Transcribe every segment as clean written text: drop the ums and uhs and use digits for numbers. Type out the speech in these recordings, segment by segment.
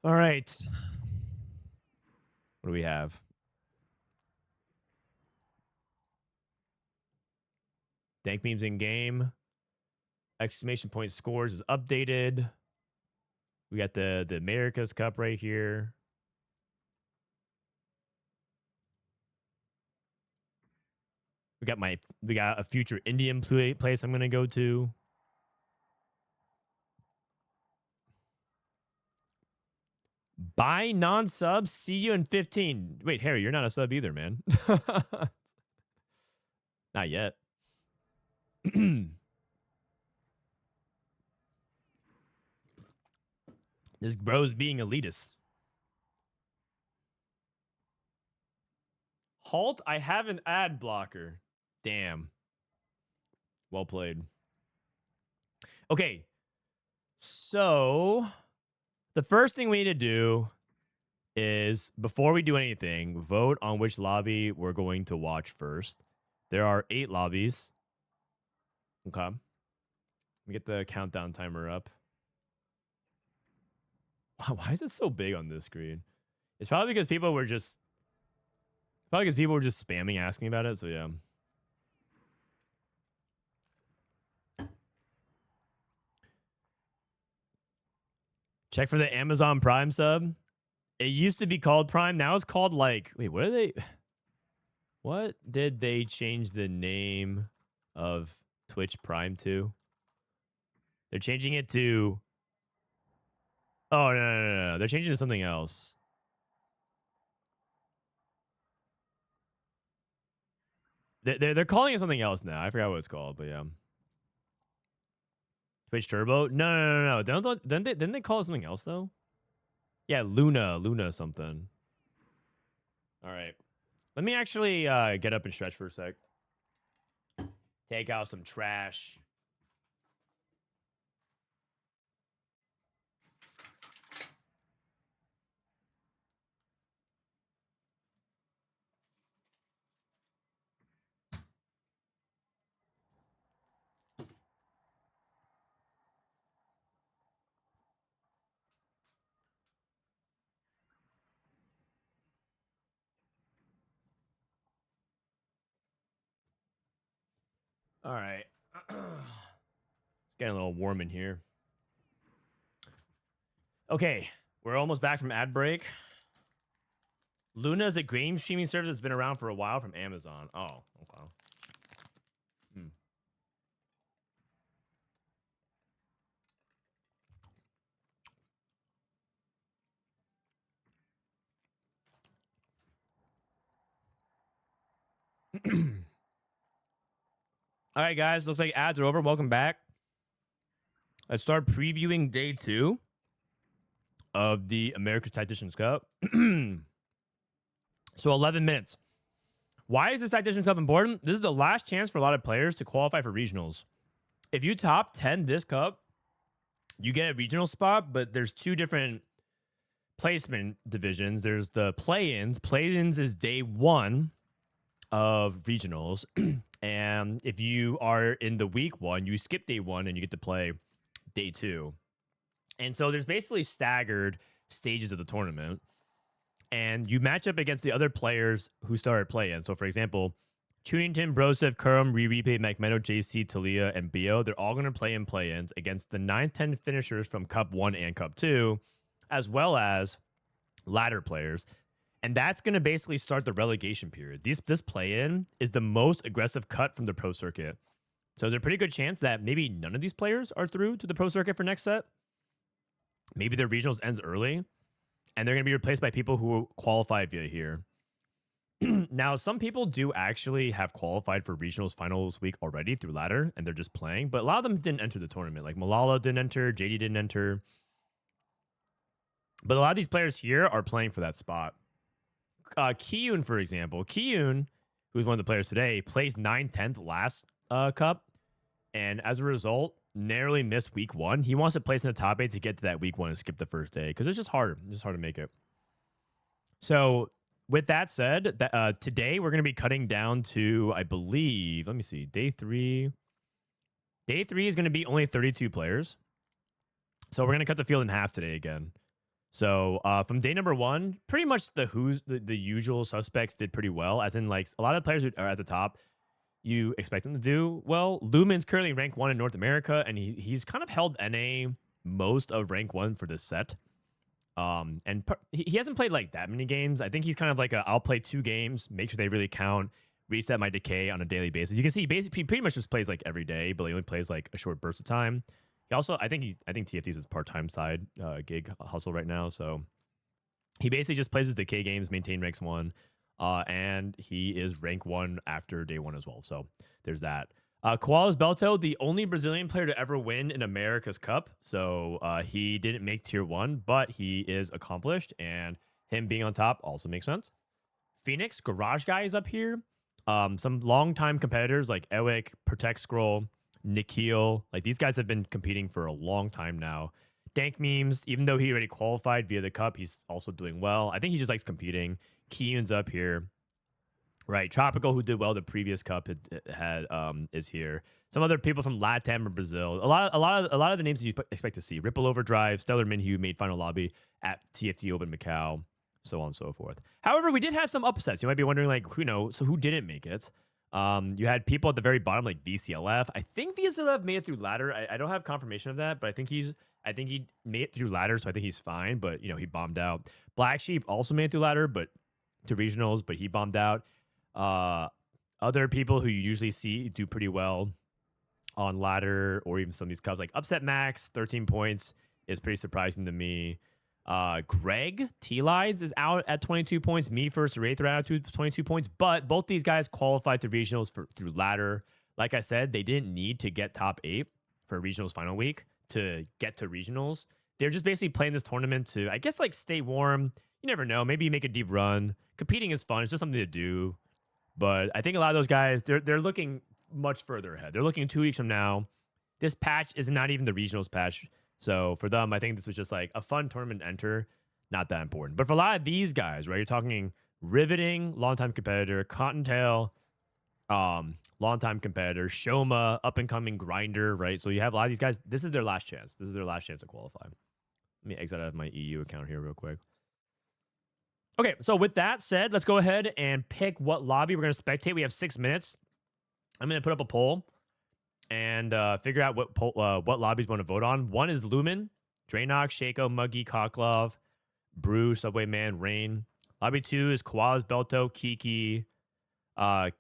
All right. What do we have? Dank memes in game. Exclamation point scores is updated. We got the America's Cup right here. We got a future Indian place I'm gonna go to. Buy non-subs. See you in 15. Wait, Harry, you're not a sub either, man. Not yet. This bro's being elitist. Halt, I have an ad blocker. Damn. Well played. Okay. So, the first thing we need to do is, before we do anything, vote on which lobby we're going to watch first. There are 8 lobbies. Okay. Let me get the countdown timer up. Wow, why is it so big on this screen? It's probably because people were just spamming asking about it, so yeah. Check for the Amazon Prime sub. It used to be called Prime. Now it's called like, wait, what did they change the name of Twitch Prime to? They're changing it to, oh, no. They're changing it to something else. They're calling it something else now. I forgot what it's called, but yeah. Twitch Turbo? No. Didn't they call it something else though? Yeah, Luna something. All right. Let me actually get up and stretch for a sec. Take out some trash. All right. It's getting a little warm in here. Okay, we're almost back from ad break. Luna is a game streaming service that's been around for a while from Amazon. Oh, okay. All right, guys. Looks like ads are over. Welcome back. Let's start previewing day 2 of the America's Tacticians Cup. So 11 minutes. Why is this Tacticians Cup important? This is the last chance for a lot of players to qualify for regionals. If you top 10 this cup, you get a regional spot, but there's 2 different placement divisions. There's the play-ins. Play-ins is day 1 of regionals. And if you are in the week 1, you skip day 1 and you get to play day 2. And so there's basically staggered stages of the tournament. And you match up against the other players who started play-in. So, for example, Tunington, Brosev, Kurum, Replay, Magmeto, JC, Talia, and Bio, they're all going to play in play-ins against the 9-10 finishers from Cup 1 and Cup 2, as well as ladder players. And that's going to basically start the relegation period. This play-in is the most aggressive cut from the pro circuit. So there's a pretty good chance that maybe none of these players are through to the pro circuit for next set. Maybe their regionals ends early, and they're going to be replaced by people who qualify via here. Now, some people do actually have qualified for regionals finals week already through ladder, and they're just playing. But a lot of them didn't enter the tournament. Like Malala didn't enter, JD didn't enter. But a lot of these players here are playing for that spot. Kiyoon, for example. Kiyoon, who's one of the players today, plays 9-10th last cup. And as a result, narrowly missed week 1. He wants to place in the top 8 to get to that week 1 and skip the first day because it's just harder. It's just hard to make it. So with that said, today we're going to be cutting down to, I believe, let me see, day 3. Day 3 is going to be only 32 players. So we're going to cut the field in half today again. So from day number 1, pretty much the usual suspects did pretty well. As in, like, a lot of players who are at the top, you expect them to do well. Lumen's currently rank 1 in North America, and he's kind of held NA most of rank 1 for this set. And he hasn't played like that many games. I think he's kind of like I'll play 2 games, make sure they really count, reset my decay on a daily basis. You can see he pretty much just plays like every day, but he only plays like a short burst of time. He also, I think TFT's his part-time side gig hustle right now. So he basically just plays his decay games, maintain ranks 1, and he is rank 1 after day 1 as well. So there's that. Koalas Belto, the only Brazilian player to ever win in America's Cup. So he didn't make tier 1, but he is accomplished, and him being on top also makes sense. Phoenix, Garage Guy is up here. Some longtime competitors like Ewick, Protect Scroll, Nikhil, like these guys have been competing for a long time now. Dankmemes, even though he already qualified via the cup, he's also doing well. I think he just likes competing. Kiyoon's up here. Right, Tropical, who did well the previous cup, is here. Some other people from Latam or Brazil. A lot of the names that you expect to see. Ripple Overdrive, Stellar Minhee made final lobby at TFT Open Macau, so on and so forth. However, we did have some upsets. You might be wondering, like, so who didn't make it? You had people at the very bottom like VCLF. I think VCLF made it through ladder. I don't have confirmation of that, but I think he made it through ladder, so I think he's fine. But he bombed out. Black Sheep also made it through ladder, but to regionals, but he bombed out. Other people who you usually see do pretty well on ladder or even some of these cups, like Upset Max, 13 points is pretty surprising to me. Greg T-Lides is out at 22 points. Me First Wraith out at 22 points, but both these guys qualified to regionals through ladder. Like I said, they didn't need to get top 8 for regionals final week to get to regionals. They're just basically playing this tournament to, I guess, like stay warm. You never know. Maybe you make a deep run. Competing is fun. It's just something to do. But I think a lot of those guys, they're looking much further ahead. They're looking 2 weeks from now. This patch is not even the regionals patch. So for them, I think this was just like a fun tournament to enter. Not that important. But for a lot of these guys, right, you're talking Riveting, longtime competitor, Cottontail, longtime competitor, Shoma, up-and-coming grinder, right? So you have a lot of these guys. This is their last chance. This is their last chance to qualify. Let me exit out of my EU account here real quick. Okay, so with that said, let's go ahead and pick what lobby we're going to spectate. We have 6 minutes. I'm going to put up a poll and figure out what lobbies we want to vote on. 1 is Lumen, Draenox, Shaco, Muggy, Cocklove, Brew, Subway Man, Rain. Lobby 2 is Koalas, Belto, Kiki,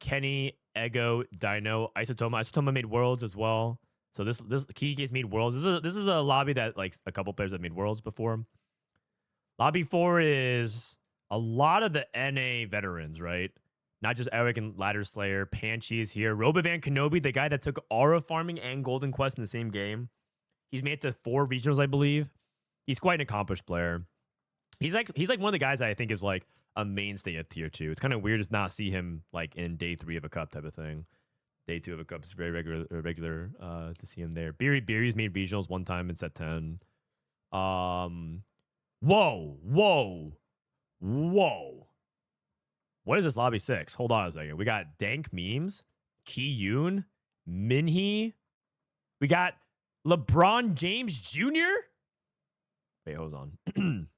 Kenny, Ego, Dino, Isotoma. Isotoma made Worlds as well. So this Kiki's made Worlds. This is a lobby that like a couple players have made Worlds before. Lobby 4 is a lot of the NA veterans, right? Not just Eric and LadderSlayer. Panchi is here. Robovan Kenobi, the guy that took Aura farming and Golden Quest in the same game. He's made it to 4 regionals, I believe. He's quite an accomplished player. He's like one of the guys that I think is like a mainstay of tier 2. It's kind of weird to not see him like in day 3 of a cup type of thing. Day 2 of a cup is very regular to see him there. Biribiri's made regionals 1 time in set 10. Whoa. What is this lobby 6? Hold on a second. We got Dankmemes, Kiyoon, Minhee. We got LeBron James Jr. Wait, hold on.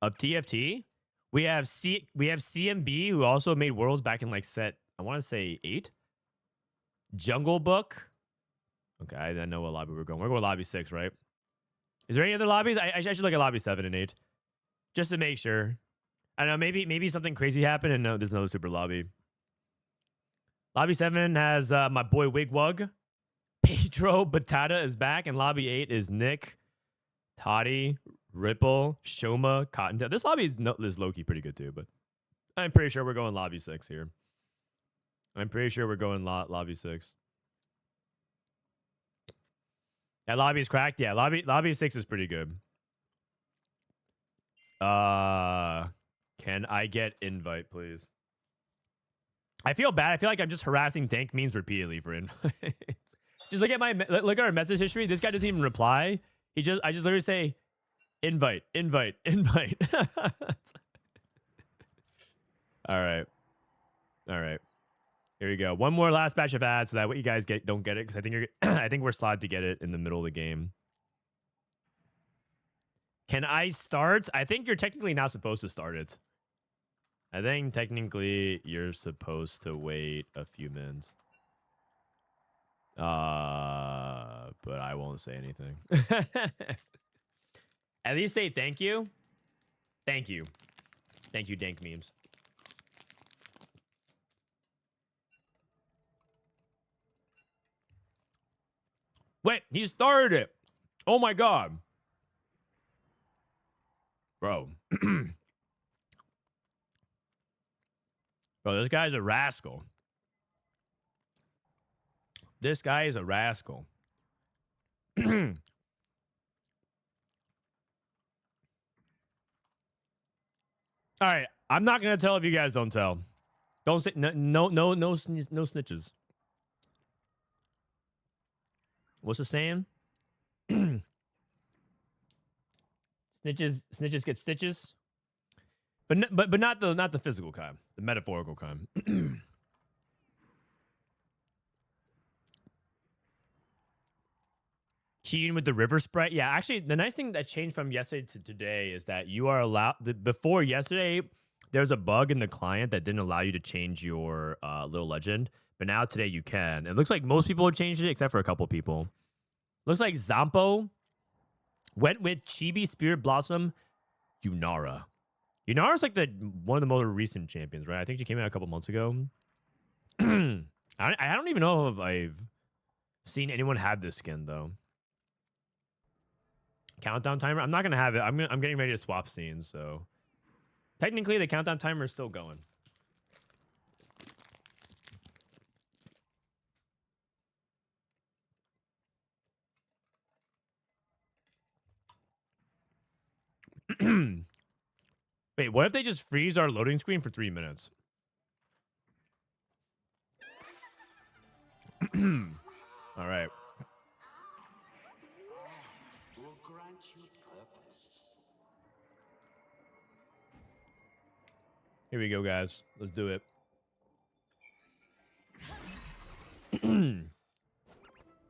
Of TFT, we have CMB, who also made Worlds back in like set, I want to say 8. Jungle Book. Okay, I know what lobby we're going. We're going lobby 6, right? Is there any other lobbies? I should look at lobby 7 and 8 just to make sure. I don't know, maybe something crazy happened and no, there's no super lobby. Lobby 7 has my boy Wigwug. Pedro Batata is back, and lobby 8 is Nick, Toddy, Ripple, Shoma, Cottontail. This lobby is low-key pretty good too, but I'm pretty sure we're going lobby 6 here. I'm pretty sure we're going lobby 6. That lobby is cracked. Yeah, lobby 6 is pretty good. Can I get invite, please? I feel bad. I feel like I'm just harassing Dankmemes repeatedly for invite. Just look at our message history. This guy doesn't even reply. I just literally say invite. All right. Here we go. One more last batch of ads so that what you guys don't get it, because I think we're slotted to get it in the middle of the game. Can I start? I think you're technically not supposed to start it. I think technically you're supposed to wait a few minutes. But I won't say anything. At least say thank you. Thank you. Thank you, Dank Memes. Wait, he started it. Oh my god. Bro. Bro, this guy's a rascal. This guy is a rascal. All right, I'm not gonna tell if you guys don't tell. Don't say no snitches. What's the saying? Snitches get stitches. But not the physical kind, the metaphorical kind. Kiyoon with the river sprite. Yeah, actually, the nice thing that changed from yesterday to today is that you are allowed. Before yesterday, there's a bug in the client that didn't allow you to change your little legend, but now today you can. It looks like most people have changed it, except for a couple people. Looks like Zampo went with Chibi Spirit Blossom Yunara. Yunara's like one of the more recent champions, right? I think she came out a couple months ago. I don't even know if I've seen anyone have this skin though. Countdown timer. I'm not gonna have it. I'm getting ready to swap scenes, so technically the countdown timer is still going. Wait, what if they just freeze our loading screen for 3 minutes? All right. Here we go, guys. Let's do it.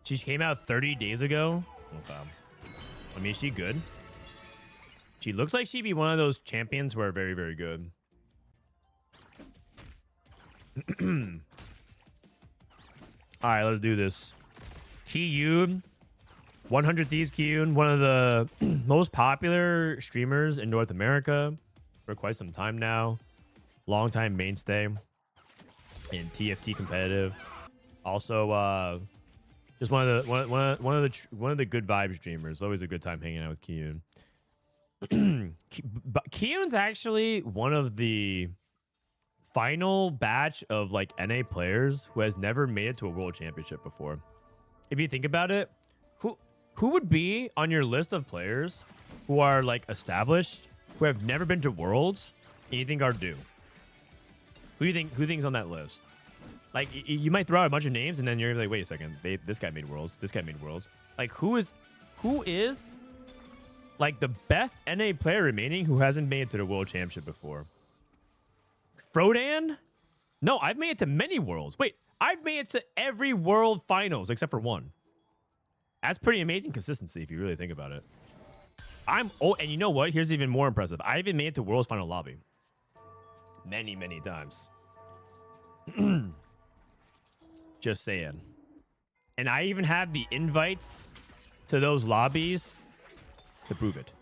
She came out 30 days ago. Okay. I mean, is she good? She looks like she'd be one of those champions who are very, very good. All right, let's do this. Kiyoon, 100 Thieves Kiyoon, one of the most popular streamers in North America for quite some time now. Longtime mainstay in TFT competitive. Also, just one of the good vibe streamers. Always a good time hanging out with Kiyoon. Kiyoon's actually one of the final batch of like NA players who has never made it to a world championship before. If you think about it, who would be on your list of players who are like established, who have never been to worlds, and you think are due? Who think's on that list? Like you might throw out a bunch of names and then you're like, wait a second, this guy made worlds, this guy made worlds. Like who is like the best NA player remaining who hasn't made it to the world championship before? Frodan? No, I've made it to many worlds. Wait, I've made it to every world finals except for one. That's pretty amazing consistency if you really think about it. And you know what? Here's even more impressive. I even made it to world's final lobby. Many, many times. Just saying. And I even have the invites to those lobbies to prove it.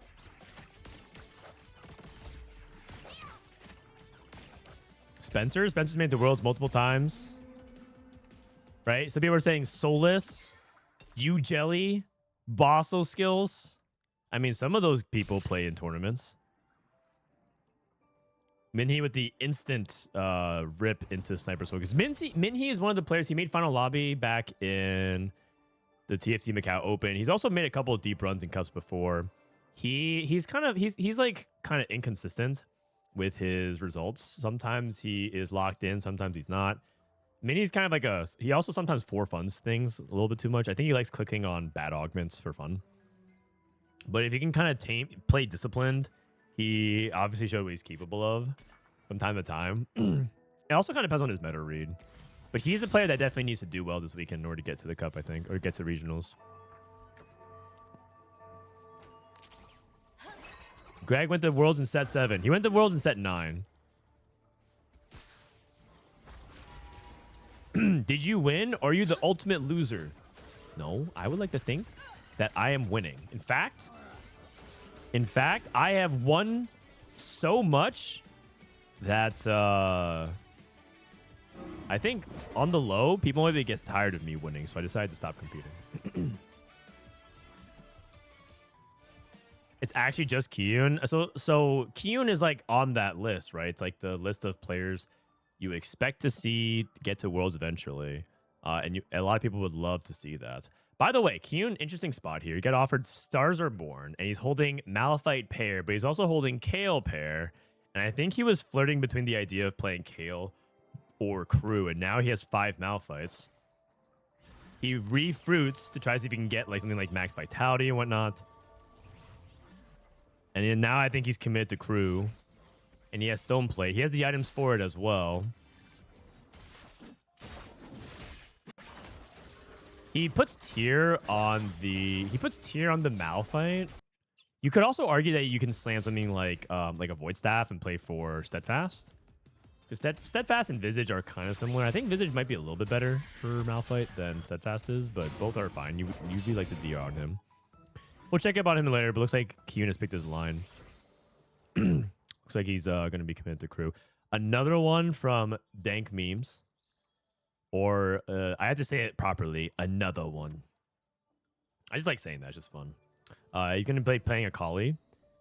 Spencer's made the worlds multiple times. Right? Some people are saying Solus, U-Jelly, Bosso Skills. I mean, some of those people play in tournaments. Minhee with the instant rip into Sniper's Focus. Minhee is one of the players. He made Final Lobby back in the TFT Macau Open. He's also made a couple of deep runs in cups before. He's like kind of inconsistent with his results. Sometimes he is locked in, sometimes he's not. Minnie's kind of like he also sometimes for-funs things a little bit too much. I think he likes clicking on bad augments for fun. But if he can kind of play disciplined, he obviously showed what he's capable of from time to time. It also kind of depends on his meta read. But he's a player that definitely needs to do well this weekend in order to get to the cup, I think, or get to regionals. Greg went to Worlds in set 7. He went to Worlds in set 9. Did you win, or are you the ultimate loser? No, I would like to think that I am winning. In fact, I have won so much that I think on the low, people maybe get tired of me winning, so I decided to stop competing. It's actually just Kiyoon. So Kiyoon is like on that list, right? It's like the list of players you expect to see get to Worlds eventually. And a lot of people would love to see that. By the way, Kiyoon, interesting spot here. He got offered Stars Are Born, and he's holding Malphite Pair, but he's also holding Kale Pair. And I think he was flirting between the idea of playing Kale or Crew, and now he has 5 Malphites. He refruits to try to see if he can get like something like Max Vitality and whatnot. And then now I think he's committed to Crew. And he has Stoneplate. He has the items for it as well. He puts tier on the Malphite. You could also argue that you can slam something like a Void Staff and play for Steadfast. Because Steadfast and Visage are kind of similar. I think Visage might be a little bit better for Malphite than Steadfast is, but both are fine. You usually like to DR on him. We'll check up on him later, but looks like Kiyoon has picked his line. Looks like he's going to be committed to Crew. Another one from Dankmemes. Or, I have to say it properly, another one. I just like saying that. It's just fun. He's going to be playing Akali.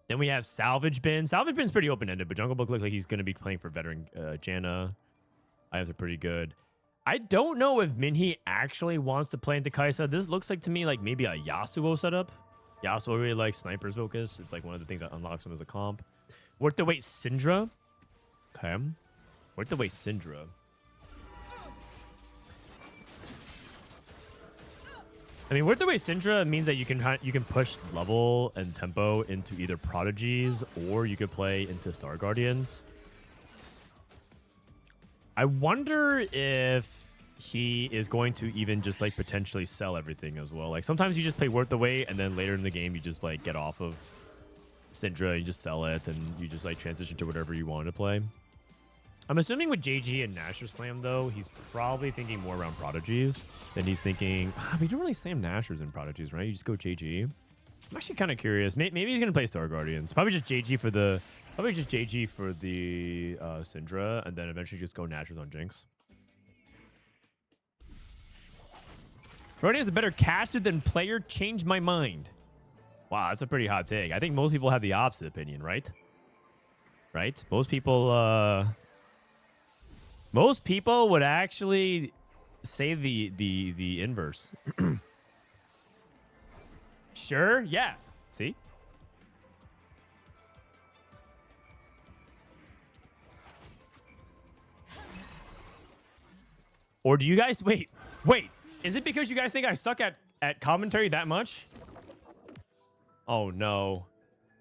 Then we have Salvage Bin. Salvage Bin's pretty open-ended, but Jungle Book looks like he's going to be playing for veteran Janna. Items are pretty good. I don't know if Minhee actually wants to play into Kai'Sa. This looks like to me like maybe a Yasuo setup. Yasuo really likes Sniper's Focus. It's like one of the things that unlocks him as a comp. Worth the wait, Syndra. Okay. Worth the wait, Syndra. I mean, worth the way Syndra means that you can push level and tempo into either Prodigies or you could play into Star Guardians. I wonder if he is going to even just like potentially sell everything as well. Like sometimes you just play worth the wait and then later in the game you just like get off of Syndra, you just sell it and you just like transition to whatever you want to play. I'm assuming with JG and Nasher Slam, though, he's probably thinking more around Prodigies than he's thinking... you don't really slam Nashers in Prodigies, right? You just go JG. I'm actually kind of curious. Maybe he's going to play Star Guardians. Probably just JG for the... Syndra, and then eventually just go Nashers on Jinx. Frodan is a better caster than player. Changed my mind. Wow, that's a pretty hot take. I think most people have the opposite opinion, right? Right? Most people would actually say the inverse. Sure, yeah. See? Or do you guys wait? Is it because you guys think I suck at commentary that much? Oh no.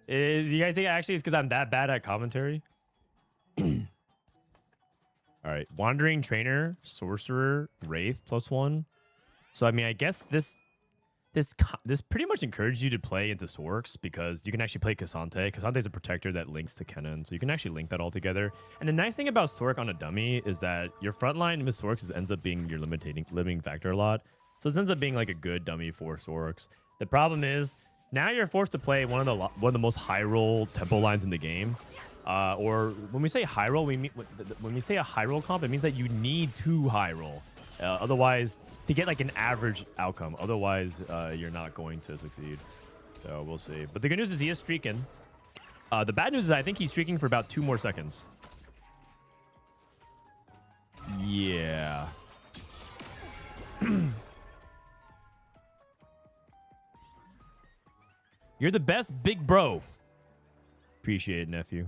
Do you guys think actually it's because I'm that bad at commentary? All right, Wandering Trainer, Sorcerer, Rave +1. So I mean, I guess this pretty much encourages you to play into Sorks because you can actually play Cassante. Cassante is a protector that links to Kennen, so you can actually link that all together. And the nice thing about Sork on a dummy is that your frontline with Sorks ends up being your limiting factor a lot. So this ends up being like a good dummy for Sorks. The problem is now you're forced to play one of the most high roll tempo lines in the game. Or when we say high roll, when we say a high roll comp, it means that you need to high roll. Otherwise, to get like an average outcome. Otherwise, you're not going to succeed. So we'll see. But the good news is he is streaking. The bad news is I think he's streaking for about 2 more seconds. Yeah. You're the best, big bro. Appreciate it, nephew.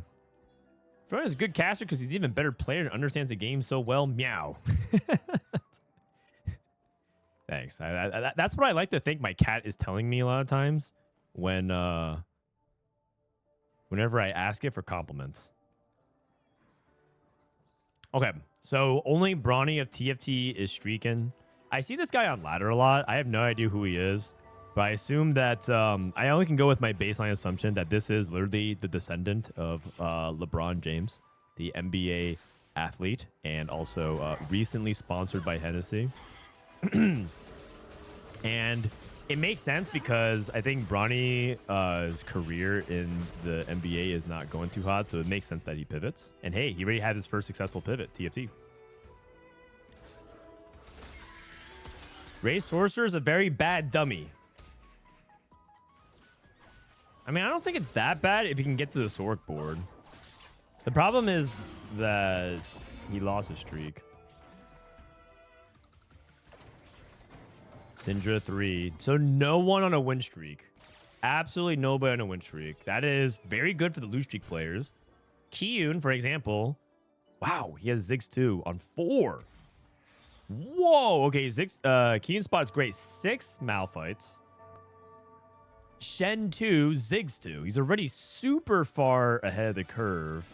Frodan is a good caster because he's an even better player and understands the game so well. Meow. Thanks. That's what I like to think my cat is telling me a lot of times when whenever I ask it for compliments. Okay, so only Brawny of TFT is streaking. I see this guy on ladder a lot. I have no idea who he is. But I assume that I only can go with my baseline assumption that this is literally the descendant of LeBron James, the NBA athlete, and also recently sponsored by Hennessy. And it makes sense because I think Bronny's career in the NBA is not going too hot, so it makes sense that he pivots. And hey, he already had his first successful pivot, TFT. Ray Sorcerer is a very bad dummy. I mean, I don't think it's that bad if you can get to the Sork board. The problem is that he lost his streak. Syndra 3. So no one on a win streak. Absolutely nobody on a win streak. That is very good for the lose streak players. Kiyoon, for example. Wow, he has Ziggs 2 on 4. Whoa, okay, Kiyoon spot's great. 6 Malphites. Shen 2, Ziggs 2. He's already super far ahead of the curve.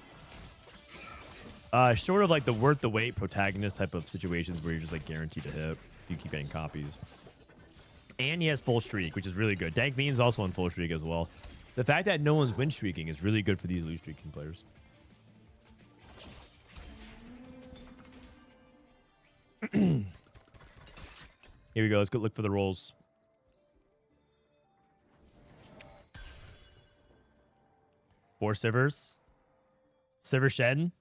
Short of like the worth the wait protagonist type of situations where you're just like guaranteed to hit if you keep getting copies. And he has full streak, which is really good. Dankmemes is also on full streak as well. The fact that no one's win streaking is really good for these lose streaking players. Here we go. Let's go look for the rolls. Four Sivers. Siver Shen.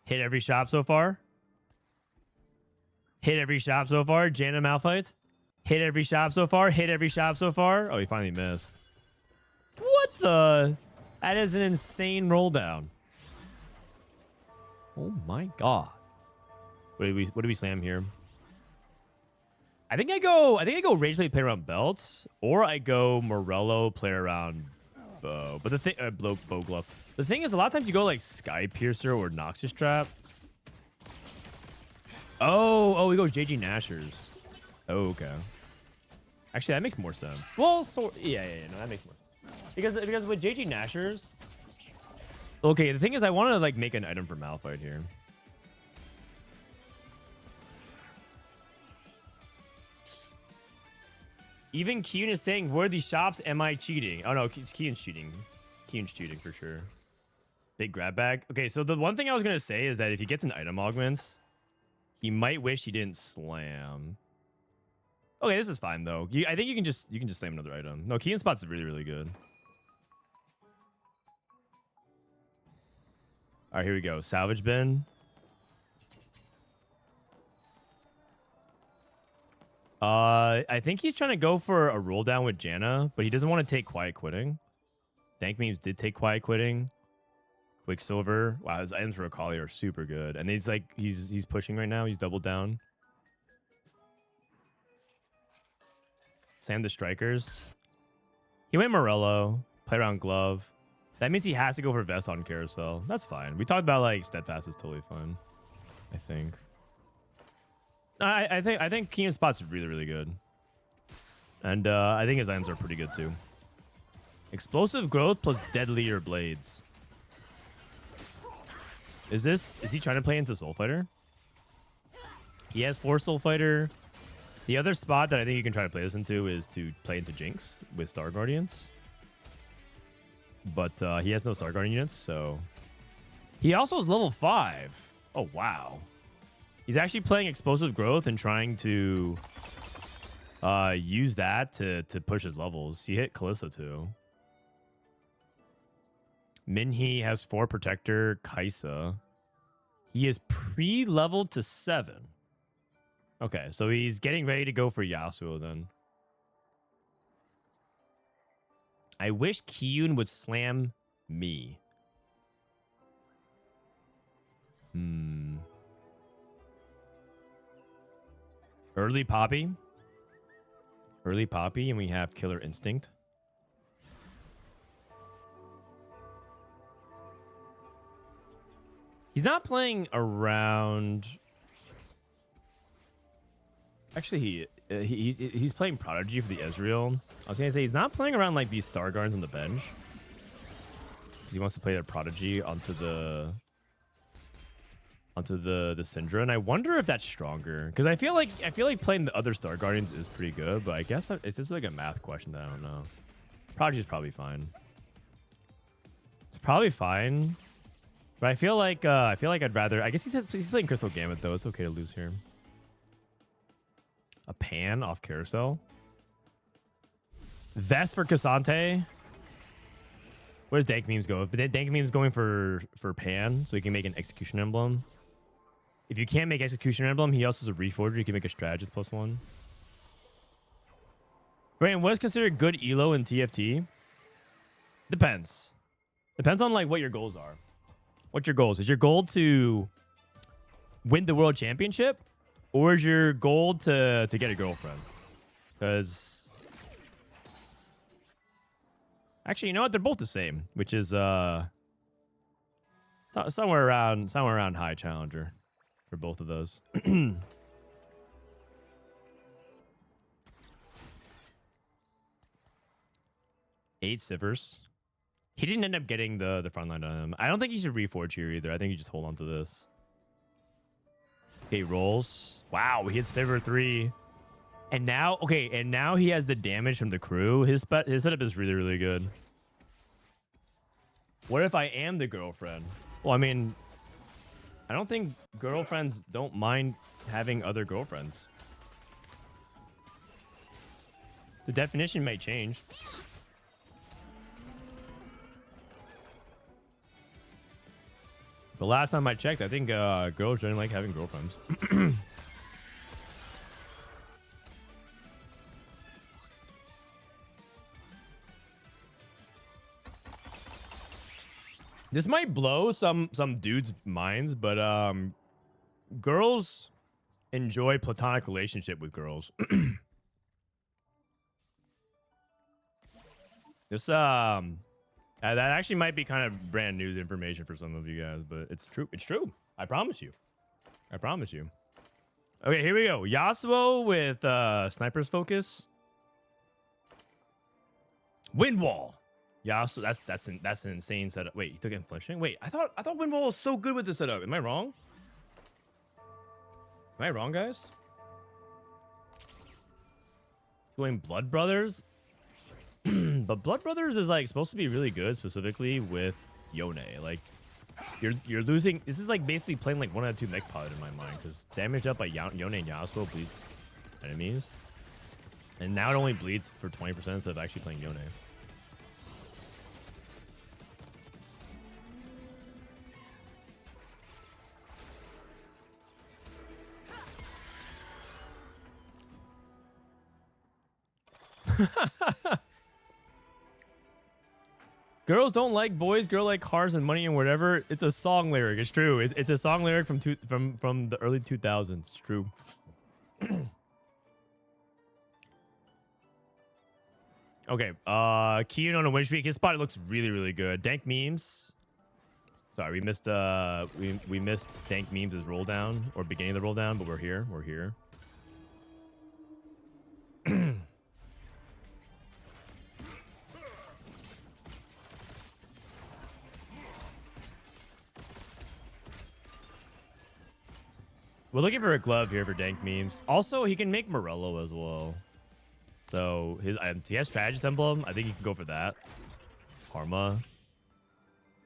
Hit every shop so far. Hit every shop so far. Janna Malphite. Hit every shop so far. Hit every shop so far. Oh, he finally missed. What the? That is an insane roll down. Oh my god. What do we slam here? I think I go Rage play around belts, or I go Morello play around bow. But the thing bow glove. The thing is, a lot of times you go like Sky Piercer or Noxus Trap. Oh, he goes JG Nashers. Oh, okay. Actually, that makes more sense. Well, yeah, no, that makes more sense. Because with JG Nashers. Okay, the thing is, I want to like make an item for Malphite here. Even Kiyoon is saying, where are these shops? Am I cheating? Oh, no, Kiyun's cheating. Kiyun's cheating for sure. Big grab bag. Okay, so the one thing I was going to say is that if he gets an item augment, he might wish he didn't slam. Okay, this is fine, though. I think you can just slam another item. No, Kiyun spot's really, really good. All right, here we go. Salvage bin. I think he's trying to go for a roll down with Janna, but he doesn't want to take quiet quitting. Dankmemes did take quiet quitting. Quicksilver. Wow, his items for Akali are super good. And he's like he's pushing right now. He's doubled down. Slam the strikers. He went Morello. Play around glove. That means he has to go for vest on carousel. That's fine. We talked about like steadfast is totally fine. I think. I think Kiyun spot's really, really good. And I think his items are pretty good too. Explosive growth plus deadlier blades. Is he trying to play into Soul Fighter? He has 4 Soul Fighter. The other spot that I think you can try to play this into is to play into Jinx with Star Guardians. But he has no Star Guardian units, so he also is level 5. Oh wow. He's actually playing Explosive Growth and trying to use that to push his levels. He hit Kalista too. Minhee has 4 Protector, Kaisa. He is pre-leveled to 7. Okay, so he's getting ready to go for Yasuo then. I wish Kiyoon would slam me. Early Poppy. Early Poppy, and we have Killer Instinct. He's not playing around. Actually, he's playing Prodigy for the Ezreal. I was gonna say he's not playing around like these Star Guards on the bench. He wants to play their Prodigy onto the onto the Syndra, and I wonder if that's stronger because I feel like playing the other Star Guardians is pretty good, but I guess it's just like a math question that I don't know. Prodigy's probably fine. It's probably fine, but I feel like I'd rather. I guess he's playing Crystal Gambit though. It's okay to lose here. A Pan off Carousel. Vest for Cassante. Where's Dankmemes go? But Dankmemes going for Pan, so he can make an Execution Emblem. If you can't make Execution Emblem, he also has a Reforger. You can make a Strategist +1. Brandon, what is considered good elo in TFT? Depends. Depends on like what your goals are. What's your goals? Is your goal to win the world championship, or is your goal to get a girlfriend? Because actually, you know what? They're both the same, which is somewhere around high challenger for both of those. 8 Sivers. He didn't end up getting the front line on him. I don't think he should reforge here either. I think you just hold on to this. Okay, rolls. Wow, he hits Siver 3. And now, okay, and now he has the damage from the crew. His setup is really, really good. What if I am the girlfriend? Well, I mean, I don't think girlfriends don't mind having other girlfriends. The definition may change. The last time I checked, I think girls generally like having girlfriends. This might blow some dudes' minds, but girls enjoy platonic relationship with girls. This that actually might be kind of brand new information for some of you guys, but it's true. It's true. I promise you. I promise you. Okay, here we go. Yasuo with Sniper's Focus. Wind Wall. Yasuo, that's an insane setup. Wait, he took Infliction? Wait, I thought Wind Wall was so good with this setup. Am I wrong? Am I wrong, guys? Going Blood Brothers? But Blood Brothers is like supposed to be really good, specifically with Yone. Like you're losing. This is like basically playing like 1 out of 2 mech pilot in my mind, because damage up by Yone and Yasuo bleeds enemies, and now it only bleeds for 20% instead of actually playing Yone. Girls don't like boys. Girl like cars and money and whatever. It's a song lyric. It's true. It's a song lyric from the early 2000s. It's true. Okay. Kiyoon on a win streak. His spot looks really, really good. Dankmemes. Sorry, we missed we missed Dankmemes' roll down, or beginning of the roll down, but we're here. We're here. We're looking for a glove here for Dankmemes. Also, he can make Morello as well. So he has Strategist Emblem. I think you can go for that. Karma.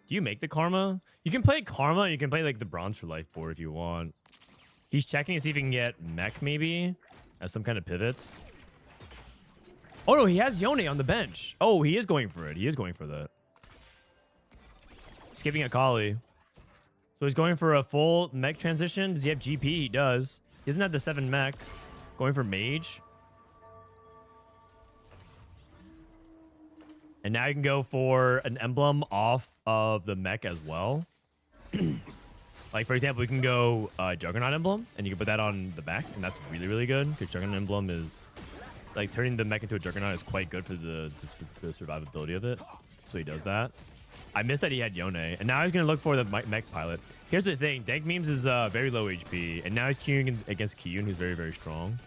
Do you make the Karma? You can play Karma, and you can play like the Bronze for Life board if you want. He's checking to see if he can get Mech maybe as some kind of pivot. Oh no, he has Yone on the bench. Oh, he is going for it. He is going for that. Skipping a Kali. So he's going for a full mech transition. Does he have GP? He does. He doesn't have the 7 mech. Going for Mage. And now you can go for an emblem off of the mech as well. Like, for example, you can go Juggernaut emblem, and you can put that on the back, and that's really, really good, because Juggernaut emblem is, like, turning the mech into a Juggernaut is quite good for the survivability of it. So he does that. I missed that he had Yone, and now he's going to look for the mech pilot. Here's the thing. Dankmemes is very low HP, and now he's queuing against Kiyoon, who's very, very strong.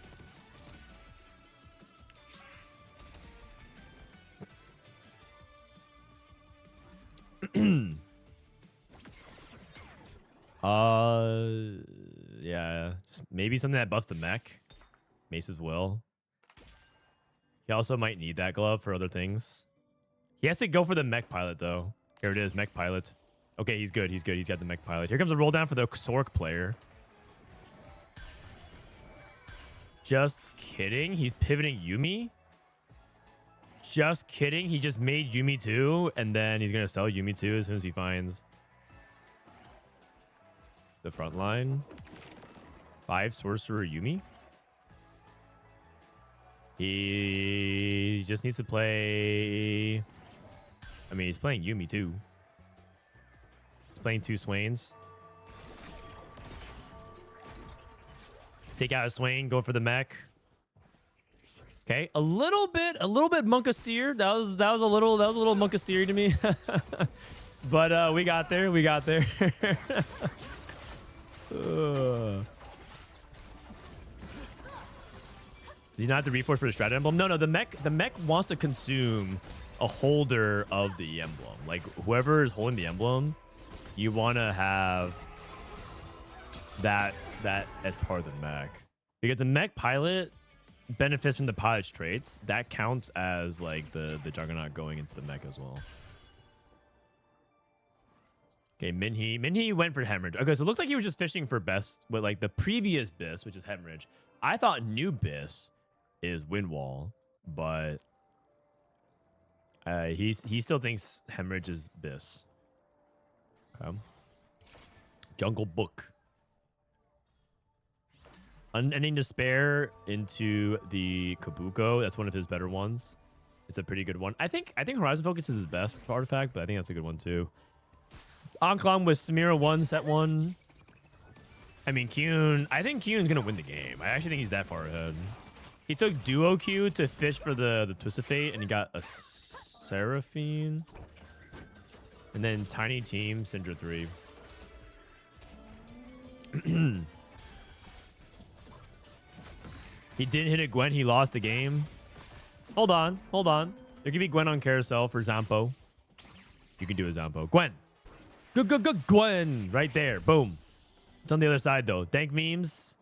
Yeah. Just maybe something that busts the mech. Mace as well. He also might need that glove for other things. He has to go for the mech pilot, though. Here it is, mech pilot. Okay, he's good. He's good. He's got the mech pilot. Here comes a roll down for the Sork player. Just kidding. He's pivoting Yuumi. Just kidding. He just made Yuumi 2, and then he's going to sell Yuumi 2 as soon as he finds the front line. 5 Sorcerer Yuumi. He just needs to play... I mean, he's playing Yuumi too. He's playing 2 Swains. Take out a Swain, go for the mech. Okay, a little bit Monkasteer. That was a little Monkasteer to me. But we got there. We got there. Does he not have to reforce for the Strat emblem? No, the mech wants to consume a holder of the emblem. Like whoever is holding the emblem, you want to have that as part of the mech. Because the mech pilot benefits from the pilot's traits. That counts as like the Juggernaut going into the mech as well. Okay, Minhee went for Hemorrhage. Okay, so it looks like he was just fishing for best with like the previous Biss, which is Hemorrhage. I thought new Biss is Windwall, but he still thinks Hemorrhage is Biss. Okay. Jungle Book. Unending Despair into the Kabuko. That's one of his better ones. It's a pretty good one. I think Horizon Focus is his best artifact, but I think that's a good one too. Anklam with Samira 1, set 1. I mean, Kiyoon. I think Kiyoon's going to win the game. I actually think he's that far ahead. He took Duo Q to fish for the Twist of Fate, and he got a Seraphine. And then Tiny Team, Syndra 3. He didn't hit a Gwen. He lost the game. Hold on. Hold on. There could be Gwen on Carousel for Zampo. You can do a Zampo. Gwen. Good Gwen. Right there. Boom. It's on the other side, though. Dankmemes.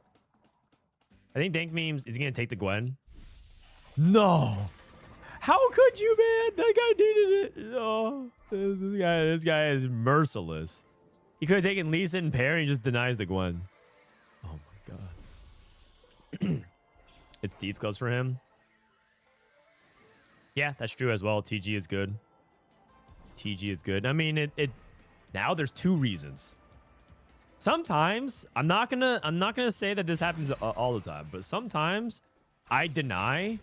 I think Dankmemes is going to take the Gwen. No. How could you, man? That guy needed it. No. This guy is merciless. He could have taken Lisa and Pear and he just denies the Gwen. Oh, my God. It's Thieves' Gloves for him. Yeah, that's true as well. TG is good. TG is good. I mean, now there's 2 reasons. Sometimes I'm not gonna say that this happens all the time, but sometimes I deny,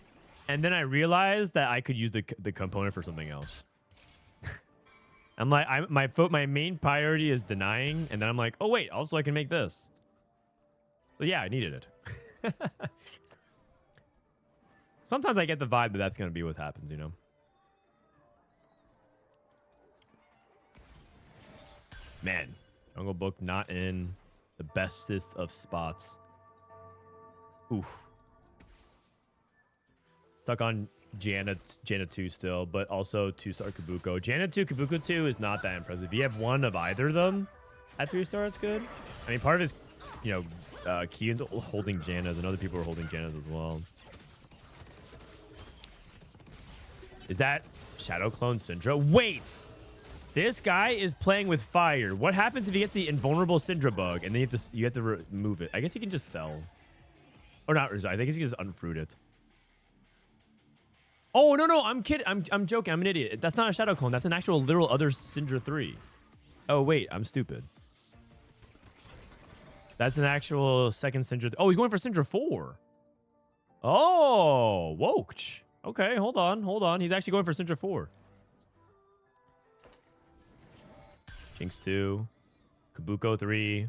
and then I realize that I could use the component for something else. I'm like, my main priority is denying, and then I'm like, oh wait, also I can make this. So yeah, I needed it. Sometimes I get the vibe that that's gonna be what happens, you know. Man, Jungle Book not in the bestest of spots. Oof. Stuck on Janna 2 still, but also 2-star Kabuko. Janna 2, Kabuko 2 is not that impressive. If you have one of either of them at 3-star, it's good. I mean, part of it is, you know, Kiyoon holding Jannas, and other people are holding Jannas as well. Is that Shadow Clone Syndra? Wait! This guy is playing with fire. What happens if he gets the invulnerable Syndra bug and then you have to remove it? I guess he can just sell. Or not resign. I think he can just unfruit it. Oh, no. I'm kidding. I'm joking. I'm an idiot. That's not a Shadow Clone. That's an actual literal other Syndra 3. Oh, wait. I'm stupid. That's an actual second Syndra. Oh, he's going for Syndra 4. Oh, woked. Okay, hold on. He's actually going for Syndra 4. Jinx 2. Kabuko 3.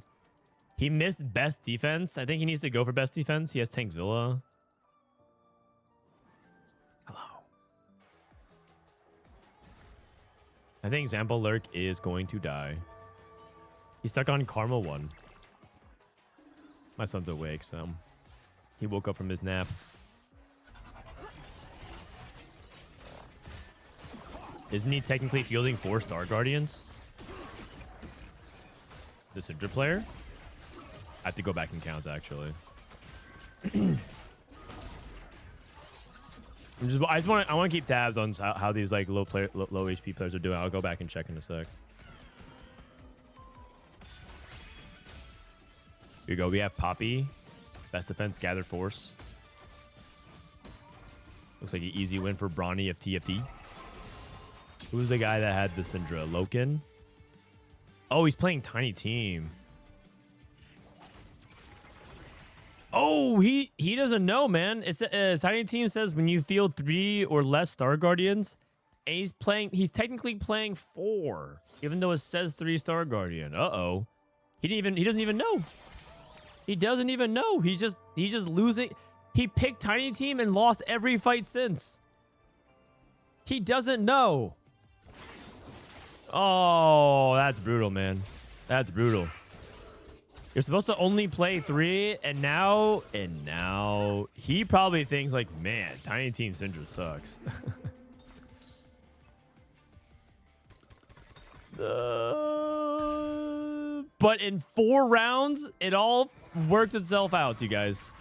He missed best defense. I think he needs to go for best defense. He has Tank Villa. Hello. I think Zampo Lurk is going to die. He's stuck on Karma 1. My son's awake, so he woke up from his nap. Isn't he technically fielding 4 Star Guardians? the Syndra player. I have to go back and count actually. I want to keep tabs on how these like low HP players are doing. I'll go back and check in a sec. Here we go. We have Poppy, best defense, gather force. Looks like an easy win for Brawny of TFT. Who was the guy that had the Syndra? Loken? Oh, he's playing Tiny Team. Oh, he doesn't know, man. It's Tiny Team says when you field 3 or less Star Guardians, and he's technically playing 4, even though it says 3 Star Guardian. Uh-oh. He doesn't even know. He doesn't even know. He's just losing. He picked Tiny Team and lost every fight since. He doesn't know. Oh, that's brutal, man. That's brutal. You're supposed to only play 3, and now he probably thinks like, man, Tiny Team Syndra sucks. But in 4 rounds, it all worked itself out, you guys.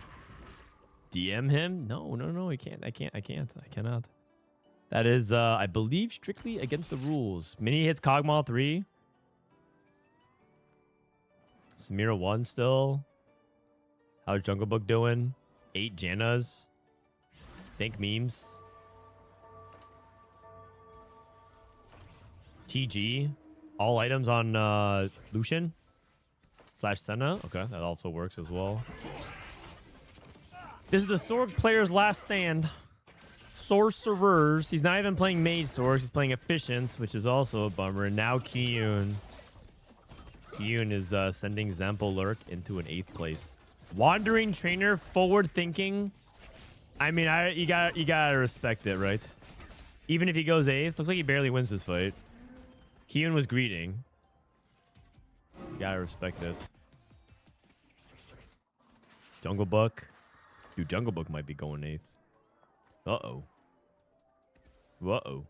DM him? No, I cannot. That is, I believe, strictly against the rules. Minhee hits Kog'Maw 3. Samira 1 still. How's Jungle Book doing? 8 Jannas. Dankmemes. TG. All items on Lucian / Senna. Okay, that also works as well. This is the Sorg player's last stand. Sorcerers. He's not even playing Mage Swords. He's playing Efficient, which is also a bummer. And now Kiyoon. Kiyoon is sending Zampo Lurk into an 8th place. Wandering Trainer, forward thinking. I mean, you gotta respect it, right? Even if he goes 8th, looks like he barely wins this fight. Kiyoon was greeting. You gotta respect it. Jungle Book. Dude, Jungle Book might be going 8th. Uh-oh. Uh-oh.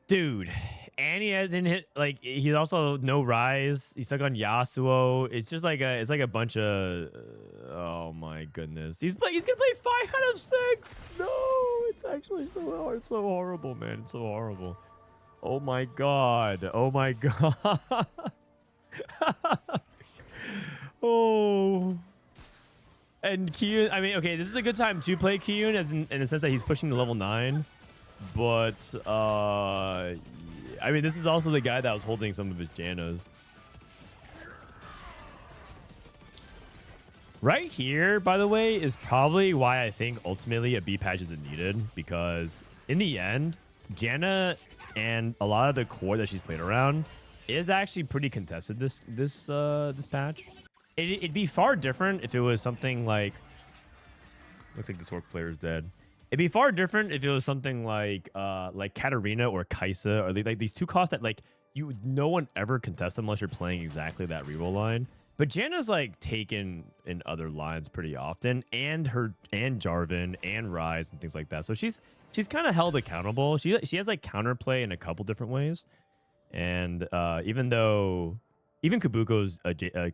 Dude, and he hasn't hit, like, he's also no Rise. He's stuck on Yasuo. It's just like it's like a bunch of oh my goodness. He's gonna play 5 out of 6. No, it's actually so hard. It's so horrible, man. It's so horrible. Oh my god. Oh my god. Oh. And Kiyoon, I mean, okay, this is a good time to play Kiyoon in the sense that he's pushing to level 9. But, I mean, this is also the guy that was holding some of his Jannas. Right here, by the way, is probably why I think ultimately a B patch isn't needed. Because in the end, Janna and a lot of the core that she's played around is actually pretty contested this patch. It'd be far different if it was something like... Looks like the Torque player is dead. It'd be far different if it was something like Katarina or Kaisa, or like these 2 costs that like no one ever contests unless you're playing exactly that reroll line. But Janna's like taken in other lines pretty often, and Jarvan and Rise and things like that. So she's kind of held accountable. She has like counterplay in a couple different ways, and even Kabuko's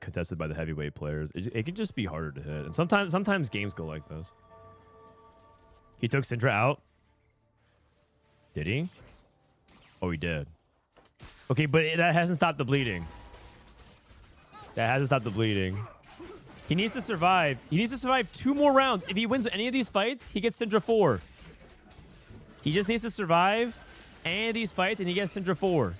contested by the heavyweight players, it can just be harder to hit. And sometimes games go like this. He took Syndra out. Did he? Oh, he did. Okay, but that hasn't stopped the bleeding. That hasn't stopped the bleeding. He needs to survive. He needs to survive 2 more rounds. If he wins any of these fights, he gets Syndra 4. He just needs to survive any of these fights, and he gets Syndra 4.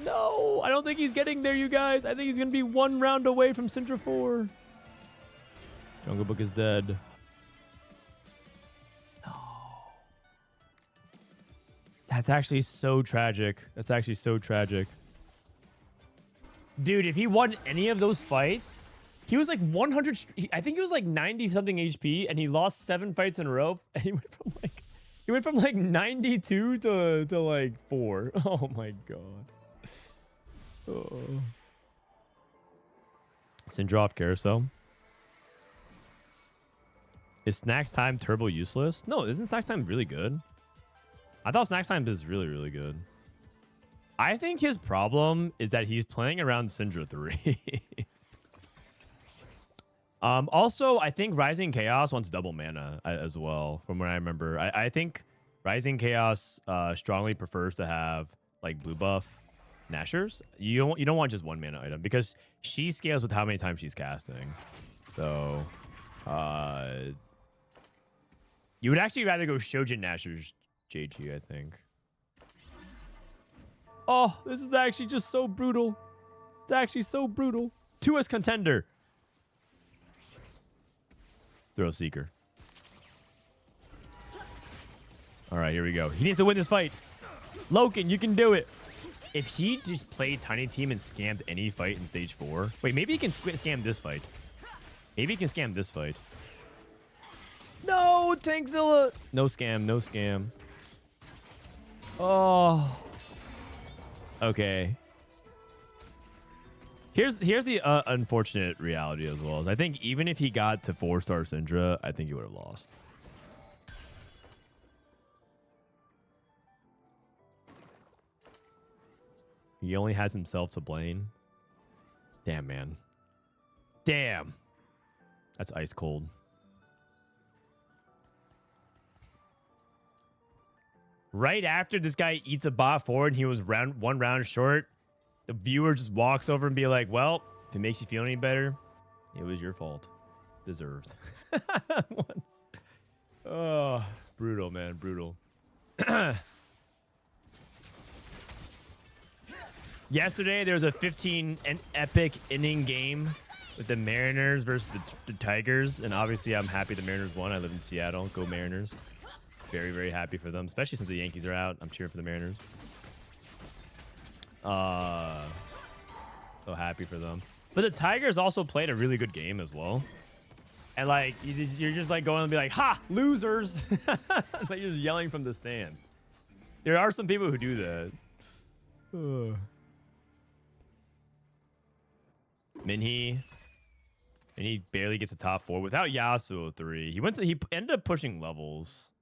No, I don't think he's getting there, you guys. I think he's going to be 1 round away from Syndra 4. Jungle Book is dead. No. That's actually so tragic. That's actually so tragic. Dude, if he won any of those fights, he was like 100. I think he was like 90 something HP, and he lost 7 fights in a row. And he went from like 92 to like 4. Oh my god. Oh. Syndra off Carousel. Is Snacks Time Turbo useless? No, isn't Snacks Time really good? I thought Snack Time is really, really good. I think his problem is that he's playing around Syndra 3. Also, I think Rising Chaos wants double mana as well, from what I remember. I think Rising Chaos strongly prefers to have like blue buff Nashers. You don't want just one mana item because she scales with how many times she's casting. So you would actually rather go Shojin Nashers JG, I think. Oh, this is actually just so brutal. It's actually so brutal. 2S contender. Throw Seeker. All right, here we go. He needs to win this fight. Loken, you can do it. If he just played Tiny Team and scammed any fight in stage 4. Wait, maybe he can scam this fight. Maybe he can scam this fight. No, Tankzilla. No scam, no scam. Oh. Okay. Here's the unfortunate reality as well. I think even if he got to 4-star Syndra, I think he would have lost. He only has himself to blame. Damn, man. Damn. That's ice cold. Right after this guy eats a bot forward and he was one round short, the viewer just walks over and be like, well, if it makes you feel any better, it was your fault. Deserved. Oh, brutal, man. Brutal. Yesterday, there was a 15 epic inning game with the Mariners versus the Tigers. And obviously, I'm happy the Mariners won. I live in Seattle. Go Mariners. Very, very happy for them, especially since the Yankees are out. I'm cheering for the Mariners. So happy for them. But the Tigers also played a really good game as well. And like, you're just like going and be like, ha, losers. Like you're just yelling from the stands. There are some people who do that. Minhee. And he barely gets a top 4 without Yasuo 3. He ended up pushing levels.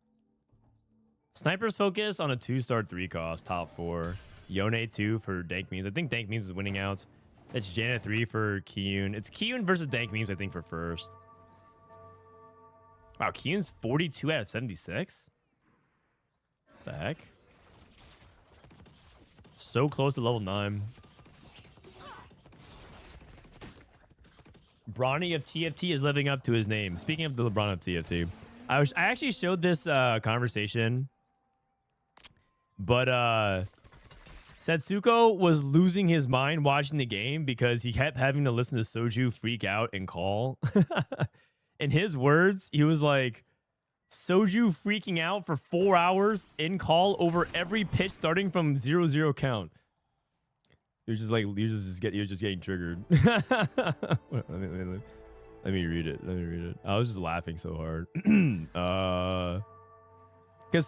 Sniper's Focus on a 2-star 3 cost, top 4. Yone 2 for Dankmemes. I think Dankmemes is winning out. It's Janet 3 for Kiyoon. It's Kiyoon versus Dankmemes, I think, for first. Wow, Kiyoon's 42 out of 76? What the heck? So close to level 9. Bronny of TFT is living up to his name. Speaking of the LeBron of TFT, I actually showed this conversation, but Setsuko was losing his mind watching the game because he kept having to listen to Soju freak out and call. In his words, he was like, Soju freaking out for 4 hours in call over every pitch starting from 0-0 count. You're just like, you're just getting triggered. Let me read it. I was just laughing so hard. Because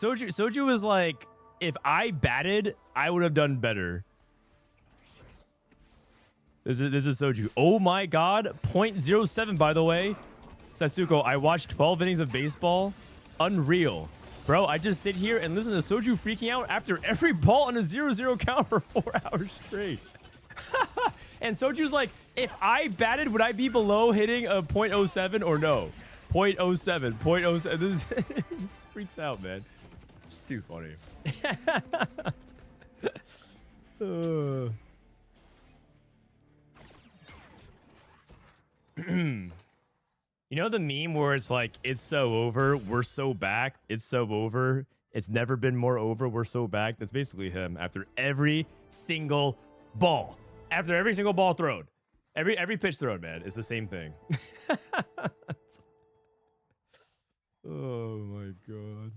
Soju was like, if I batted, I would have done better. This is Soju. Oh my god. 0.07, by the way. Sasuko, I watched 12 innings of baseball. Unreal. Bro, I just sit here and listen to Soju freaking out after every ball on a 0-0 count for 4 hours straight. And Soju's like, if I batted, would I be below hitting a 0.07 or no? 0.07, 0.07. This just freaks out, man. It's too funny. You know the meme where it's like, it's so over, we're so back, it's so over, it's never been more over, we're so back? That's basically him after every single ball. After every single ball thrown. Every pitch thrown, man. It's the same thing. Oh my god.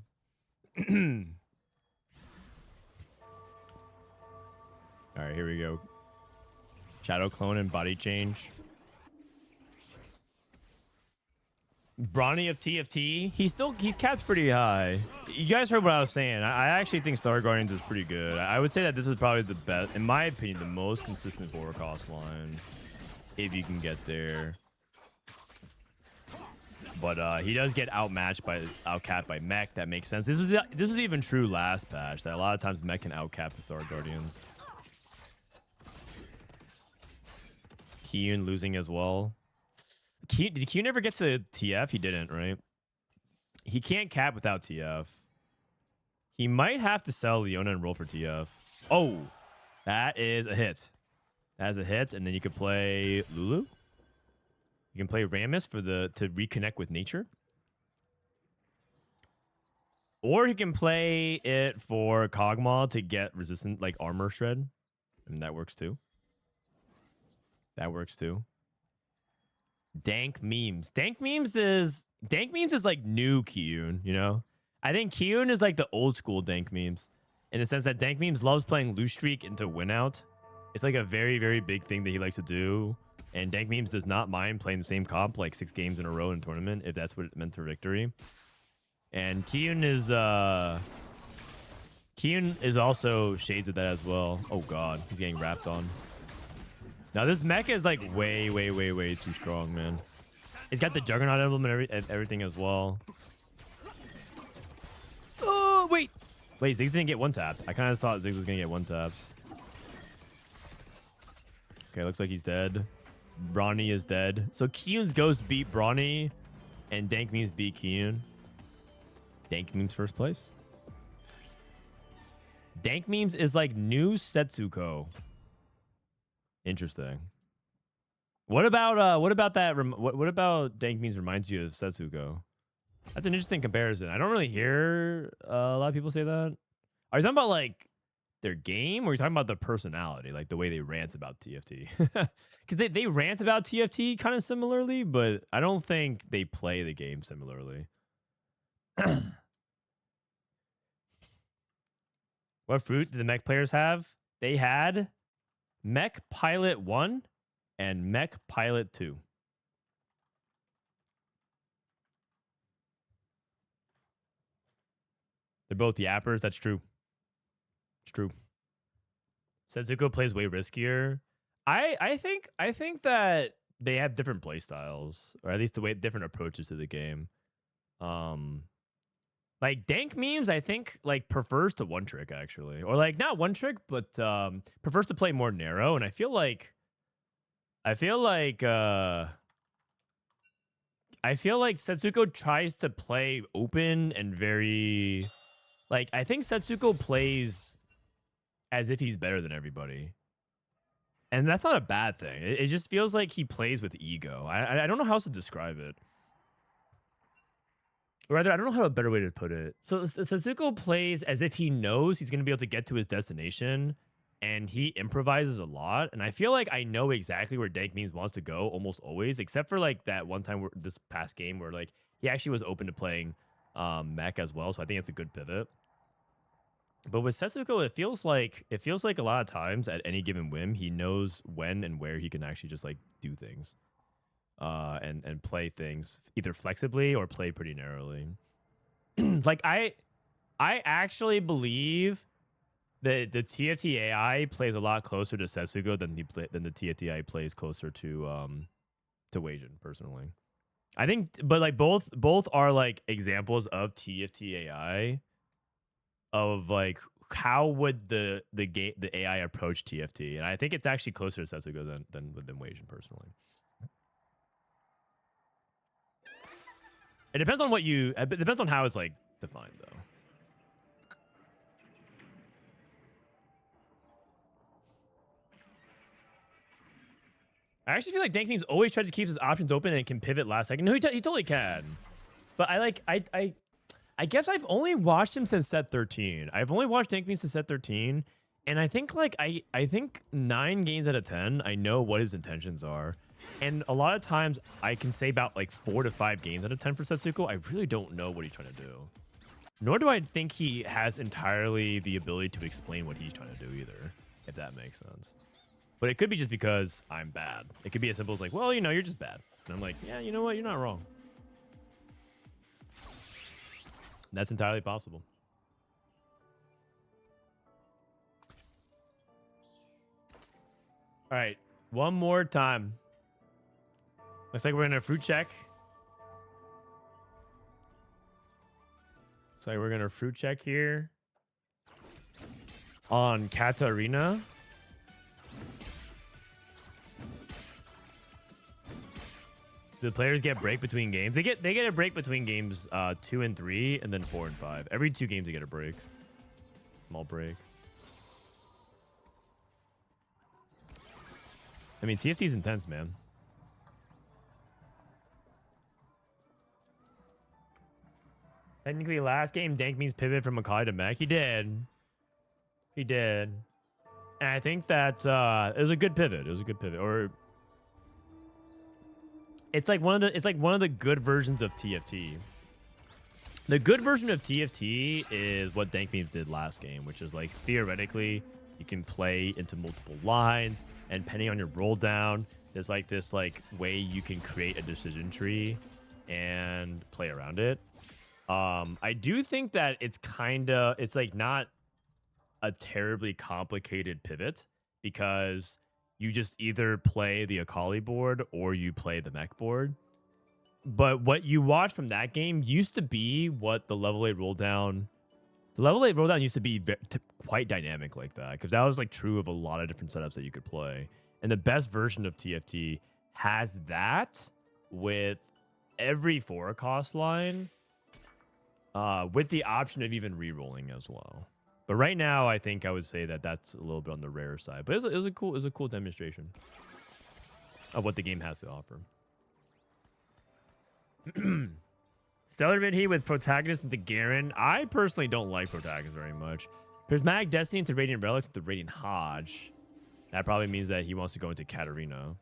Alright, here we go. Shadow clone and body change. Bronny of TFT, he's capped pretty high. You guys heard what I was saying. I actually think Star Guardians is pretty good. I would say that this is probably the best, in my opinion, the most consistent 4 cost line. If you can get there. But he does get outcapped by mech. That makes sense. This was even true last patch, that a lot of times mech can outcap the Star Guardians. Kiyoon losing as well. Did Kiyoon ever get to TF? He didn't, right? He can't cap without TF. He might have to sell Leona and roll for TF. Oh, that is a hit. That is a hit, and then you could play Lulu. You can play Rammus to reconnect with nature. Or he can play it for Kog'Maw to get resistant, like armor shred. I mean, that works too. That works too. Dankmemes. Dankmemes is like new Kiyoon, you know? I think Kiyoon is like the old school Dankmemes in the sense that Dankmemes loves playing loose streak into win out. It's like a very, very big thing that he likes to do. And Dankmemes does not mind playing the same comp like 6 games in a row in a tournament if that's what it meant for victory. And Kiyoon is also shades of that as well. Oh god, he's getting wrapped on. Now this mech is like way, way, way, way too strong, man. It's got the Juggernaut emblem and everything as well. Oh wait, Ziggs didn't get one tapped. I kind of thought Ziggs was gonna get one tapped. Okay, looks like he's dead. Brawny is dead. So Kiyoon's Ghost beat Brawny, and Dankmemes beat Kiyoon. Dankmemes first place. Dankmemes is like new Setsuko. Interesting. What about that? What about Dankmemes reminds you of Setsuko? That's an interesting comparison. I don't really hear a lot of people say that. Are you talking about like their game, or are you talking about the personality, like the way they rant about TFT? Because they rant about TFT kind of similarly, but I don't think they play the game similarly. What fruit did the mech players have? They had Mech Pilot 1 and Mech Pilot 2. They're both yappers. That's true. It's true. Setsuko plays way riskier. I think that they have different play styles, or at least different approaches to the game. Like Dankmemes, I think like prefers to one trick actually, or like not one trick, but prefers to play more narrow. And I feel like Setsuko tries to play open and very like I think Setsuko plays as if he's better than everybody. And that's not a bad thing. It just feels like he plays with ego. I don't know how else to describe it. Or rather, I don't know how a better way to put it. So Setsuko plays as if he knows he's going to be able to get to his destination, and he improvises a lot. And I feel like I know exactly where Dankmemes wants to go almost always, except for like that one time this past game where like he actually was open to playing mech as well. So I think it's a good pivot. But with Setsuko, it feels like a lot of times at any given whim, he knows when and where he can actually just like do things. And play things either flexibly or play pretty narrowly. Like I actually believe that the TFT AI plays a lot closer to Setsuko than the TFT AI plays closer to Weijin personally. I think, but like both are like examples of TFT AI of like how would the AI approach TFT, and I think it's actually closer to Setsuko than Weijin personally. It depends on it depends on how it's like defined though. I actually feel like Dankmemes always tries to keep his options open and can pivot last second. No, he totally can. But I guess I've only watched him since set 13. I've only watched Dankmemes since set 13, and I think like I think 9 games out of 10 I know what his intentions are. And a lot of times I can say about like 4 to 5 games out of 10 for Setsuko, I really don't know what he's trying to do. Nor do I think he has entirely the ability to explain what he's trying to do either, if that makes sense. But it could be just because I'm bad. It could be as simple as like, well, you know, you're just bad. And I'm like, yeah, you know what? You're not wrong. That's entirely possible. All right, one more time. Looks like we're in a fruit check. So we're gonna fruit check here on Katarina. The players get break between games. They get a break between games 2 and 3, and then 4 and 5. Every 2 games they get a break. Small break. I mean, TFT's intense, man. Technically, last game, Dankmemes pivoted from Makai to mech. He did. He did. And I think that it was a good pivot. It was a good pivot. Or it's like one of the good versions of TFT. The good version of TFT is what Dankmemes did last game, which is like theoretically you can play into multiple lines, and depending on your roll down, there's like this like way you can create a decision tree and play around it. I do think that it's like not a terribly complicated pivot, because you just either play the Akali board or you play the mech board. But what you watch from that game used to be what the level 8 roll down. The level 8 roll down used to be quite dynamic like that, because that was like true of a lot of different setups that you could play. And the best version of TFT has that with every 4 cost line, with the option of even re-rolling as well. But right now, I think I would say that that's a little bit on the rare side. But it was a cool demonstration of what the game has to offer. Stellar Minhee with Protagonist into Garen. I personally don't like Protagonist very much. Prismatic Destiny into Radiant Relics into Radiant Hodge. That probably means that he wants to go into Katarina.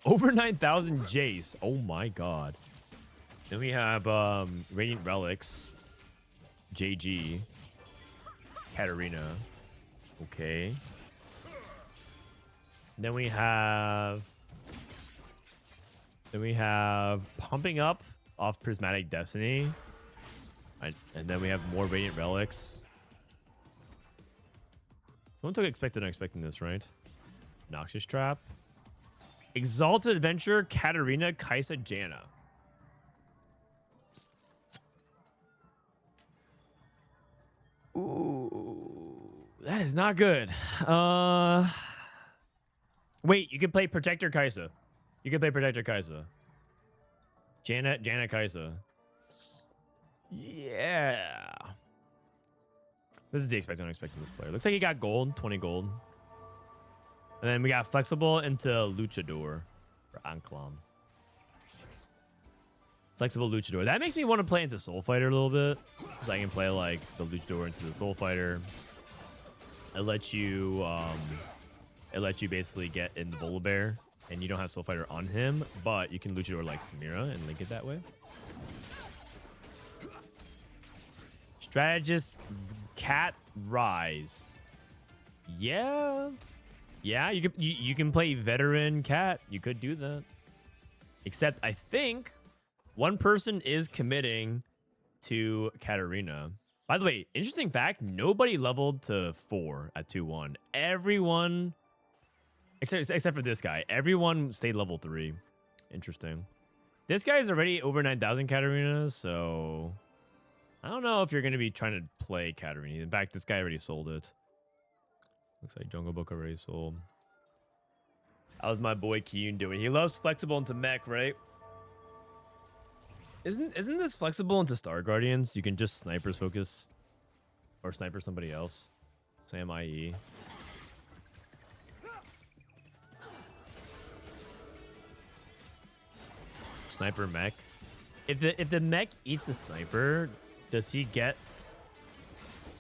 Over 9,000 Jace. Oh my god. Then we have Radiant Relics, JG, Katarina. Okay. Then we have Pumping Up off Prismatic Destiny. And then we have more Radiant Relics. Someone took Expected Unexpected this, right? Noxious Trap. Exalted Adventure, Katarina, Kaisa, Janna. Ooh, that is not good. Wait, you can play Protector Kaisa. You can play Protector Kaisa. Janna Kaisa. Yeah. This is the Expected Unexpected this player. Looks like he got gold, 20 gold. And then we got Flexible into Luchador for Anklam. Flexible Luchador. That makes me want to play into Soul Fighter a little bit, because I can play like the Luchador into the Soul Fighter. It lets you basically get in the Volibear, and you don't have Soul Fighter on him, but you can Luchador like Samira and link it that way. Strategist Cat Rise. Yeah, you can play Veteran Cat. You could do that. Except I think one person is committing to Katarina. By the way, interesting fact, nobody leveled to 4 at 2-1. Everyone, except for this guy, everyone stayed level 3. Interesting. This guy is already over 9,000 Katarina, so I don't know if you're going to be trying to play Katarina. In fact, this guy already sold it. Looks like Jungle Book already sold. How's my boy Kiyoon doing? He loves Flexible into mech, right? Isn't this Flexible into Star Guardians? You can just snipers focus or sniper somebody else. Sam IE. Sniper mech. If the mech eats the sniper, does he get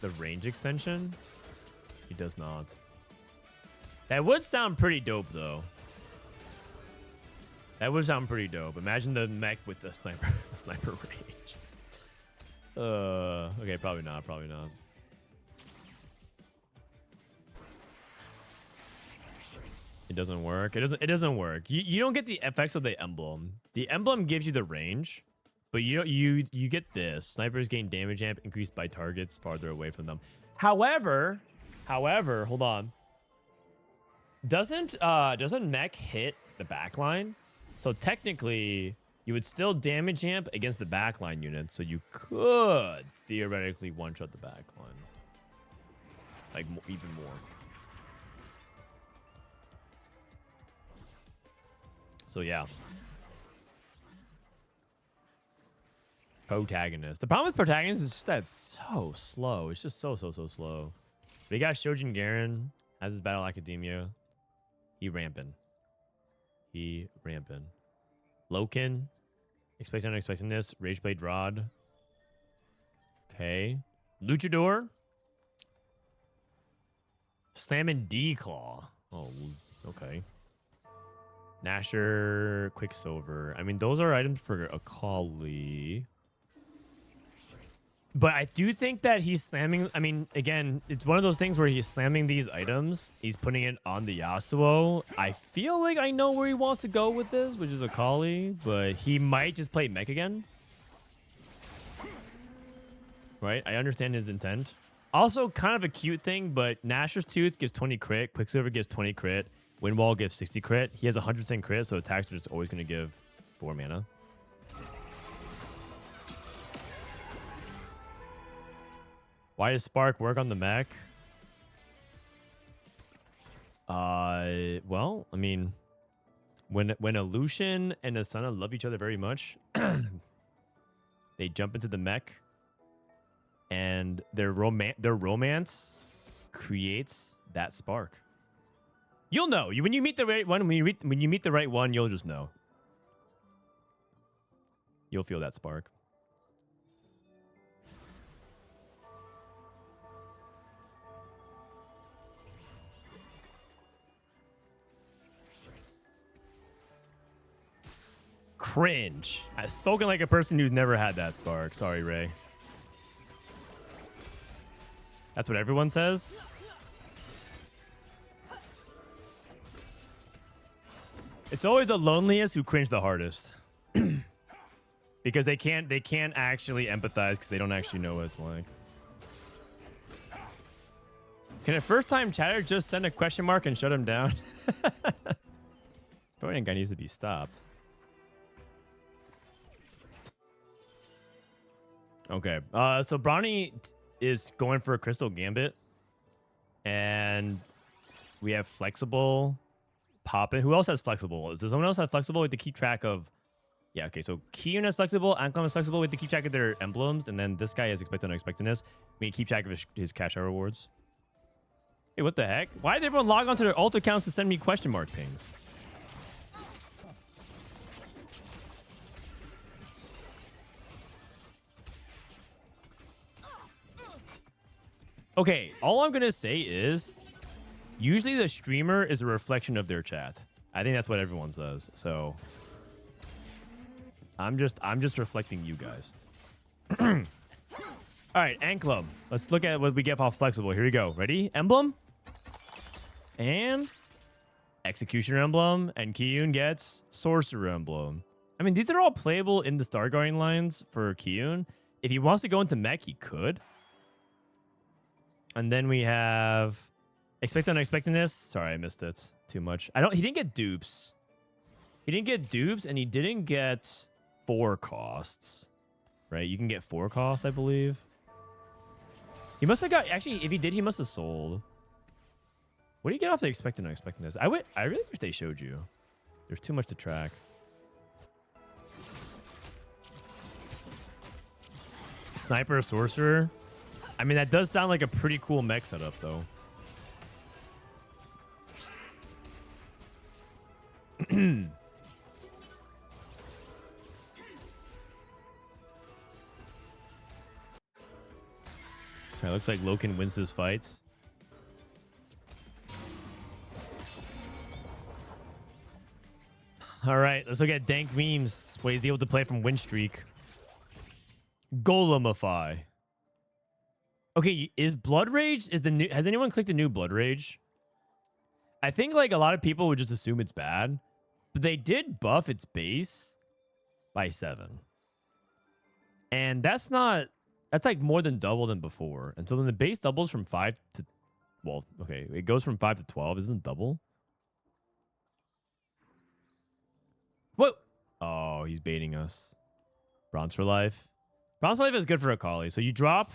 the range extension? He does not. That would sound pretty dope, though. That would sound pretty dope. Imagine the mech with the sniper range. Okay, probably not. Probably not. It doesn't work. It doesn't work. You don't get the effects of the emblem. The emblem gives you the range, but you get this. Snipers gain damage amp increased by targets farther away from them. However, hold on. Doesn't mech hit the backline? So technically, You would still damage amp against the backline unit, so you could theoretically one-shot the backline. Like, even more. So, yeah. Protagonist. The problem with protagonist is just that it's so slow. It's just so slow. But you got Shojin Garen, has his Battle Academia. He ramping. Loken. Expect unexpectedness. Rageblade Rod. Okay. Luchador. Slamming D-Claw. Oh, okay. Nasher. Quicksilver. I mean, those are items for Akali. But I do think that he's slamming... I mean, again, it's one of those things where he's slamming these items. He's putting it on the Yasuo. I feel like I know where he wants to go with this, which is Akali. But he might just play mech again. Right? I understand his intent. Also, kind of a cute thing, but Nasher's Tooth gives 20 crit. Quicksilver gives 20 crit. Windwall gives 60 crit. He has 100% crit, so attacks are just always going to give 4 mana. Why does Spark work on the mech? Well, I mean, when a Lucian and a Senna love each other very much, they jump into the mech, and their romance creates that spark. You'll know. When you meet the right one, when you meet the right one, you'll just know. You'll feel that spark. Cringe. I've spoken like a person who's never had that spark. Sorry, Ray. That's what everyone says. It's always the loneliest who cringe the hardest. Because they can't actually empathize because they don't actually know what it's like. Can a first-time chatter just send a question mark and shut him down? Frodan guy needs to be stopped. Okay. So Bronny is going for a Crystal Gambit. And we have Flexible, Poppin. Who else has Flexible? Does someone else have Flexible? We have to keep track of... Yeah, okay. So Kiyoon has Flexible, Anklam has Flexible. We have to keep track of their emblems. And then this guy has Expect Unexpectedness. We can keep track of his cash out rewards. Hey, what the heck? Why did everyone log onto their alt accounts to send me question mark pings? Okay, all I'm gonna say is, usually the streamer is a reflection of their chat. I think that's what everyone says. So, I'm just reflecting you guys. All right, Anklam. Let's look at what we get off Flexible. Here we go. Ready? Emblem, and Executioner Emblem, and Kiyoon gets Sorcerer Emblem. I mean, these are all playable in the Star Guardian lines for Kiyoon. If he wants to go into mech, he could. And then we have Expect Unexpectedness. Sorry, I missed it too much. He didn't get dupes. He didn't get dupes, and he didn't get 4 costs. Right? You can get 4 costs, I believe. He must have got... Actually, if he did, he must have sold. What do you get off the Expect Unexpectedness? I really wish they showed you. There's too much to track. Sniper, Sorcerer. I mean, that does sound like a pretty cool mech setup, though. It looks like Loken wins this fight. All right, let's look at Dank Memes. What he's able to play from Win Streak. Golemify. Okay, is Blood Rage is the new? Has anyone clicked the new Blood Rage? I think like a lot of people would just assume it's bad, but they did buff its base by 7, and that's like more than double than before. And so when the base doubles from 5 to, well, okay, it goes from 5 to 12. Isn't double? What? Oh, he's baiting us. Bronze for life. Bronze for life is good for Akali. So you drop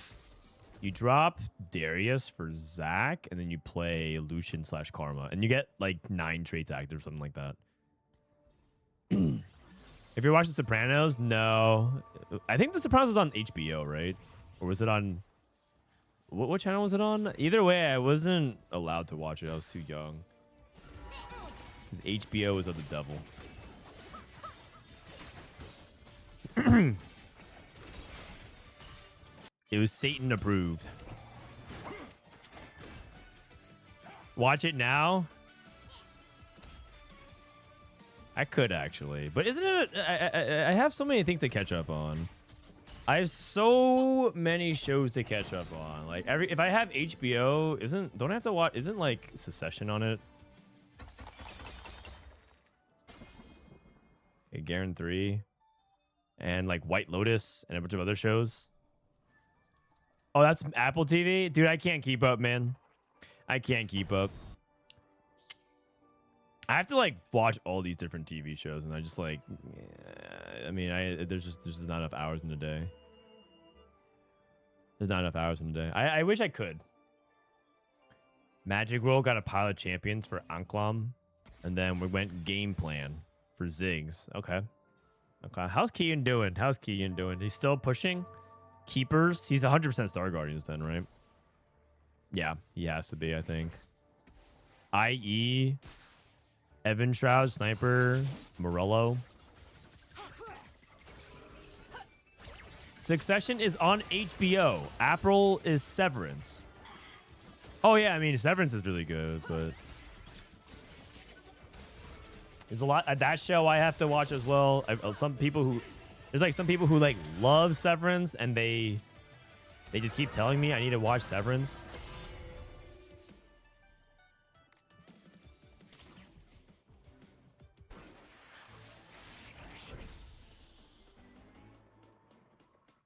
Darius for Zac, and then you play Lucian / Karma, and you get like 9 traits active or something like that. If you're watching Sopranos, no. I think The Sopranos is on HBO, right? Or was it on... What channel was it on? Either way, I wasn't allowed to watch it. I was too young. Because HBO was of the devil. It was Satan approved. Watch it now? I could actually, but isn't it? I have so many things to catch up on. I have so many shows to catch up on. Like if I have HBO, don't I have to watch? Isn't like Succession on it? Okay, Garen 3, and like White Lotus and a bunch of other shows. Oh, that's Apple TV, dude. I can't keep up, man. I can't keep up. I have to like watch all these different TV shows, and I just like, I mean, there's just not enough hours in the day. There's not enough hours in the day. I wish I could. Magic World got a pile of champions for Anklam, and then we went game plan for Ziggs. Okay. Okay. How's Kiyoon doing? How's Kiyoon doing? He's still pushing. Keepers. He's 100% Star Guardians then, right? Yeah, he has to be, I think. IE. Evan Shroud, Sniper, Morello. Succession is on HBO. April is Severance. Oh, yeah, I mean, Severance is really good, but... There's a lot... that show I have to watch as well. Some people who... There's, like, some people who, like, love Severance, and they just keep telling me I need to watch Severance.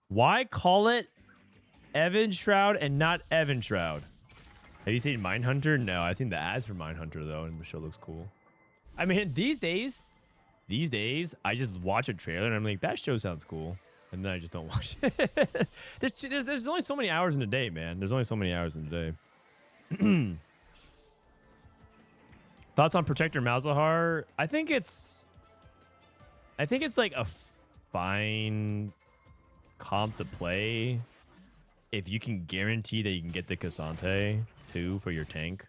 Why call it Evan Shroud and not Evan Shroud? Have you seen Mindhunter? No, I've seen the ads for Mindhunter though, and the show looks cool. I mean, these days, I just watch a trailer and I'm like, that show sounds cool, and then I just don't watch it. there's only so many hours in a day, man. There's only so many hours in a day. Thoughts on Protector Malzahar? I think it's like a fine comp to play if you can guarantee that you can get the Cassante too for your tank.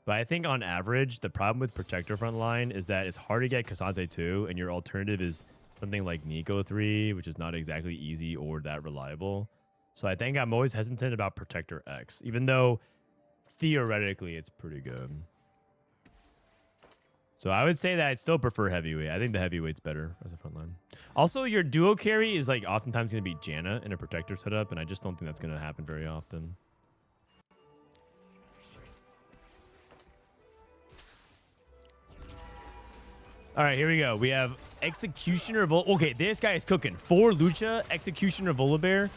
But I think on average, the problem with Protector Frontline is that it's hard to get Cassante 2, and your alternative is something like Nico 3, which is not exactly easy or that reliable. So I think I'm always hesitant about Protector X, even though theoretically it's pretty good. So I would say that I'd still prefer heavyweight. I think the heavyweight's better as a frontline. Also, your duo carry is like oftentimes going to be Janna in a Protector setup, and I just don't think that's going to happen very often. All right, here we go. We have Executioner okay, this guy is cooking. 4 Lucha, Executioner Volibear.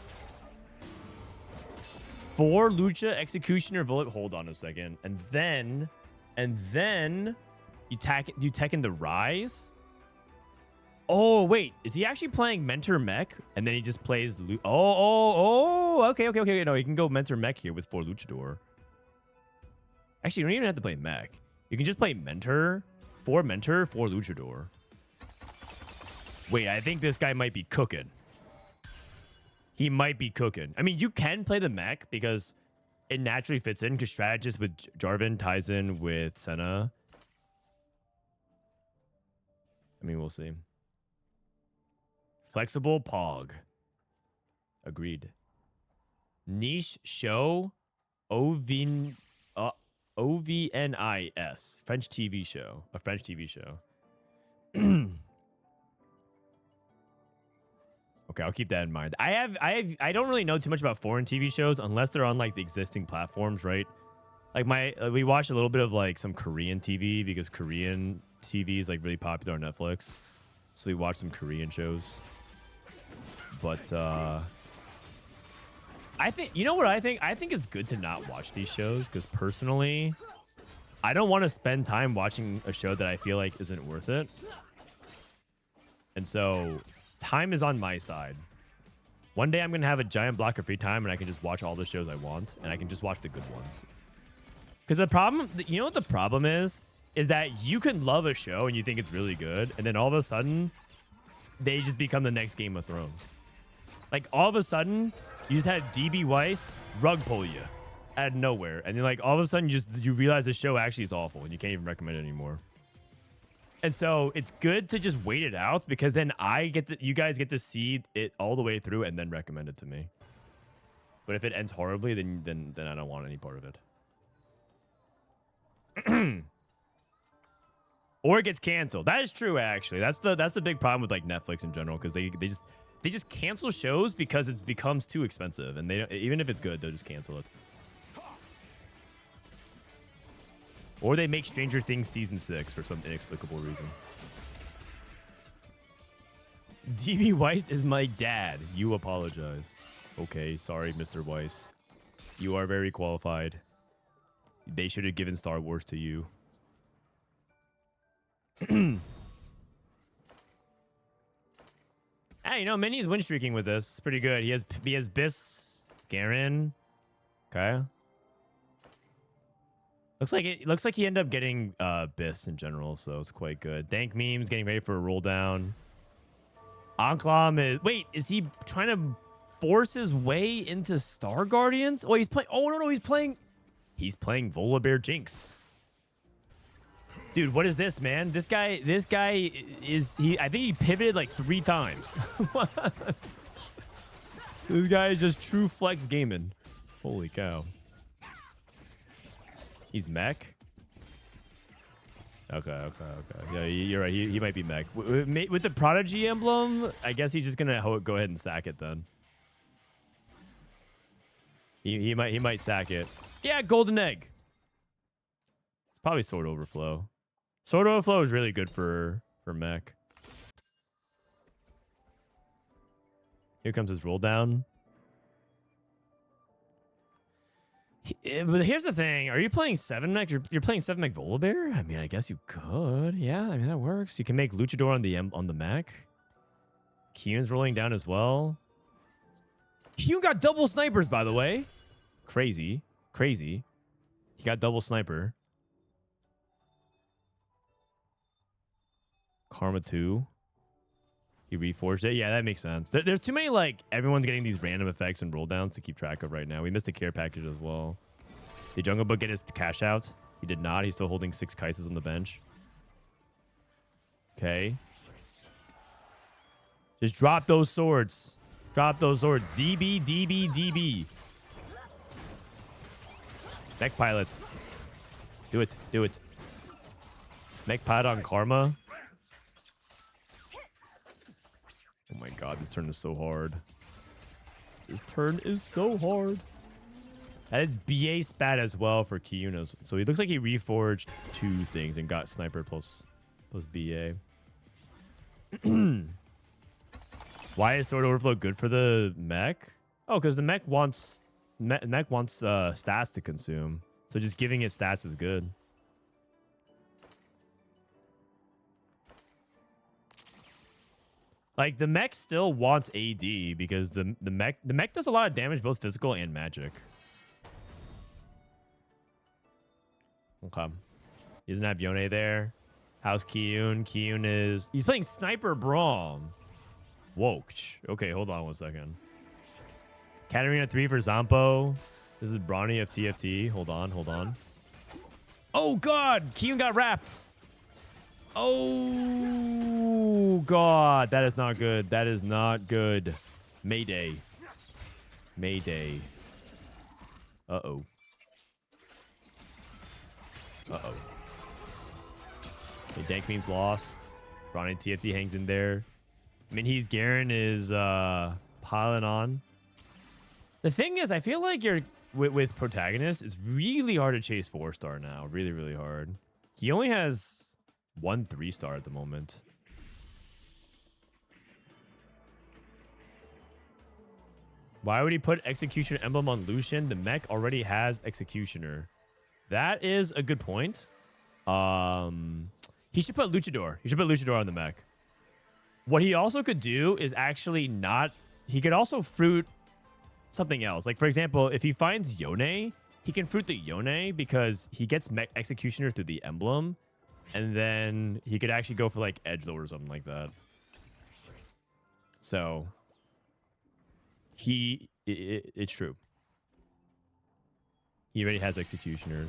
4 Lucha, Executioner Volibear. Hold on a second. And then you tech in the Rise. Oh, wait. Is he actually playing Mentor Mech? And then he just plays... Okay. No, you can go Mentor Mech here with 4 Luchador. Actually, you don't even have to play Mech. You can just play Mentor, 4 Mentor, 4 Luchador. Wait, I think this guy might be cooking. He might be cooking. I mean, you can play the Mech because it naturally fits in because Strategist with Jarvan ties in with Senna. I mean, we'll see. Flexible Pog. Agreed. Niche Show. OVNIS. French TV show. A French TV show. Okay, I'll keep that in mind. I don't really know too much about foreign TV shows unless they're on like the existing platforms, right? Like we watched a little bit of like some Korean TV because Korean TV is like really popular on Netflix. So we watched some Korean shows. But I think, you know what I think? I think it's good to not watch these shows because personally, I don't want to spend time watching a show that I feel like isn't worth it. And so time is on my side. One day I'm going to have a giant block of free time and I can just watch all the shows I want and I can just watch the good ones. Because the problem, you know what the problem is that you can love a show and you think it's really good. And then all of a sudden, they just become the next Game of Thrones. Like all of a sudden, you just had DB Weiss rug pull you out of nowhere. And then like all of a sudden, you realize the show actually is awful and you can't even recommend it anymore. And so it's good to just wait it out because then you guys get to see it all the way through and then recommend it to me. But if it ends horribly, then I don't want any part of it. Or it gets canceled. That is true, actually. That's the big problem with like Netflix in general because they just cancel shows because it becomes too expensive and they don't, even if it's good, they'll just cancel it. Or they make Stranger Things Season 6 for some inexplicable reason. DB Weiss is my dad. You apologize. Okay, sorry, Mr. Weiss. You are very qualified. They should have given Star Wars to you. Hey, you know, Minnie's win streaking with this. It's pretty good. He has Biss, Garen. Okay. Looks like he ended up getting Biss in general, so it's quite good. Dankmemes getting ready for a roll down. Anklam is is he trying to force his way into Star Guardians? Oh, he's playing. Oh no, he's playing Volibear Jinx. Dude, what is this, man? This guy is I think he pivoted like 3 times. What? This guy is just true flex gaming. Holy cow. He's mech? Okay. Yeah, you're right. He might be mech. With the Prodigy emblem, I guess he's just gonna go ahead and sack it then. He might sack it. Yeah, golden egg. Probably Sword Overflow. Sword Overflow is really good for mech. Here comes his roll down. But here's the thing. Are you playing 7 mech? You're playing 7 mech Volibear? I mean, I guess you could. Yeah, I mean, that works. You can make Luchador on the mech. Kiyoon's rolling down as well. Kiyoon got double snipers, by the way. Crazy. He got double sniper. Karma 2. He reforged it. Yeah, that makes sense. There's too many, like, everyone's getting these random effects and roll downs to keep track of right now. We missed a care package as well. Did Jungle Book get his cash out? He did not. He's still holding 6 Kaises on the bench. Okay. Just drop those swords. Drop those swords. DB. Mech Pilot. Do it. Mech Pilot on Karma. Oh my god, this turn is so hard. That is BA spat as well for Kiyoon. So he looks like he reforged 2 things and got Sniper plus BA. Why is Sword Overflow good for the mech? Oh, because the mech wants stats to consume. So just giving it stats is good. Like, the mech still wants AD because the mech does a lot of damage, both physical and magic. Okay. He doesn't have Yone there. How's Kiyoon? He's playing Sniper Braum. Whoa. Okay, hold on 1 second. Katarina 3 for Zampo. This is Brawny of TFT. Hold on. Oh, God. Kiyoon got wrapped. Oh, God. That is not good. Mayday. Uh-oh. Okay, Dankmemes lost. Brawny TFT hangs in there. Minhee's Garen is piling on. The thing is, I feel like you're with Protagonist, it's really hard to chase 4-star now. Really, really hard. He only has 1 3-star at the moment. Why would he put Executioner emblem on Lucian? The mech already has Executioner. That is a good point. He should put Luchador. He should put Luchador on the mech. What he also could do is actually not... He could also fruit something else. Like, for example, if he finds Yone, he can fruit the Yone because he gets Executioner through the emblem. And then he could actually go for, like, Edgelord or something like that. So, it's true. He already has Executioner.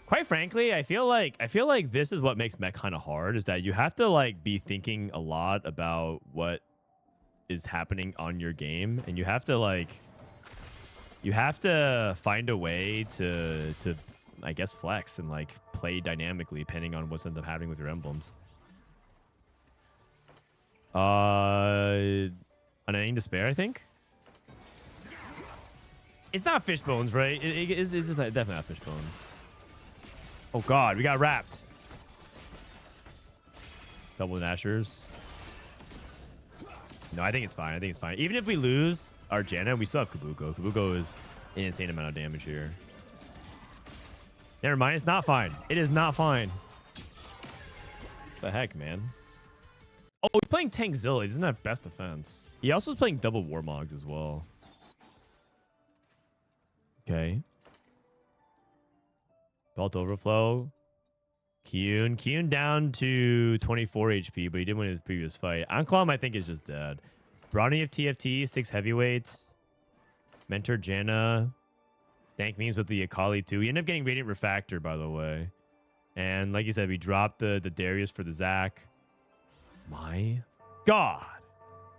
Quite frankly, I feel like this is what makes mech kind of hard, is that you have to like be thinking a lot about what is happening on your game, and you have to find a way to I guess flex and like play dynamically depending on what's ends up happening with your emblems. Unending Despair, I think. It's not Fishbones, right? It's just definitely not Fishbones. Oh god, we got wrapped. Double Nashers. No, I think it's fine. I think it's fine. Even if we lose our Janna, we still have Kabuko. Kabuko is an insane amount of damage here. Never mind, it's not fine. It is not fine. The heck, man. Oh, he's playing Tankzilla. He doesn't have best defense. He also is playing double Warmogs as well. Okay. Belt Overflow. Kiyoon down to 24 HP, but he did win his previous fight. Anklam, I think, is just dead. Brawny of TFT, 6 heavyweights. Mentor Janna. Dankmemes with the Akali too. He ended up getting Radiant Refractor, by the way. And like you said, we dropped the Darius for the Zac. My God.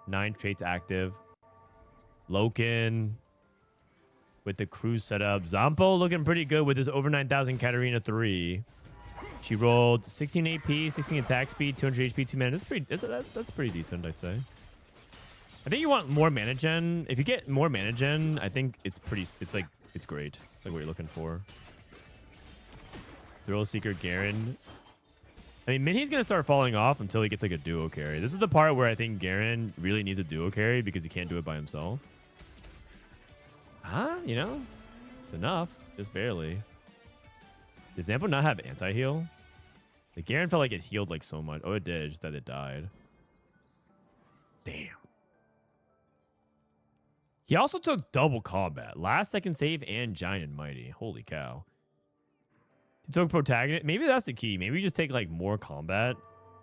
9 traits active. Loken with the cruise setup. Zampo looking pretty good with his over 9,000 Katarina 3. She rolled 16 AP, 16 attack speed, 200 HP, 2 mana. That's pretty decent, I'd say. I think you want more mana gen. If you get more mana gen, I think it's great. It's like what you're looking for. Thrill Seeker Garen. I mean, Minhee's going to start falling off until he gets like a duo carry. This is the part where I think Garen really needs a duo carry because he can't do it by himself. You know, it's enough. Just barely. Did Zampo not have anti-heal? The Garen felt like it healed like so much. Oh, it did. Just that it died. Damn. He also took double combat. Last second save and Giant and Mighty. Holy cow. He took protagonist. Maybe that's the key. Maybe you just take like more combat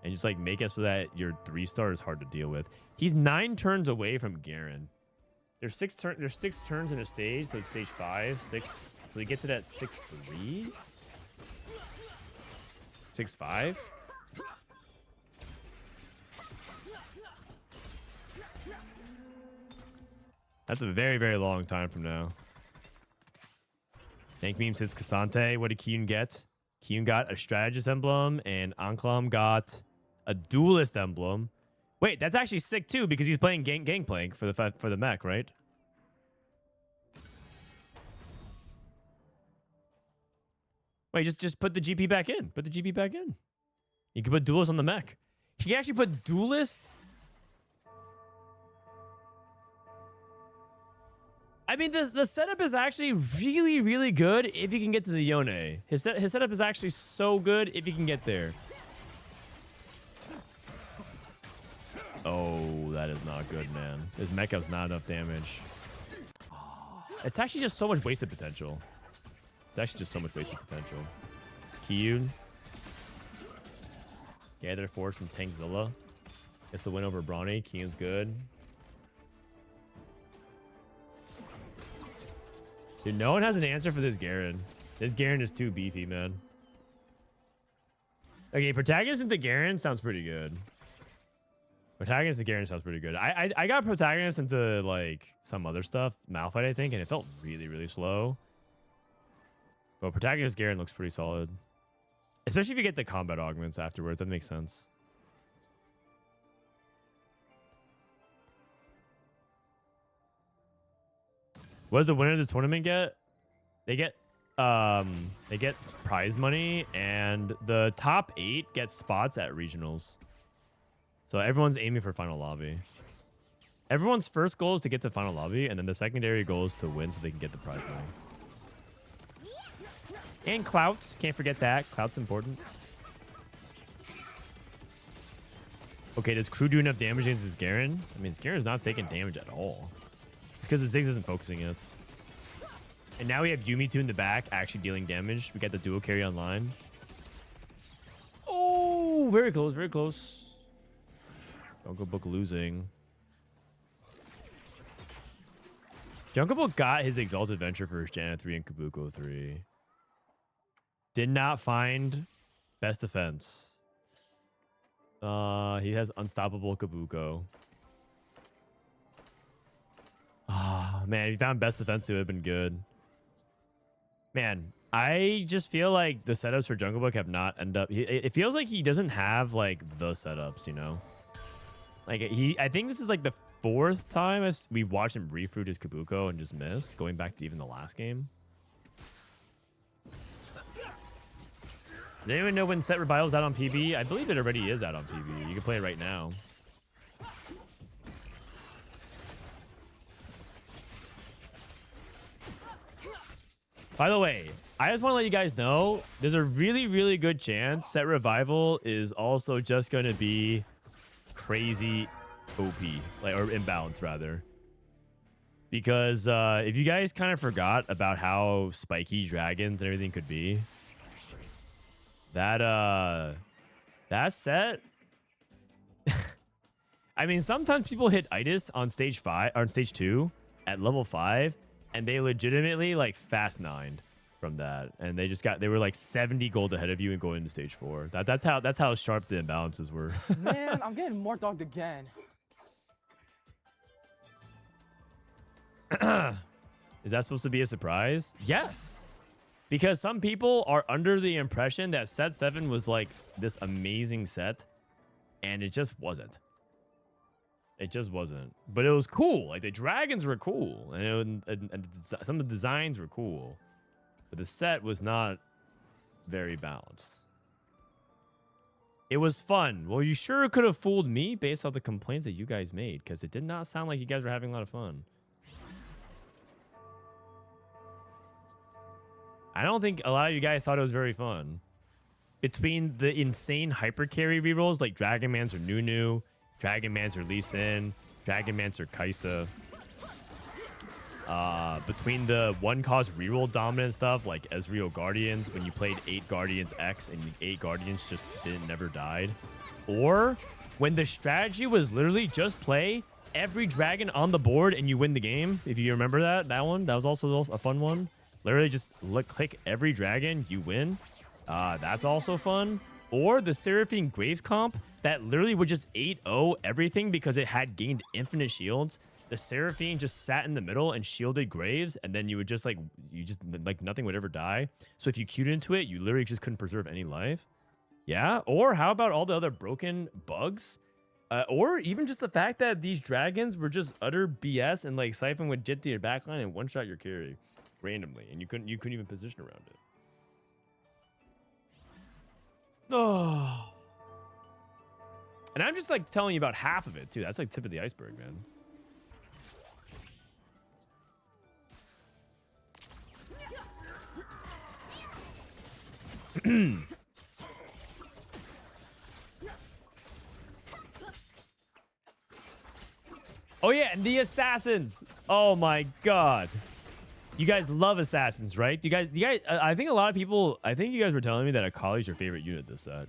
and just like make it so that your 3-star is hard to deal with. He's 9 turns away from Garen. There's 6 turns in a stage, so it's stage 5, 6. So he gets it at 6-3. 6-5. That's a very, very long time from now. Dankmemes says Cassante. What did Kiyoon get? Kiyoon got a strategist emblem, and Anklam got a duelist emblem. Wait, that's actually sick too, because he's playing Gangplank for the mech, right? Wait, just put the GP back in. Put the GP back in. You can put duelist on the mech. You can actually put duelist. I mean, the setup is actually really, really good if you can get to the Yone. His setup is actually so good if you can get there. Oh, that is not good, man. His mecha's not enough damage. It's actually just so much wasted potential. It's actually just so much wasted potential. Kiyoon. Gather force from Tankzilla. Gets the win over Brawny. Kiyoon's good. Dude, no one has an answer for this Garen. This Garen is too beefy, man. Okay, protagonist into Garen sounds pretty good. Protagonist into Garen sounds pretty good. I got protagonist into like some other stuff, Malphite, I think, and it felt really, really slow. But protagonist Garen looks pretty solid. Especially if you get the combat augments afterwards. That makes sense. What does the winner of this tournament get? They get prize money, and the top 8 get spots at regionals. So everyone's aiming for final lobby. Everyone's first goal is to get to final lobby, and then the secondary goal is to win so they can get the prize money. And clout. Can't forget that. Clout's important. Okay, does Crew do enough damage against this Garen? I mean, this Garen's not taking damage at all. It's because the Ziggs isn't focusing it. And now we have Yumi 2 in the back actually dealing damage. We got the duo carry online. Oh, very close, very close. Jungle Book losing. Jungle Book got his Exalted Venture for Janna 3 and Kabuko 3. Did not find best defense. He has Unstoppable Kabuko. Ah, man, if he found best defense, it would have been good. Man, I just feel like the setups for Jungle Book have not ended up. It feels like he doesn't have like the setups, you know. Like I think this is like the 4th time we've watched him refruit his Kabuko and just miss, going back to even the last game. Does anyone know when Set Revival's out on PB? I believe it already is out on PB. You can play it right now. By the way, I just want to let you guys know, there's a really, really good chance Set Revival is also just going to be crazy OP, like, or imbalance rather. Because if you guys kind of forgot about how spiky dragons and everything could be, that set, I mean, sometimes people hit itis on stage 5 or on stage 2 at level 5, and they legitimately like fast 9'd from that, and they were like 70 gold ahead of you and going into stage 4. That's how sharp the imbalances were. Man, I'm getting more dogged again. Is that supposed to be a surprise? Yes. Because some people are under the impression that set 7 was like this amazing set, and it just wasn't. It just wasn't. But it was cool. Like the dragons were cool, and some of the designs were cool, but the set was not very balanced. It was fun. Well, you sure could have fooled me based on the complaints that you guys made, because it did not sound like you guys were having a lot of fun. I don't think a lot of you guys thought it was very fun. Between the insane hyper carry rerolls like Dragonmancer Nunu, Dragonmancer Lee Sin, Dragonmancer Kaisa, between the one cost reroll dominant stuff like Ezreal Guardians when you played 8 Guardians X and 8 Guardians just never died, or when the strategy was literally just play every dragon on the board and you win the game. If you remember that one, that was also a fun one. Literally just click every dragon, you win. That's also fun. Or the Seraphine Graves comp that literally would just 8-0 everything because it had gained infinite shields. The Seraphine just sat in the middle and shielded Graves, and then you would just like nothing would ever die. So if you queued into it, you literally just couldn't preserve any life. Yeah. Or how about all the other broken bugs? Or even just the fact that these dragons were just utter BS and like Siphon would jet to your backline and one shot your carry randomly, and you couldn't even position around it. Oh. And I'm just like telling you about half of it too. That's like tip of the iceberg, man. Oh yeah, and the assassins. Oh my god. You guys love assassins, right? Do you guys? I think a lot of people. I think you guys were telling me that Akali is your favorite unit this set.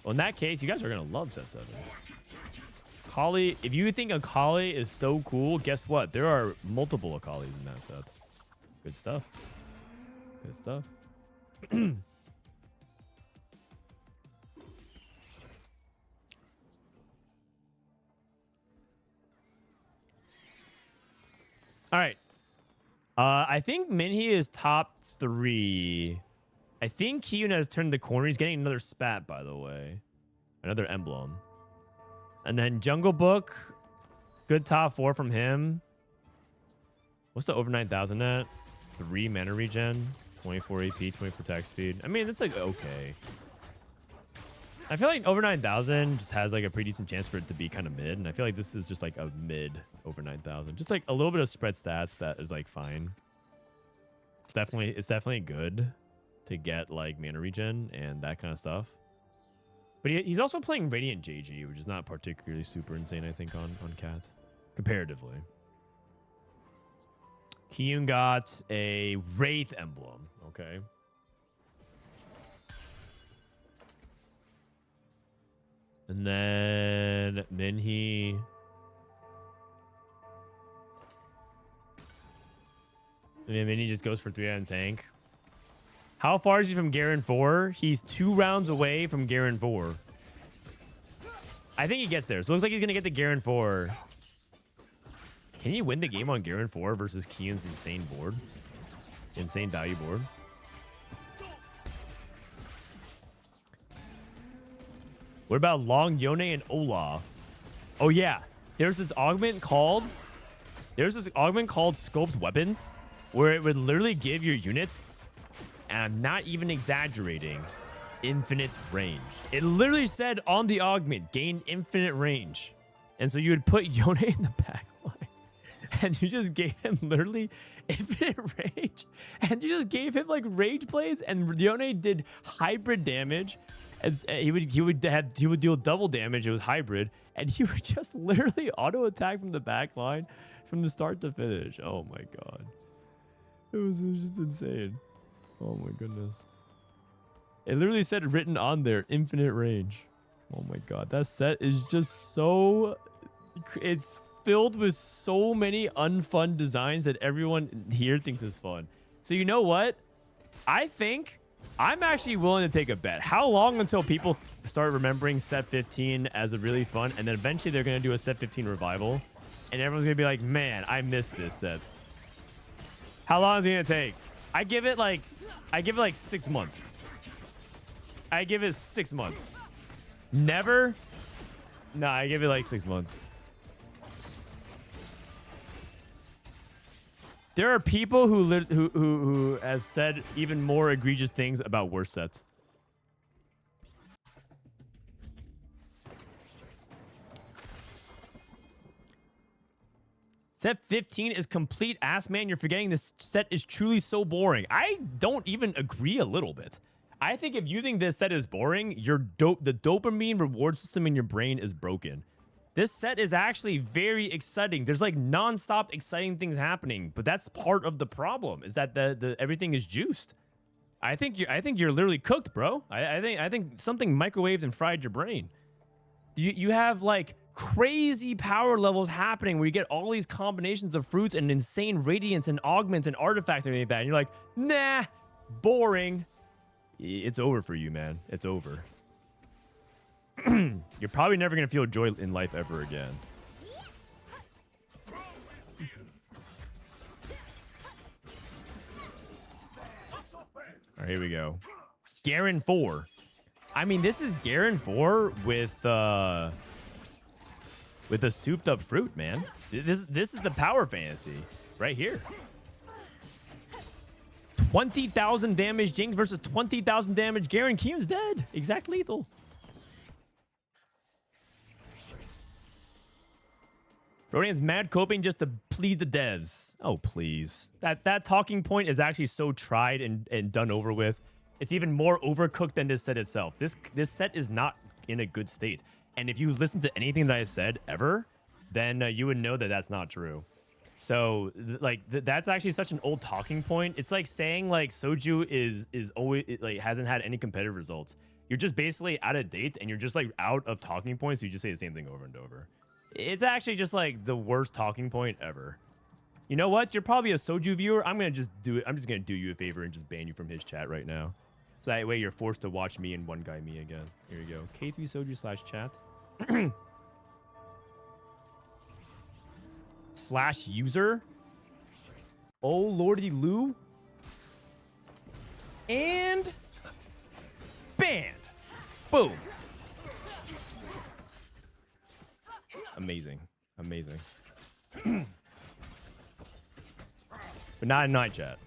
Well, in that case, you guys are gonna love set 7. Akali. If you think Akali is so cool, guess what? There are multiple Akalis in that set. Good stuff. Good stuff. All right. I think Minhee is top 3. I think Kiyoon has turned the corner. He's getting another spat, by the way. Another emblem. And then Jungle Book. Good top 4 from him. What's the over 9,000 at? 3 mana regen. 24 AP, 24 attack speed. I mean, it's like okay. I feel like over 9,000 just has like a pretty decent chance for it to be kind of mid. And I feel like this is just like a mid over 9,000. Just like a little bit of spread stats that is like fine. It's definitely good to get like mana regen and that kind of stuff. But he's also playing Radiant JG, which is not particularly super insane, I think, on Cats, comparatively. Kiyoon got a Wraith emblem. Okay. And then Minhee. And then Minhee just goes for 3-item tank. How far is he from Garen 4? He's 2 rounds away from Garen 4. I think he gets there. So it looks like he's going to get the Garen 4. Can you win the game on Garen 4 versus Kiyoon's insane board? Insane value board. What about Long Yone and Olaf? Oh yeah, there's this augment called Scoped Weapons, where it would literally give your units, and I'm not even exaggerating, infinite range. It literally said on the augment, gain infinite range. And so you would put Yone in the back line, and you just gave him literally infinite range, and you just gave him like rage plays, and Yone did hybrid damage. As he would deal double damage. It was hybrid, and he would just literally auto attack from the back line from the start to finish. Oh my god, it was just insane. Oh my goodness, it literally said written on there infinite range. Oh my god, that set is just so, it's filled with so many unfun designs that everyone here thinks is fun. So you know what, I think I'm actually willing to take a bet. How long until people start remembering set 15 as a really fun, and then eventually they're going to do a set 15 revival, and everyone's going to be like, man, I missed this set. How long is it going to take? I give it like 6 months. I give it 6 months. Never? Nah, I give it like 6 months. There are people who have said even more egregious things about worse sets. Set 15 is complete ass, man. You're forgetting this set is truly so boring. I don't even agree a little bit. I think if you think this set is boring, the dopamine reward system in your brain is broken. This set is actually very exciting. There's like non-stop exciting things happening, but that's part of the problem. Is that the everything is juiced. I think you're literally cooked, bro. I think something microwaved and fried your brain. You have like crazy power levels happening where you get all these combinations of fruits and insane radiance and augments and artifacts and everything like that. And you're like, nah, boring. It's over for you, man. It's over. You're probably never going to feel joy in life ever again. All right, here we go. Garen 4. I mean, this is Garen 4 with a souped up fruit, man. This is the power fantasy right here. 20,000 damage Jinx versus 20,000 damage Garen. Kiyoon's dead. Exact lethal. Frodan's mad coping just to please the devs. Oh, please. That talking point is actually so tried and done over with. It's even more overcooked than this set itself. This set is not in a good state. And if you listen to anything that I've said ever, then you would know that that's not true. So that's actually such an old talking point. It's like saying like Soju is always like hasn't had any competitive results. You're just basically out of date and you're just like out of talking points. So you just say the same thing over and over. It's actually just like the worst talking point ever. You know what? You're probably a Soju viewer. I'm just gonna do you a favor and just ban you from his chat right now. So that way you're forced to watch me and one guy me again. Here you go. K3Soju/chat. /user. Oh lordy Lou. And banned. Boom. Amazing. Amazing. But not in night chat.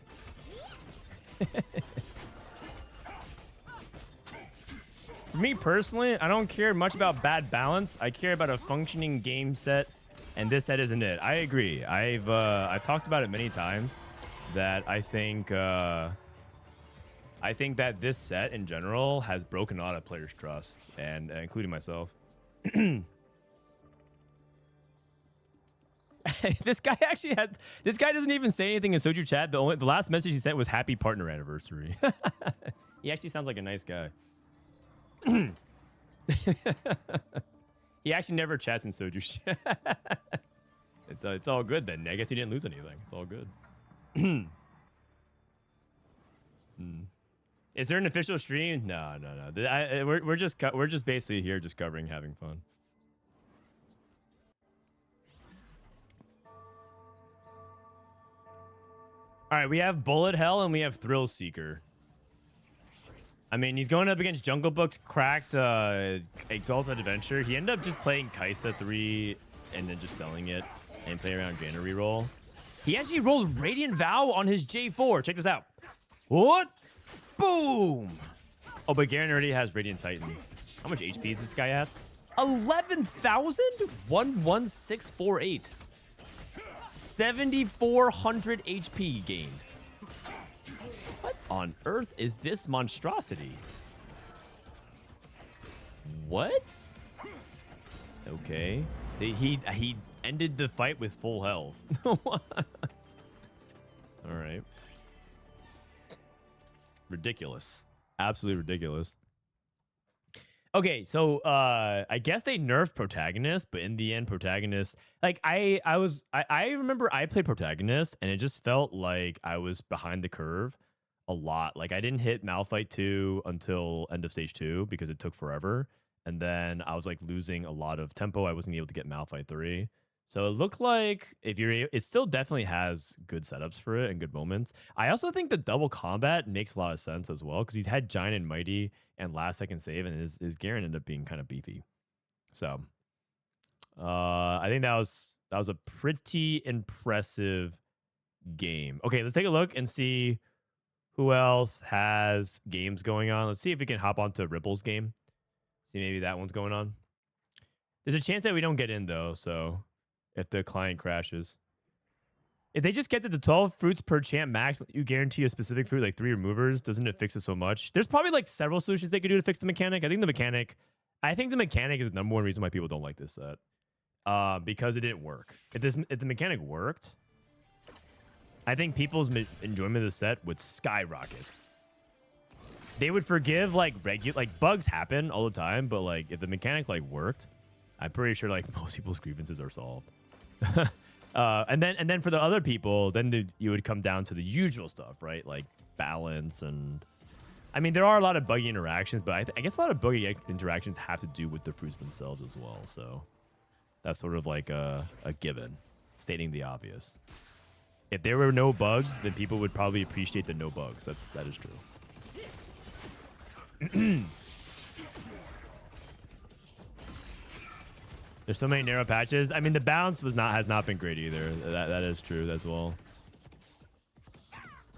For me personally, I don't care much about bad balance. I care about a functioning game set, and this set isn't it. I agree. I've talked about it many times that I think I think that this set in general has broken a lot of players' trust, and including myself. This guy actually had. This guy doesn't even say anything in Soju chat. The last message he sent was "Happy Partner Anniversary." He actually sounds like a nice guy. He actually never chats in Soju chat. It's all good then. I guess he didn't lose anything. It's all good. Is there an official stream? No. We're just basically here just covering, having fun. All right, we have Bullet Hell and we have Thrill Seeker. I mean, he's going up against Jungle Book's cracked Exalted Adventure. He ended up just playing Kaisa 3 and then just selling it and playing around Jaina reroll. He actually rolled Radiant Vow on his J4. Check this out. What? Boom! Oh, but Garen already has Radiant Titans. How much HP is this guy at? 11,000? 11648. 7,400 HP gained. What on earth is this monstrosity? What? Okay. He ended the fight with full health. What? All right. Ridiculous. Absolutely ridiculous. Okay, so I guess they nerfed protagonist, but in the end, protagonist, like I remember I played protagonist and it just felt like I was behind the curve a lot. Like I didn't hit Malphite 2 until end of stage 2 because it took forever. And then I was like losing a lot of tempo. I wasn't able to get Malphite 3. So it looked like it still definitely has good setups for it and good moments. I also think the double combat makes a lot of sense as well because he had Giant and Mighty and last second save, and his Garen ended up being kind of beefy. So I think that was a pretty impressive game. Okay, let's take a look and see who else has games going on. Let's see if we can hop onto Ripple's game. See, maybe that one's going on. There's a chance that we don't get in though, so if the client crashes. If they just get to the 12 fruits per champ max, you guarantee a specific fruit, like 3 removers, doesn't it fix it so much? There's probably like several solutions they could do to fix the mechanic. I think the mechanic is the number one reason why people don't like this set. Because it didn't work. If the mechanic worked, I think people's enjoyment of the set would skyrocket. They would forgive like bugs happen all the time, but like if the mechanic like worked, I'm pretty sure like most people's grievances are solved. And then for the other people, then you would come down to the usual stuff, right? Like balance and I mean there are a lot of buggy interactions, but I guess a lot of buggy interactions have to do with the fruits themselves as well. So that's sort of like a given, stating the obvious. If there were no bugs, then people would probably appreciate the no bugs. That is true. There's so many narrow patches. I mean, the balance has not been great either. That is true as well.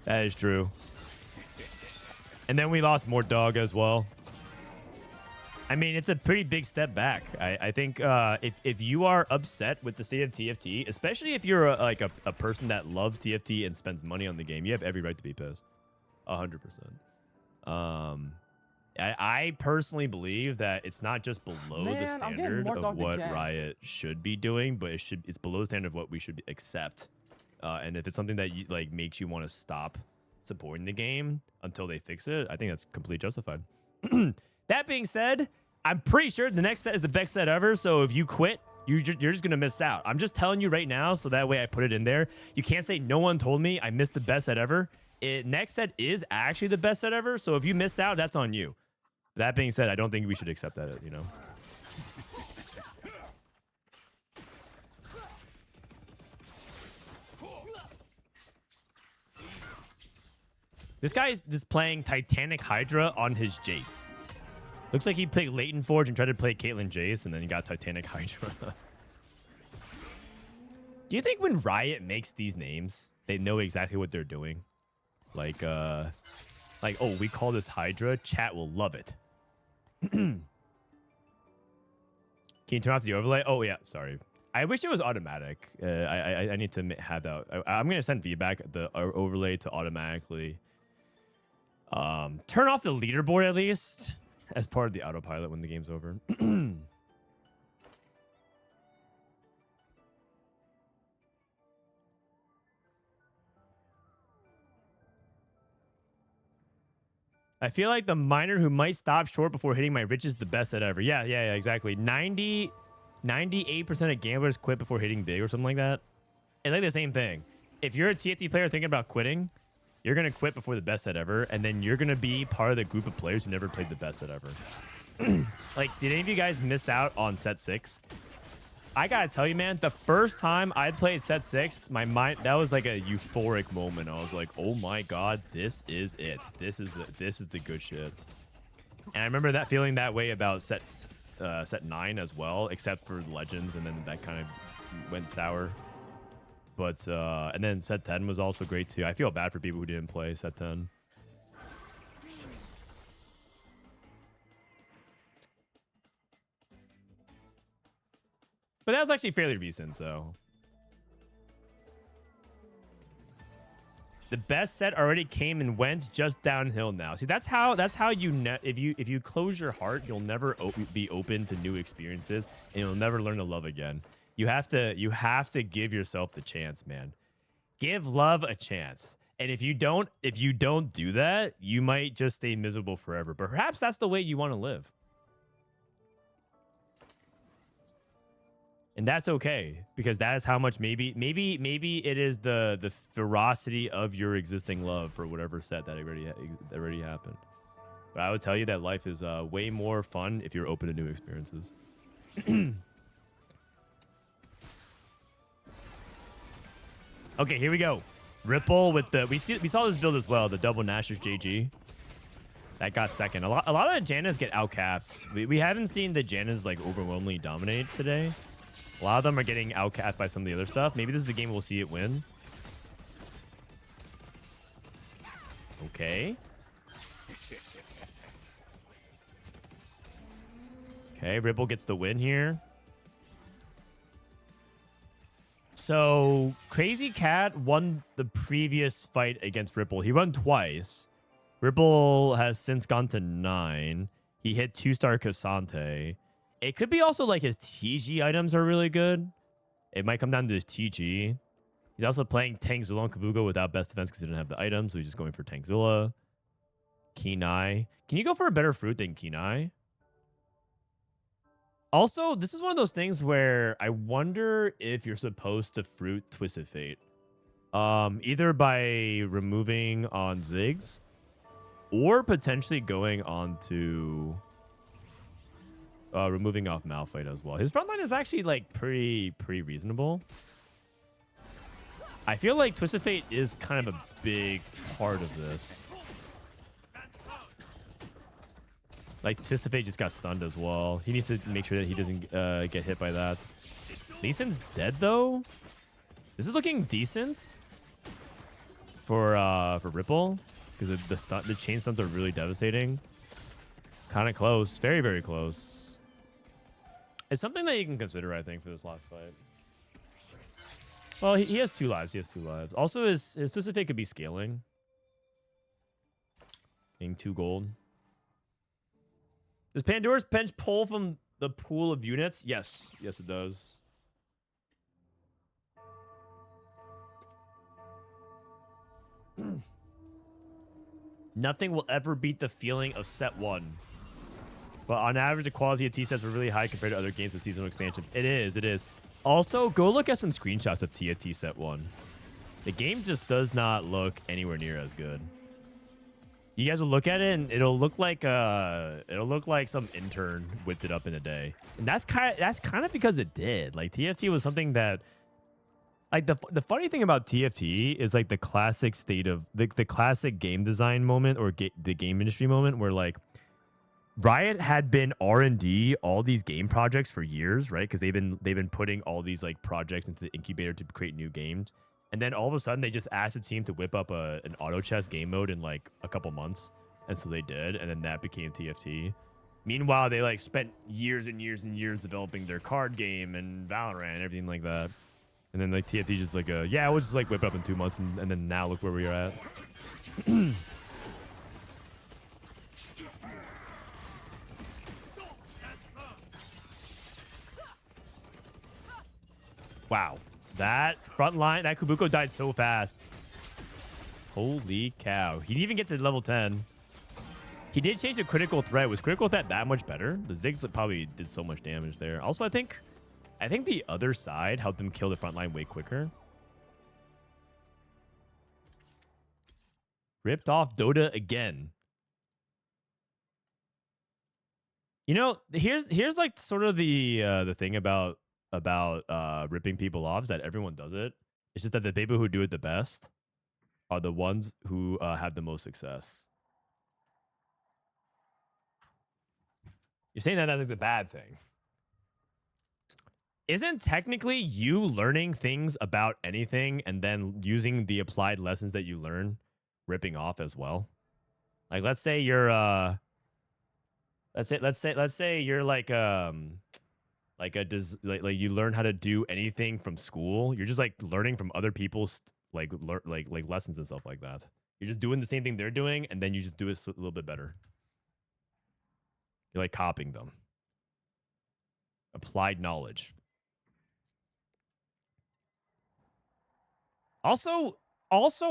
That is true. And then we lost more dog as well. I mean, it's a pretty big step back. I think if you are upset with the state of TFT, especially if you're a person that loves TFT and spends money on the game, you have every right to be pissed. 100%. I personally believe that it's not just below the standard of what Riot should be doing, but it's below the standard of what we should accept. And if it's something that like makes you want to stop supporting the game until they fix it, I think that's completely justified. That being said, I'm pretty sure the next set is the best set ever. So if you quit, you're just gonna miss out. I'm just telling you right now, so that way I put it in there. You can't say no one told me I missed the best set ever. Next set is actually the best set ever. So if you missed out, that's on you. That being said, I don't think we should accept that, you know. This guy is playing Titanic Hydra on his Jace. Looks like he played Leighton Forge and tried to play Caitlyn Jace, and then he got Titanic Hydra. Do you think when Riot makes these names, they know exactly what they're doing? Like, oh, we call this Hydra. Chat will love it. Can you turn off the overlay? Oh, yeah. Sorry. I wish it was automatic. I need to have that. I'm going to send feedback, the overlay to automatically Turn off the leaderboard at least as part of the autopilot when the game's over. I feel like the miner who might stop short before hitting my rich is the best set ever. Yeah, exactly. 98% of gamblers quit before hitting big or something like that. It's like the same thing. If you're a TFT player thinking about quitting, you're going to quit before the best set ever, and then you're going to be part of the group of players who never played the best set ever. Like, did any of you guys miss out on set 6? I gotta tell you, man, the first time I played set 6, my mind, that was like a euphoric moment. I was like, oh my god, this is it. This is the good shit. And I remember that feeling that way about set 9 as well, except for Legends, and then that kind of went sour. But and then set 10 was also great too. I feel bad for people who didn't play set 10. But that was actually fairly recent, so. The best set already came and went, just downhill now. See, that's how you if you close your heart, you'll never be open to new experiences, and you'll never learn to love again. You have to give yourself the chance, man. Give love a chance. And if you don't do that, you might just stay miserable forever. But perhaps that's the way you want to live. And that's okay, because that is how much maybe it is the ferocity of your existing love for whatever set that already happened. But I would tell you that life is way more fun if you're open to new experiences. Okay, here we go. Ripple with the we saw this build as well, the double Nashers JG. That got second. A lot of the Jannas get outcapped. We haven't seen the Jannas like overwhelmingly dominate today. A lot of them are getting outcapped by some of the other stuff. Maybe this is the game we'll see it win. Okay. Okay, Ripple gets the win here. So, Crazy Cat won the previous fight against Ripple. He won twice. Ripple has since gone to 9. He hit 2-star Cassante. It could be also like his TG items are really good. It might come down to his TG. He's also playing Tangzilla and Kabugo without best defense because he didn't have the items, so he's just going for Tangzilla. Kenai. Can you go for a better fruit than Kenai? Also, this is one of those things where I wonder if you're supposed to fruit Twisted Fate. Either by removing on Ziggs or potentially going on to removing off Malphite as well. His front line is actually like pretty reasonable. I feel like Twisted Fate is kind of a big part of this. Like, Twisted Fate just got stunned as well. He needs to make sure that he doesn't get hit by that. Lee Sin's dead, though. This is looking decent for Ripple, because the chain stuns are really devastating. Kind of close. Very, very close. It's something that you can consider, I think, for this last fight. Well, he has 2 lives. He has 2 lives. Also, his Twisted Fate could be scaling. Getting 2 gold. Does Pandora's bench pull from the pool of units? Yes. Yes, it does. Nothing will ever beat the feeling of set 1. But on average, the quality of T-sets were really high compared to other games with seasonal expansions. It is. Also, go look at some screenshots of TFT set 1. The game just does not look anywhere near as good. You guys will look at it and it'll look like some intern whipped it up in a day. And that's kind of because it did. Like, TFT was something that, like, the funny thing about TFT is like the classic state of the classic game design moment, or the game industry moment, where like Riot had been R&D all these game projects for years, right? Because they've been putting all these like projects into the incubator to create new games. And then all of a sudden, they just asked the team to whip up an auto chess game mode in like a couple months. And so they did. And then that became TFT. Meanwhile, they like spent years and years and years developing their card game and Valorant and everything like that. And then like TFT just like, yeah, we'll just like whip it up in 2 months. And then now look where we are at. Wow. That front line, that Kubuko died so fast. Holy cow. He didn't even get to level 10. He did change the critical threat. Was critical threat that much better? The Ziggs probably did so much damage there. Also, I think the other side helped him kill the front line way quicker. Ripped off Dota again. You know, here's like sort of the thing about ripping people off is that everyone does it. It's just that the people who do it the best are the ones who have the most success. You're saying that that's a bad thing. Isn't technically you learning things about anything and then using the applied lessons that you learn ripping off as well? Like, let's say you're let's say you're like you learn how to do anything from school. You're just like learning from other people's like lessons and stuff like that. You're just doing the same thing they're doing, and then you just do it a little bit better. You're like copying them. Applied knowledge. Also,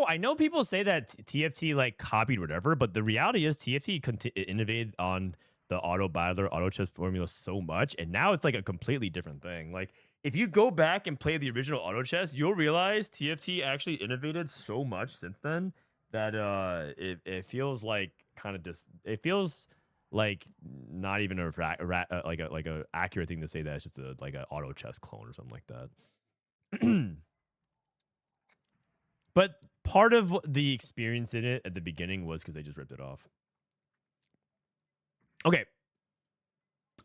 I know people say that TFT like copied whatever, but the reality is TFT innovated on the auto battler, auto chess formula so much, and now it's like a completely different thing. Like, if you go back and play the original auto chess, you'll realize TFT actually innovated so much since then that it feels like kind of it feels like not even like a accurate thing to say that it's just like an auto chess clone or something like that. But part of the experience in it at the beginning was because they just ripped it off. Okay.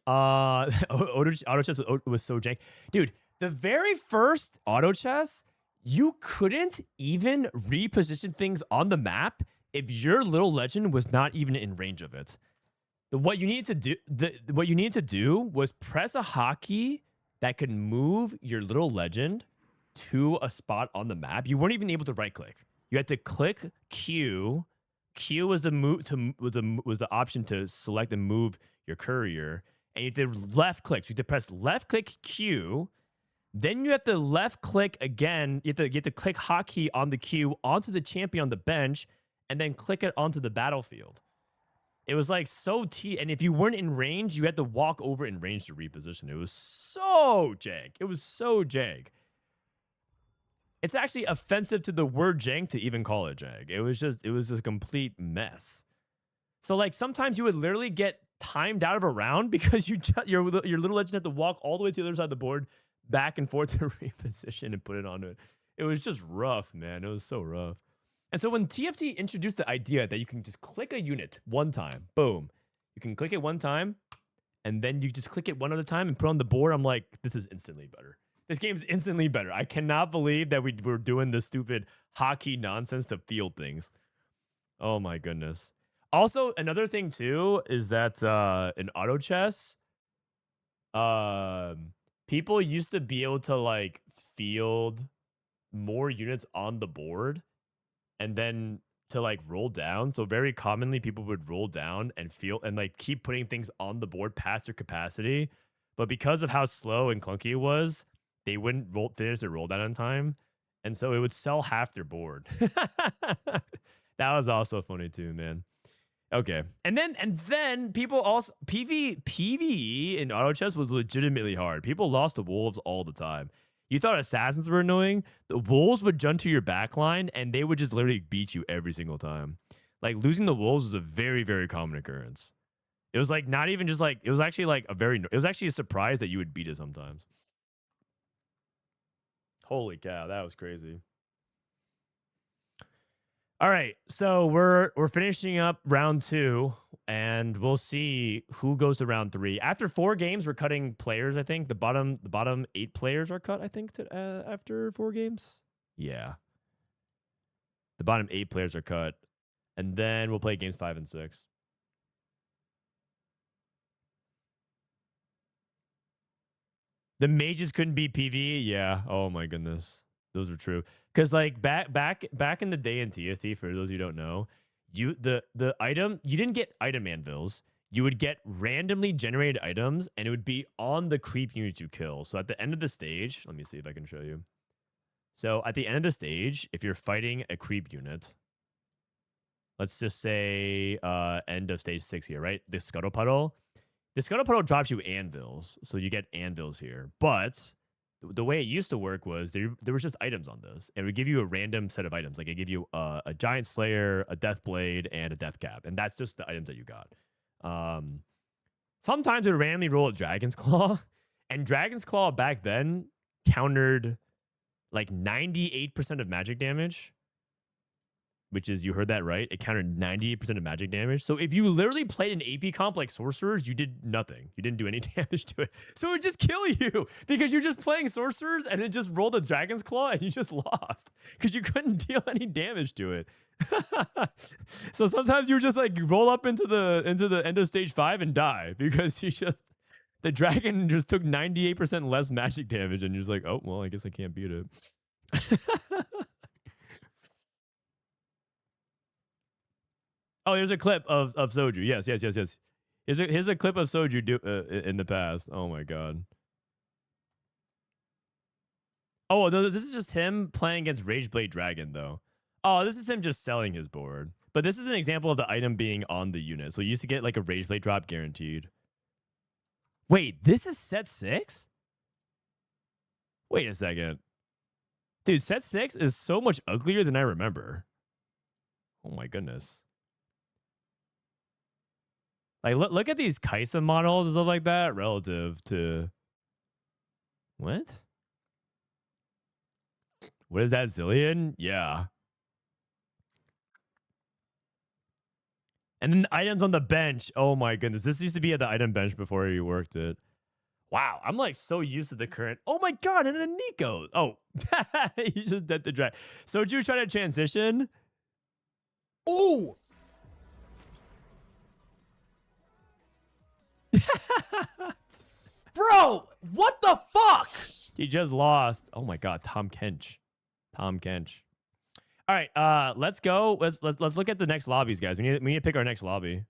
Auto chess was so jank. Dude, the very first auto chess, you couldn't even reposition things on the map if your little legend was not even in range of it. What you need to do was press a hotkey that could move your little legend to a spot on the map. You weren't even able to right click. You had to click Q. Q was the was the option to select and move your courier, and you had to left click. So you had to press left click Q. Then you have to left click again. You have to click hotkey on the Q onto the champion on the bench, and then click it onto the battlefield. It was like so and if you weren't in range, you had to walk over in range to reposition. It was so jank. It was so jank. It's actually offensive to the word jank to even call it jank. It was just a complete mess. So like sometimes you would literally get timed out of a round because your little legend had to walk all the way to the other side of the board, back and forth to reposition and put it onto it. It was just rough, man. It was so rough. And so when TFT introduced the idea that you can just click a unit one time, boom, you can click it one time, and then you just click it one other time and put it on the board, I'm like, this is instantly better. This game's instantly better. I cannot believe that we were doing this stupid hockey nonsense to field things. Oh my goodness. Also, another thing too is that in auto chess, people used to be able to like field more units on the board and then to like roll down. So very commonly people would roll down and field and like keep putting things on the board past their capacity. But because of how slow and clunky it was, they wouldn't finish their roll down on time. And so it would sell half their board. That was also funny too, man. Okay. And then people also PvE in auto chess was legitimately hard. People lost to wolves all the time. You thought assassins were annoying? The wolves would jump to your backline and they would just literally beat you every single time. Like losing the wolves was a very, very common occurrence. It was like not even just like, it was actually like it was actually a surprise that you would beat it sometimes. Holy cow, that was crazy. All right, so we're finishing up round 2, and we'll see who goes to round 3. After 4 games, we're cutting players. I think the bottom 8 players are cut. I think after 4 games. Yeah, the bottom 8 players are cut, and then we'll play games 5 and 6. The mages couldn't beat PvE. Yeah. Oh my goodness, those are true. Because like back in the day in TFT, for those who don't know, you didn't get item anvils. you would get randomly generated items, and it would be on the creep unit you kill. So at the end of the stage, let me see if I can show you. So at the end of the stage, if you're fighting a creep unit, let's just say end of stage 6 here, right? The Scuttle Puddle. The Scuttle Puddle drops you anvils, so you get anvils here. But the way it used to work was there was just items on this. It would give you a random set of items. Like it give you a Giant Slayer, a Death Blade, and a Death Cap. And that's just the items that you got. Sometimes it would randomly roll a Dragon's Claw. And Dragon's Claw back then countered like 98% of magic damage. Which is, you heard that right, it countered 98% of magic damage. So if you literally played an AP comp like Sorcerers, you did nothing. You didn't do any damage to it. So it would just kill you because you're just playing Sorcerers and it just rolled a Dragon's Claw and you just lost because you couldn't deal any damage to it. So sometimes you would just like roll up into the end of stage 5 and die because the dragon just took 98% less magic damage and you're just like, oh, well, I guess I can't beat it. Oh, there's a clip of Soju. Yes. Here's a clip of Soju in the past. Oh my god. Oh, no, this is just him playing against Rageblade Dragon, though. Oh, this is him just selling his board. But this is an example of the item being on the unit. So you used to get like a Rageblade drop guaranteed. Wait, this is set 6? Wait a second. Dude, set 6 is so much uglier than I remember. Oh my goodness. Like, look at these Kaisa models and stuff like that relative to... What? What is that, Zillion? Yeah. And then items on the bench. Oh my goodness. This used to be at the item bench before you worked it. Wow. I'm like so used to the current. Oh my god. And then Nico. Oh. You just dead the drag. So did you try to transition? Ooh. Bro, what the fuck? He just lost. Oh my god, Tom Kench. All right, let's go. Let's look at the next lobbies, guys. We need to pick our next lobby.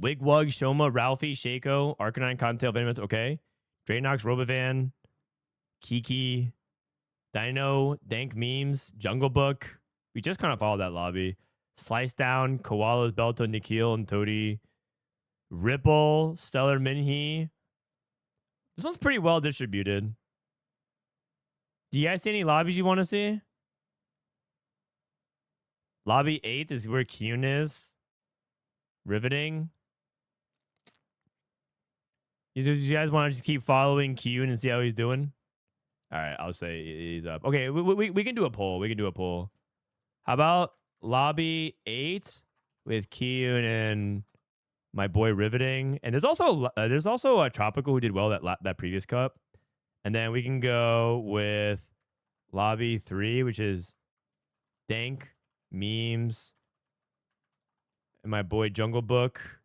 Wigwug, Shoma, Ralphie, Shaco, Arcanine, Cottontail, Venomous. Okay. Draynox, Robovan, Kiki, Dino, Dankmemes, Jungle Book. We just kind of followed that lobby. Slice Down, Koalas, Belto, Nikhil, and Toady. Ripple, Stellar, Minhee. This one's pretty well distributed. Do you guys see any lobbies you want to see? Lobby 8 is where Kiyoon is. Riveting. You guys want to just keep following Kiyoon and see how he's doing? All right, I'll say he's up. Okay, we can do a poll. How about Lobby 8 with Kiyoon and my boy Riveting? And there's also a Tropical who did well that previous cup. And then we can go with Lobby 3, which is Dank, Memes, and my boy Jungle Book.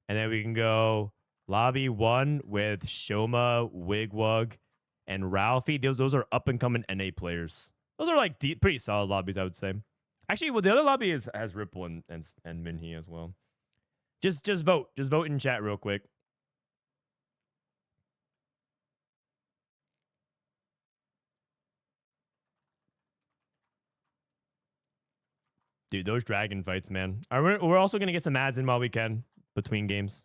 And then we can go Lobby 1 with Shoma, Wigwug, and Ralphie. Those are up-and-coming NA players. Those are like pretty solid lobbies, I would say. Actually, well, the other lobby has Ripple and Minhee as well. Just vote. Just vote in chat real quick. Dude, those dragon fights, man. We're also going to get some ads in while we can between games.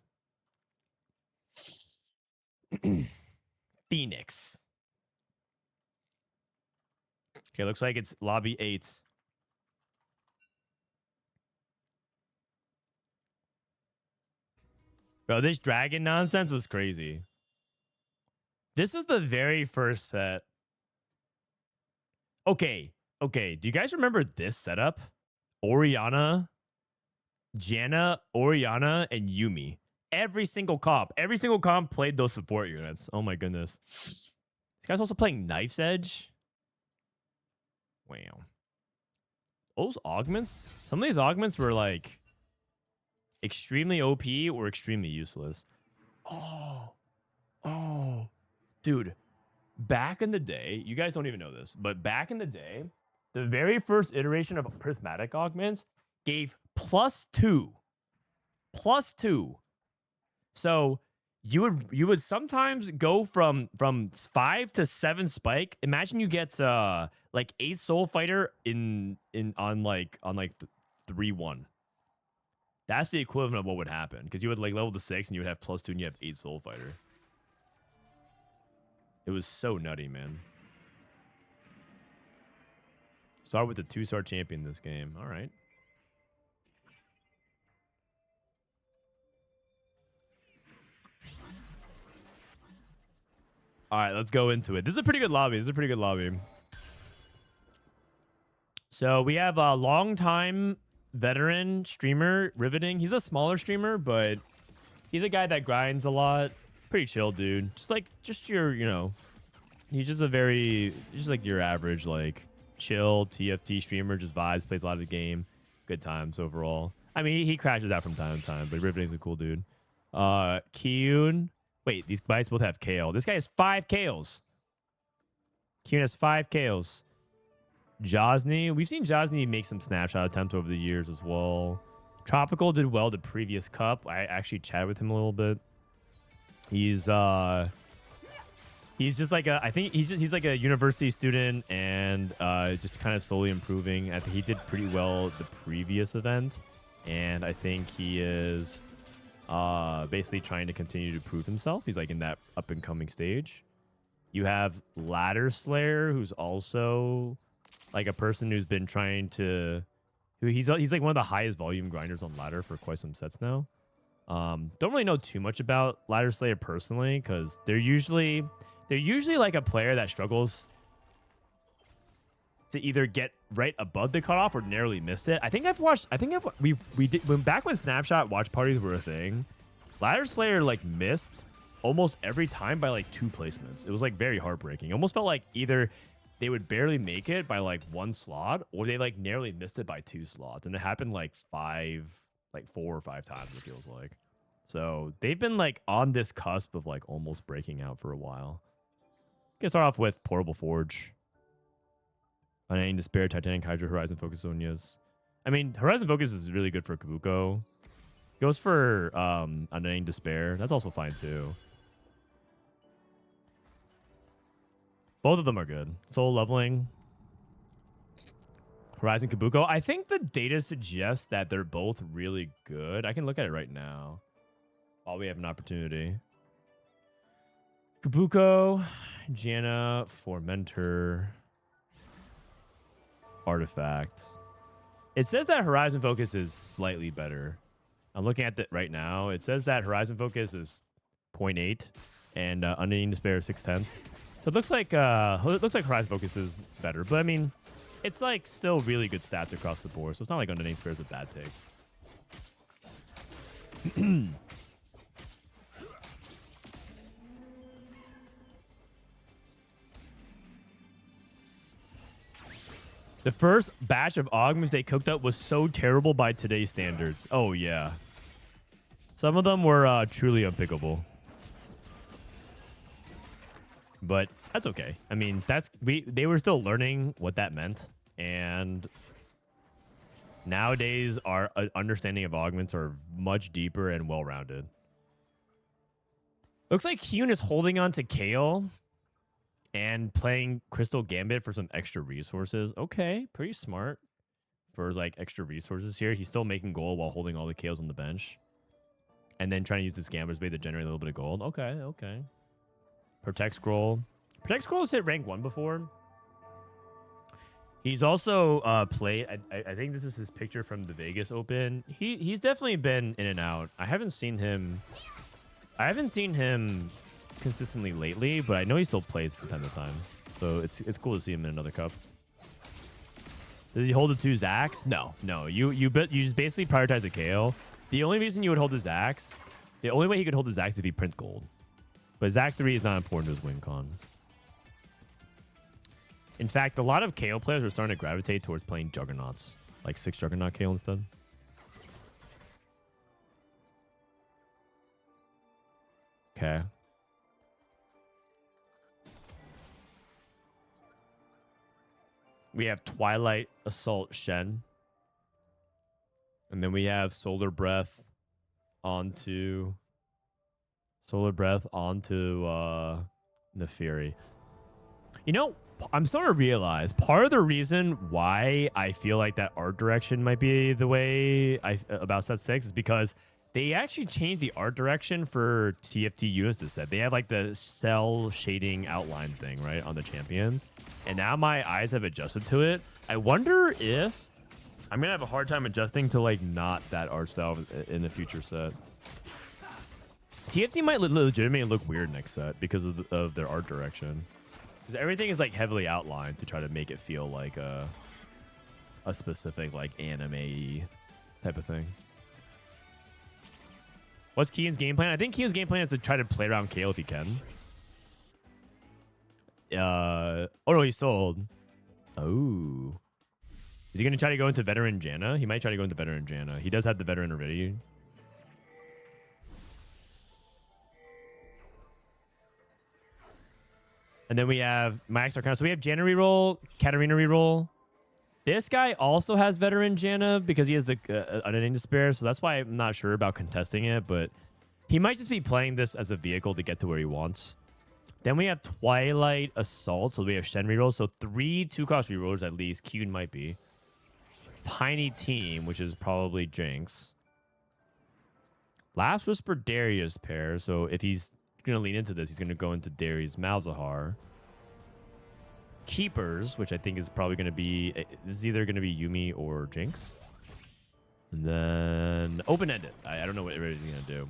Phoenix. Okay, looks like it's Lobby 8. Bro, this dragon nonsense was crazy. This is the very first set. Okay. Do you guys remember this setup? Oriana, Janna, Oriana, and Yumi. Every single comp played those support units. Oh my goodness. This guy's also playing Knife's Edge. Wow. Those augments? Some of these augments were like extremely OP or extremely useless. Oh. Dude. Back in the day, you guys don't even know this, but back in the day, the very first iteration of prismatic augments gave +2. +2. So you would sometimes go from 5 to 7 spike. Imagine you get like 8 soul fighter on 3-1. That's the equivalent of what would happen, because you would like level to 6 and you would have +2 and you have 8 soul fighter. It was so nutty, man. Start with the 2-star champion this game. All right. All right, let's go into it. This is a pretty good lobby. So we have a long-time veteran streamer, Riveting. He's a smaller streamer, but he's a guy that grinds a lot. Pretty chill, dude. Just your, he's just like your average, like, chill TFT streamer. Just vibes, plays a lot of the game. Good times overall. I mean, he crashes out from time to time, but Riveting's a cool dude. Kiyoon. Wait, these guys both have KO. This guy has 5 KOs. Kiyoon has 5 KOs. Josny. We've seen Josny make some snapshot attempts over the years as well. Tropical did well the previous cup. I actually chatted with him a little bit. He's just like he's like a university student and just kind of slowly improving. I think he did pretty well the previous event, and I think he is basically trying to continue to prove himself. He's like in that up and coming stage. You have LadderSlayer, who's also like a person who's been trying to, he's like one of the highest volume grinders on ladder for quite some sets now. Don't really know too much about LadderSlayer personally, because they're usually like a player that struggles to either get right above the cutoff or narrowly miss it. We did back when Snapshot watch parties were a thing. LadderSlayer like missed almost every time by like 2 placements. It was like very heartbreaking. It almost felt like either they would barely make it by like 1 slot, or they like narrowly missed it by 2 slots, and it happened like 4 or 5 times. It feels like. So they've been like on this cusp of like almost breaking out for a while. Gonna start off with Portable Forge. Unending Despair, Titanic Hydra, Horizon Focus Zonias. I mean, Horizon Focus is really good for Kabuko. Goes for Unending Despair. That's also fine too. Both of them are good. Soul Leveling. Horizon Kabuko. I think the data suggests that they're both really good. I can look at it right now while we have an opportunity. Kabuko, Janna, Formenter, Artifact. It says that Horizon Focus is slightly better. I'm looking at it right now. It says that Horizon Focus is 0.8 and Unending Despair is 0.6. So it looks like Horizon Focus is better. But I mean, it's like still really good stats across the board. So it's not like Unending Despair is a bad pick. The first batch of augments they cooked up was so terrible by today's standards. Oh, yeah. Some of them were truly unpickable. But that's okay. I mean, they were still learning what that meant. And nowadays, our understanding of augments are much deeper and well-rounded. Looks like Kiyoon is holding on to Kale and playing Crystal Gambit for some extra resources. Okay, pretty smart for like extra resources here. He's still making gold while holding all the Kales on the bench. And then trying to use this Gambler's Bait to generate a little bit of gold. Okay, okay. Protect Scroll. Protect Scroll has hit rank 1 before. He's also played, I think this is his picture from the Vegas Open. He's definitely been in and out. I haven't seen him consistently lately, but I know he still plays from time to time. So it's cool to see him in another cup. Does he hold the 2 Zax? No. You just basically prioritize a KO. The only reason you would hold the Zax, the only way he could hold the Zax is if he prints gold. But Zac 3 is not important to his win con. In fact, a lot of KO players are starting to gravitate towards playing Juggernauts. Like 6 Juggernaut KO instead. Okay. We have Twilight Assault Shen. And then we have Solar Breath onto Neferi. You know, I'm starting to realize part of the reason why I feel like that art direction might be the way about set 6 is because they actually changed the art direction for TFT units this set. They have like the cell shading outline thing, right, on the champions. And now my eyes have adjusted to it. I wonder if I'm going to have a hard time adjusting to like not that art style in the future set. TFT might legitimately look weird next set because of their art direction. Because everything is like heavily outlined to try to make it feel like a specific like anime type of thing. What's Kiyoon's game plan? I think Kiyoon's game plan is to try to play around KO if he can. Oh no, he's sold. Oh. Is he going to try to go into veteran Janna? He might try to go into veteran Janna. He does have the veteran already. And then we have Max Arcana. So we have Janna reroll, Katarina reroll. This guy also has veteran Janna because he has the Unending Despair. So that's why I'm not sure about contesting it. But he might just be playing this as a vehicle to get to where he wants. Then we have Twilight Assault. So we have Shen reroll. So 3 2-cost rerollers at least. Kiyoon might be. Tiny Team, which is probably Jinx. Last Whisper Darius pair. So if he's going to lean into this, he's going to go into Darius Malzahar. Keepers, which I think is probably going to be... This is either going to be Yuumi or Jinx. And then open-ended. I don't know what everybody's going to do.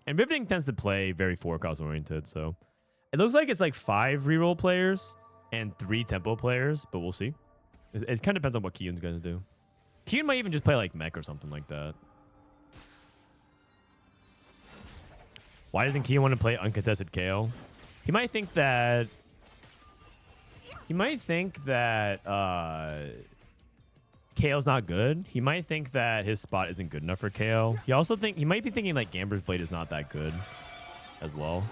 And Riveting tends to play very 4-cost oriented, so... It looks like it's like 5 reroll players and 3 tempo players, but we'll see. It kind of depends on what Kiyoon's going to do. Kiyoon might even just play like mech or something like that. Why doesn't Kiyoon want to play uncontested KO? He might think that KO's not good. He might think that his spot isn't good enough for KO. He might be thinking like Gamber's Blade is not that good as well.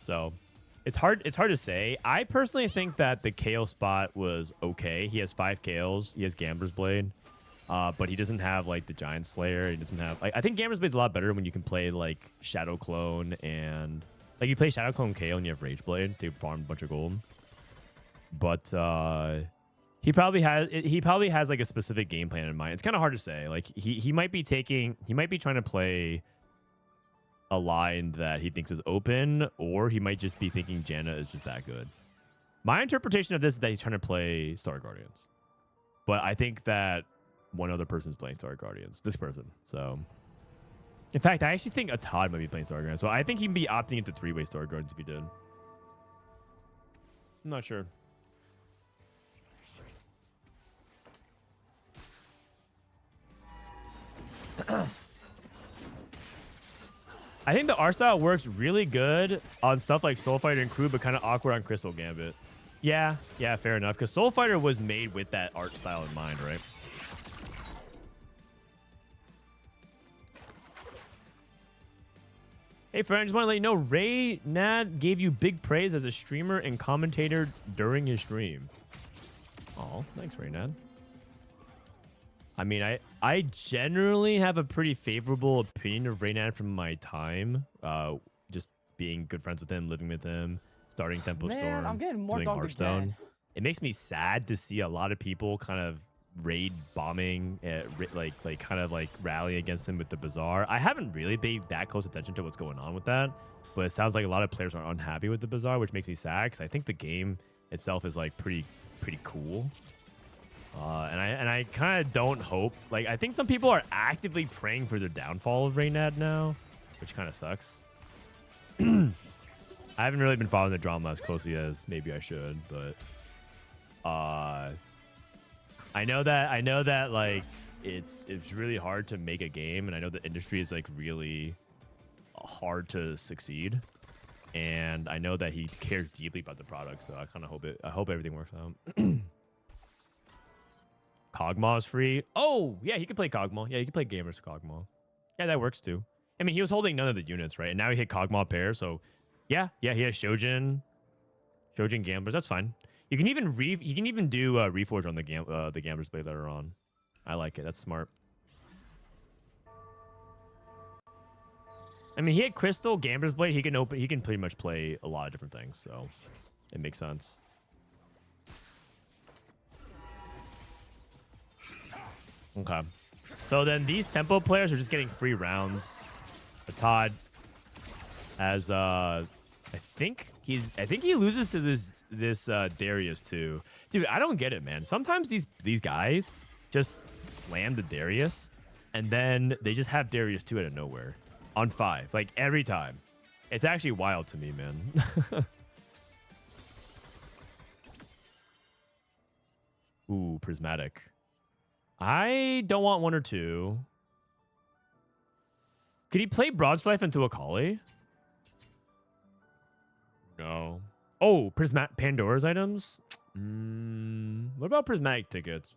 So it's hard to say. I personally think that the KO spot was okay. He has 5 KOs. He has Gamber's Blade. But he doesn't have like the Giant Slayer. He doesn't have like, I think Gamber's Blade's a lot better when you can play like Shadow Clone and like you play Shadow Clone KO and you have Rage Blade to farm a bunch of gold. But he probably has like a specific game plan in mind. It's kind of hard to say. Like he might be trying to play a line that he thinks is open, or he might just be thinking Janna is just that good. My interpretation of this is that he's trying to play Star Guardians. But I think that one other person's playing Star Guardians. This person. So, in fact, I actually think a Todd might be playing Star Guardians. So I think he'd be opting into 3-way Star Guardians if he did. I'm not sure. I think the art style works really good on stuff like Soul Fighter and Crew, but kind of awkward on Crystal Gambit. Yeah, fair enough. Because Soul Fighter was made with that art style in mind, right? Hey, friend, I just want to let you know, Ray Nad gave you big praise as a streamer and commentator during his stream. Oh, thanks, Ray Nad. I mean, I generally have a pretty favorable opinion of Ray Nad from my time. Just being good friends with him, living with him, starting Tempo Storm, I'm getting more doing dog Hearthstone. again. It makes me sad to see a lot of people kind of raid bombing, like kind of like rally against him with the Bazaar. I haven't really paid that close attention to what's going on with that, but it sounds like a lot of players are unhappy with the Bazaar, which makes me sad because I think the game itself is like pretty cool. And I kind of don't hope, like, I think some people are actively praying for the downfall of Raynad now, which kind of sucks. I haven't really been following the drama as closely as maybe I should, but I know that like it's really hard to make a game, and I know the industry is like really hard to succeed, and I know that he cares deeply about the product, so I hope everything works out. Kog'Maw is free. Oh, yeah, he could play Kog'Maw. Yeah, he could play Gamers Kog'Maw. Yeah, that works too. I mean, he was holding none of the units, right? And now he hit Kog'Maw pair, so yeah, he has Shojin Gamblers. That's fine. You can even do Reforge on the Gamblers Blade later on. I like it. That's smart. I mean, he had Crystal, Gambler's Blade. He can pretty much play a lot of different things, so it makes sense. Okay. So then these tempo players are just getting free rounds. Todd has I think he loses to this Darius too. Dude, I don't get it, man. Sometimes these guys just slam the Darius and then they just have Darius 2 out of nowhere on 5, like every time. It's actually wild to me, man. Ooh, Prismatic. I don't want 1 or 2. Could he play Broadslife into Akali? No. Oh, Pandora's items? What about Prismatic tickets?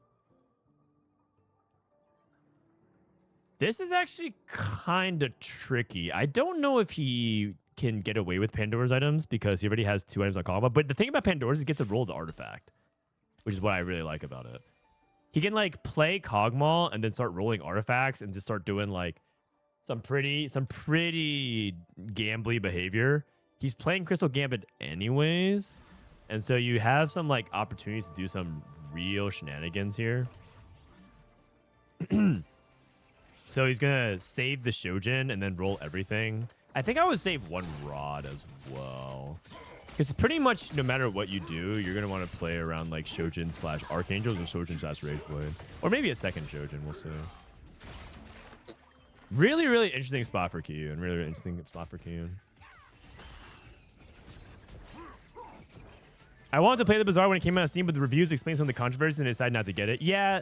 This is actually kind of tricky. I don't know if he can get away with Pandora's items because he already has 2 items on Kog'Maw. But the thing about Pandora's is he gets to roll the artifact, which is what I really like about it. He can like play Kog'Maw and then start rolling artifacts and just start doing like some pretty gambly behavior. He's playing Crystal Gambit anyways, and so you have some like opportunities to do some real shenanigans here. So he's gonna save the Shojin and then roll everything. I think I would save 1 Rod as well. Because pretty much no matter what you do, you're going to want to play around like Shojin / Archangels or Shojin / Rageblade. Or maybe a second Shojin, we'll see. Really, really interesting spot for Kiyoon. Really, really interesting spot for Kiyoon. I wanted to play the Bazaar when it came out on Steam, but the reviews explain some of the controversies and I decided not to get it. Yeah,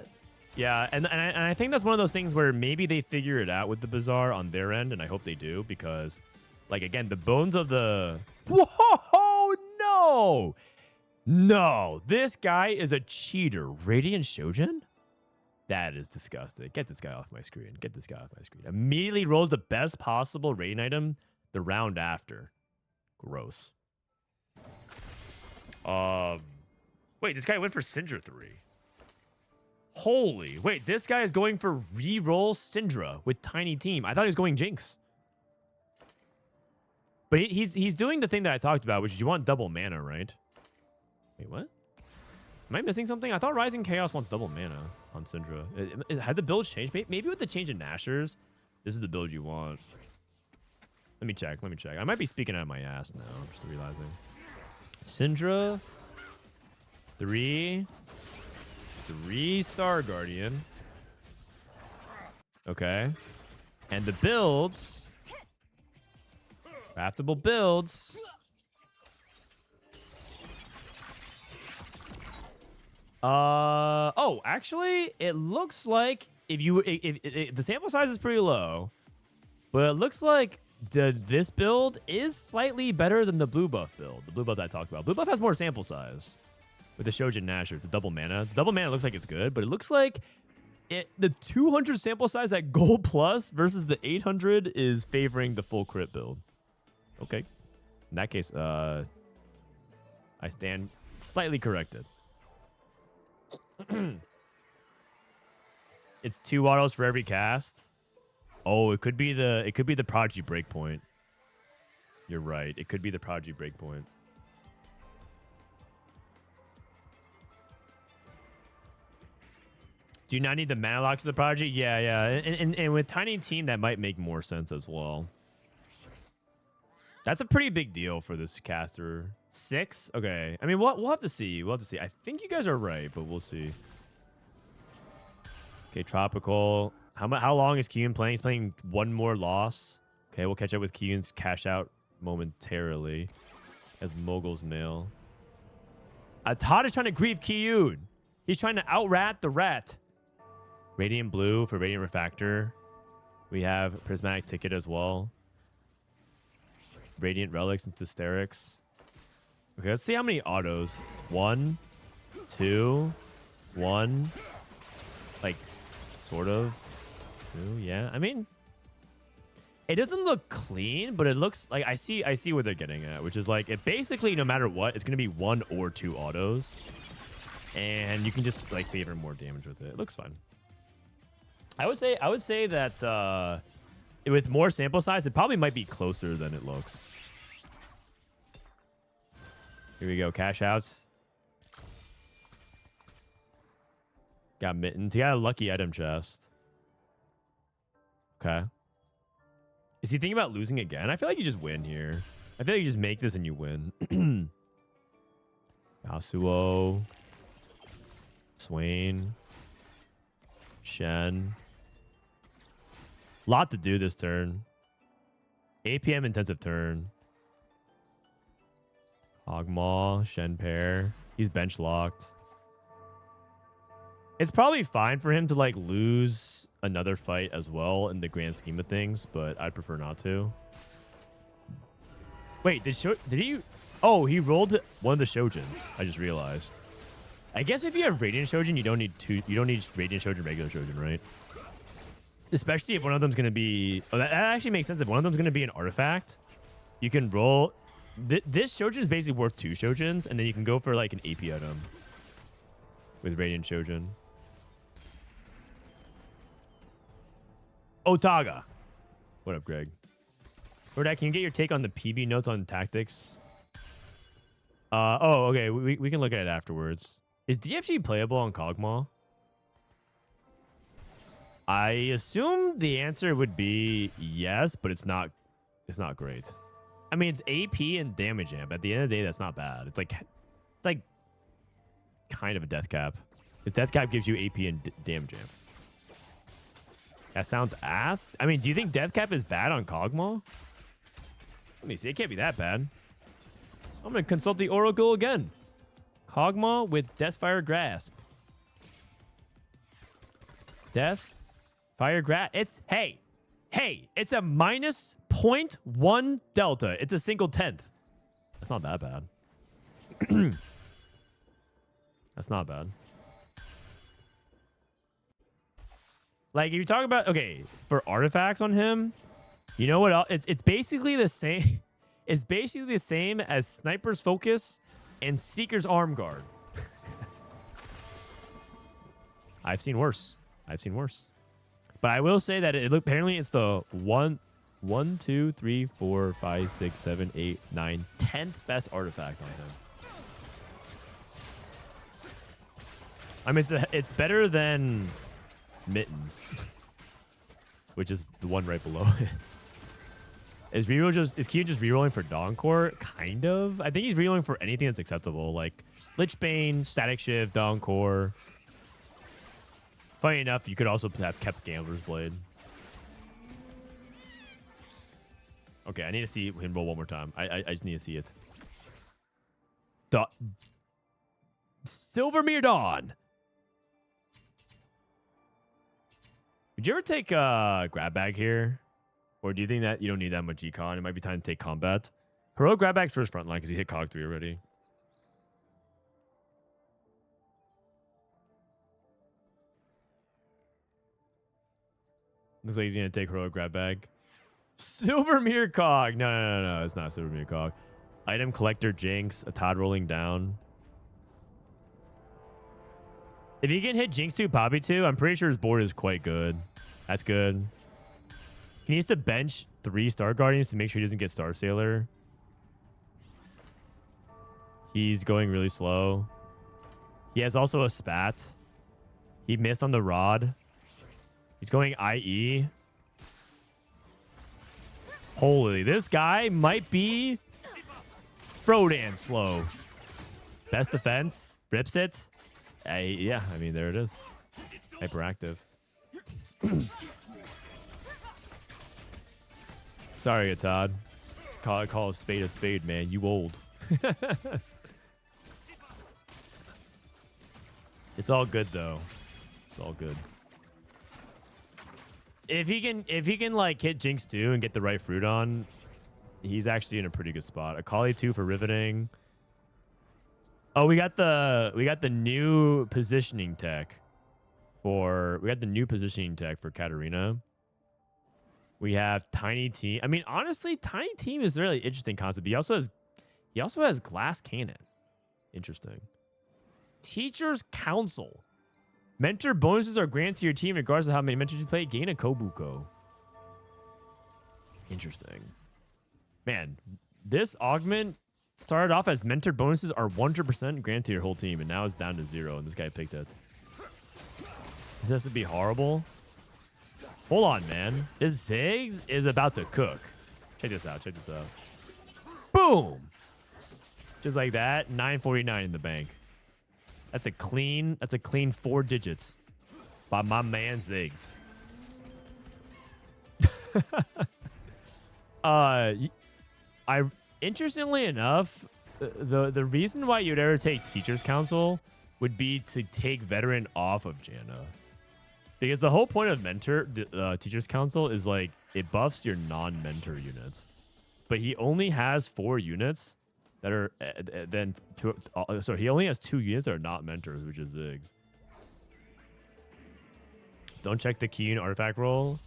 and I think that's one of those things where maybe they figure it out with the Bazaar on their end, and I hope they do, because, like, again, the bones of the... Whoa, no! No, this guy is a cheater. Radiant Shojin? That is disgusting. Get this guy off my screen. Get this guy off my screen. Immediately rolls the best possible Radiant item the round after. Gross. Wait, this guy went for Syndra 3. Holy, wait, this guy is going for re-roll Syndra with Tiny Team. I thought he was going Jinx. But he's doing the thing that I talked about, which is you want double mana, right? Wait, what? Am I missing something? I thought Rising Chaos wants double mana on Syndra. Had the builds changed? Maybe with the change in Nashers, this is the build you want. Let me check. I might be speaking out of my ass now. I'm just realizing. Syndra. 3 Star Guardian. Okay. And the builds. Craftable builds. Oh, actually, it looks like if the sample size is pretty low, but it looks like this build is slightly better than the blue buff build. The blue buff that I talked about. Blue buff has more sample size with the Shojin Nashor, the double mana. The double mana looks like it's good, but it looks like the 200 sample size at gold plus versus the 800 is favoring the full crit build. Okay. In that case, I stand slightly corrected. It's 2 autos for every cast. Oh, it could be the Prodigy Breakpoint. You're right. It could be the Prodigy Breakpoint. Do you not need the mana lock to the Prodigy? Yeah. And with Tiny Team, that might make more sense as well. That's a pretty big deal for this caster. 6? Okay. I mean, we'll have to see. I think you guys are right, but we'll see. Okay, Tropical. How long is Kiyoon playing? He's playing 1 more loss. Okay, we'll catch up with Kiyoon's cash out momentarily as Mogul's Mail. Todd is trying to grieve Kiyoon. He's trying to out-rat the rat. Radiant Blue for Radiant Refactor. We have Prismatic Ticket as well. Radiant Relics into Sterix. Okay, let's see how many autos. 1, 2, 1. Like, sort of. 2, yeah. I mean, it doesn't look clean, but it looks like I see what they're getting at, which is like it basically no matter what, it's gonna be 1 or 2 autos. And you can just like favor more damage with it. It looks fun. I would say that with more sample size, it probably might be closer than it looks. Here we go, cash outs. Got mittens. He got a lucky item chest. Okay. Is he thinking about losing again? I feel like you just win here. I feel like you just make this and you win. Yasuo. Swain. Shen. Lot to do this turn. APM intensive turn. Hogmaw. Shen pair. He's bench locked. It's probably fine for him to like lose another fight as well in the grand scheme of things, but I'd prefer not to. Wait, did he? Oh, he rolled one of the Shojins. I just realized. I guess if you have Radiant Shojin, you don't need two. You don't need Radiant Shojin, regular Shojin, right? Especially if one of them's gonna be. Oh, that actually makes sense. If one of them's gonna be an artifact, you can roll. This Shojin is basically worth 2 Shojins, and then you can go for like an AP item with Radiant Shojin. Otaga. What up, Greg? Rodak, can you get your take on the PB notes on tactics? Oh, okay. We can look at it afterwards. Is DFG playable on Kog'Maw? I assume the answer would be yes, but it's not great. I mean, it's AP and damage amp. At the end of the day, that's not bad. It's like kind of a death cap. Because death cap gives you AP and damage amp. That sounds ass. I mean, do you think death cap is bad on Kog'Maw? Let me see. It can't be that bad. I'm going to consult the Oracle again. Kog'Maw with Deathfire Grasp. Death Fire Grasp. It's, hey, it's a minus 0.1 delta. It's a single tenth. That's not that bad. That's not bad. Like, if you talk about, okay, for artifacts on him, you know what else? It's basically the same. It's basically the same as Sniper's Focus and Seeker's Arm Guard. I've seen worse. But I will say that apparently it's the 1, 2, 3, 4, 5, 6, 7, 8, 9, 10th best artifact on him. I mean, it's better than Mittens, which is the one right below it. Is Kiyoon just rerolling for Dawncore? Kind of. I think he's rerolling for anything that's acceptable, like Lichbane, Static Shiv, Dawncore. Funny enough, you could also have kept Gambler's Blade. Okay, I need to see him roll one more time. I just need to see it. Silvermere Dawn. Would you ever take grab bag here? Or do you think that you don't need that much econ? It might be time to take combat. Heroic grab bag's first front line because he hit Cog 3 already. Looks like he's going to take heroic grab bag. Silvermere Cog. No. It's not Silvermere Cog. Item collector Jinx. A Todd rolling down. If he can hit Jinx 2, Poppy 2, I'm pretty sure his board is quite good. That's good. He needs to bench 3 Star Guardians to make sure he doesn't get Star Sailor. He's going really slow. He has also a spat. He missed on the rod. He's going IE. Holy, this guy might be Frodan slow. Best defense. Rips it. Yeah, I mean, there it is. Hyperactive. Sorry, Todd. Call a spade, man. You old. It's all good, though. It's all good. If he can like hit Jinx 2 and get the right fruit on, he's actually in a pretty good spot. Akali 2 for riveting. Oh, we got the new positioning tech for Katarina. We have Tiny Team. I mean, honestly, Tiny Team is a really interesting concept. He also has Glass Cannon. Interesting. Teacher's Council. Mentor bonuses are granted to your team regardless of how many mentors you play. Gain a Kobuko. Interesting. Man, this augment started off as mentor bonuses are 100% granted to your whole team, and now it's down to 0, and this guy picked it. This has to be horrible. Hold on, man. This Ziggs is about to cook. Check this out. Check this out. Boom! Just like that, 949 in the bank. That's a clean 4 digits by my man Ziggs. Interestingly enough, the reason why you'd ever take Teacher's Council would be to take Veteran off of Janna. Because the whole point of Teacher's Council is like it buffs your non-mentor units. But he only has 4 units that are so he only has 2 units that are not mentors, which is Ziggs. Don't check the Kiyoon artifact roll.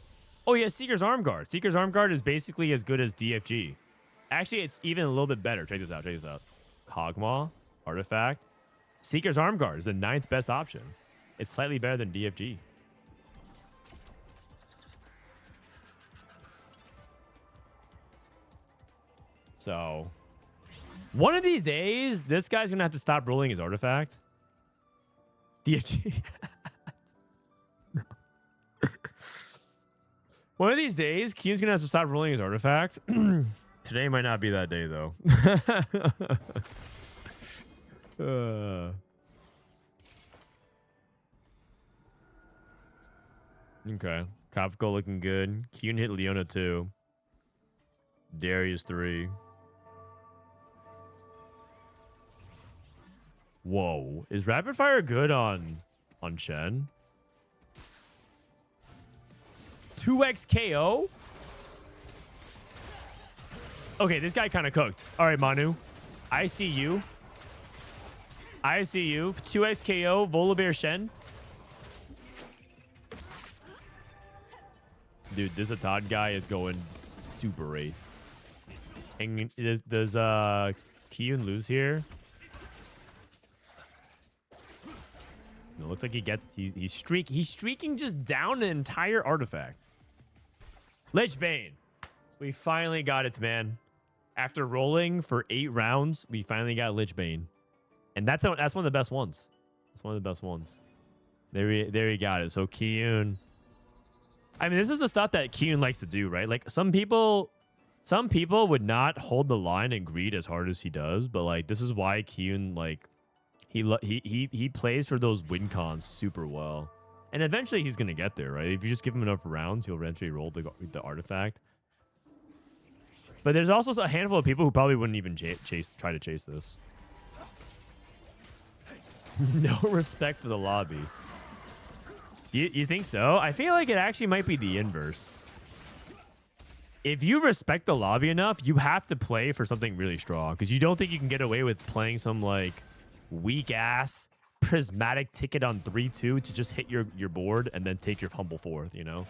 Oh yeah, Seeker's Arm Guard. Seeker's Arm Guard is basically as good as DFG. Actually, it's even a little bit better. Check this out. Check this out. Kog'Maw artifact. Seeker's Arm Guard is the 9th best option. It's slightly better than DFG. So, one of these days, this guy's going to have to stop rolling his artifact. DFG. One of these days, Kiyoon's going to have to stop rolling his artifact. Today might not be that day, though. Okay. Kafka looking good. Kiyoon hit Leona 2. Darius 3. Whoa. Is Rapid Fire good on Shen? 2x KO? Okay, this guy kind of cooked. All right, Manu. I see you. I see you. 2x KO, Volibear Shen. Dude, this Atad guy is going super Wraith. And does Kiyoon lose here? No, looks like he's streaking just down an entire artifact. Lich Bane. We finally got it, man. After rolling for 8 rounds, we finally got Lich Bane. And that's one of the best ones. That's one of the best ones. There we got it. So Kiyoon. I mean, this is the stuff that Kiyoon likes to do, right? Like some people would not hold the line and greed as hard as he does, but like this is why Kiyoon like he plays for those win cons super well. And eventually he's going to get there, right? If you just give him enough rounds, he'll eventually roll the artifact. But there's also a handful of people who probably wouldn't even try to chase this. No respect for the lobby. You think so? I feel like it actually might be the inverse. If you respect the lobby enough, you have to play for something really strong because you don't think you can get away with playing some like weak-ass prismatic ticket on 3-2 to just hit your board and then take your humble 4th, you know?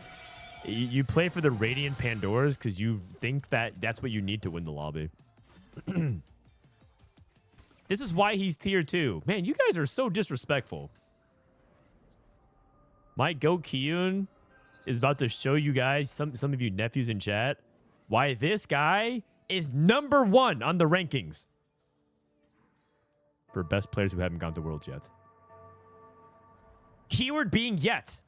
You play for the Radiant Pandoras because you think that that's what you need to win the lobby. This is why he's tier 2. Man, you guys are so disrespectful. My GOAT Kiyoon is about to show you guys, some of you nephews in chat, why this guy is #1 on the rankings for best players who haven't gone to Worlds yet. Keyword being yet.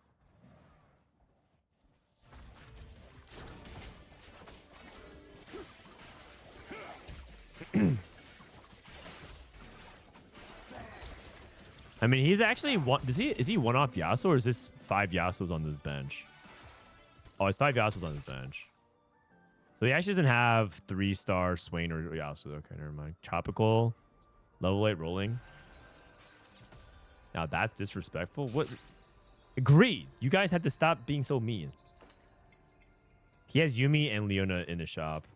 I mean, he's actually one. Is he one off Yasuo, or is this 5 Yasuos on the bench? Oh, it's 5 Yasuos on the bench. So he actually doesn't have 3-star Swain or Yasuo. Okay, never mind. Tropical, level 8 rolling. Now that's disrespectful. What? Agreed. You guys have to stop being so mean. He has Yuumi and Leona in the shop.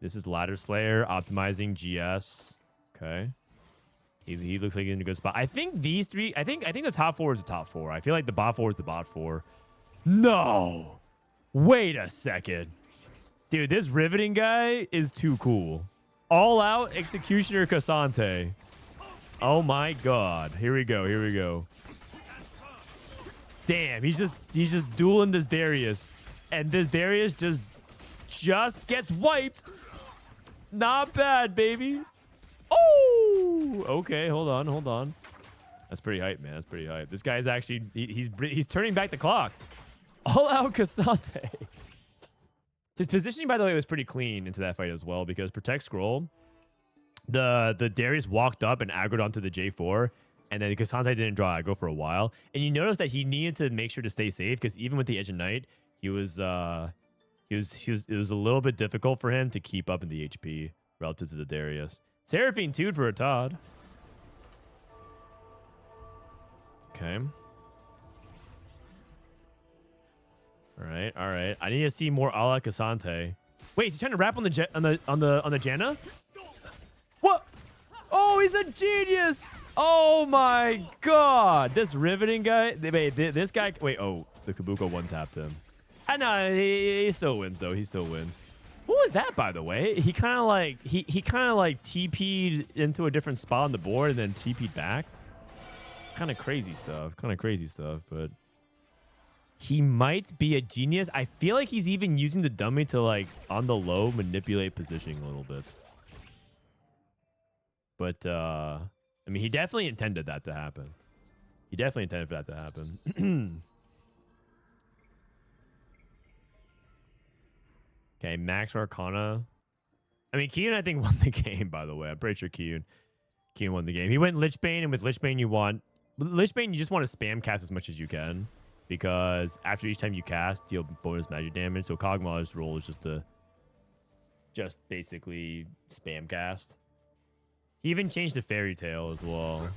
This is LadderSlayer optimizing GS. Okay. He looks like he's in a good spot. I think these 3. I think the top 4 is the top 4. I feel like the bot 4 is the bot 4. No. Wait a second. Dude, this riveting guy is too cool. All out Executioner Cassante. Oh my god. Here we go. Here we go. Damn, he's just dueling this Darius. And this Darius just gets wiped. Not bad, baby. Oh, okay. Hold on. That's pretty hype, man. That's pretty hype. This guy's actually, he's turning back the clock. All out Cassante. His positioning, by the way, was pretty clean into that fight as well because Protect Scroll, the Darius walked up and aggroed onto the J4, and then Cassante didn't draw aggro for a while. And you notice that he needed to make sure to stay safe because even with the Edge of Night, it was a little bit difficult for him to keep up in the HP relative to the Darius. Seraphine 2'd for a Todd. Okay. All right. I need to see more a la Cassante. Wait, is he trying to wrap on the Janna? What? Oh, he's a genius! Oh my god! This riveting guy. Wait, this guy. Wait. Oh, the Kabuko one tapped him. I know he still wins though. He still wins. What was that, by the way? He kind of like TP'd into a different spot on the board and then TP'd back. Kind of crazy stuff. But he might be a genius. I feel like he's even using the dummy to like on the low manipulate positioning a little bit. But I mean, he definitely intended that to happen. He definitely intended for that to happen. Okay, Max Arcana. I mean, Kiyoon, I think, won the game, by the way. I'm pretty sure Kiyoon won the game. He went Lich Bane, and with Lich Bane, you just want to spam cast as much as you can. Because after each time you cast, you'll bonus magic damage. So Kog'Maw's role is just basically spam cast. He even changed the Fairy Tail as well.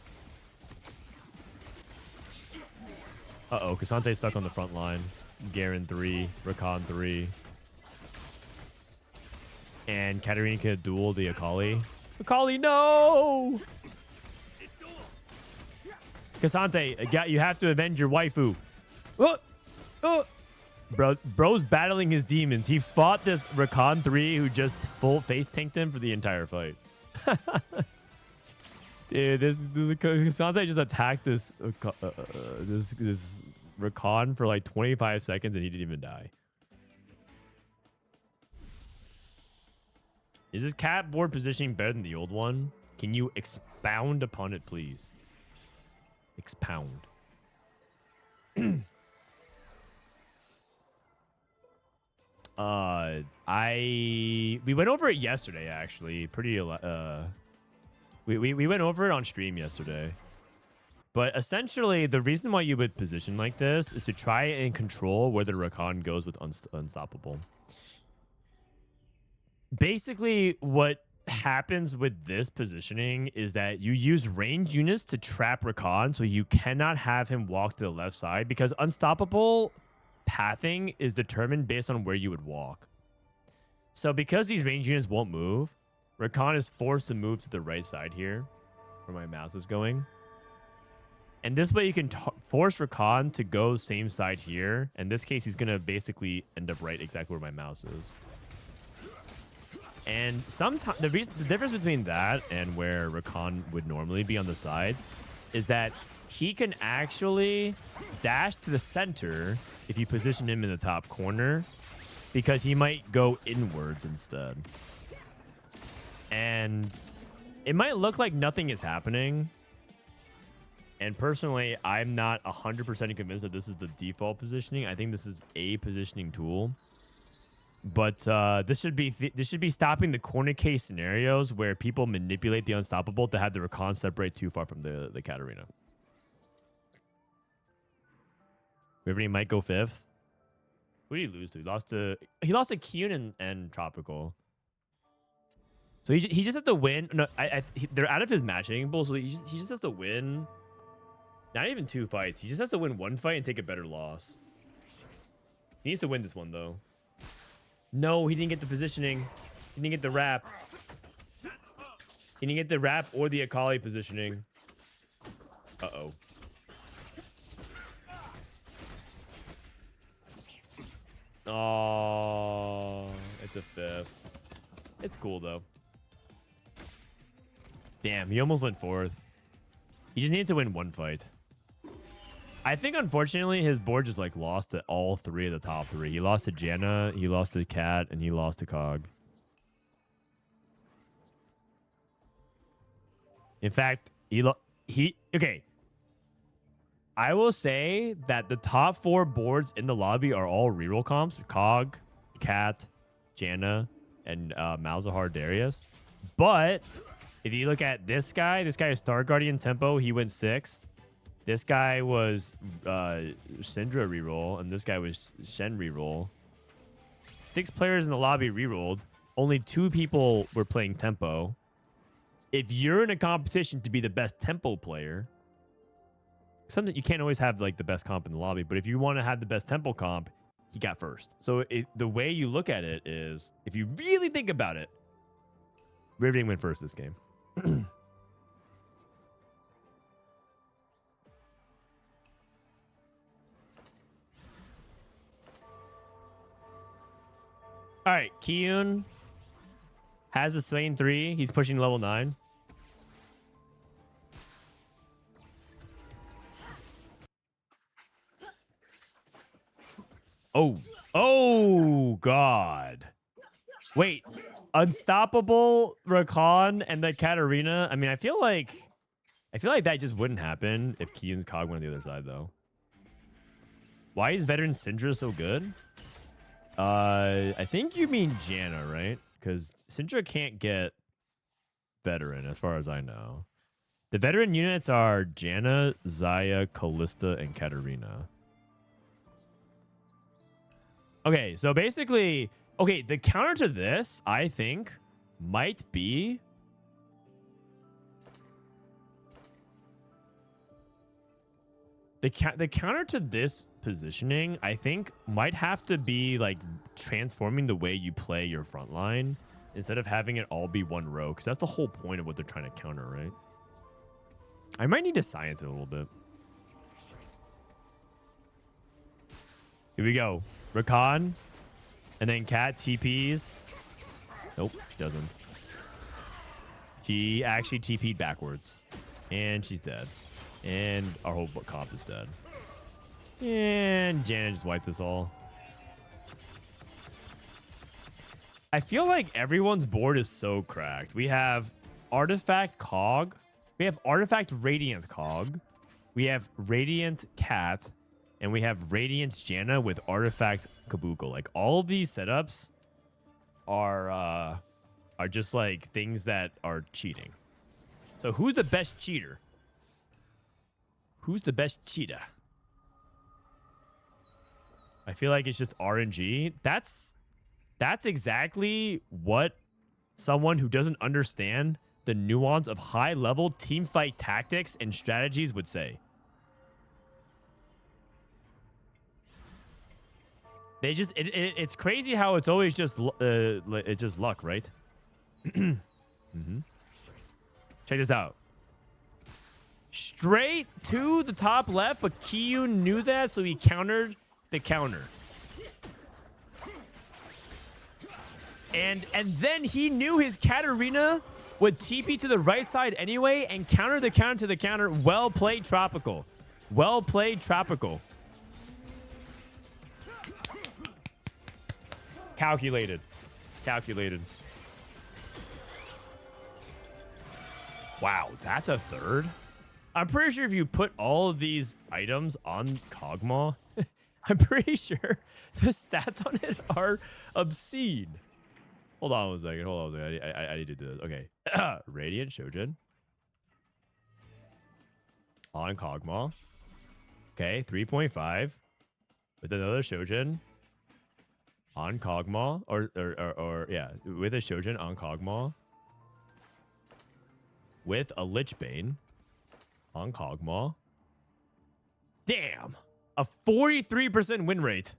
Uh-oh, Cassante's stuck on the front line. Garen 3, Rakan 3. And Katarina can duel the Akali. Akali, no! Cassante, you have to avenge your waifu. Bro's battling his demons. He fought this Rakan 3 who just full face tanked him for the entire fight. Dude, Cassante just attacked this Rakan for like 25 seconds and he didn't even die. Is this cat board positioning better than the old one? Can you expound upon it, please? Expound. We went over it yesterday, actually. We went over it on stream yesterday. But essentially, the reason why you would position like this is to try and control where the Rakan goes with Unstoppable. Basically, what happens with this positioning is that you use range units to trap Rakan, so you cannot have him walk to the left side because Unstoppable pathing is determined based on where you would walk. So because these range units won't move, Rakan is forced to move to the right side here, where my mouse is going. And this way you can force Rakan to go same side here. In this case, he's going to basically end up right exactly where my mouse is. And sometimes the difference between that and where Rakan would normally be on the sides is that he can actually dash to the center if you position him in the top corner because he might go inwards instead. And it might look like nothing is happening. And personally, I'm not 100% convinced that this is the default positioning. I think this is a positioning tool. But this should be stopping the corner case scenarios where people manipulate the Unstoppable to have the Rakan separate too far from the Katarina. Riveting might go 5th. Who did he lose to? He lost to Kiyoon and Tropical. So he just has to win. No, they're out of his matching pool, so he just has to win. Not even 2 fights. He just has to win 1 fight and take a better loss. He needs to win this one though. No, he didn't get the positioning. He didn't get the wrap. He didn't get the wrap or the Akali positioning. Uh-oh. Oh, it's a 5th. It's cool, though. Damn, he almost went 4th. He just needed to win 1 fight. I think unfortunately his board just like lost to all three of the top three. He lost to Janna, he lost to Cat, and he lost to Cog. In fact, okay. I will say that the top 4 boards in the lobby are all reroll comps. Cog, Cat, Janna, and Malzahar Darius. But if you look at this guy is Star Guardian Tempo. He went 6th. This guy was Syndra reroll, and this guy was Shen reroll. 6 players in the lobby rerolled. Only 2 people were playing Tempo. If you're in a competition to be the best Tempo player, something you can't always have like the best comp in the lobby, but if you want to have the best Tempo comp, he got first. So the way you look at it is, if you really think about it, Riveting went first this game. All right, Kiyoon has a Swain 3. He's pushing level 9. Oh, God. Wait, Unstoppable, Rakan, and the Katarina. I mean, I feel like that just wouldn't happen if Kiyoon's Cog went on the other side, though. Why is Veteran Syndra so good? I think you mean Janna, right? Because Syndra can't get Veteran, as far as I know. The Veteran units are Janna, Xayah, Kalista, and Katarina. Okay, so basically, the counter to this, I think, might be the counter to this positioning, I think, might have to be like transforming the way you play your front line instead of having it all be one row, because that's the whole point of what they're trying to counter, right? I might need to science it a little bit. Here we go. Rakan, and then Cat TPs. Nope, she doesn't. She actually TP'd backwards, and she's dead. And our whole comp is dead. And Janet just wiped us all. I feel like everyone's board is so cracked. We have Artifact Cog. We have Artifact Radiant Cog. We have Radiant Cat. And we have Radiant Janna with Artifact Kabuko. Like, all of these setups are just like things that are cheating. So who's the best cheater? Who's the best cheetah? I feel like it's just RNG. That's exactly what someone who doesn't understand the nuance of high-level teamfight tactics and strategies would say. They just it's crazy how it's always just it's just luck, right? Check this out. Straight to the top left, but Kiyoon knew that, so he countered the counter. And then he knew his Katarina would TP to the right side anyway and counter the counter to the counter. Well played, Tropical. Well played, Tropical. Calculated. Calculated. Wow, that's a third? I'm pretty sure if you put all of these items on Kog'Maw, I'm pretty sure the stats on it are obscene. Hold on one second. Hold on one second. I need to do this. Okay. Radiant Shojin. On Kog'Maw. Okay, 3.5. With another Shojin. On Kog'Maw. Or yeah, with a Shojin on Kog'Maw. With a Lichbane. On Kog'Maw. Damn. A 43% win rate.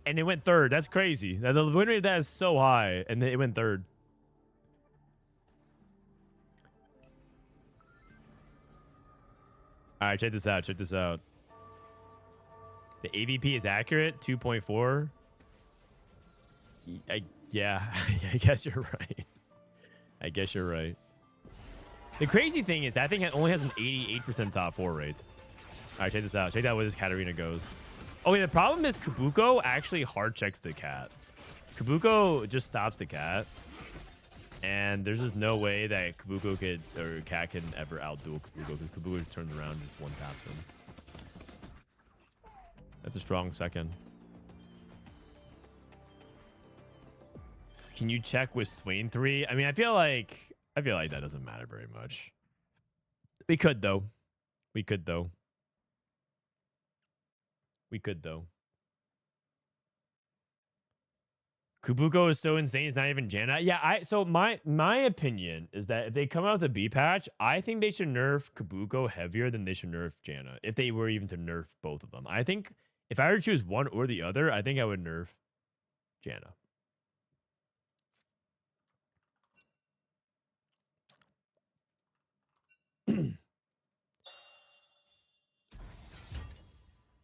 And it went third. That's crazy. The win rate of that is so high. And it went third. All right, check this out. Check this out. The AVP is accurate. 2.4. Yeah, I guess you're right. I guess you're right. The crazy thing is that thing only has an 88% top 4 rate. All right, check this out. Check out where this Katarina goes. Oh, yeah, the problem is Kabuko actually hard checks the cat. Kabuko just stops the cat. And there's just no way that Kabuko could, or cat can ever outduel Kabuko because Kabuko just turns around and just one taps him. That's a strong second. Can you check with Swain 3? I mean, I feel like that doesn't matter very much. We could though. We could though. We could though. Kabuko is so insane. It's not even Janna. Yeah, so my opinion is that if they come out with a B patch, I think they should nerf Kabuko heavier than they should nerf Janna. If they were even to nerf both of them, I think if I were to choose one or the other, I think I would nerf Janna.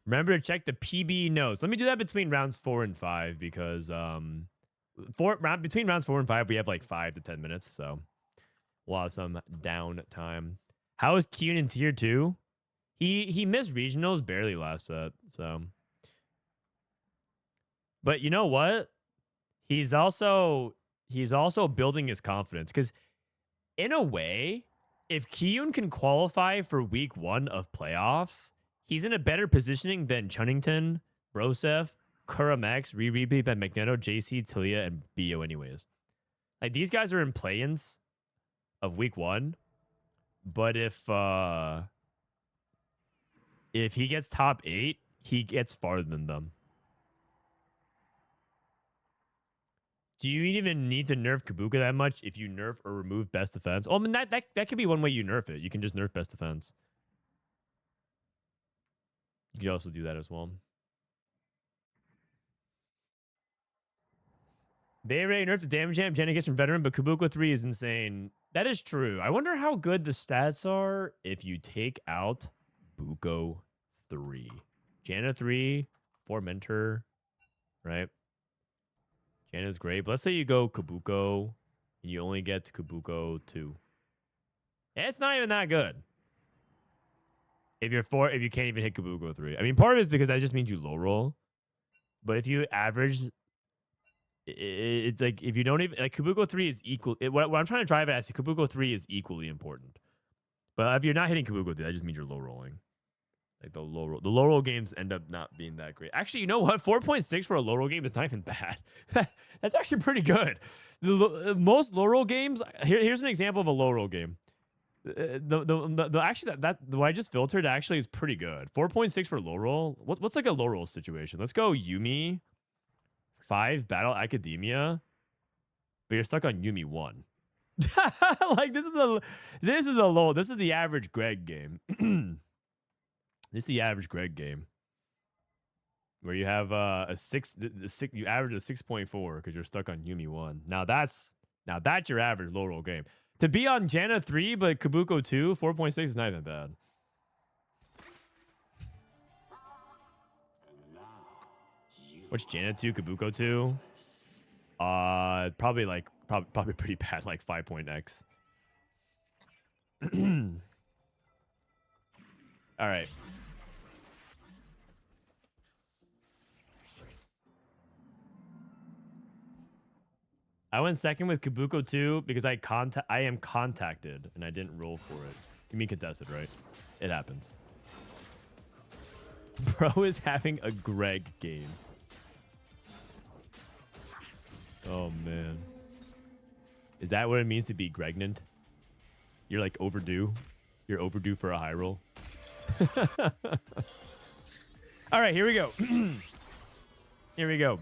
Remember to check the PB notes. Let me do that between rounds 4 and 5 because between rounds 4 and 5 we have like 5 to 10 minutes, so we'll have some down time. How is Kiyoon in tier 2? He missed regionals barely last set, so. But you know what? He's also building his confidence because in a way, if Kiyoon can qualify for week 1 of playoffs, he's in a better positioning than Chunnington, Broseph, Kuramex, Rerepeat, Ben Magneto, JC, Talia, and Bio anyways. Like, these guys are in play-ins of week 1. But if he gets top 8, he gets farther than them. Do you even need to nerf Kabuka that much if you nerf or remove best defense? Oh, I mean, that could be one way you nerf it. You can just nerf best defense. You could also do that as well. They already nerfed the damage amp Jenna gets from veteran, but Kabuko 3 is insane. That is true. I wonder how good the stats are if you take out Buko 3. Janna 3, 4 mentor, right? Janna's great. But let's say you go Kabuko and you only get to Kabuko 2. It's not even that good. If you can't even hit Kabuko 3. I mean, part of it is because that just means you low roll. But if you average, it's like if you don't even, like, Kabuko 3 is equal. What I'm trying to drive at is Kabuko 3 is equally important. But if you're not hitting Kabuko 3, that just means you're low rolling. Like the low roll games end up not being that great. Actually, you know what? 4.6 for a low roll game is not even bad. That's actually pretty good. Most low roll games. Here's an example of a low roll game. Actually that what I just filtered actually is pretty good. 4.6 for low roll. What's like a low roll situation? Let's go Yumi 5 Battle Academia, but you're stuck on Yumi 1. Like this is a low. This is the average Greg game. This is the average Greg game where you have a 6. You average a 6.4 because you're stuck on Yumi 1. Now that's your average low roll game. To be on Janna 3, but Kabuko 2, 4.6 is not even bad. What's Janna 2, Kabuko 2? Probably pretty bad, like 5.x. All right. I went second with Kabuko 2 because I am contacted and I didn't roll for it. You mean contested, right? It happens. Bro is having a Greg game. Oh man. Is that what it means to be Gregnant? You're like overdue. You're overdue for a high roll. All right, here we go. Here we go.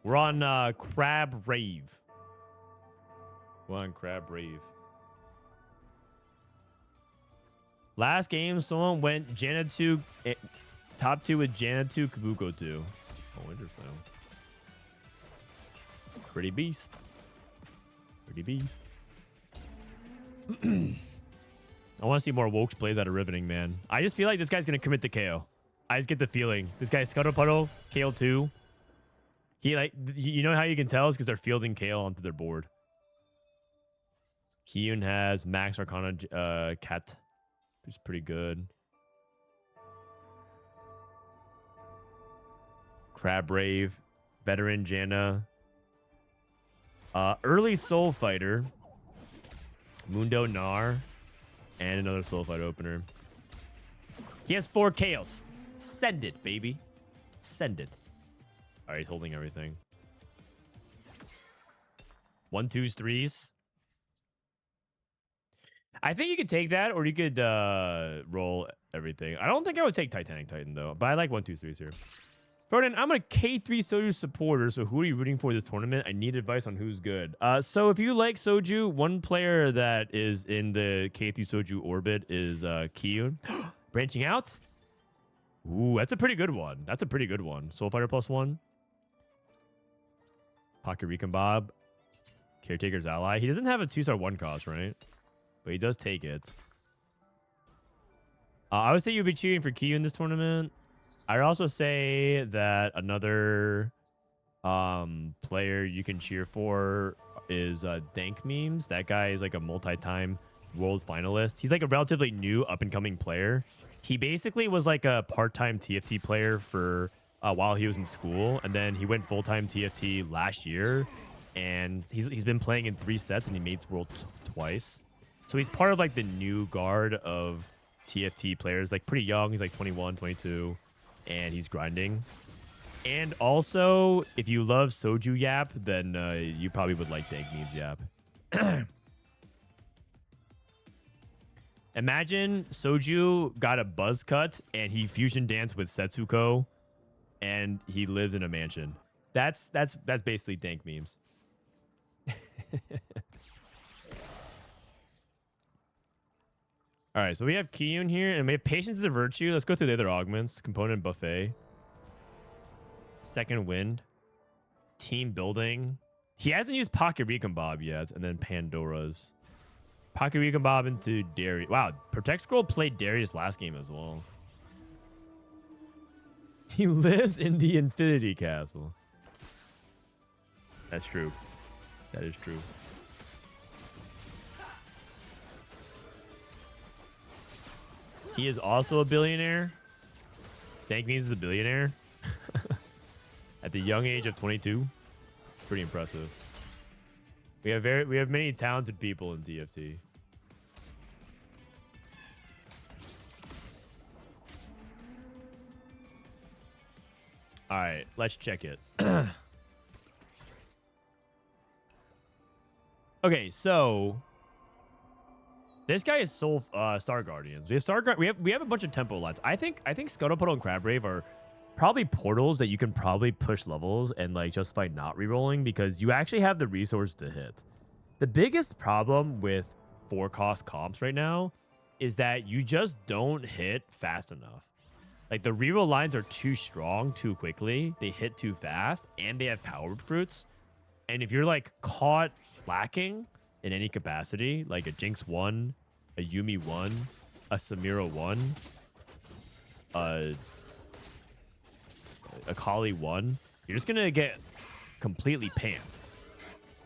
We're on Crab Rave. We're on Crab Rave. Last game, someone went Janna 2, top 2 with Janna 2, Kabuko 2. Oh, interesting. Pretty beast. Pretty beast. I want to see more Wokes plays out of Riveting, man. I just feel like this guy's going to commit to KO. I just get the feeling. This guy's Scuttle Puddle, KO 2. He like, you know how you can tell is because they're fielding Kale onto their board. Kiyoon has Max Arcana Cat, who's pretty good. Crab Rave, Veteran Janna, early Soul Fighter, Mundo Nar, and another Soul Fight opener. He has 4 Chaos. Send it, baby. Send it. All right, he's holding everything. 1, 2s, 3s. I think you could take that, or you could roll everything. I don't think I would take Titanic Titan, though. But I like 1, 2, 3s here. Frodan, I'm a K3 Soju supporter, so who are you rooting for this tournament? I need advice on who's good. So if you like Soju, one player that is in the K3 Soju orbit is Kiyoon. Branching out? Ooh, that's a pretty good one. That's a pretty good one. Soul Fighter +1. Pocket Recon Bob. Caretaker's Ally. He doesn't have a 2-star 1 cost, right? But he does take it. I would say you'd be cheering for Kiyoon in this tournament. I'd also say that another player you can cheer for is Dankmemes. That guy is like a multi-time world finalist. He's like a relatively new up-and-coming player. He basically was like a part-time TFT player for while he was in school, and then he went full-time TFT last year, and he's been playing in 3 sets, and he made world twice. So he's part of like the new guard of TFT players, like pretty young. He's like 21, 22. And he's grinding. And also, if you love Soju Yap, then you probably would like Dankmemes Yap. Imagine Soju got a buzz cut and he fusion danced with Setsuko and he lives in a mansion. That's basically Dankmemes. All right, so we have Kiyoon here, and we have Patience is a Virtue. Let's go through the other augments. Component Buffet. Second Wind. Team Building. He hasn't used Pocket Recon Bob yet, and then Pandora's. Pocket Recon Bob into Darius. Wow, Protect Scroll played Darius last game as well. He lives in the Infinity Castle. That's true. That is true. He is also a billionaire. Dankmemes is a billionaire. At the young age of 22. Pretty impressive. We have many talented people in TFT. All right, let's check it. Okay, so this guy is Soul Star Guardians. We have we have a bunch of tempo lights. I think Scuttlepuddle and Crab Rave are probably portals that you can probably push levels and like justify not rerolling because you actually have the resource to hit. The biggest problem with 4-cost comps right now is that you just don't hit fast enough. Like the reroll lines are too strong too quickly. They hit too fast and they have power fruits. And if you're like caught lacking in any capacity, like a Jinx 1, a Yumi 1, a Samira 1, a Kali 1, you're just gonna get completely pantsed.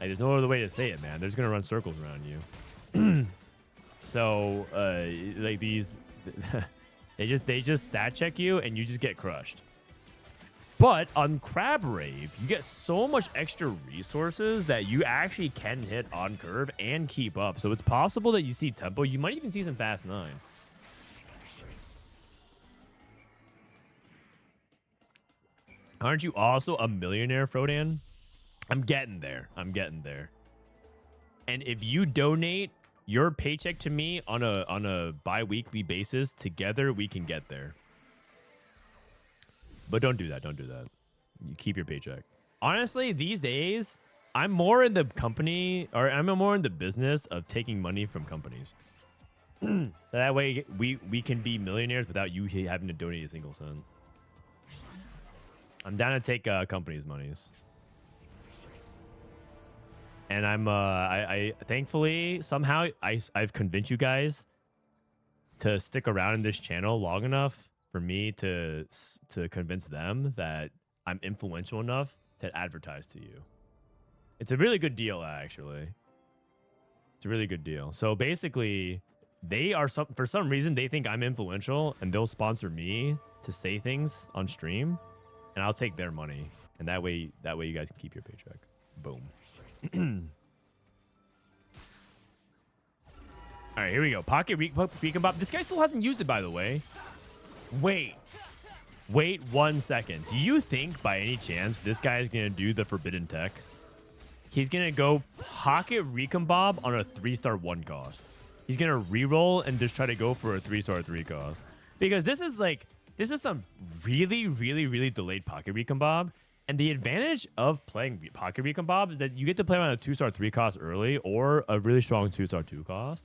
Like, there's no other way to say it, man. They're just gonna run circles around you. So, like these, they just stat check you and you just get crushed. But on Crab Rave, you get so much extra resources that you actually can hit on curve and keep up. So it's possible that you see tempo. You might even see some fast 9. Aren't you also a millionaire, Frodan? I'm getting there. I'm getting there. And if you donate your paycheck to me on a bi-weekly basis, together we can get there. But don't do that. Don't do that. You keep your paycheck. Honestly, these days, I'm more in the company, or I'm more in the business of taking money from companies. So that way we can be millionaires without you having to donate a single cent. I'm down to take companies' monies. And I'm I thankfully somehow I've convinced you guys to stick around in this channel long enough for me to convince them that I'm influential enough to advertise to you. It's a really good deal, actually. It's a really good deal. So basically, they are for some reason they think I'm influential, and they'll sponsor me to say things on stream, and I'll take their money, and that way you guys can keep your paycheck. Boom. All right, here we go. Pocket Recon Bob. This guy still hasn't used it, by the way. Wait 1 second. Do you think by any chance this guy is gonna do the forbidden tech? He's gonna go Pocket Recon Bob on a 3-star 1 cost. He's gonna reroll and just try to go for a 3-star 3 cost. Because this is some really delayed Pocket Recon Bob. And the advantage of playing Pocket Recon Bob is that you get to play on a 2-star 3 cost early or a really strong 2-star 2 cost.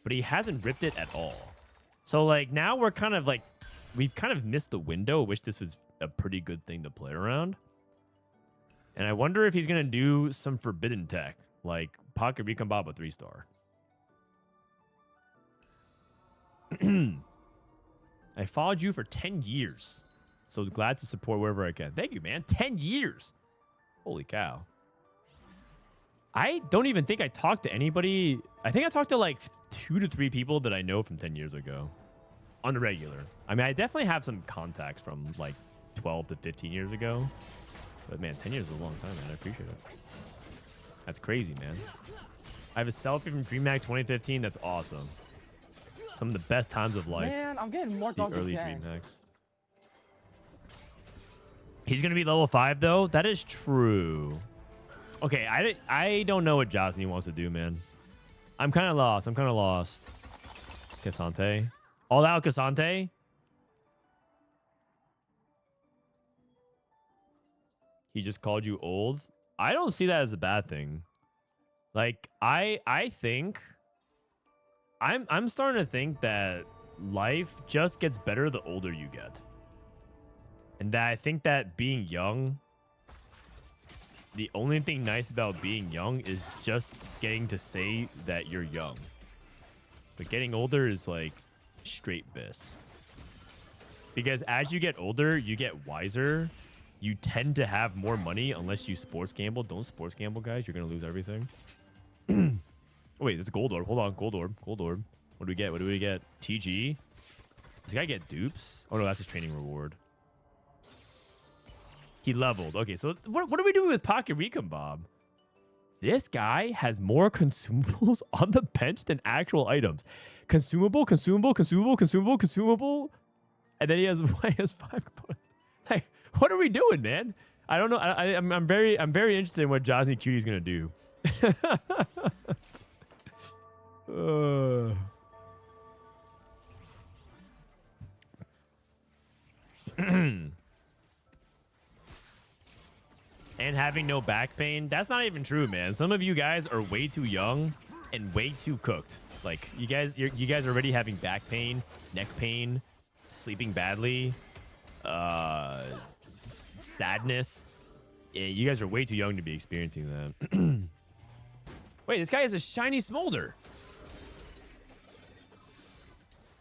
But he hasn't ripped it at all. So like now we're kind of like, we've kind of missed the window. Wish this was a pretty good thing to play around. And I wonder if he's going to do some forbidden tech, like Pocket Recon Bob a 3-star. I followed you for 10 years. So glad to support wherever I can. Thank you, man. 10 years. Holy cow. I don't even think I talked to anybody. I think I talked to like 2 to 3 people that I know from 10 years ago. On the regular. I mean, I definitely have some contacts from like 12 to 15 years ago. But man, 10 years is a long time, man. I appreciate it. That's crazy, man. I have a selfie from DreamHack 2015. That's awesome. Some of the best times of life. Man, I'm getting more the early DreamHacks. He's going to be level 5, though? That is true. Okay, I don't know what Josny wants to do, man. I'm kind of lost. Cassante. All out Cassante? He just called you old? I don't see that as a bad thing. Like, I think... I'm starting to think that life just gets better the older you get. And that I think that being young... The only thing nice about being young is just getting to say that you're young. But getting older is like straight bis. Because as you get older, you get wiser. You tend to have more money unless you sports gamble. Don't sports gamble, guys. You're going to lose everything. Wait, that's a gold orb. Hold on. Gold orb. What do we get? TG? Does this guy get dupes? Oh, no, that's his training reward. He leveled. Okay, so what are we doing with Pocket Recon Bob? This guy has more consumables on the bench than actual items. Consumable. And then he has 5 components. Like, what are we doing, man? I don't know. I'm very interested in what Josny Cutie's gonna do. And having no back pain. That's not even true, man. Some of you guys are way too young and way too cooked. Like, you guys are already having back pain, neck pain, sleeping badly, sadness. Yeah, you guys are way too young to be experiencing that. Wait, this guy has a shiny smolder.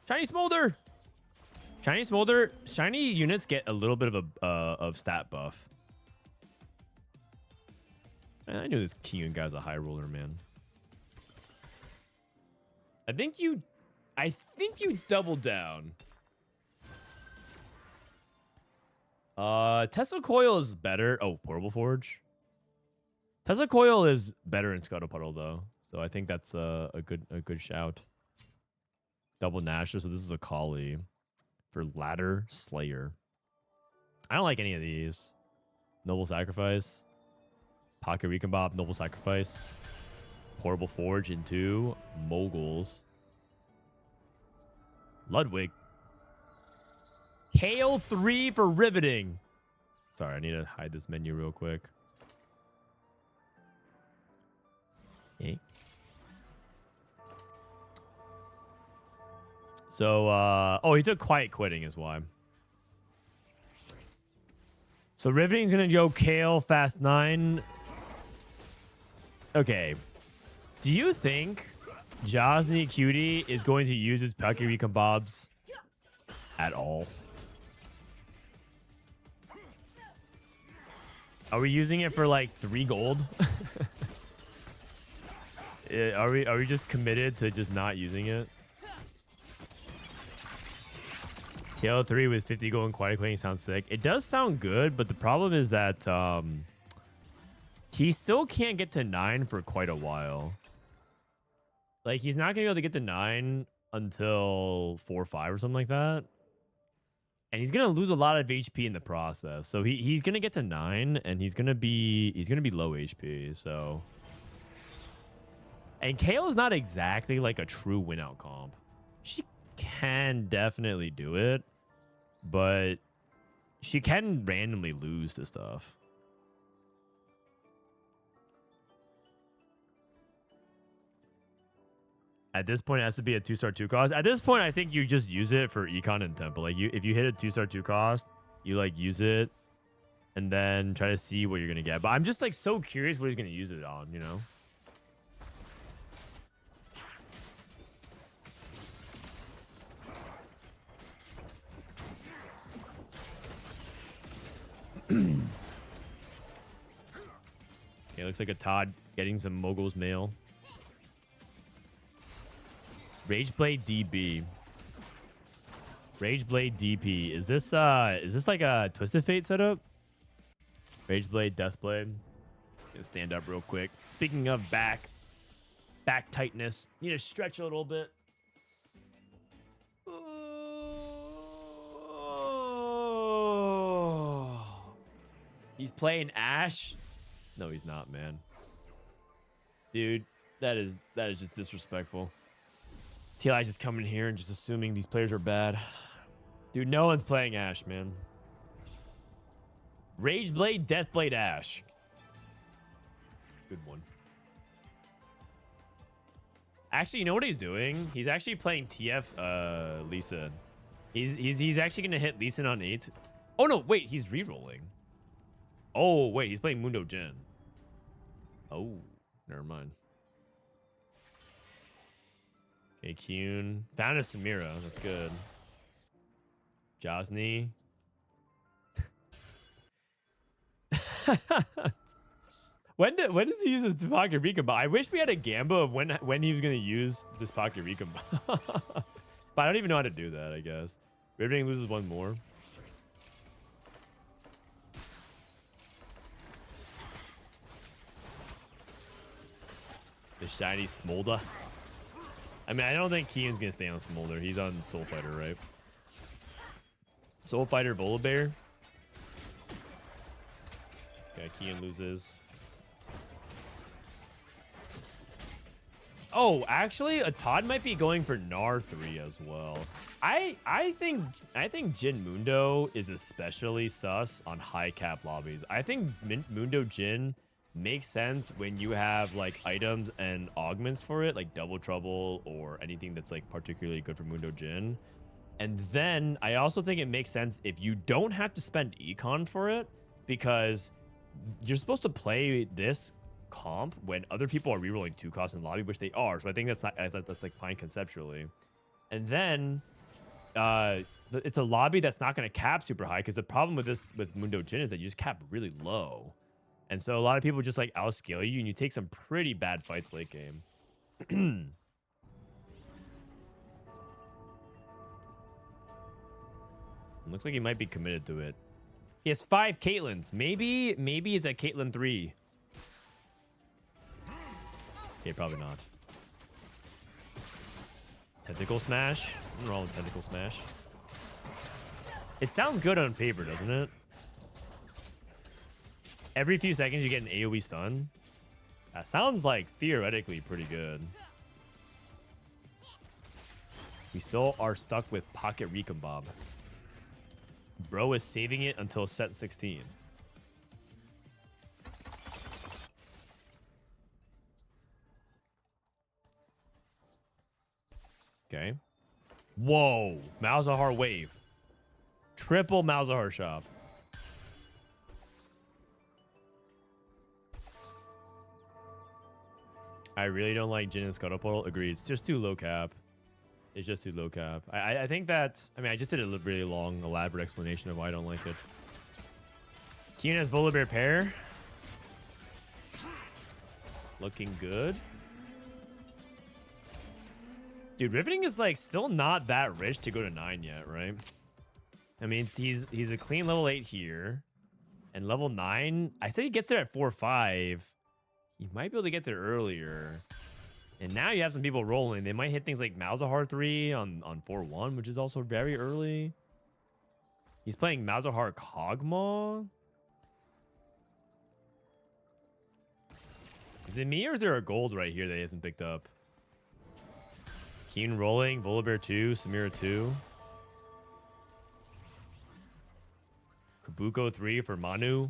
Shiny units get a little bit of stat buff. Man, I knew this Kiyoon guy's a high roller, man. I think you doubled down. Tesla Coil is better. Oh, Portable Forge. Tesla Coil is better in Scuttle Puddle though, so I think that's a good shout. Double Nasher, so this is a Collie for LadderSlayer. I don't like any of these. Noble Sacrifice. Pocket Recon Bob, Noble Sacrifice, Portable Forge into Moguls, Ludwig, Hail 3 for Riveting. Sorry, I need to hide this menu real quick. Okay. So, oh, he took Quiet Quitting is why. So Riveting's gonna go Kale, Fast 9. Okay. Do you think Josny Cutie is going to use his Pocket Recon Bobs at all? Are we using it for like 3 gold? Are we just committed to just not using it? KO3 with 50 gold and quiet quitting sounds sick. It does sound good, but the problem is that he still can't get to 9 for quite a while. Like, he's not gonna be able to get to 9 until 4 or 5 or something like that. And he's gonna lose a lot of HP in the process. So he's gonna get to 9 and he's gonna be low HP. So, and KO is not exactly like a true win out comp. She can definitely do it, but she can randomly lose to stuff. At this point, it has to be a 2-star 2 cost. At this point, I think you just use it for econ and temple. Like, if you hit a 2-star 2 cost, you like use it and then try to see what you're gonna get. But I'm just like so curious what he's gonna use it on, you know? Okay, looks like a Todd getting some Mogul's mail. Rageblade DB. Rageblade DP. Is this like a Twisted Fate setup? Rageblade, Deathblade. Gonna stand up real quick. Speaking of back tightness, need to stretch a little bit. He's playing Ashe? No, he's not, man. Dude, that is just disrespectful. TLI's just coming here and just assuming these players are bad. Dude, no one's playing Ashe, man. Rageblade, Deathblade, Ashe. Good one. Actually, you know what he's doing? He's actually playing TF Lee Sin. He's actually gonna hit Lee Sin on 8. Oh no, wait, he's re-rolling. Oh wait, he's playing Mundo Jin. Oh, never mind. Okay, Kiyoon. Found a Samira. That's good. Josny. When does he use his Pocket Recon? I wish we had a Gamba of when he was going to use this Pocket Recon. But I don't even know how to do that, I guess. Riveting loses 1 more. The shiny Smolder. I mean, I don't think Kiyoon's going to stay on Smolder. He's on Soul Fighter, right? Soul Fighter Volibear. Okay, Kiyoon loses. Oh, actually, a Todd might be going for Gnar 3 as well. I think Jin Mundo is especially sus on high cap lobbies. I think Mundo Jin makes sense when you have like items and augments for it, like Double Trouble or anything that's like particularly good for Mundo Jin. And then I also think it makes sense if you don't have to spend econ for it, because you're supposed to play this comp when other people are rerolling 2 costs in lobby, which they are. So I think that's like fine conceptually. And then it's a lobby that's not going to cap super high, because the problem with this with Mundo Jin is that you just cap really low. And so a lot of people just like outscale you and you take some pretty bad fights late game. Looks like he might be committed to it. He has 5 Caitlyn's. Maybe it's a Caitlyn 3. Okay, probably not. Tentacle Smash? Nothing wrong with Tentacle Smash. It sounds good on paper, doesn't it? Every few seconds you get an AoE stun. That sounds like theoretically pretty good. We still are stuck with Pocket Recon Bob. Bro is saving it until set 16. Okay. Whoa. Malzahar wave. Triple Malzahar shop. I really don't like Jin and Scuttle Puddle. Agreed. It's just too low cap. It's just too low cap. I think that... I mean, I just did a really long, elaborate explanation of why I don't like it. Kiyoon has Volibear pair. Looking good. Dude, Riveting is like still not that rich to go to 9 yet, right? I mean, he's a clean level 8 here. And level 9, I say he gets there at 4 or 5. He might be able to get there earlier. And now you have some people rolling. They might hit things like Malzahar 3 on 4-1, which is also very early. He's playing Malzahar Kog'Maw. Is it me or is there a gold right here that he hasn't picked up? Kiyoon rolling, Volibear 2, Samira 2. Kabuko 3 for Manu.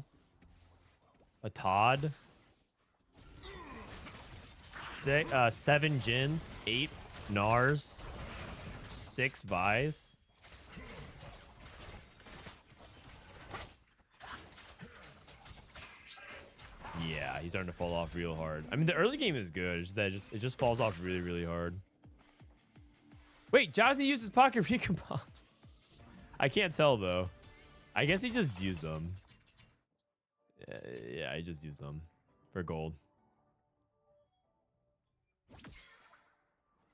A Todd. 7 Jins, 8 Nars, 6 Vi's. Yeah, he's starting to fall off real hard. I mean, the early game is good. It's just that it just falls off really, really hard. Wait, Jazzy uses pocket recon bombs. I can't tell though. I guess he just used them. Yeah, he just used them for gold.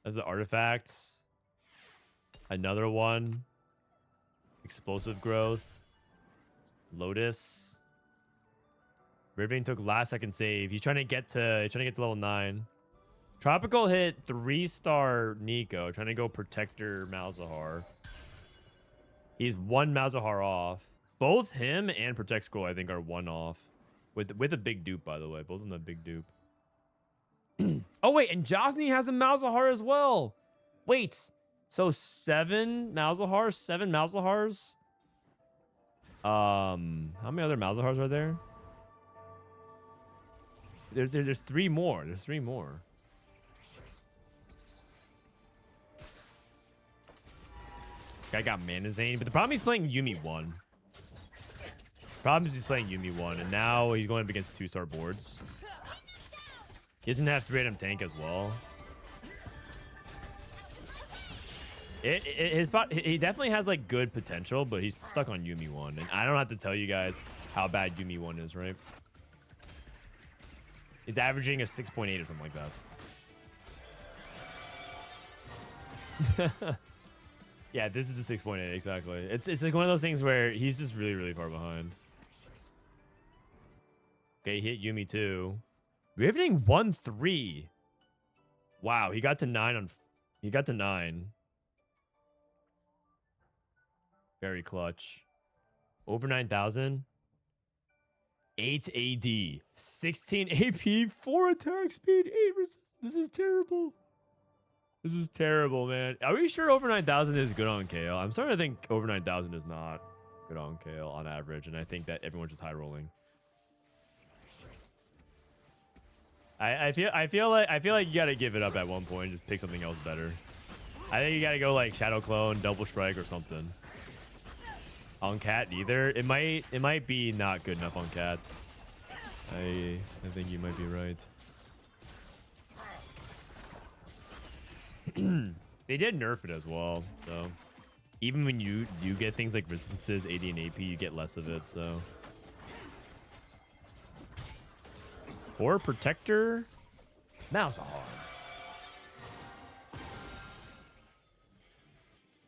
As the artifacts. Another one. Explosive growth. Lotus. Riveting took last second save. He's trying to get to level 9. Tropical hit 3-star Nico, trying to go Protector Malzahar. He's 1 Malzahar off. Both him and Protect Scroll, I think, are 1 off. With a big dupe, by the way. Both of them a big dupe. Oh, wait, and Josny has a Malzahar as well. Wait, so 7 Malzahars? 7 Malzahars? How many other Malzahars are there? There's 3 more. There's 3 more. Guy got Mana Zane, but the problem is he's playing Yuumi 1. Problem is he's playing Yuumi 1, and now he's going up against 2-star boards. He doesn't have 3-item tank as well. His spot, he definitely has like good potential, but he's stuck on Yuumi 1, and I don't have to tell you guys how bad Yuumi 1 is, right? He's averaging a 6.8 or something like that. Yeah, this is the 6.8 exactly. It's like one of those things where he's just really, really far behind. Okay, he hit Yuumi 2. Riveting 1-3. Wow, he got to 9 on. He got to 9. Very clutch. Over 9,000. 8 AD, 16 AP, 4 attack speed, 8 resist. This is terrible. This is terrible, man. Are we sure over 9,000 is good on KO? I'm starting to think over 9,000 is not good on KO on average, and I think that everyone's just high rolling. I feel like you gotta give it up at one point and just pick something else better. I think you gotta go like Shadow Clone, Double Strike, or something. On Cat either. It might be not good enough on Cats. I think you might be right. They did nerf it as well, so even when you do get things like resistances, AD and AP, you get less of it, so. 4 Protector Malzahar.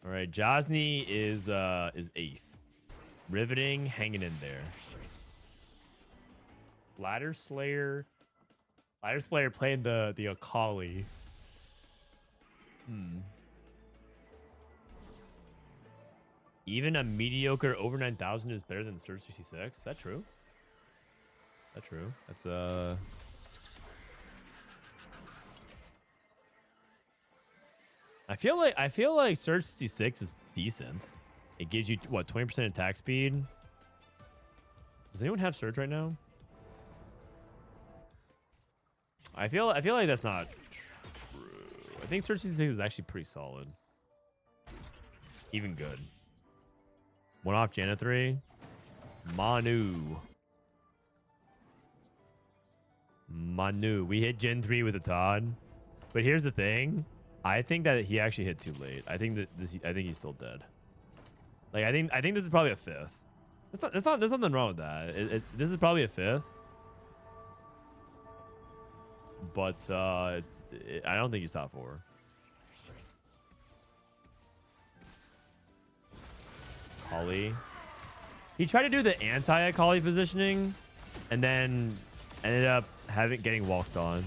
All right, Josny is 8th. Riveting, hanging in there. LadderSlayer playing the Akali. Even a mediocre over 9,000 is better than Surge 66. Is that true? That's true. That's I feel like Surge 66 is decent. It gives you what, 20% attack speed. Does anyone have Surge right now? I feel like that's not true. I think Surge 66 is actually pretty solid. Even good. 1 off Janna 3. Manu. We hit Gen 3 with a Todd. But here's the thing. I think that he actually hit too late. I think that I think he's still dead. Like I think this is probably a 5th. There's nothing wrong with that. This is probably a 5th. But I don't think he's top 4. Akali. He tried to do the anti-Akali positioning and then ended up getting walked on.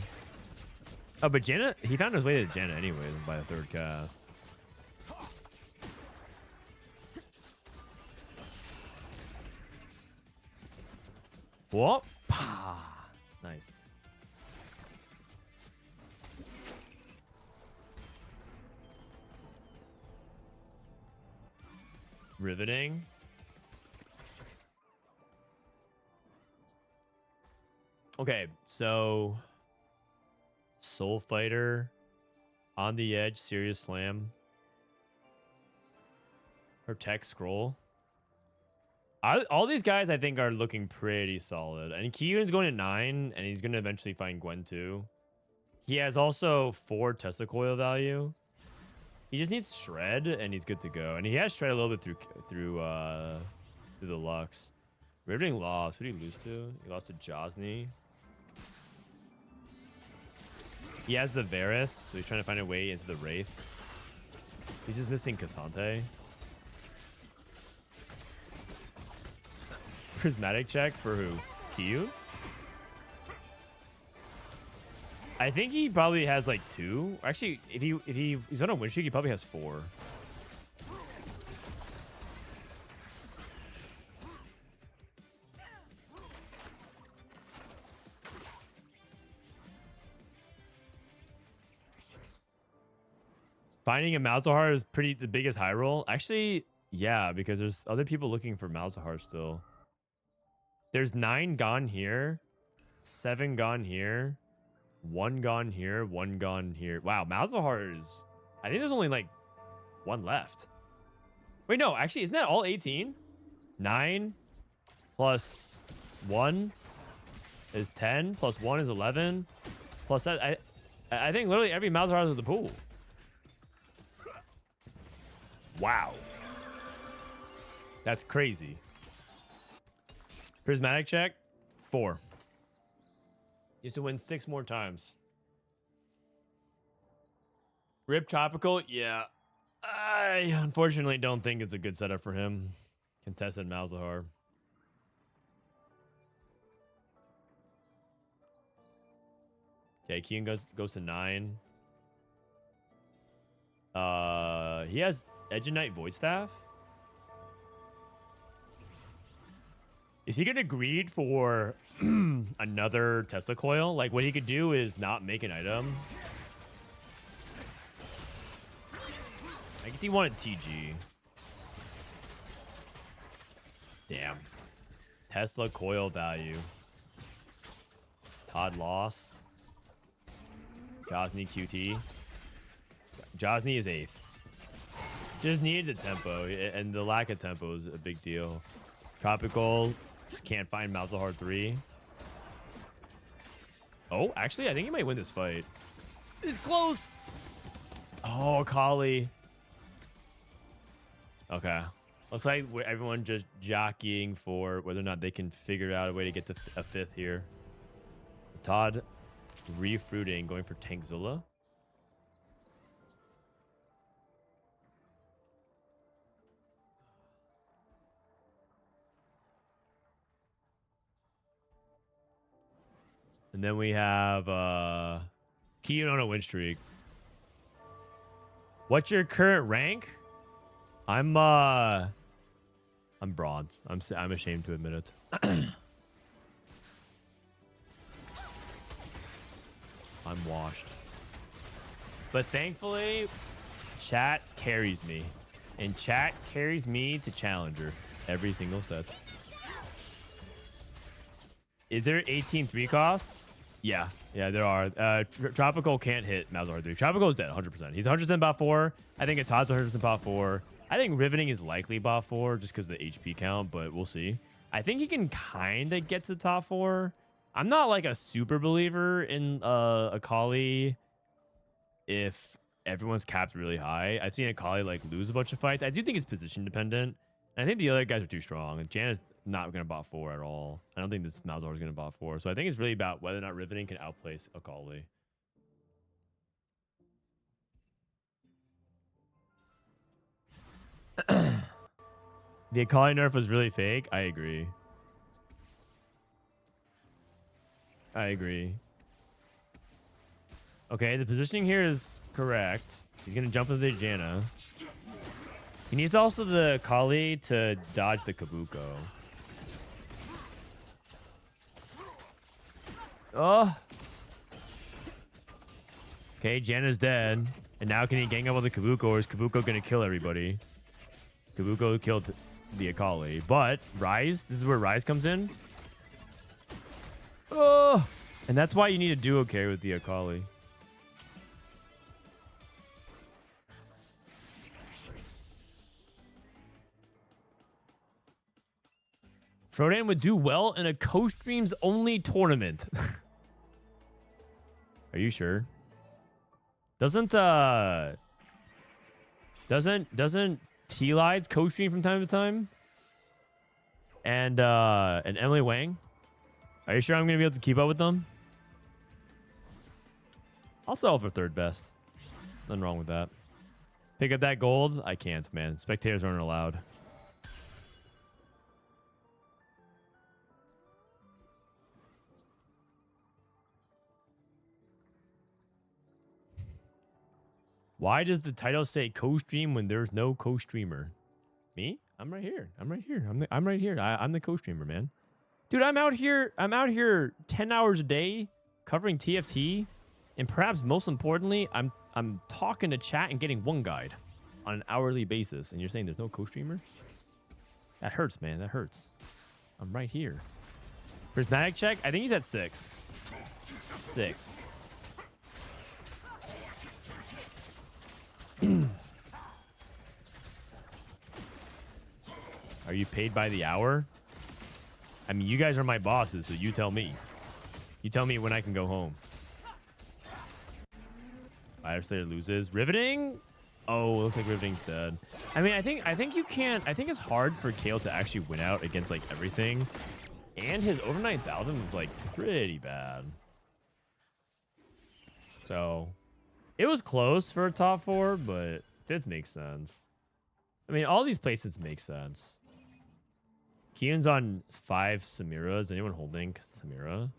Oh, but Janna, he found his way to Janna anyway by the 3rd cast. Whoop. Nice. Riveting. Okay, so Soul Fighter, On the Edge, Serious Slam, Protect Scroll. All these guys I think are looking pretty solid. And Kiyoon's going to 9, and he's going to eventually find Gwen too. He has also 4 Tesla Coil value. He just needs Shred, and he's good to go. And he has Shred a little bit through the Lux. Riveting lost. Who did he lose to? He lost to Josny. He has the Varus, so he's trying to find a way into the Wraith. He's just missing Cassante. Prismatic check for who? Kiyoon? I think he probably has like 2. Actually, if he's on a win streak, he probably has 4. Finding a Malzahar is the biggest high roll. Actually, yeah, because there's other people looking for Malzahar still. There's 9 gone here, 7 gone here, 1 gone here, 1 gone here. Wow, Malzahar is... I think there's only like 1 left. Wait, no, actually, isn't that all 18? 9 plus 1 is 10, plus 1 is 11, plus that... I think literally every Malzahar is a pool. Wow. That's crazy. Prismatic check, 4. He has to win 6 more times. Rip Tropical, yeah. I unfortunately don't think it's a good setup for him. Contested Malzahar. Okay, Kiyoon goes to 9. He has Edge of Night Void Staff. Is he gonna greed for another Tesla Coil? Like, what he could do is not make an item. I guess he wanted TG. Damn. Tesla Coil value. Todd lost. Josny QT. Josny is 8th. Just needed the tempo, and the lack of tempo is a big deal. Tropical. Just can't find Malzahar 3. Oh, actually, I think he might win this fight. It's close. Oh, Akali. Okay. Looks like everyone just jockeying for whether or not they can figure out a way to get to a 5th here. Todd refruiting, going for Tankzilla. And then we have Kiyoon on a win streak. What's your current rank? I'm bronze. I'm ashamed to admit it. I'm washed. But thankfully, chat carries me. And chat carries me to challenger every single set. Is there 18 3 costs? Yeah, there are. Tropical can't hit Malzahar 3. Tropical is dead, 100%. He's 100% bot 4. I think Todd's 100% bot 4. I think Riveting is likely bot 4 just because of the HP count, but we'll see. I think he can kind of get to the top 4. I'm not like a super believer in Akali if everyone's capped really high. I've seen Akali like lose a bunch of fights. I do think it's position dependent. And I think the other guys are too strong. And Janna's not going to bot 4 at all. I don't think this Malzahar is going to bot 4. So I think it's really about whether or not Riveting can outplace Akali. The Akali nerf was really fake. I agree. I agree. Okay, the positioning here is correct. He's going to jump into the Janna. He needs also the Akali to dodge the Kabuko. Oh. Okay, Janna's dead. And now can he gang up on the Kabuko, or is Kabuko going to kill everybody? Kabuko killed the Akali. But Rise, this is where Rise comes in. Oh. And that's why you need a duo carry with the Akali. Frodan would do well in a Costreams only tournament. Are you sure? Doesn't T-Lides Costream from time to time? And Emily Wang? Are you sure I'm gonna be able to keep up with them? I'll sell for third best. Nothing wrong with that. Pick up that gold? I can't, man. Spectators aren't allowed. Why does the title say co-stream when there's no co-streamer? Me? I'm right here. I'm right here. I'm right here. I'm the co-streamer, man. Dude, I'm out here 10 hours a day covering TFT, and perhaps most importantly, I'm talking to chat and getting one guide on an hourly basis, and you're saying there's no co-streamer? That hurts, man. That hurts. I'm right here. Prismatic check? I think he's at 6. 6. Are you paid by the hour? I mean, you guys are my bosses, so you tell me. You tell me when I can go home. LadderSlayer loses. Riveting? Oh, looks like Riveting's dead. I mean, I think you can't. I think it's hard for Kale to actually win out against like everything. And his over 9,000 was like pretty bad. So it was close for a top 4, but 5th makes sense. I mean, all these places make sense. Kiyoon's on 5 Samira. Is anyone holding Samira?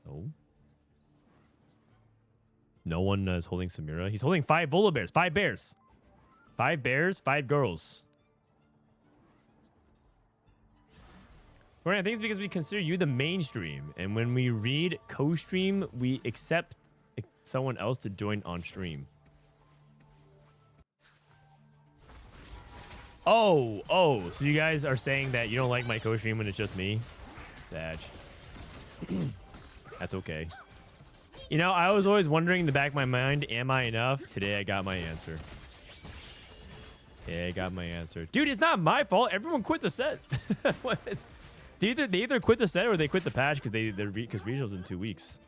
No. No one is holding Samira. He's holding 5 Volibears. 5 bears. 5 bears, 5 girls. Right, I think it's because we consider you the mainstream. And when we read co-stream, we accept someone else to join on stream. Oh, so you guys are saying that you don't like my co-stream when it's just me? Sag. That's okay. You know, I was always wondering in the back of my mind, am I enough? Today I got my answer. Today I got my answer. Dude, it's not my fault. Everyone quit the set. They either quit the set or they quit the patch because because regionals in 2 weeks.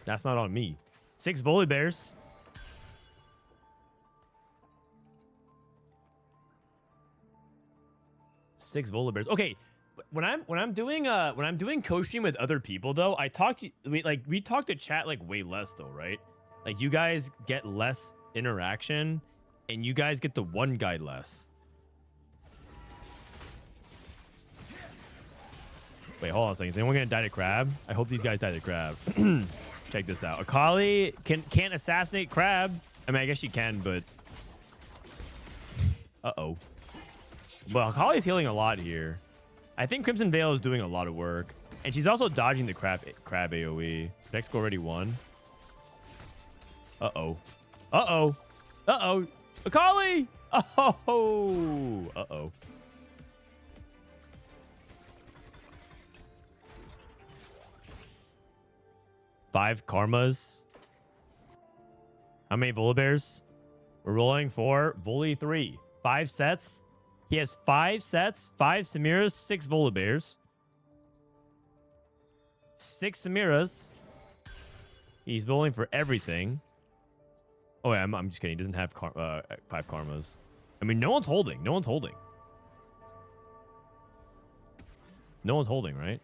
That's not on me. 6 Volibears. Six Volibears. Okay, when I'm doing co-stream with other people though, I talk to we talk to chat like way less though, right? Like you guys get less interaction, and you guys get the one guy less. Wait, hold on a second. Is anyone gonna die to crab? I hope these guys die to crab. Check this out. Akali can't assassinate crab. I mean, I guess she can, but uh-oh. Well, Akali's healing a lot here. I think Crimson Veil is doing a lot of work. And she's also dodging the crab AoE. Next score already won. Uh-oh. Uh-oh. Uh-oh. Akali! Oh! Uh-oh. Five Karmas. How many Volibears? We're rolling for Voli 3. 5 sets. He has 5 sets, 5 Samiras, 6 Volibears. 6 Samiras. He's rolling for everything. Oh, yeah, I'm just kidding. He doesn't have 5 karmas. I mean, no one's holding. No one's holding. No one's holding, right?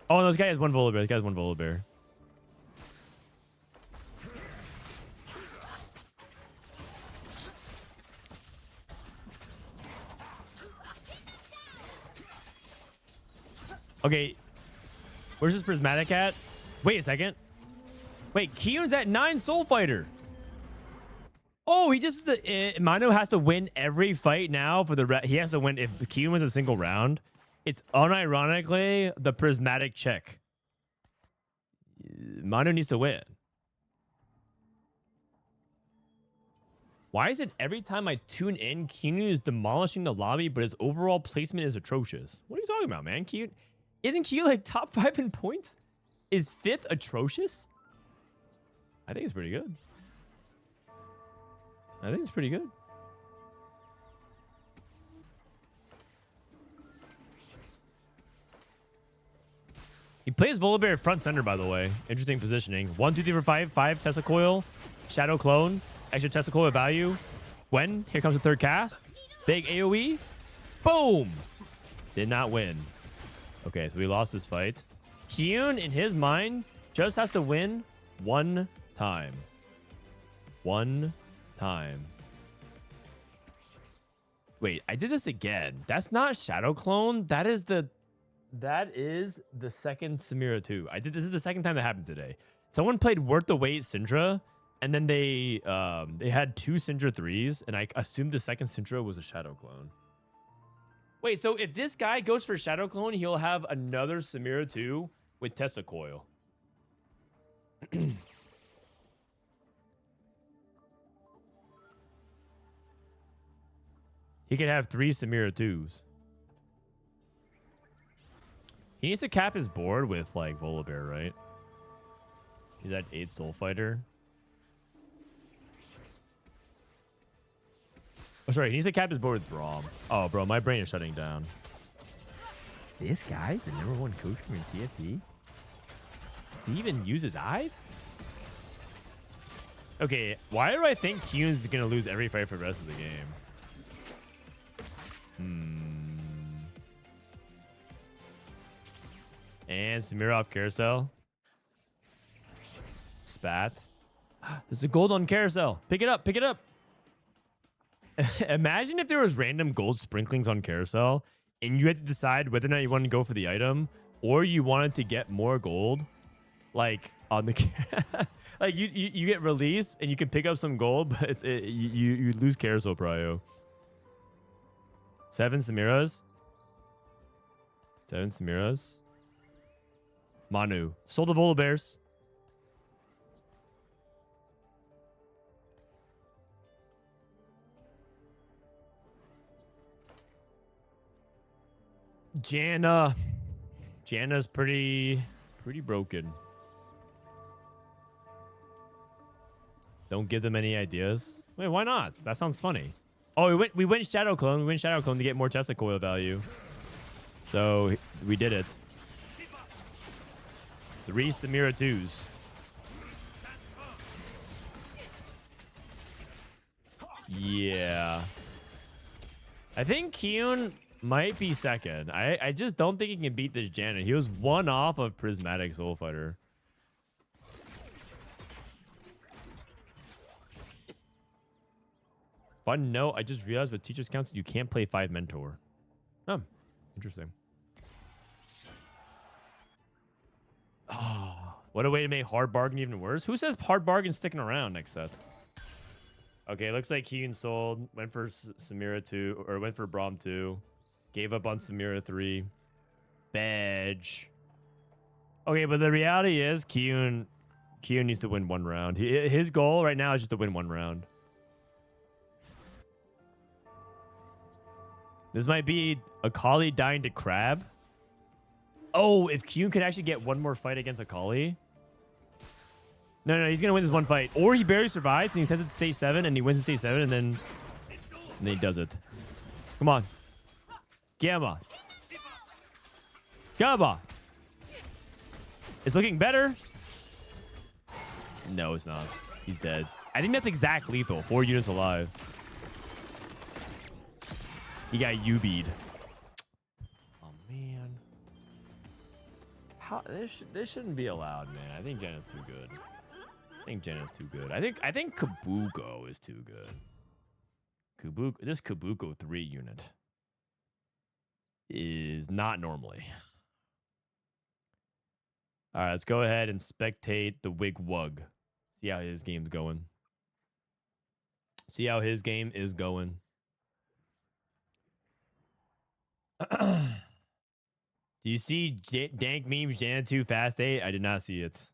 Oh, no, this guy has 1 Volibear. This guy has 1 Volibear. Okay. Where's this Prismatic at? Wait a second. Wait, Kiyoon's at 9 Soul Fighter. Oh, he just... Mano has to win every fight now for the... He has to win... If Kiyoon wins a single round, it's unironically the Prismatic check. Mano needs to win. Why is it every time I tune in, Kiyoon is demolishing the lobby, but his overall placement is atrocious? What are you talking about, man? Kiyoon... Isn't Kiyoon like top 5 in points? Is 5th atrocious? I think it's pretty good. I think it's pretty good. He plays Volibear front center, by the way. Interesting positioning. 1, 2, 3, 4, 5. 5 Tesla Coil. Shadow Clone. Extra Tesla Coil value. When? Here comes the 3rd cast. Big AoE. Boom! Did not win. Okay, so we lost this fight. Kiyoon, in his mind, just has to win 1 time. 1 time. Wait, I did this again. That's not Shadow Clone. That is the second Samira 2. This is the second time that happened today. Someone played Worth the Wait Syndra, and then they had 2 Syndra 3s, and I assumed the second Syndra was a Shadow Clone. Wait, so if this guy goes for Shadow Clone, he'll have another Samira 2 with Tesla Coil. He could have 3 Samira 2s. He needs to cap his board with, like, Volibear, right? He's at 8 Soul Fighter. Oh, sorry. He needs to cap his board with Braum. Oh, bro, my brain is shutting down. This guy's the #1 coach in TFT? Does he even use his eyes? Okay, why do I think Kiyoon's going to lose every fight for the rest of the game? And Samira off Carousel. Spat. There's a gold on Carousel. Pick it up. Pick it up. Imagine if there was random gold sprinklings on Carousel and you had to decide whether or not you wanted to go for the item or you wanted to get more gold. Like on the like you get released and you can pick up some gold, but you lose Carousel prio. 7 Samiras. 7 Samiras. Manu. Sold the Volibears. Janna's pretty broken. Don't give them any ideas. Wait, why not? That sounds funny. Oh, we went Shadow Clone. We went Shadow Clone to get more Tesla Coil value. So we did it. 3 Samira 2s. Yeah. I think Kiyoon might be second. I just don't think he can beat this Janna. He was 1 off of Prismatic Soul Fighter. Fun note, I just realized with Teacher's Council, you can't play 5 Mentor. Oh, interesting. Oh, what a way to make Hard Bargain even worse. Who says Hard Bargain's sticking around next set? Okay, looks like Kiyoon sold, went for Samira 2, or went for Braum 2. Gave up on Samira 3. Badge. Okay, but the reality is Kiyoon needs to win 1 round. His goal right now is just to win 1 round. This might be Akali dying to Crab. Oh, if Kiyoon could actually get 1 more fight against Akali. No, he's going to win this 1 fight. Or he barely survives and he sends it to stage 7 and he wins at stage 7 and then he does it. Come on. Gamma. Gamma. It's looking better. No, it's not. He's dead. I think that's exact lethal. 4 units alive. He got UB'd. Oh, man. How this shouldn't be allowed, man. I think Jenna's too good. I think Kabuko is too good. This Kabuko 3 unit is not normally. All right, let's go ahead and spectate the Wig Wug. See how his game's going. See how his game is going. Do you see Dankmemes01 2 Fast 8? I did not see it.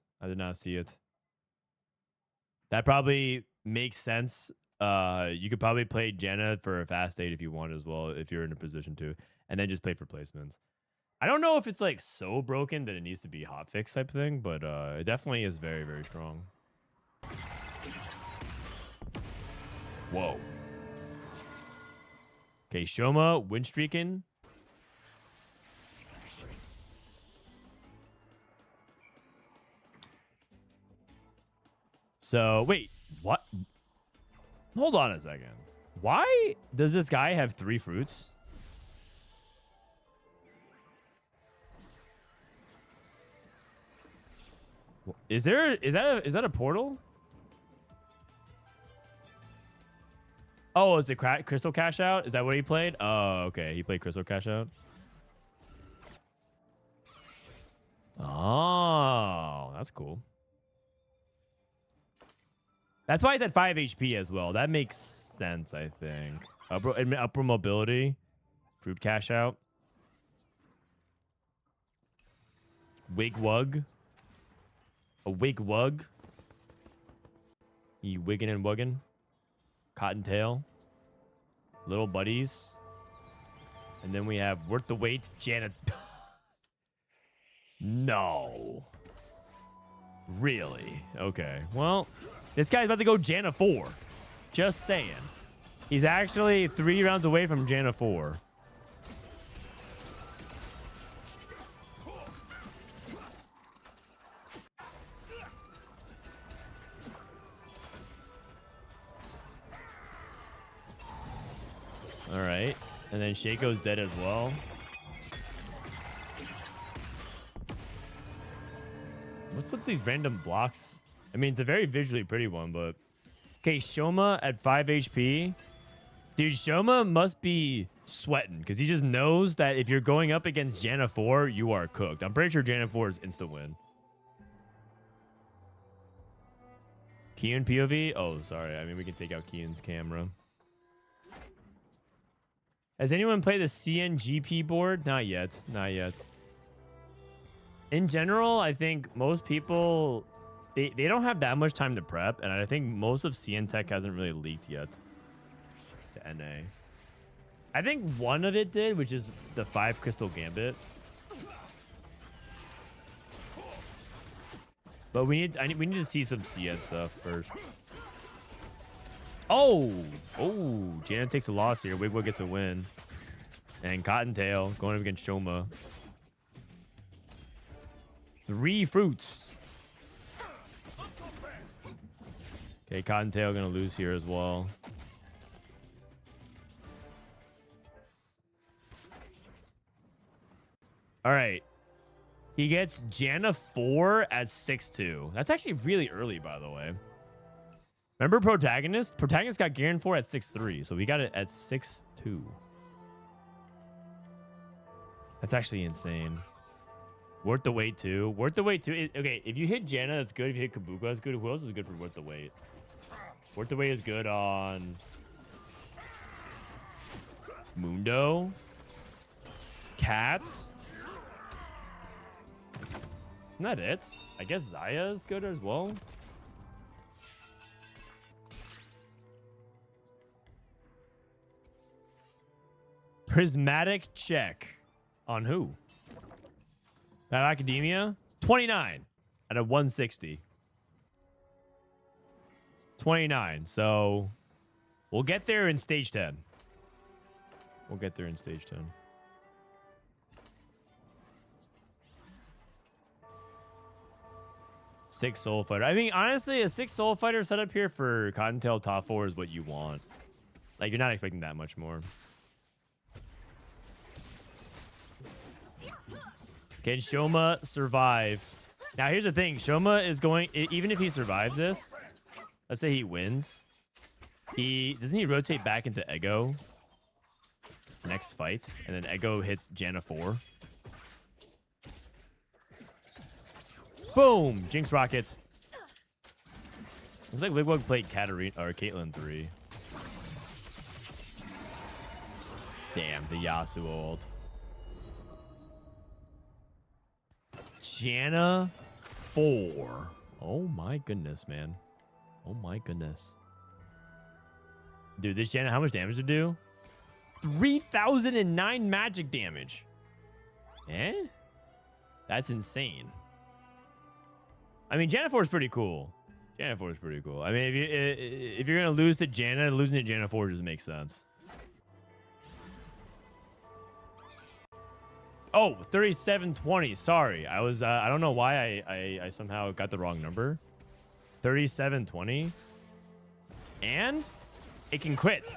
That probably makes sense. You could probably play Janna for a Fast 8 if you want as well, if you're in a position to, and then just play for placements. I don't know if it's like so broken that it needs to be hotfix type thing, but it definitely is very, very strong. Whoa. Okay, Shoma, win streaking. So, wait, what? Hold on a second. Why does this guy have 3 fruits? Is that a portal? Oh, is it Crystal Cash Out? Is that what he played? Oh, okay. He played Crystal Cash Out. Oh, that's cool. That's why he's at 5 HP as well. That makes sense, I think. Upper mobility. Fruit Cash Out. Wig Wug. A Wig Wug. You wiggin' and wuggin'. Cottontail. Little Buddies. And then we have Worth the Wait, Janet. No. Really? Okay. Well, this guy's about to go Janna 4. Just saying. He's actually 3 rounds away from Janna 4. All right. And then Shaco's dead as well. What's with these random blocks? I mean, it's a very visually pretty one, but... Okay, Shoma at 5 HP. Dude, Shoma must be sweating because he just knows that if you're going up against Janna 4, you are cooked. I'm pretty sure Janna 4 is instant win. Kiyoon POV? Oh, sorry. I mean, we can take out Kiyoon's camera. Has anyone played the CNGP board? Not yet. Not yet. In general, I think most people, they don't have that much time to prep, and I think most of CN Tech hasn't really leaked yet to NA. I think one of it did, which is the 5 Crystal Gambit. But we need to see some CN stuff first. Oh, Janet takes a loss here. Wigwag gets a win. And Cottontail going up against Shoma. 3 fruits. Okay, Cottontail gonna lose here as well. All right. He gets Janna 4 at 6-2. That's actually really early, by the way. Remember Protagonist? Protagonist got Garen 4 at 6-3, so we got it at 6-2. That's actually insane. Worth the wait, too. Worth the wait, too. Okay, if you hit Janna, that's good. If you hit Kabuka, that's good. Who else is good for Worth the wait? Worth the wait is good on... Mundo. Cat. Isn't that it? I guess Zaya is good as well. Prismatic check. On who? That Academia? 29 out of 160. 29. So we'll get there in stage 10. We'll get there in stage 10. 6 Soul Fighter. I mean, honestly, a 6 Soul Fighter setup here for Cottontail top 4 is what you want. Like, you're not expecting that much more. Can Shoma survive? Now, here's the thing. Shoma is going... Even if he survives this, let's say he wins, doesn't he rotate back into Ego next fight? And then Ego hits Janna 4. Boom! Jinx Rocket. Looks like Wigwag played Katarina or Caitlyn 3. Damn, the Yasuo ult. Janna 4. Oh my goodness, man. Oh my goodness. Dude, this Janna, how much damage to do? 3,009 magic damage. Eh? That's insane. I mean, Janna 4 is pretty cool. Janna 4 is pretty cool. I mean, if you're gonna lose to Janna, losing to Janna 4 just makes sense. Oh, 3720. Sorry, I was. I don't know why I somehow got the wrong number. 3720, and it can crit.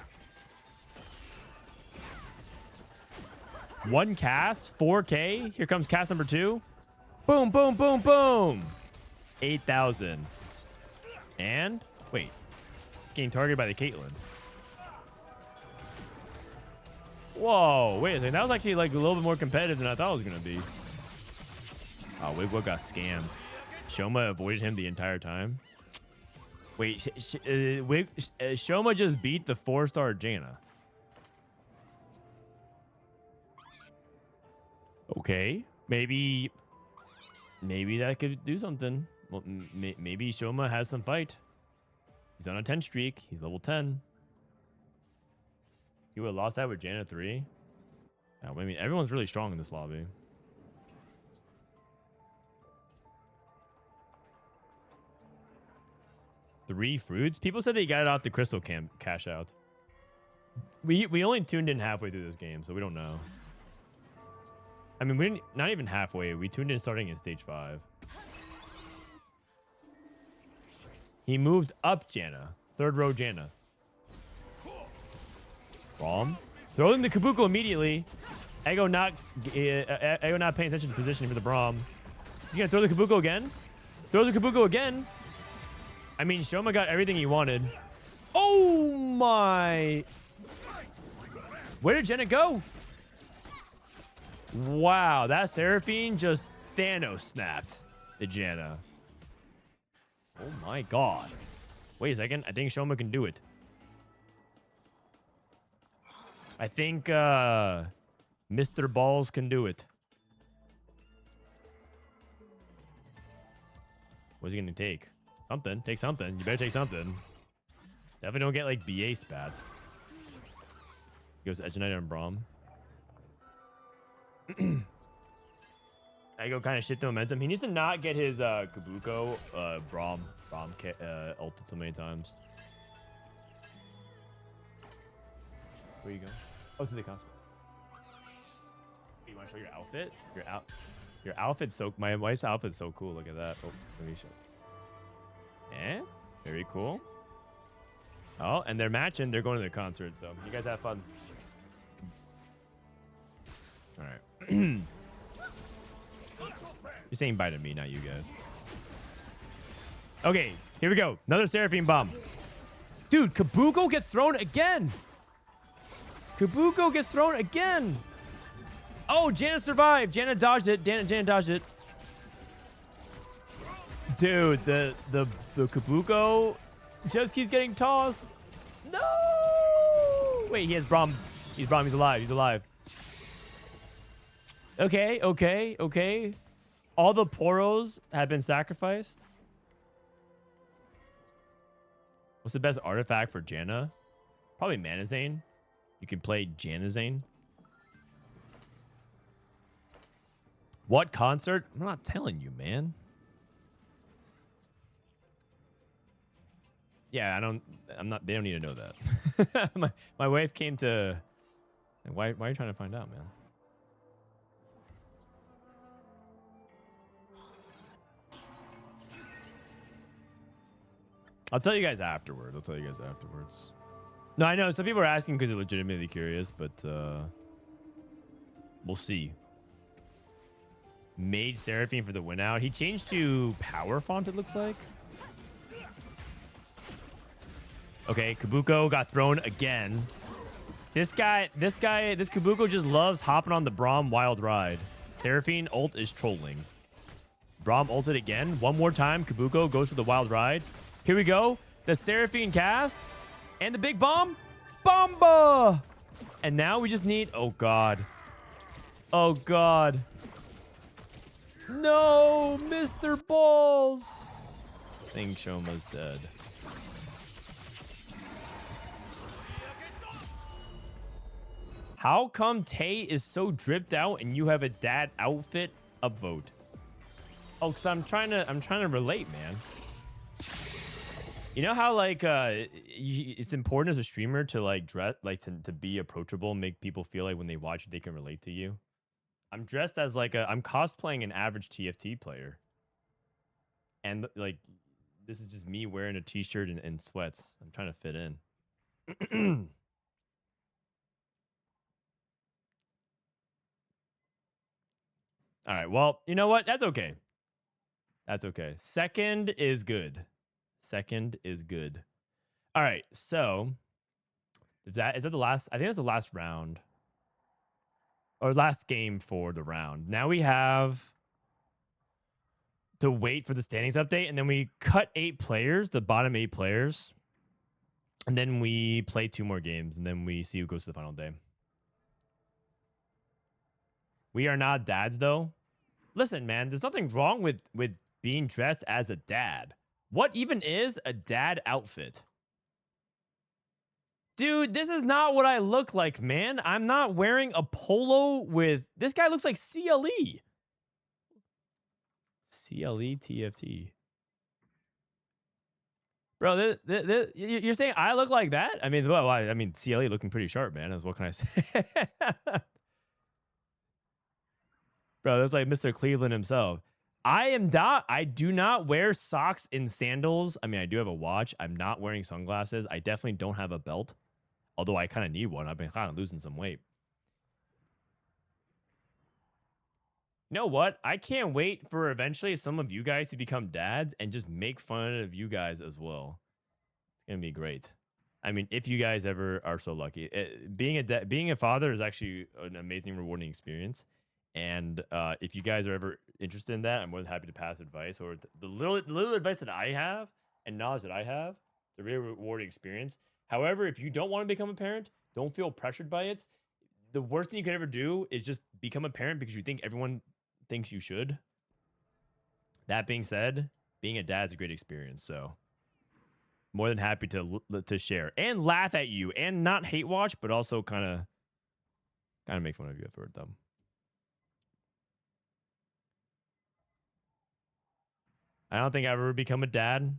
One cast, 4K. Here comes cast number 2. Boom, boom, boom, boom. 8,000. And wait, getting targeted by the Caitlyn. Whoa, wait a second. That was actually like a little bit more competitive than I thought it was gonna be. Oh, Wigwag got scammed. Shoma avoided him the entire time. Wait, Shoma just beat the 4-star Janna. Okay, maybe that could do something. Well, maybe Shoma has some fight. He's on a 10 streak. He's level 10. He would have lost that with Janna 3. I mean, everyone's really strong in this lobby. Three fruits? People said they got it off the Crystal Camp cash out. We only tuned in halfway through this game, so we don't know. I mean, we didn't, not even halfway. We tuned in starting in stage 5. He moved up Janna. 3rd row Janna. Braum. Throw in the Kabuko immediately. Ego not paying attention to positioning for the Braum. He's going to throw the Kabuko again. Throws the Kabuko again. I mean, Shoma got everything he wanted. Oh my. Where did Janna go? Wow, that Seraphine just Thanos snapped the Janna. Oh my god. Wait a second. I think Shoma can do it. I think Mr. Balls can do it. What's he gonna take? Something. Take something. You better take something. Definitely don't get like BA spats. He goes Edge Knight on Braum. I go kind of shit the momentum. He needs to not get his Kabuko Braum ulted so many times. Where you go? Oh, to the console. You want to show your outfit? Your outfit's so. My wife's outfit's so cool. Look at that. Oh, let me show. Yeah, very cool. Oh, and they're matching. They're going to their concert. So you guys have fun. All right. You're saying bye to me, not you guys. Okay, here we go. Another Seraphine bomb. Dude, Kabuko gets thrown again. Kabuko gets thrown again. Oh, Janna survived. Janna dodged it. Janna dodged it. Dude, the Kabuko just keeps getting tossed. No. Wait, he has Braum. He's Braum. He's alive. He's alive. Okay, okay, okay. All the Poros have been sacrificed. What's the best artifact for Janna? Probably Manazane. You can play Janazane. What concert? I'm not telling you, man. Yeah, I'm not. They don't need to know that. my wife came to. Why are you trying to find out, man? I'll tell you guys afterwards. No, I know some people are asking because they're legitimately curious, but we'll see. Made Seraphine for the win out. He changed to power font, it looks like. Okay, Kabuko got thrown again. This Kabuko just loves hopping on the Braum wild ride. Seraphine ult is trolling. Braum ulted again. One more time, Kabuko goes for the wild ride. Here we go. The Seraphine cast. And the big bomb. Bomba! And now we just need... Oh, God. Oh, God. No, Mr. Balls. I think Shoma's dead. How come Tay is so dripped out and you have a dad outfit upvote? Oh, because I'm trying to relate, man. You know how like it's important as a streamer to like dress like to be approachable, make people feel like when they watch it they can relate to you. I'm dressed as like I'm cosplaying an average TFT player, and like this is just me wearing a t-shirt and sweats. I'm trying to fit in. All right. Well, you know what? That's okay. That's okay. Second is good. Second is good. All right. So is that the last? I think that's the last round or last game for the round. Now we have to wait for the standings update, and then we cut 8 players, the bottom 8 players, and then we play 2 more games, and then we see who goes to the final day. We are not dads, though. Listen, man, there's nothing wrong with being dressed as a dad. What even is a dad outfit? Dude, this is not what I look like, man. I'm not wearing a polo with... This guy looks like CLE. CLE TFT. Bro, you're saying I look like that? I mean, well, I mean, CLE looking pretty sharp, man. What can I say? Bro, that's like Mr. Cleveland himself. I do not wear socks and sandals. I mean, I do have a watch. I'm not wearing sunglasses. I definitely don't have a belt. Although I kind of need one. I've been kind of losing some weight. You know what? I can't wait for eventually some of you guys to become dads and just make fun of you guys as well. It's going to be great. I mean, if you guys ever are so lucky. Being a father is actually an amazing, rewarding experience. And if you guys are ever interested in that, I'm more than happy to pass advice or the little advice that I have and knowledge that I have. It's a really rewarding experience. However, if you don't want to become a parent, don't feel pressured by it. The worst thing you could ever do is just become a parent because you think everyone thinks you should. That being said, being a dad is a great experience. So more than happy to share and laugh at you and not hate watch, but also kind of make fun of you for it, though. I don't think I've ever become a dad.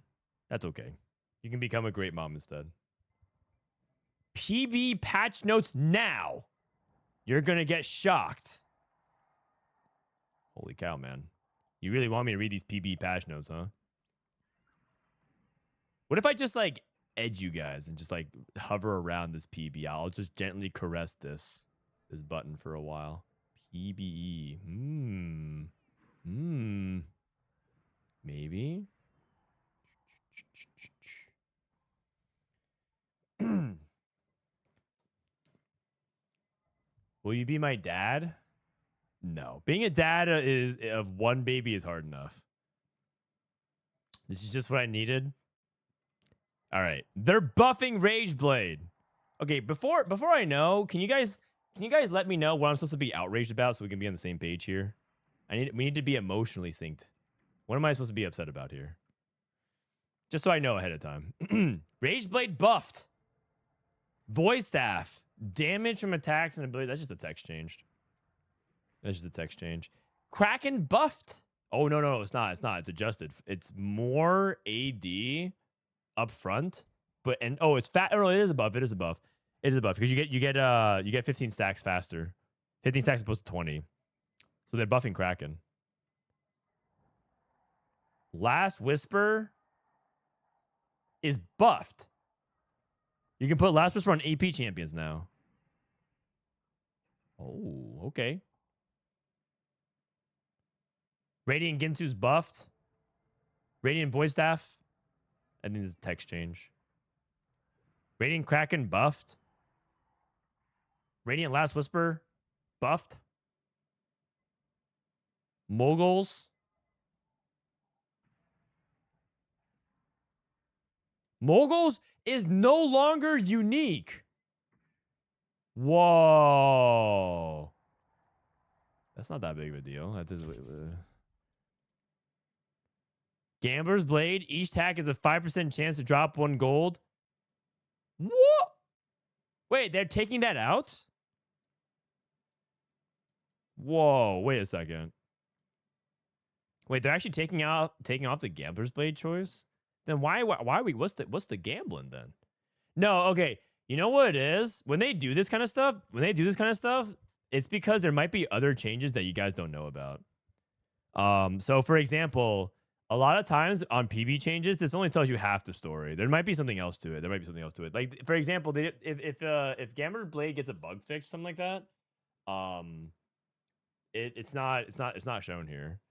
That's okay. You can become a great mom instead. PB patch notes now. You're going to get shocked. Holy cow, man. You really want me to read these PB patch notes, huh? What if I just like edge you guys and just like hover around this PB? I'll just gently caress this button for a while. PBE. Maybe. Will you be my dad? No. Being a dad of one baby is hard enough. This is just what I needed. All right. They're buffing Rageblade. Okay, before I know, can you guys let me know what I'm supposed to be outraged about so we can be on the same page here? We need to be emotionally synced. What am I supposed to be upset about here? Just so I know ahead of time. Rageblade buffed. Void staff. Damage from attacks and abilities. That's just a text changed. That's just a text change. Kraken buffed. Oh, no, it's not. It's adjusted. It's more AD up front. It's fat. Oh, it is a buff. It is a buff. It is a buff because you get 15 stacks faster. 15 stacks as opposed to 20. So they're buffing Kraken. Last Whisper. is buffed. You can put Last Whisper on AP champions now. Oh, okay. Radiant Ginsu's buffed. Radiant Void Staff. I think this is text change. Radiant Kraken buffed. Radiant Last Whisper buffed. Moguls. Moguls is no longer unique. Whoa. That's not that big of a deal. That is, Gambler's Blade. Each tack is a 5% chance to drop 1 gold. What? Wait, they're taking that out? Whoa, wait a second. Wait, they're actually taking off the Gambler's Blade choice? Then why are we, what's the gambling then? No, okay. You know what it is? When they do this kind of stuff, it's because there might be other changes that you guys don't know about. So for example, a lot of times on PB changes, this only tells you half the story. There might be something else to it. Like for example, if Gambler's Blade gets a bug fix, something like that, it's not shown here.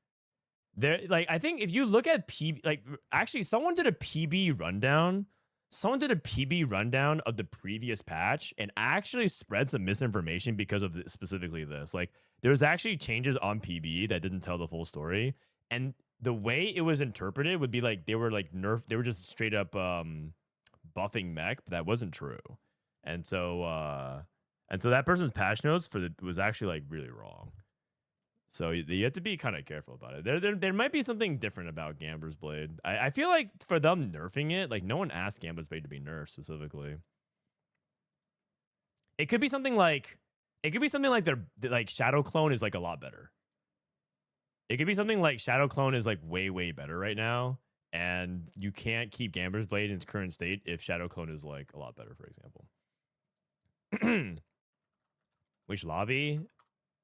There, like, I think if you look at PB, like, actually, someone did a PB rundown. Someone did a PB rundown of the previous patch and actually spread some misinformation because of specifically this. Like, there was actually changes on PB that didn't tell the full story, and the way it was interpreted would be like they were like nerf. They were just straight up buffing mech, but that wasn't true. And so that person's patch notes was actually like really wrong. So you have to be kind of careful about it. There might be something different about Gambler's Blade. I feel like for them nerfing it, like no one asked Gambler's Blade to be nerfed specifically. It could be something like their like Shadow Clone is like a lot better. It could be something like Shadow Clone is like way better right now, and you can't keep Gambler's Blade in its current state if Shadow Clone is like a lot better, for example. Which lobby?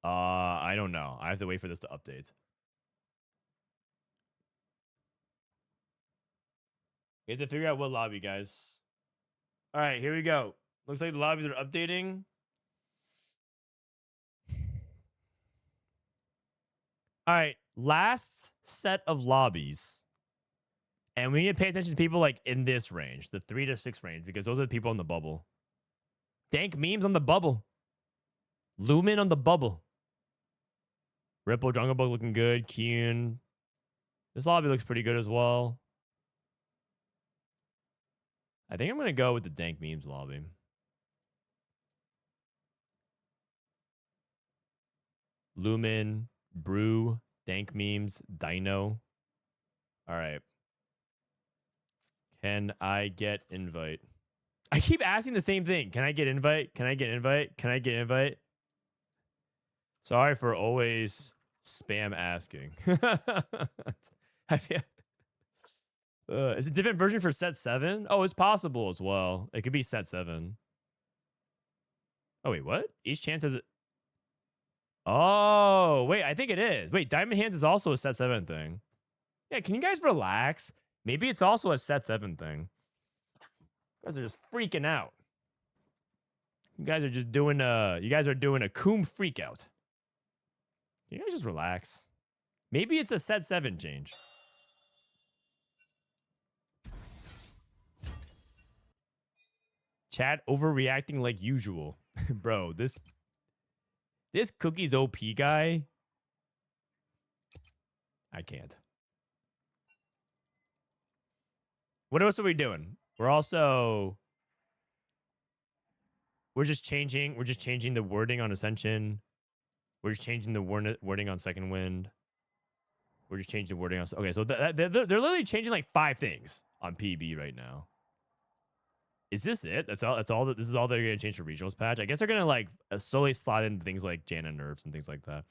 I don't know. I have to wait for this to update. You have to figure out what lobby, guys. All right, here we go. Looks like the lobbies are updating. All right, last set of lobbies. And we need to pay attention to people like in this range, the 3 to 6 range, because those are the people on the bubble. Dankmemes on the bubble. Lumen on the bubble. Ripple Jungle Book looking good. Kiyoon. This lobby looks pretty good as well. I think I'm going to go with the Dankmemes lobby. Lumen, Brew, Dankmemes, Dino. All right. Can I get invite? I keep asking the same thing. Can I get invite? Can I get invite? Can I get invite? Sorry for always spam asking. Is it a different version for set 7? Oh, it's possible as well. It could be set 7. Oh, wait, what? Each chance has it. Oh, wait, I think it is. Wait, Diamond Hands is also a set 7 thing. Yeah, can you guys relax? Maybe it's also a set 7 thing. You guys are just freaking out. You guys are just doing a coom freak out. You guys just relax. Maybe it's a set 7 change. Chat overreacting like usual. Bro, this Cookies OP guy. I can't. What else are we doing? We're just changing the wording on Ascension. We're just changing the wording on Second Wind. We're just changing the wording on... Okay, so they're literally changing like 5 things on PB right now. Is this it? This is all they're going to change for regionals patch? I guess they're going to like slowly slide in things like Janna nerfs and things like that.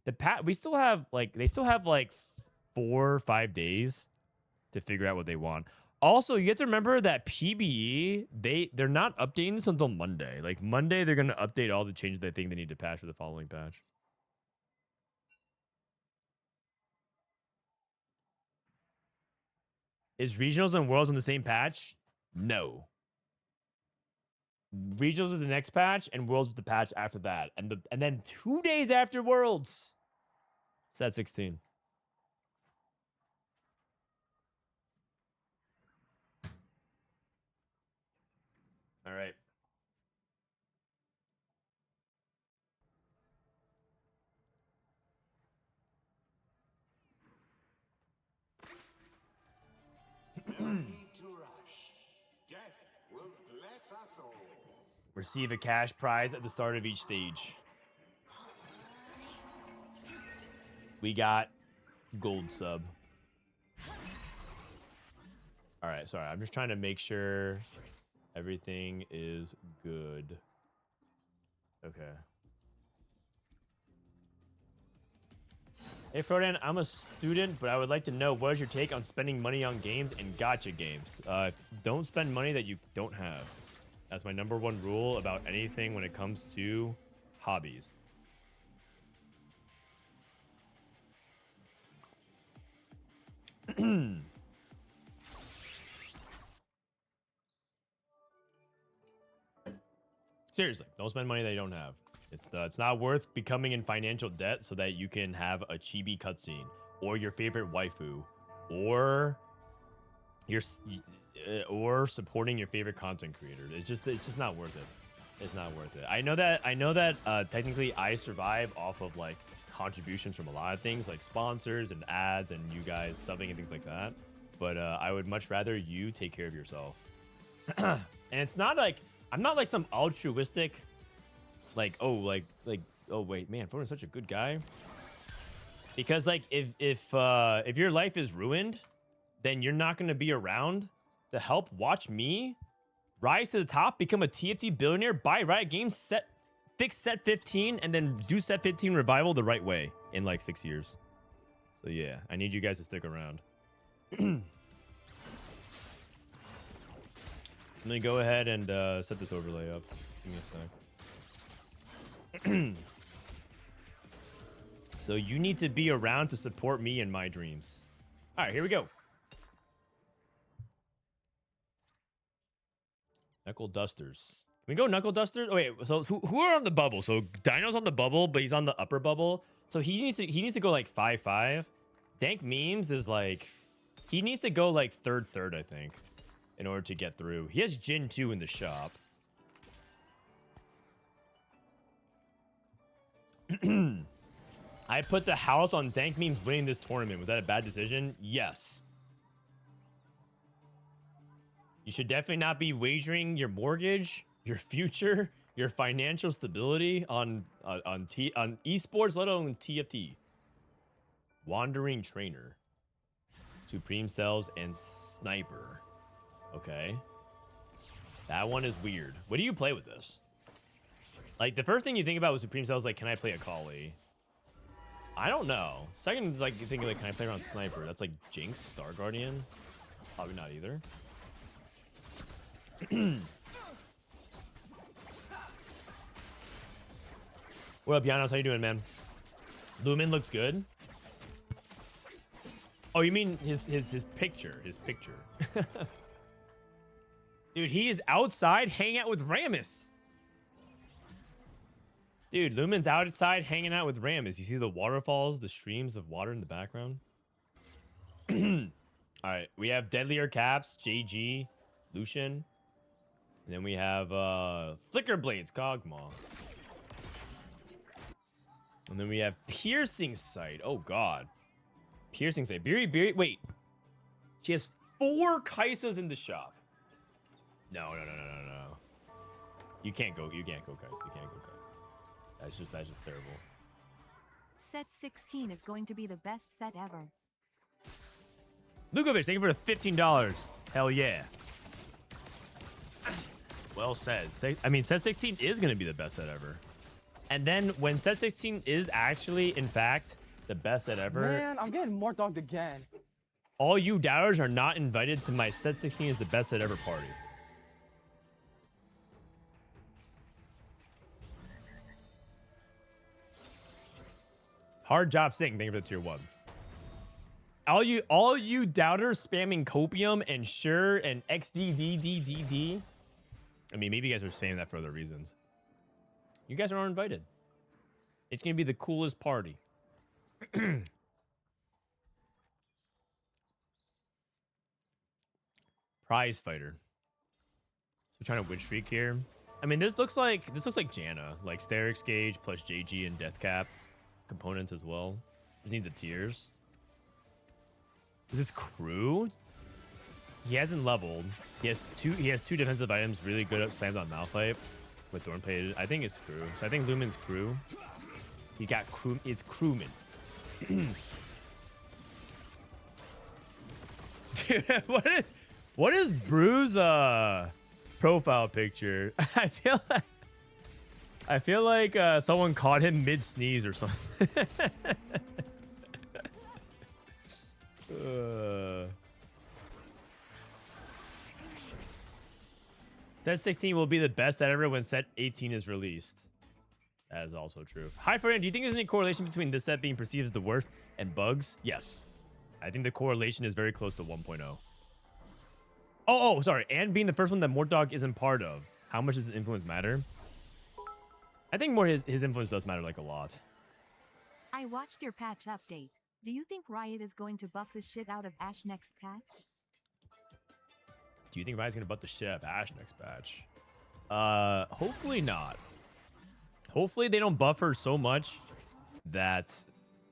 They still have like 4 or 5 days to figure out what they want. Also, you have to remember that PBE, they're not updating this until Monday. Like Monday, they're going to update all the changes they think they need to patch for the following patch. Is regionals and worlds on the same patch? No. Regionals is the next patch, and Worlds is the patch after that. And then 2 days after Worlds, set 16. All right. Receive a cash prize at the start of each stage. We got gold sub. All right, sorry. I'm just trying to make sure everything is good. Okay. Hey, Frodan, I'm a student, but I would like to know what is your take on spending money on games and gacha games? Don't spend money that you don't have. That's my #1 rule about anything when it comes to hobbies. Seriously, don't spend money that you don't have. It's not worth becoming in financial debt so that you can have a chibi cutscene or your favorite waifu or or supporting your favorite content creator. It's just not worth it. It's not worth it. I know that technically I survive off of like contributions from a lot of things like sponsors and ads and you guys subbing and things like that. But I would much rather you take care of yourself. And it's not like I'm not like some altruistic like oh wait, man, Frodan's such a good guy. Because like if your life is ruined, then you're not going to be around to help watch me rise to the top, become a TFT billionaire, buy Riot Games, fix set 15, and then do set 15 revival the right way in like 6 years. So yeah, I need you guys to stick around. Let me go ahead and set this overlay up. Give me a sec. So you need to be around to support me in my dreams. All right, here we go. Knuckle Dusters. Can we go Knuckle Dusters? Oh, wait, so who are on the bubble? So Dino's on the bubble, but he's on the upper bubble. So he needs to go like 5-5. Dank Memes is like he needs to go like third, I think, in order to get through. He has Jin 2 in the shop. I put the house on Dank Memes winning this tournament. Was that a bad decision? Yes. You should definitely not be wagering your mortgage, your future, your financial stability on esports, let alone TFT. Wandering Trainer, Supreme Cells, and Sniper. Okay. That one is weird. What do you play with this? Like, the first thing you think about with Supreme Cells, like, can I play a Kali? I don't know. Second is like, you think, like, can I play around Sniper? That's like Jinx, Star Guardian. Probably not either. What up, Janos? How you doing, man? Lumen looks good. Oh, you mean his picture? His picture. Dude, he is outside hanging out with Rammus. Dude, Lumen's outside hanging out with Rammus. You see the waterfalls, the streams of water in the background? All right, we have Deadlier Caps, JG, Lucian. And then we have Flicker Blades, Kog'Maw. And then we have Piercing Sight. Oh, God. Piercing Sight. Biribiri. Wait. She has 4 Kaisas in the shop. No. You can't go Kaisa. You can't go Kaisa. That's just terrible. Set 16 is going to be the best set ever. Lukovic, thank you for the $15. Hell yeah. Well said. I mean, set 16 is going to be the best set ever. And then when set 16 is actually, in fact, the best set ever. Man, I'm getting more dogged again. All you doubters are not invited to my set 16 is the best set ever party. Hard job sing. Thank you for the tier 1. all you doubters spamming copium and sure and xddddd. I mean, maybe you guys are spamming that for other reasons. You guys are invited. It's gonna be the coolest party. Prize fighter. So trying to win streak here. I mean, this looks like Janna, like Sterix Gauge plus JG and Death Cap components as well. This needs a tiers. Is this crew? He hasn't leveled. He has two defensive items, really good at slams on Malphite with Thornplate. I think it's crew. So I think Lumen's crew. He got crew. It's crewman. Dude, what is Brew's profile picture? I feel like someone caught him mid sneeze or something. Set 16 will be the best set ever when set 18 is released. That is also true. Hi, Frodan. Do you think there's any correlation between this set being perceived as the worst and bugs? Yes. I think the correlation is very close to 1.0. Oh, sorry. And being the first one that Mortdog isn't part of. How much does his influence matter? I think more his influence does matter like a lot. I watched your patch update. Do you think Riot is going to buff the shit out of Ashe next patch? Do you think Riot's gonna buff the shit out of Ashe next patch? Hopefully not. Hopefully they don't buff her so much that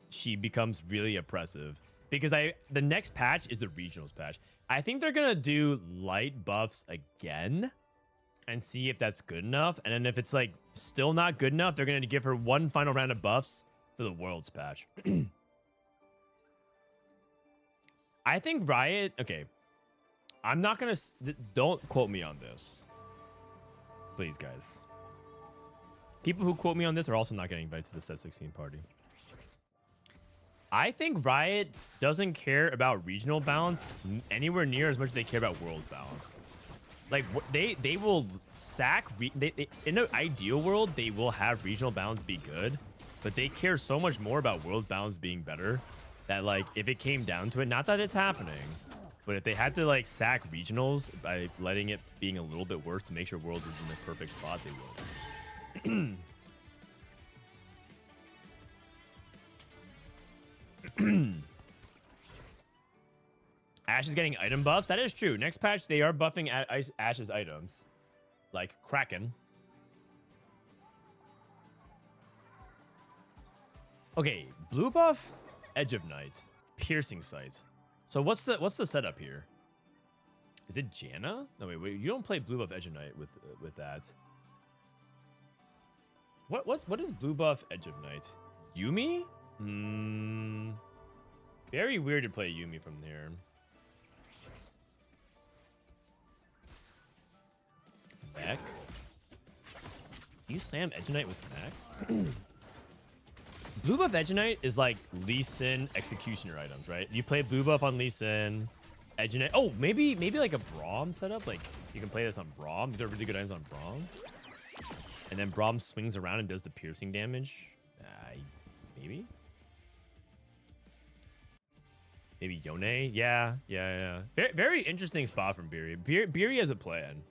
she becomes really oppressive. Because the next patch is the regionals patch. I think they're gonna do light buffs again and see if that's good enough. And then if it's like still not good enough, they're gonna give her one final round of buffs for the world's patch. I think Riot, okay. I'm not gonna, don't quote me on this. Please, guys. People who quote me on this are also not getting invited to the set 16 party. I think Riot doesn't care about regional balance anywhere near as much as they care about world balance. Like they will sack, in an ideal world, they will have regional balance be good, but they care so much more about world's balance being better that like if it came down to it, not that it's happening, but if they had to like sack regionals by letting it being a little bit worse to make sure world is in the perfect spot, they would. Ashe is getting item buffs. That is true. Next patch, they are buffing Ashe's items, like Kraken. Okay, blue buff, Edge of Night, Piercing Sight. So what's the setup here? Is it Janna? No, wait. You don't play blue buff Edge of Night with that. What is blue buff Edge of Night? Yuumi? Very weird to play Yuumi from there. Mech? You slam Edge of Night with Mech? Blue buff Edge of Night is like Lee Sin executioner items, right? You play blue buff on Lee Sin, Edge of Night. Oh, maybe like a Braum setup. Like you can play this on Braum. These are really good items on Braum. And then Braum swings around and does the piercing damage. Maybe. Maybe Yone. Yeah. Very interesting spot from Biri. Biri has a plan.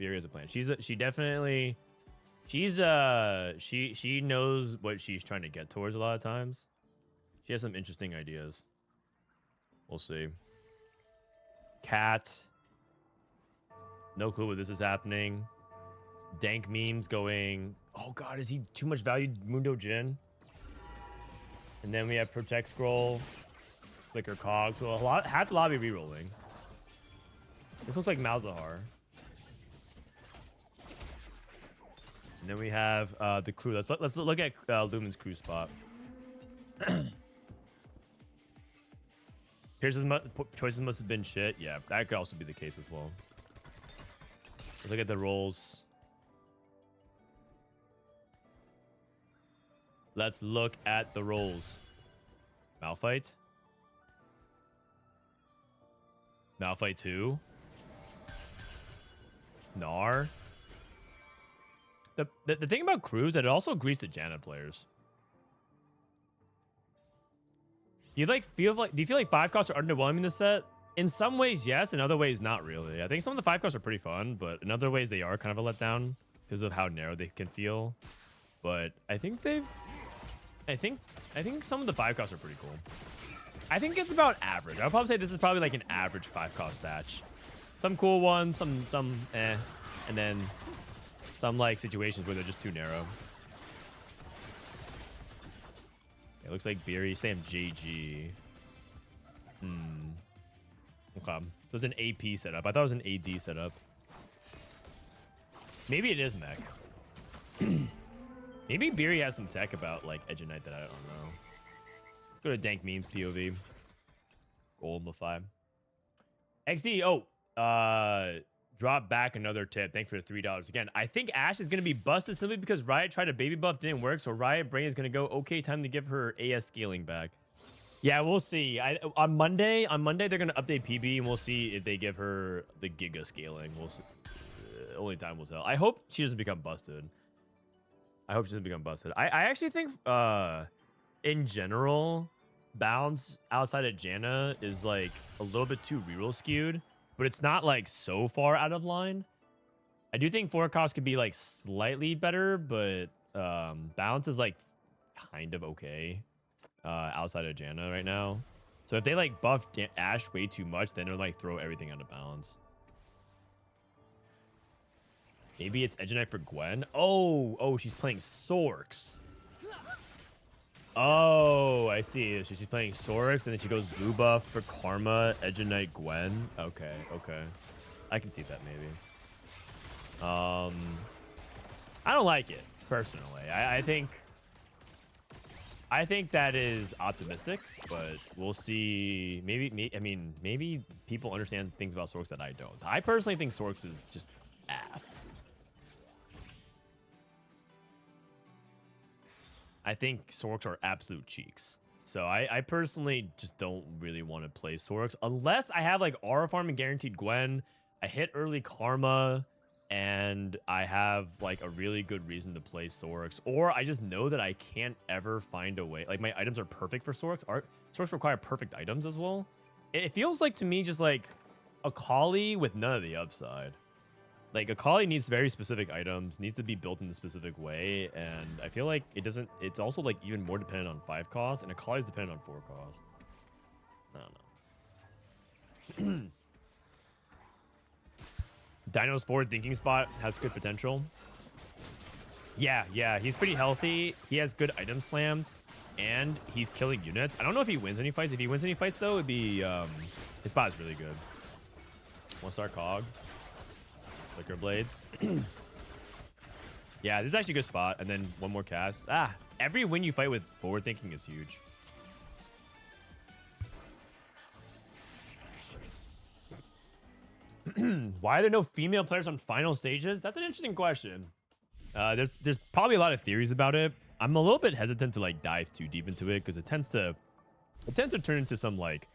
She knows what she's trying to get towards a lot of times. She has some interesting ideas. We'll see. Cat. No clue what this is happening. Dank memes going. Oh god, is he too much value? Mundo Jin. And then we have Protect Scroll. Flicker Cog. So half the lobby rerolling. This looks like Malzahar. And then we have the crew. Let's look at Lumen's crew spot. Pierce's choices must have been shit. Yeah, that could also be the case as well. Let's look at the rolls. Let's look at the rolls. Malphite. Malphite 2. Gnar. The thing about crew is that it also agrees to Janna players. Do you feel like 5 costs are underwhelming this set? In some ways, yes. In other ways, not really. I think some of the 5 costs are pretty fun, but in other ways, they are kind of a letdown because of how narrow they can feel. But I think some of the 5 costs are pretty cool. I think it's about average. I'll probably say this is probably like an average 5 cost batch. Some cool ones, some eh, and then some like situations where they're just too narrow. It looks like Beery saying JG. Okay. So it's an AP setup. I thought it was an AD setup. Maybe it is mech. Maybe Beery has some tech about like Edge of Night that I don't know. Go to Dank Memes POV. Goldify. XD. Drop back another tip. Thanks for the $3 again. I think Ashe is going to be busted simply because Riot tried a baby buff, didn't work. So Riot Brain is going to go, okay, time to give her AS scaling back. Yeah, we'll see. On Monday, they're going to update PB and we'll see if they give her the Giga scaling. We'll see. Only time will tell. I hope she doesn't become busted. I actually think, in general, balance outside of Janna is like a little bit too reroll skewed. But it's not like so far out of line. I do think 4 cost could be like slightly better, but balance is like kind of okay outside of Janna right now. So if they like buff Ashe way too much, then they'll like throw everything out of balance. Maybe it's Edge of Night for Gwen. Oh, she's playing Sorks. Oh, I see. So she's playing Sorix, and then she goes blue buff for Karma, Edge of Night, Gwen. Okay. I can see that maybe. I don't like it, personally. I think that is optimistic, but we'll see. Maybe people understand things about Sorix that I don't. I personally think Sorix is just ass. I think Sorks are absolute cheeks. So I personally just don't really want to play Sorks unless I have like Aura Farm and Guaranteed Gwen. I hit early Karma and I have like a really good reason to play Sorks. Or I just know that I can't ever find a way. Like my items are perfect for Sorks. Sorks require perfect items as well. It feels like to me just like a Kali with none of the upside. Like, a Kali needs very specific items, needs to be built in a specific way, and I feel like it doesn't... It's also, like, even more dependent on 5 cost, and a Kali is dependent on 4 cost. I don't know. Dino's forward thinking spot has good potential. Yeah, he's pretty healthy. He has good item slammed, and he's killing units. I don't know if he wins any fights. If he wins any fights, though, it'd be... his spot is really good. 1-star Cog. Flicker Blades. Yeah, this is actually a good spot. And then one more cast. Every win you fight with forward thinking is huge. Why are there no female players on final stages? That's an interesting question. There's probably a lot of theories about it. I'm a little bit hesitant to like dive too deep into it because it tends to turn into some like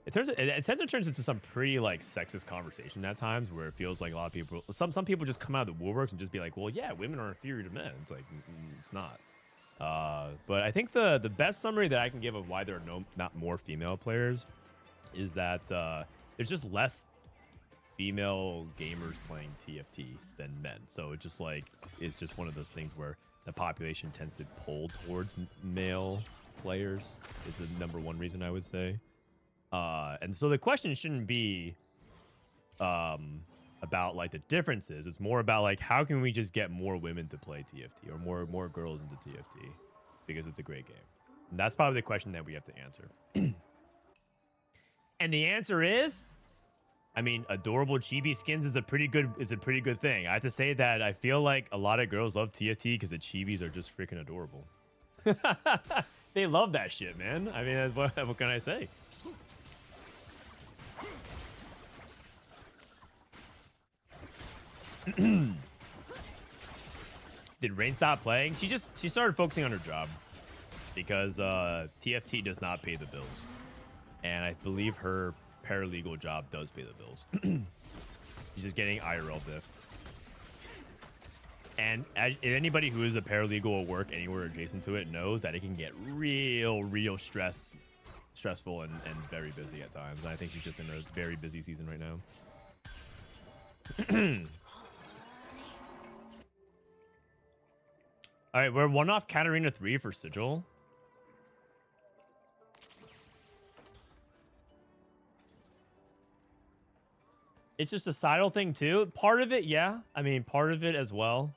it tends to turn into some pretty like sexist conversation at times where it feels like a lot of people some people just come out of the woodworks and just be like, well, yeah, women are inferior to men. It's like it's not. But I think the best summary that I can give of why there are not more female players is that there's just less female gamers playing TFT than men. So it's just one of those things where the population tends to pull towards male players is the #1 reason I would say. And so the question shouldn't be about like the differences. It's more about like how can we just get more women to play TFT or more girls into TFT because it's a great game. And that's probably the question that we have to answer. And the answer is, I mean, adorable chibi skins is a pretty good thing. I have to say that I feel like a lot of girls love TFT because the chibis are just freaking adorable. They love that shit, man. I mean, that's what can I say? Did Rain stop playing? She started focusing on her job because TFT does not pay the bills, and I believe her paralegal job does pay the bills. She's just getting IRL biffed. And anybody who is a paralegal or work anywhere adjacent to it knows that it can get real stress stressful and very busy at times. And I think she's just in a very busy season right now. All right, we're 1 off Katarina 3 for Sigil. It's just a sidle thing too. Part of it, yeah. I mean, part of it as well.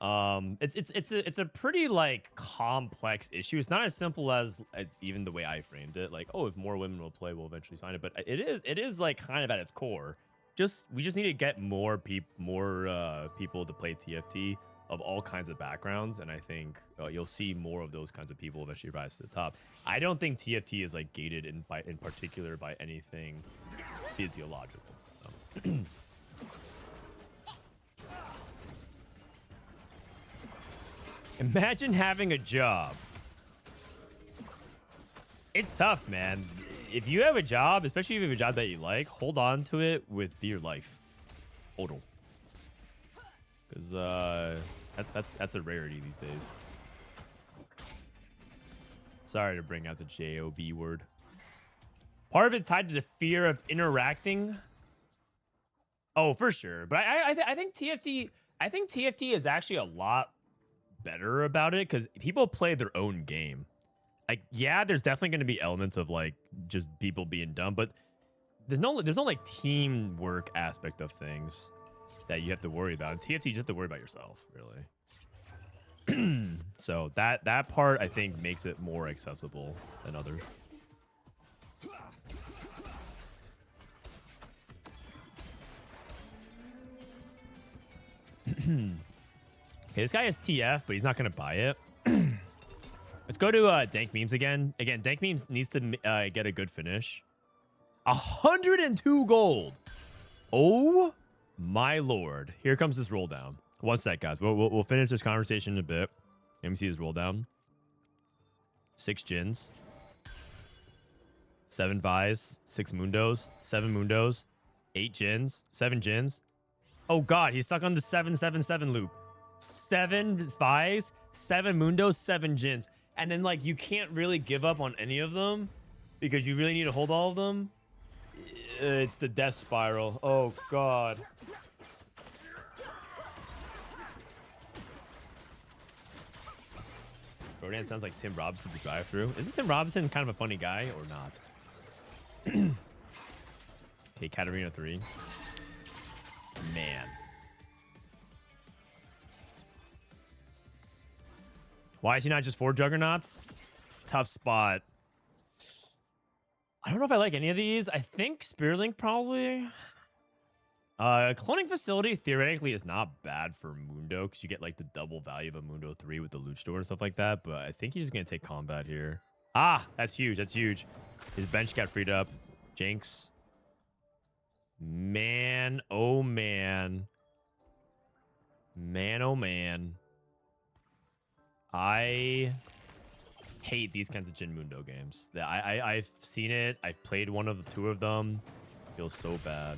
It's a pretty like complex issue. It's not as simple as even the way I framed it. Like, oh, if more women will play, we'll eventually find it. But it is like kind of at its core. We just need to get more people to play TFT of all kinds of backgrounds, and I think you'll see more of those kinds of people eventually rise to the top. I don't think TFT is like gated in particular by anything physiological. Imagine having a job. It's tough, man. If you have a job, especially if you have a job that you like, hold on to it with dear life. Hold on. Because that's a rarity these days. Sorry to bring out the JOB word. Part of it tied to the fear of interacting. Oh, for sure. But I think TFT is actually a lot better about it because people play their own game. Like, yeah, there's definitely going to be elements of like just people being dumb, but there's no like teamwork aspect of things that you have to worry about. In TFT, you just have to worry about yourself, really. So that part I think makes it more accessible than others. Okay, this guy has TF, but he's not gonna buy it. Let's go to Dank Memes again. Again, Dank Memes needs to get a good finish. 102 gold. Oh my lord! Here comes this roll down. One sec, guys. We'll finish this conversation in a bit. Let me see this roll down. 6 Jins, 7 Vis, 6 Mundos, 7 Mundos, 8 Jins, 7 Jins. Oh god, he's stuck on the 777 loop. 7 Vis, 7 Mundos, 7 Jins. And then, like, you can't really give up on any of them because you really need to hold all of them. It's the death spiral. Oh, God. Frodan sounds like Tim Robinson to drive through. Isn't Tim Robinson kind of a funny guy or not? Okay, Katarina 3. Man. Why is he not just 4 Juggernauts? It's a tough spot. I don't know if I like any of these. I think Spearlink probably. Cloning Facility theoretically is not bad for Mundo because you get like the double value of a Mundo 3 with the loot store and stuff like that. But I think he's just going to take combat here. Ah, that's huge. That's huge. His bench got freed up. Jinx. Man, oh man. Man, oh man. I hate these kinds of Jin Mundo games. I've seen it. I've played one of the 2 of them. Feels so bad.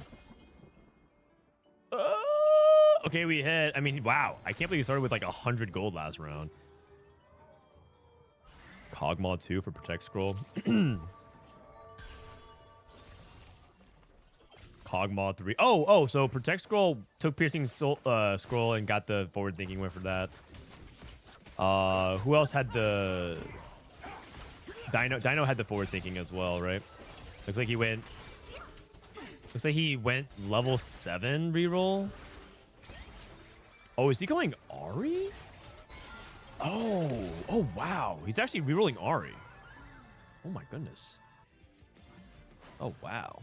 Okay, we hit. I mean, wow. I can't believe we started with like 100 gold last round. Cogmaw 2 for Protect Scroll. Cogmaw 3. Oh, so Protect Scroll took Piercing Scroll and got the forward thinking win for that. Who else had the Dino had the forward thinking as well, right? Looks like he went level 7 reroll. Oh, is he going Ari? Oh wow. He's actually rerolling Ari. Oh my goodness. Oh wow.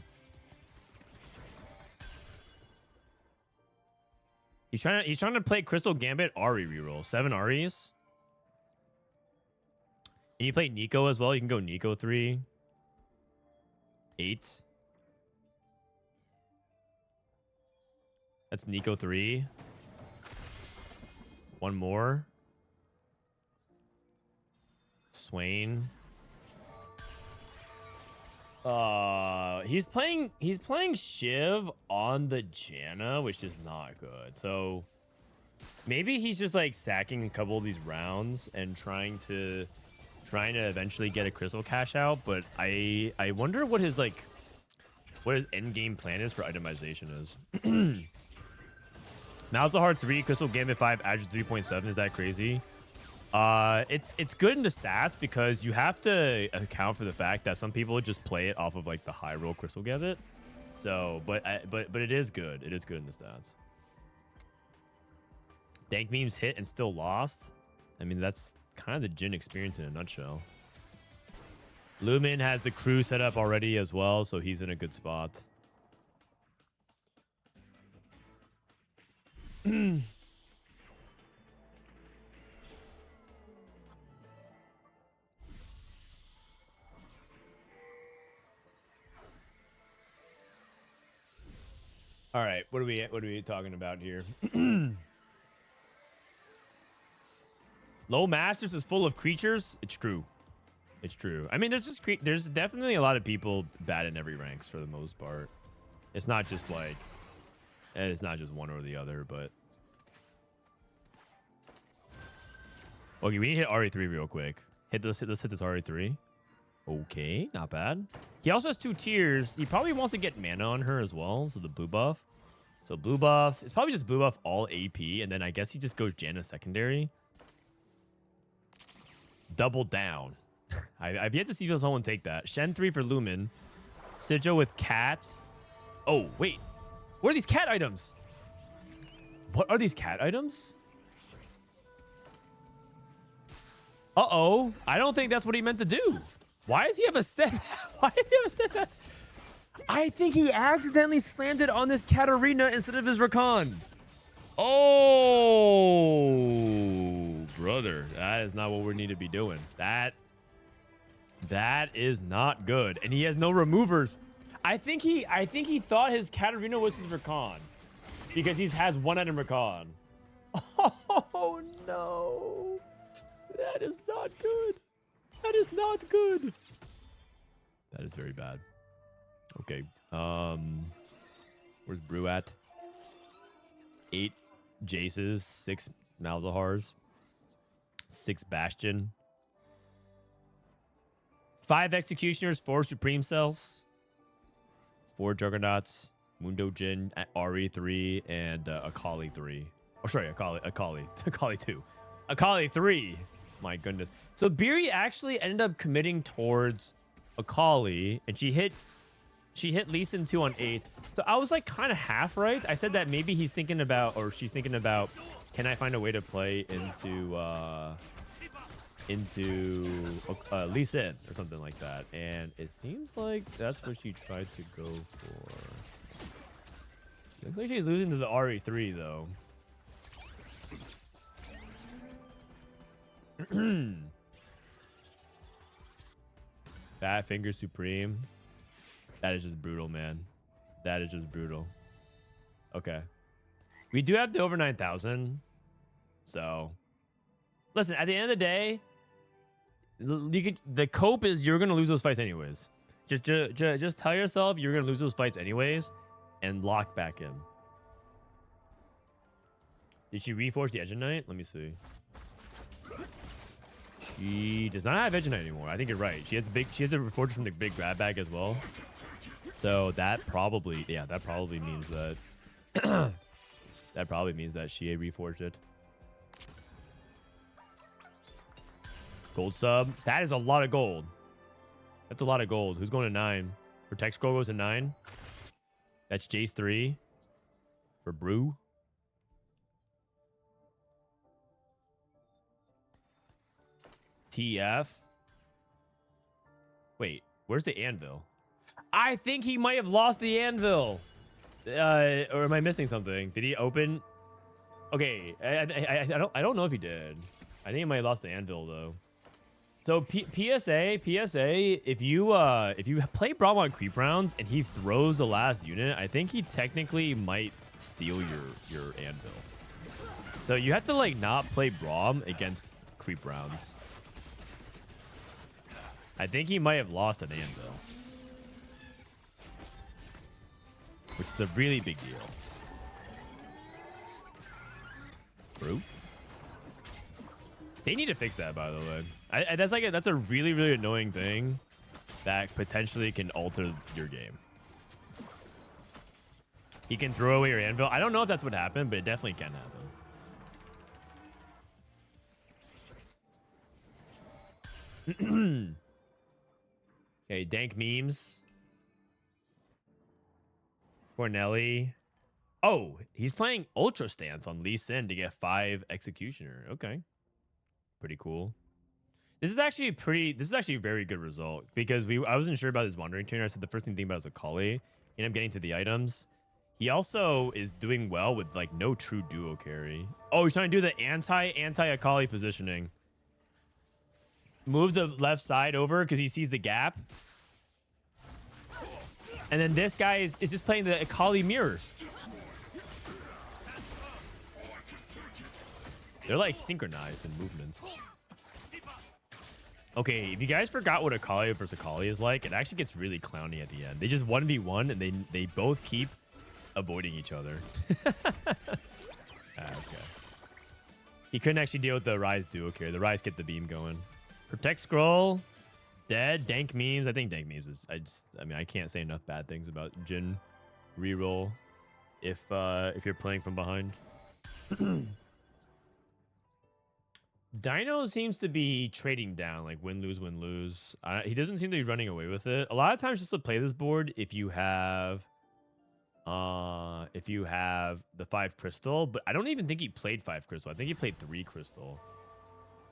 He's trying to play Crystal Gambit Ari reroll. 7 Aris. And you play Nico as well. You can go Nico 3. 8. That's Nico 3. 1 more. Swain. He's playing Shiv on the Janna, which is not good. So maybe he's just like sacking a couple of these rounds and trying to trying to eventually get a crystal cash out, but I wonder what his like what his end game plan is for itemization is. Malzahar 3, Crystal Gambit 5, average 3.7. Is that crazy? It's good in the stats because you have to account for the fact that some people just play it off of like the high roll Crystal Gambit. So, but it is good. It is good in the stats. Dank memes hit and still lost. I mean, that's kind of the Jhin experience in a nutshell. Lumen has the crew set up already as well, so he's in a good spot. All right, what are we talking about here? Low Masters is full of creatures. It's true. It's true. I mean, there's definitely a lot of people bad in every ranks for the most part. It's not just like it's not just one or the other, but okay, we need to hit RE3 real quick. Let's hit this RE3. Okay, not bad. He also has 2 tiers. He probably wants to get mana on her as well, so the blue buff. So blue buff, it's probably just blue buff all AP, and then I guess he just goes Janna secondary. Double down. I've yet to see someone take that. Shen 3 for Lumen. Sigil with cat. Oh, wait. What are these cat items? What are these cat items? Uh-oh. I don't think that's what he meant to do. Why does he have a step? Why does he have a steadfast? I think he accidentally slammed it on this Katarina instead of his Rakan. Oh, brother. That is not what we need to be doing. That is not good. And he has no removers. I think he thought his Katarina was his Rakan because he has 1 item Rakan. Oh, no. That is not good. That is not good. That is very bad. Okay. Where's Brew at? 8 Jaces, 6 Malzahars, 6 Bastion, 5 Executioners, 4 Supreme Cells, 4 Juggernauts, Mundo Jhin, RE3, and Akali 3. Oh, sorry, Akali 2. Akali 3. My goodness. So Biri actually ended up committing towards Akali, and she hit Lee Sin 2 on 8. So I was like kind of half right. I said that maybe he's thinking about, or she's thinking about, can I find a way to play into Lee Sin or something like that. And it seems like that's what she tried to go for. Looks like she's losing to the RE3 though. Fat Finger Supreme. That is just brutal, man. That is just brutal. Okay. We do have the over 9,000. So, listen, at the end of the day, the cope is you're going to lose those fights anyways. Just tell yourself you're going to lose those fights anyways and lock back in. Did she reforge the Edge of Night? Let me see. She does not have Edge of Night anymore. I think you're right. She has a reforge from the big grab bag as well. So that probably, yeah, that probably means that she reforged it. Gold sub. That is a lot of gold. That's a lot of gold. Who's going to 9? Protect Scroll goes to 9. That's Jace 3 for Brew. TF. Wait, where's the anvil? I think he might have lost the anvil. Or am I missing something? Did he open? Okay, I don't know if he did. I think he might have lost the anvil though. So PSA, if you play Braum on creep rounds and he throws the last unit, I think he technically might steal your anvil. So you have to like not play Braum against creep rounds. I think he might have lost an anvil, which is a really big deal. Brew. They need to fix that, by the way. That's a really, really annoying thing that potentially can alter your game. He can throw away your anvil. I don't know if that's what happened, but it definitely can happen. Okay, dank memes. Cornelli. Oh, he's playing Ultra Stance on Lee Sin to get 5 Executioner. Okay. Pretty cool. This is actually a very good result because I wasn't sure about his wandering trainer. I said the first thing to think about was Akali. And I'm getting to the items. He also is doing well with like no true duo carry. Oh, he's trying to do the anti-Akali positioning. Move the left side over because he sees the gap. And then this guy is just playing the Akali mirror. They're like synchronized in movements. Okay, if you guys forgot what Akali versus Akali is like, it actually gets really clowny at the end. They just 1v1 and they both keep avoiding each other. Okay. He couldn't actually deal with the Rise duo carry. The Rise kept the beam going. Protect scroll. Dead. Dank memes. I think dank memes is I mean I can't say enough bad things about Jhin reroll if you're playing from behind. Dino seems to be trading down, like win lose. He doesn't seem to be running away with it. A lot of times, just to play this board, if you have the 5 crystal, but I don't even think he played 5 crystal. I think he played 3 crystal.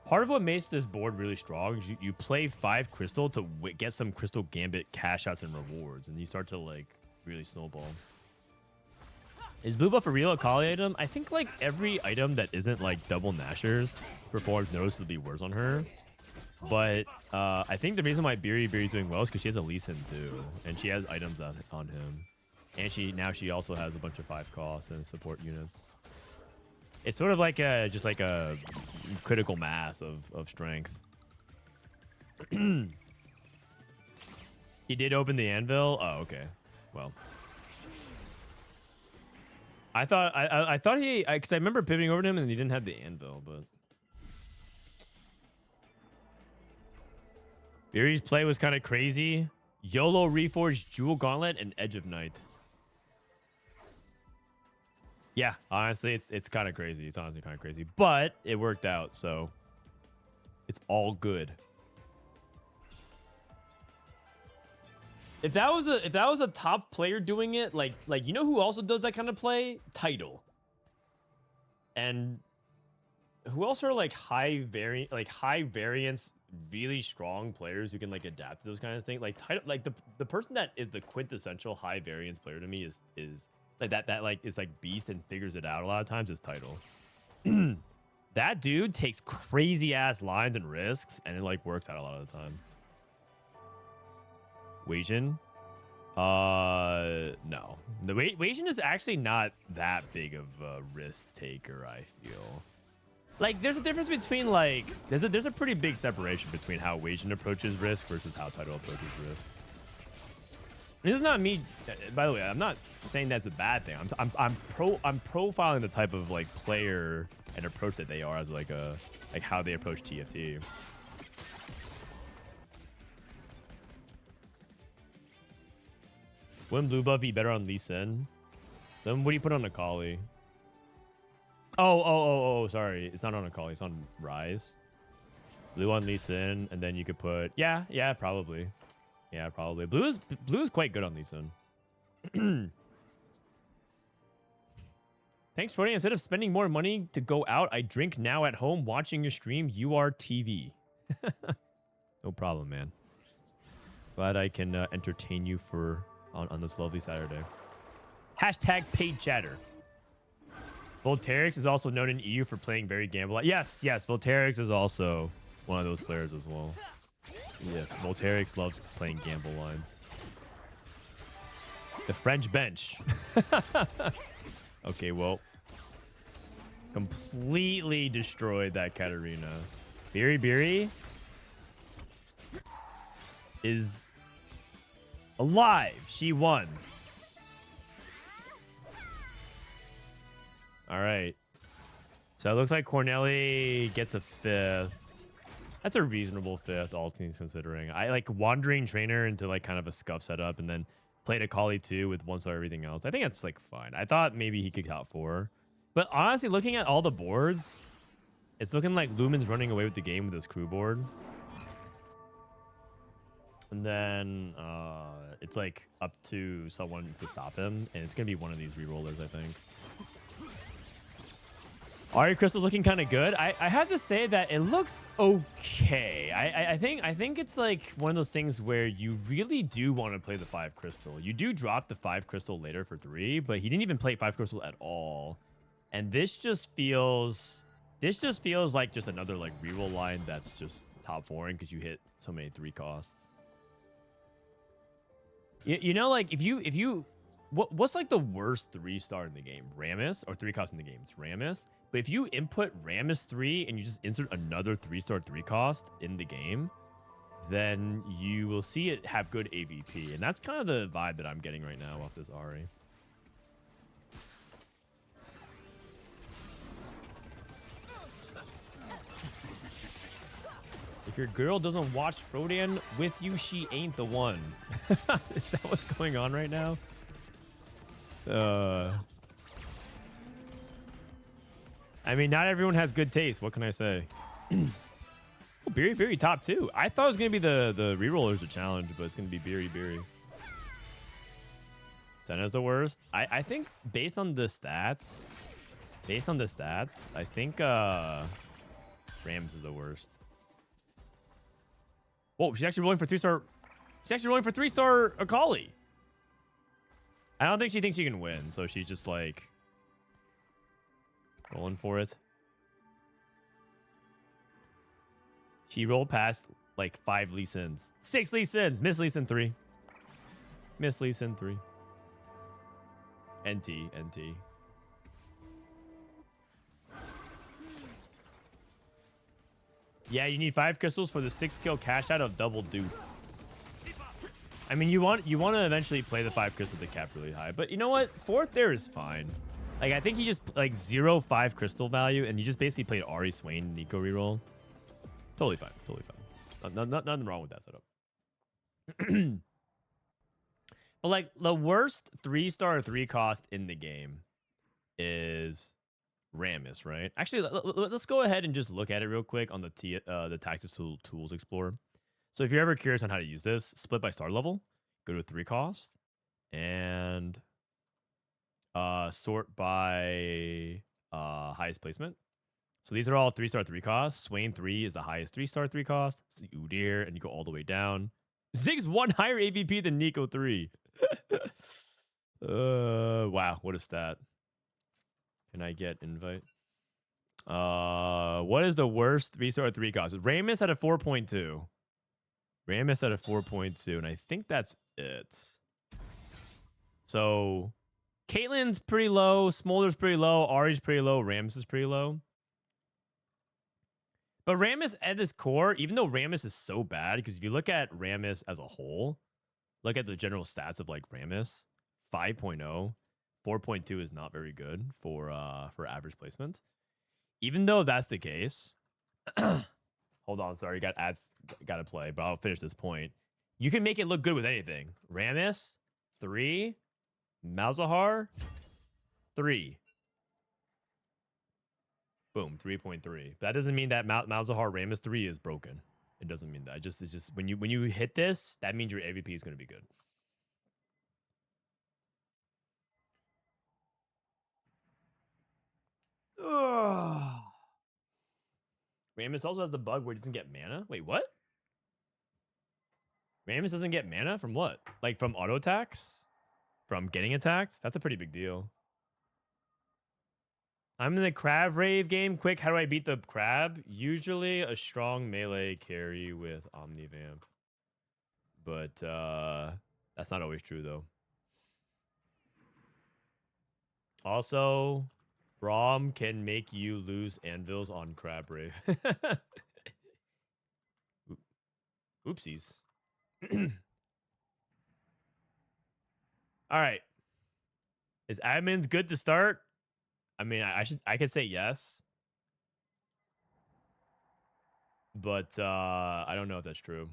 Part of what makes this board really strong is you play 5 crystal to get some crystal gambit cash outs and rewards, and you start to like really snowball. Is blue buff a real Akali item? I think like every item that isn't like double Nashers performs noticeably worse on her. But I think the reason why Biribiri's doing well is because she has a Lee Sin too, and she has items on him, and she also has a bunch of 5 costs and support units. It's sort of like just like a critical mass of strength. He did open the anvil. Oh, okay. Well. I thought he, because I remember pivoting over to him and he didn't have the anvil, but Biri's play was kind of crazy. YOLO Reforged Jewel Gauntlet and Edge of Night. Yeah, honestly, it's kind of crazy. It's honestly kind of crazy, but it worked out, so it's all good. If that was a top player doing it, like you know who also does that kind of play? Tidal. And who else are like high variance, really strong players who can like adapt to those kind of things? Like Tidal, like the person that is the quintessential high variance player to me is like that like is like beast and figures it out a lot of times is Tidal. That dude takes crazy ass lines and risks and it like works out a lot of the time. Weijin? No. The Weijin is actually not that big of a risk taker, I feel. Like, there's a difference between, like... There's a pretty big separation between how Weijin approaches risk versus how Tidal approaches risk. This is not me... By the way, I'm not saying that's a bad thing. I'm profiling the type of, like, player and approach that they are as, like, how they approach TFT. Wouldn't blue buff be better on Lee Sin? Then what do you put on Akali? Oh, sorry. It's not on Akali. It's on Rise. Blue on Lee Sin, and then you could put... Yeah, probably. Yeah, probably. Blue is quite good on Lee Sin. Thanks, Frodan. Instead of spending more money to go out, I drink now at home watching your stream. You are TV. No problem, man. Glad I can entertain you on this lovely Saturday. Hashtag paid chatter. Voltairix is also known in EU for playing very gamble. Yes, Voltairix is also one of those players as well. Yes, Voltairix loves playing gamble lines. The French bench. Okay, well. Completely destroyed that Katarina. Biribiri is alive. She won. All right. So it looks like Corneli gets a 5th. That's a reasonable 5th, all things considering. I like Wandering Trainer into like kind of a scuff setup and then played a Kali 2 with 1-star everything else. I think that's like fine. I thought maybe he could top 4. But honestly, looking at all the boards, it's looking like Lumen's running away with the game with his crew board. And then it's like up to someone to stop him. And it's going to be one of these rerollers, I think. Ari Crystal looking kind of good. I have to say that it looks okay. I think it's like one of those things where you really do want to play the 5 crystal. You do drop the 5 crystal later for 3, but he didn't even play 5 crystal at all. And this just feels like just another like reroll line that's just top 4ing because you hit so many 3 costs. You know, like if you what's like the worst 3-star in the game? Rammus, or 3 cost in the game? It's Rammus. But if you input Rammus 3 and you just insert another 3-star 3 cost in the game, then you will see it have good AVP. And that's kind of the vibe that I'm getting right now off this Ari. If your girl doesn't watch Frodan with you, she ain't the one. Is that what's going on right now? I mean, not everyone has good taste. What can I say? Oh, Biribiri top 2. I thought it was going to be the rerollers a challenge, but it's going to be Biribiri. Senna's the worst. I think based on the stats, I think Rams is the worst. Whoa, she's actually rolling for 3-star. She's actually rolling for 3-star Akali. I don't think she thinks she can win, so she's just like rolling for it. She rolled past like 5 Lee Sins. 6 Lee Sins. Miss Lee Sin 3. Miss Lee Sin 3. NT. Yeah, you need 5 crystals for the 6-kill cash out of double dupe. I mean, you want to eventually play the 5 crystal to cap really high, but you know what? 4th there is fine. Like, I think you just like 0-5 crystal value, and you just basically played Ari Swain Nico reroll. Totally fine. Nothing wrong with that setup. But like the worst 3-star 3 cost in the game is Rammus, right? Actually, let's go ahead and just look at it real quick on the Tactician Tools Explorer. So if you're ever curious on how to use this, split by star level, go to 3 cost, and sort by highest placement. So these are all 3-star 3 costs. Swain 3 is the highest 3-star 3 cost. So Udyr, and you go all the way down. Zig's 1 higher AVP than Nico 3. Wow, what a stat. Can I get invite? What is the worst 3-star 3 cost? Rammus at a 4.2. Rammus at a 4.2, and I think that's it. So Caitlyn's pretty low, Smolder's pretty low, Ari's pretty low, Rammus is pretty low. But Rammus at his core, even though Rammus is so bad, because if you look at Rammus as a whole, look at the general stats of like Rammus, 5.0, 4.2 is not very good for average placement. Even though that's the case, hold on, sorry, got to play, but I'll finish this point. You can make it look good with anything. Rammus, 3, Malzahar, 3. Boom, 3.3. That doesn't mean that Malzahar Rammus 3 is broken. It doesn't mean that. It's just when you hit this, that means your AVP is going to be good. Ugh. Rammus also has the bug where it doesn't get mana. Wait, what? Rammus doesn't get mana from what? Like from auto attacks? From getting attacked? That's a pretty big deal. I'm in the crab rave game. Quick, how do I beat the crab? Usually a strong melee carry with Omnivamp. But that's not always true though. Also, Braum can make you lose anvils on crab rave. Oopsies. All right. Is admins good to start? I mean, I could say yes. But I don't know if that's true.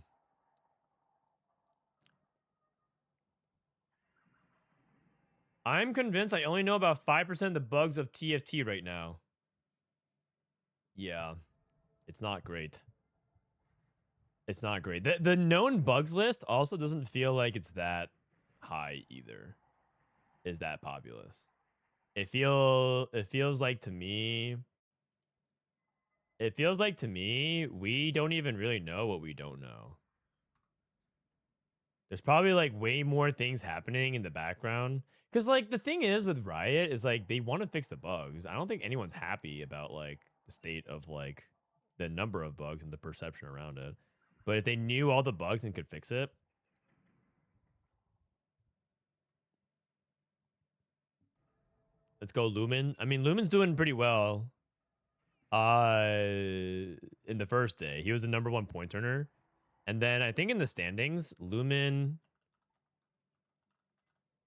I'm convinced I only know about 5% of the bugs of TFT right now. Yeah, it's not great. It's not great. The known bugs list also doesn't feel like it's that high either. Is that populous? It feels like to me. It feels like to me we don't even really know what we don't know. There's probably like way more things happening in the background. Cause like the thing is with Riot is like they want to fix the bugs. I don't think anyone's happy about like the state of like the number of bugs and the perception around it. But if they knew all the bugs and could fix it. Let's go Lumen. I mean, Lumen's doing pretty well. In the first day, he was the #1 point earner. And then I think in the standings, Lumen's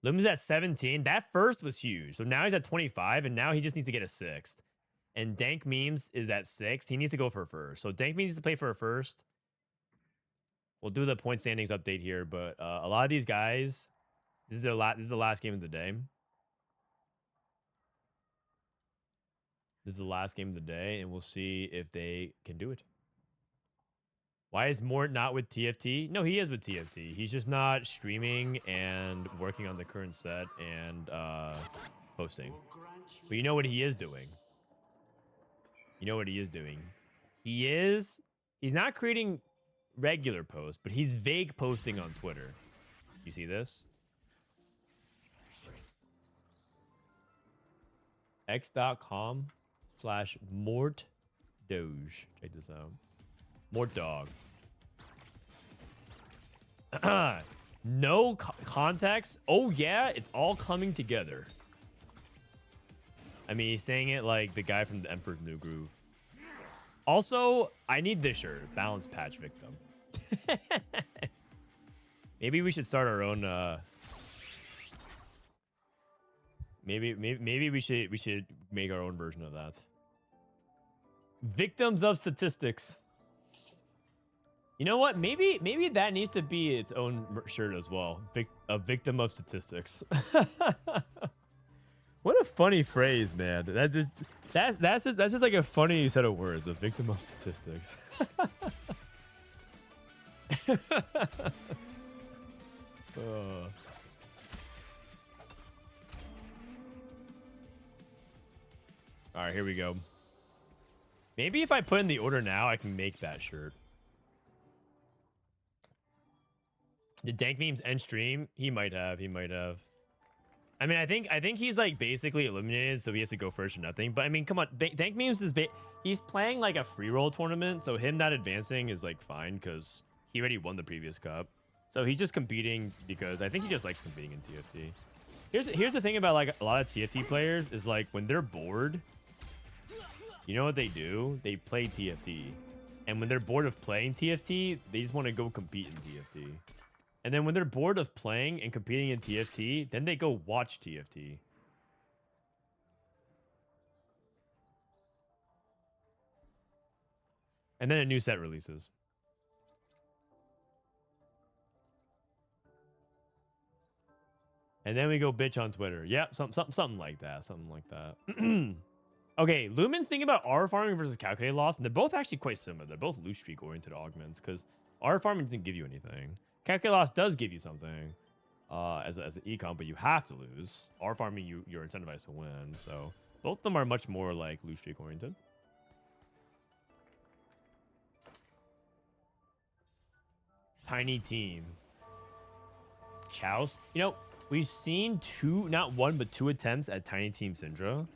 at 17. That first was huge. So now he's at 25, and now he just needs to get a 6th. And Dankmemes is at 6th. He needs to go for a first. So Dankmemes needs to play for a first. We'll do the point standings update here, but a lot of these guys, this is the last game of the day. This is the last game of the day, and we'll see if they can do it. Why is Mort not with TFT? No, he is with TFT. He's just not streaming and working on the current set and posting. But you know what he is doing? You know what he is doing? He's not creating regular posts, but he's vague posting on Twitter. You see this? x.com/mortdoge. Check this out. Mort dog. No context. Oh yeah, it's all coming together. I mean, he's saying it like the guy from the Emperor's New Groove. Also, I need this shirt. Balance patch victim. Maybe we should start our own. Maybe we should make our own version of that. Victims of statistics. You know what? Maybe that needs to be its own shirt as well. A victim of statistics. What a funny phrase, man. That's just like a funny set of words. A victim of statistics. All right, here we go. Maybe if I put in the order now, I can make that shirt. Did Dankmemes end stream? He might have. He might have. I mean, I think he's like basically eliminated, so he has to go first or nothing. But I mean, come on, Dankmemes is he's playing like a free roll tournament, so him not advancing is like fine because he already won the previous cup. So he's just competing because I think he just likes competing in TFT. Here's the thing about like a lot of TFT players is like when they're bored, you know what they do? They play TFT, and when they're bored of playing TFT, they just want to go compete in TFT. And then when they're bored of playing and competing in TFT, then they go watch TFT. And then a new set releases. And then we go bitch on Twitter. Yep, something like that. Something like that. Okay, Lumen's thinking about R farming versus calculated loss, and they're both actually quite similar. They're both loot streak oriented augments because R farming doesn't give you anything. Calculated loss does give you something as an econ, but you have to lose. R farming, you're incentivized to win. So both of them are much more like loot streak oriented. Tiny team. Chouse. You know, we've seen not one, but 2 attempts at Tiny Team Syndra,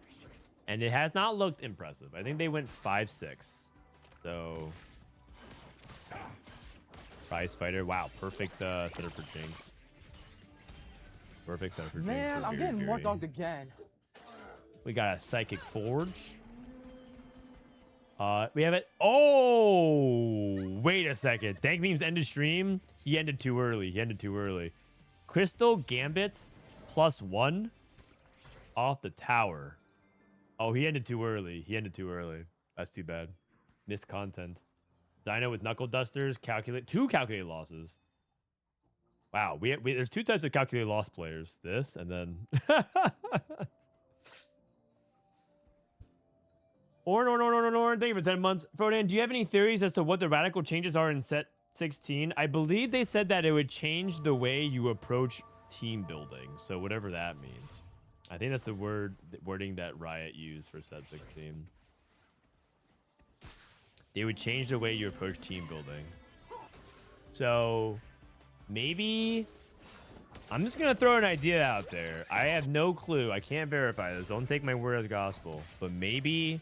and it has not looked impressive. I think they went 5-6. So Prize Fighter. Wow, perfect setup for Jinx. Perfect setup for Jinx. Man, I'm getting more dogged again. We got a Psychic Forge. We have it. Oh, wait a second. Dankmemes ended stream. He ended too early. Crystal Gambit +1 off the tower. Oh, he ended too early. That's too bad. Missed content. Dino with knuckle dusters. Two calculated losses. Wow, we there's two types of calculated loss players. This and then. Orn. Thank you for 10 months. Frodan, do you have any theories as to what the radical changes are in set 16? I believe they said that it would change the way you approach team building. So whatever that means. I think that's the wording that Riot used for set 16. They would change the way you approach team building. So maybe I'm just going to throw an idea out there. I have no clue. I can't verify this. Don't take my word as gospel. But maybe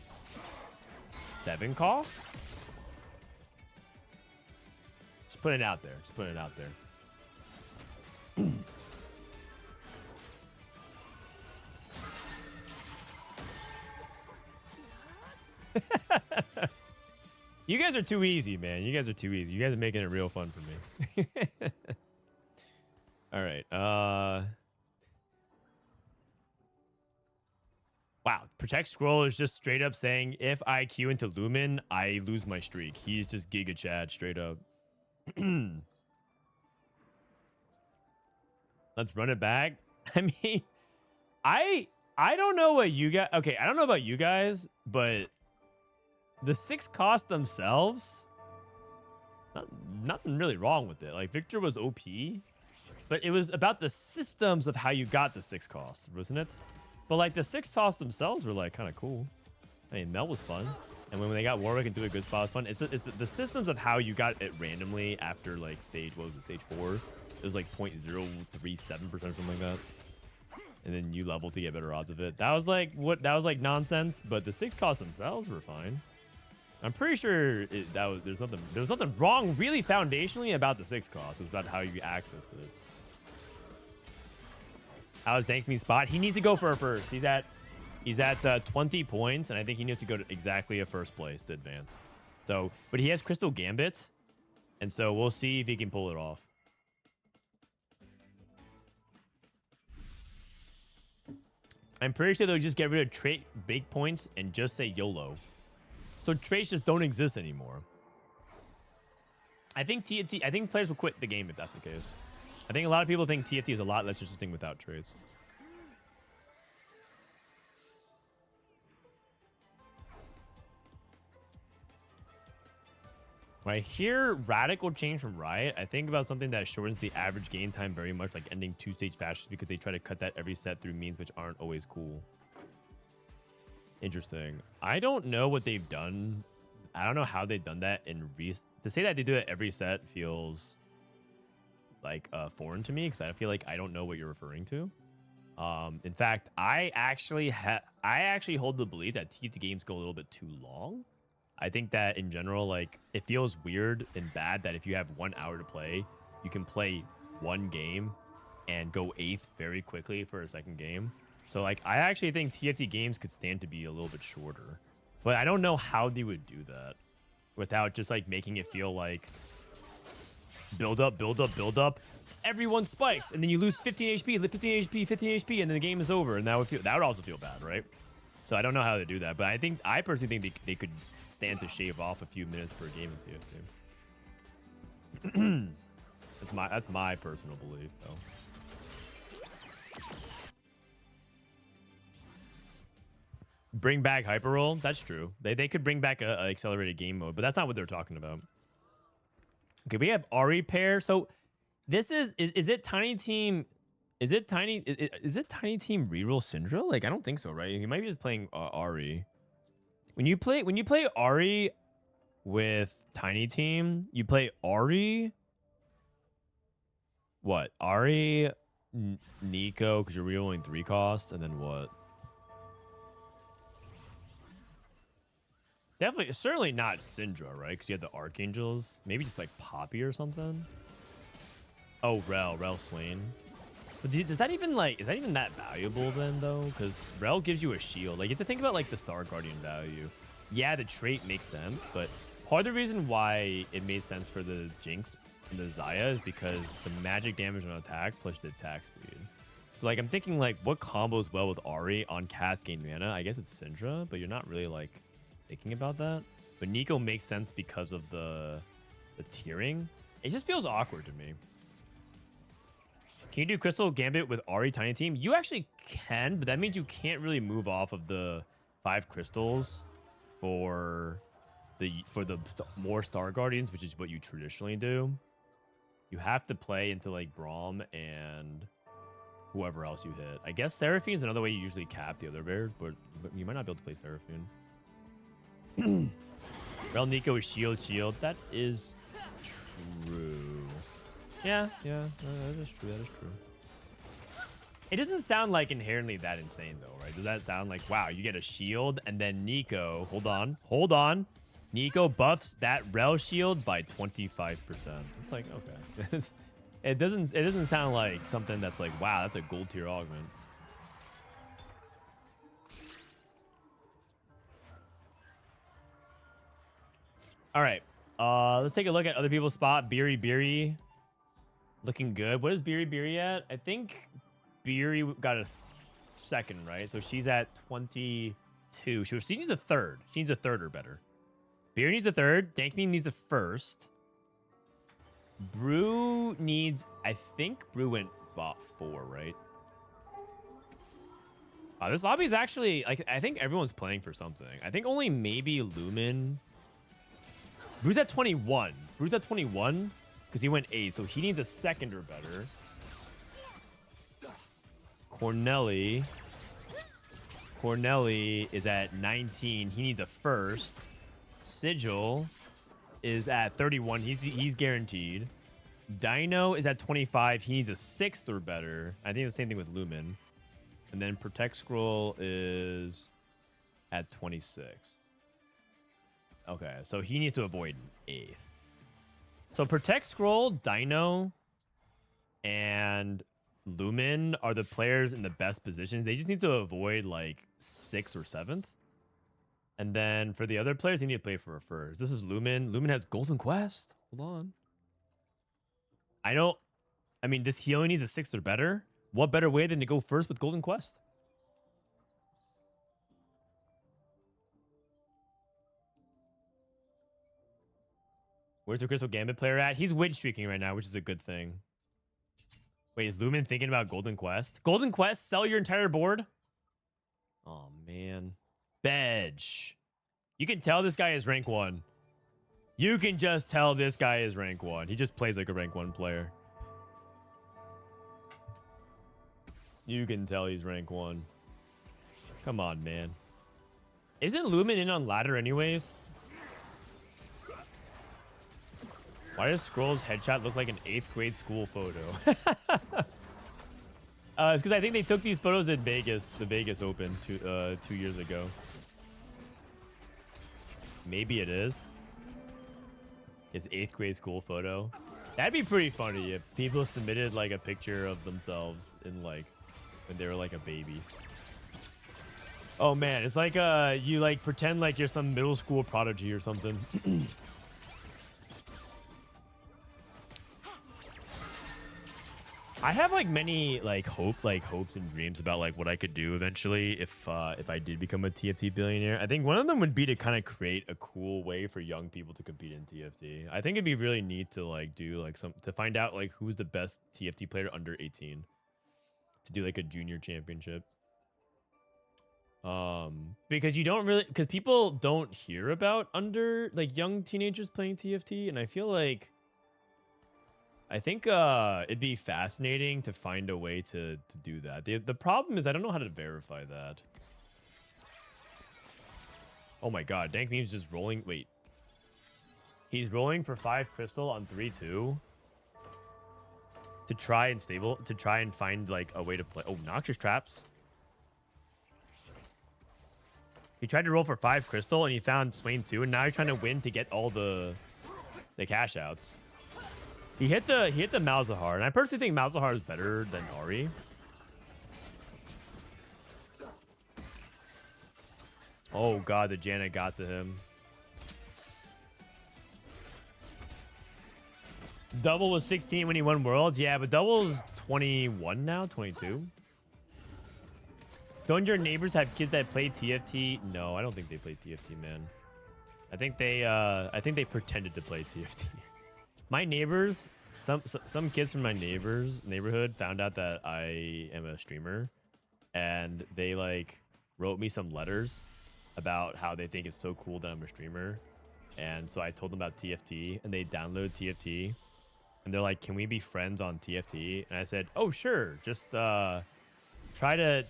7 cost? Just putting it out there. Just putting it out there. You guys are too easy, man. You guys are too easy. You guys are making it real fun for me. All right. Wow. Protect Scroll is just straight up saying, if I queue into Lumen, I lose my streak. He's just Giga Chad straight up. Let's run it back. I mean, I don't know what you guys... Okay, I don't know about you guys, but the 6 costs themselves, nothing really wrong with it. Like, Victor was OP, but it was about the systems of how you got the 6 costs, wasn't it? But, like, the 6 costs themselves were, like, kind of cool. I mean, Mel was fun. And when they got Warwick into a good spot, it was fun. It's the systems of how you got it randomly after, like, stage 4? It was, like, 0.037% or something like that. And then you level to get better odds of it. That was, like, nonsense. But the 6 costs themselves were fine. I'm pretty sure there's nothing wrong really foundationally about the 6 costs. It's about how you accessed it. How's Dankmemes spot? He needs to go for a first. He's at 20 points, and I think he needs to go to exactly a first place to advance. So, but he has Crystal Gambits, and so we'll see if he can pull it off. I'm pretty sure they'll just get rid of trait big points and just say YOLO. So traits just don't exist anymore. I think players will quit the game if that's the case. I think a lot of people think TFT is a lot less interesting without traits. When I hear radical change from Riot, I think about something that shortens the average game time very much, like ending 2-stage fashions, because they try to cut that every set through means which aren't always cool. Interesting. I don't know what they've done. I don't know how they've done that in to say that they do it every set feels like foreign to me, because I feel like I don't know what you're referring to. In fact, I actually hold the belief that TFT games go a little bit too long. I think that in general, like, it feels weird and bad that if you have 1 hour to play, you can play one game and go 8th very quickly for a second game. So, like, I actually think TFT games could stand to be a little bit shorter. But I don't know how they would do that without just, like, making it feel like build up. Everyone spikes, and then you lose 15 HP, 15 HP, and then the game is over. And that would also feel bad, right? So I don't know how to do that. But I personally think they could stand to shave off a few minutes per game in TFT. That's my personal belief, though. Bring back hyper roll. That's true. They could bring back a accelerated game mode, but that's not what they're talking about. Okay, we have Ari pair. So this is it Tiny Team? Is it Tiny Team reroll Syndra? Like, I don't think so, right? He might be just playing Ari. When you play Ari with Tiny Team, you play Ari. What? Ari, Nico, because you're rerolling 3 costs, and then what? Definitely, certainly not Syndra, right? Because you have the Archangels. Maybe just like Poppy or something. Oh, Rel Swain. But does that even like, is that even that valuable then though? Because Rel gives you a shield. Like, you have to think about like the Star Guardian value. Yeah, the trait makes sense, but part of the reason why it made sense for the Jinx and the Xayah is because the magic damage on attack plus the attack speed. So like, I'm thinking like, what combos well with Ari on cast gain mana? I guess it's Syndra, but you're not really like thinking about that. But Nico makes sense because of the tiering. It just feels awkward to me. Can you do Crystal Gambit with Ahri Tiny Team? You actually can, but that means you can't really move off of the 5 crystals for the more Star Guardians, which is what you traditionally do. You have to play into like Braum and whoever else you hit. I guess Seraphine is another way you usually cap the other bears, but you might not be able to play Seraphine. Rel Nico is shield. That is true. Yeah, that is true. It doesn't sound like inherently that insane though, right? Does that sound like, wow, you get a shield and then Nico, hold on. Nico buffs that Rel shield by 25%. It's like, okay. It doesn't sound like something that's like, wow, that's a gold tier augment. All right. Let's take a look at other people's spot. Biribiri looking good. What is Biribiri at? I think Biri got a second, right? So she's at 22. She needs a third. She needs a third or better. Biri needs a third. Dankmemes needs a first. Brew needs, I think Brew went bot 4, right? This lobby is actually, like, I think everyone's playing for something. I think only maybe Lumen. Brew's at 21. Brew's at 21 because he went 8, so he needs a second or better. Corneli is at 19. He needs a first. Sigil is at 31. He's guaranteed. Dino is at 25. He needs a 6th or better. I think the same thing with Lumen. And then Protect Scroll is at 26. Okay, so he needs to avoid an 8th. So Protect Scroll, Dino, and Lumen are the players in the best positions. They just need to avoid like 6th or 7th. And then for the other players, they need to play for a first. This is Lumen. Lumen has Golden Quest. Hold on. I mean, he only needs a 6th or better. What better way than to go first with Golden Quest? Where's the Crystal Gambit player at? He's win streaking right now, which is a good thing. Wait, is Lumen thinking about Golden Quest? Golden Quest, sell your entire board? Oh, man. Bedge. You can tell this guy is rank 1. You can just tell this guy is rank 1. He just plays like a rank 1 player. You can tell he's rank 1. Come on, man. Isn't Lumen in on ladder anyways? Why does Scroll's headshot look like an 8th grade school photo? It's because I think they took these photos in Vegas, the Vegas Open 2 years ago. Maybe it is. His 8th grade school photo. That'd be pretty funny if people submitted like a picture of themselves in like when they were like a baby. Oh man, it's like you like pretend like you're some middle school prodigy or something. I have like many like hopes and dreams about like what I could do eventually if I did become a TFT billionaire. I think one of them would be to kind of create a cool way for young people to compete in TFT. I think it'd be really neat to like do like to find out like who's the best TFT player under 18 to do like a junior championship. Because people don't hear about under like young teenagers playing TFT, and I feel like I think it'd be fascinating to find a way to do that. The problem is I don't know how to verify that. Oh my god, Dankmemes just rolling. Wait. He's rolling for 5 crystal on 3-2 to try and find like a way to play. Oh, Noxious Traps. He tried to roll for 5 crystal and he found Swain 2, and now he's trying to win to get all the cash outs. He hit the Malzahar, and I personally think Malzahar is better than Ahri. Oh god, the Janet got to him. Double was 16 when he won Worlds. Yeah, but Double's 21 now, 22. Don't your neighbors have kids that play TFT? No, I don't think they play TFT, man. I think they pretended to play TFT. My neighbors, some kids from my neighborhood found out that I am a streamer, and they like wrote me some letters about how they think it's so cool that I'm a streamer. And so I told them about TFT, and they downloaded TFT, and they're like, "Can we be friends on TFT?" And I said, "Oh, sure. Just try to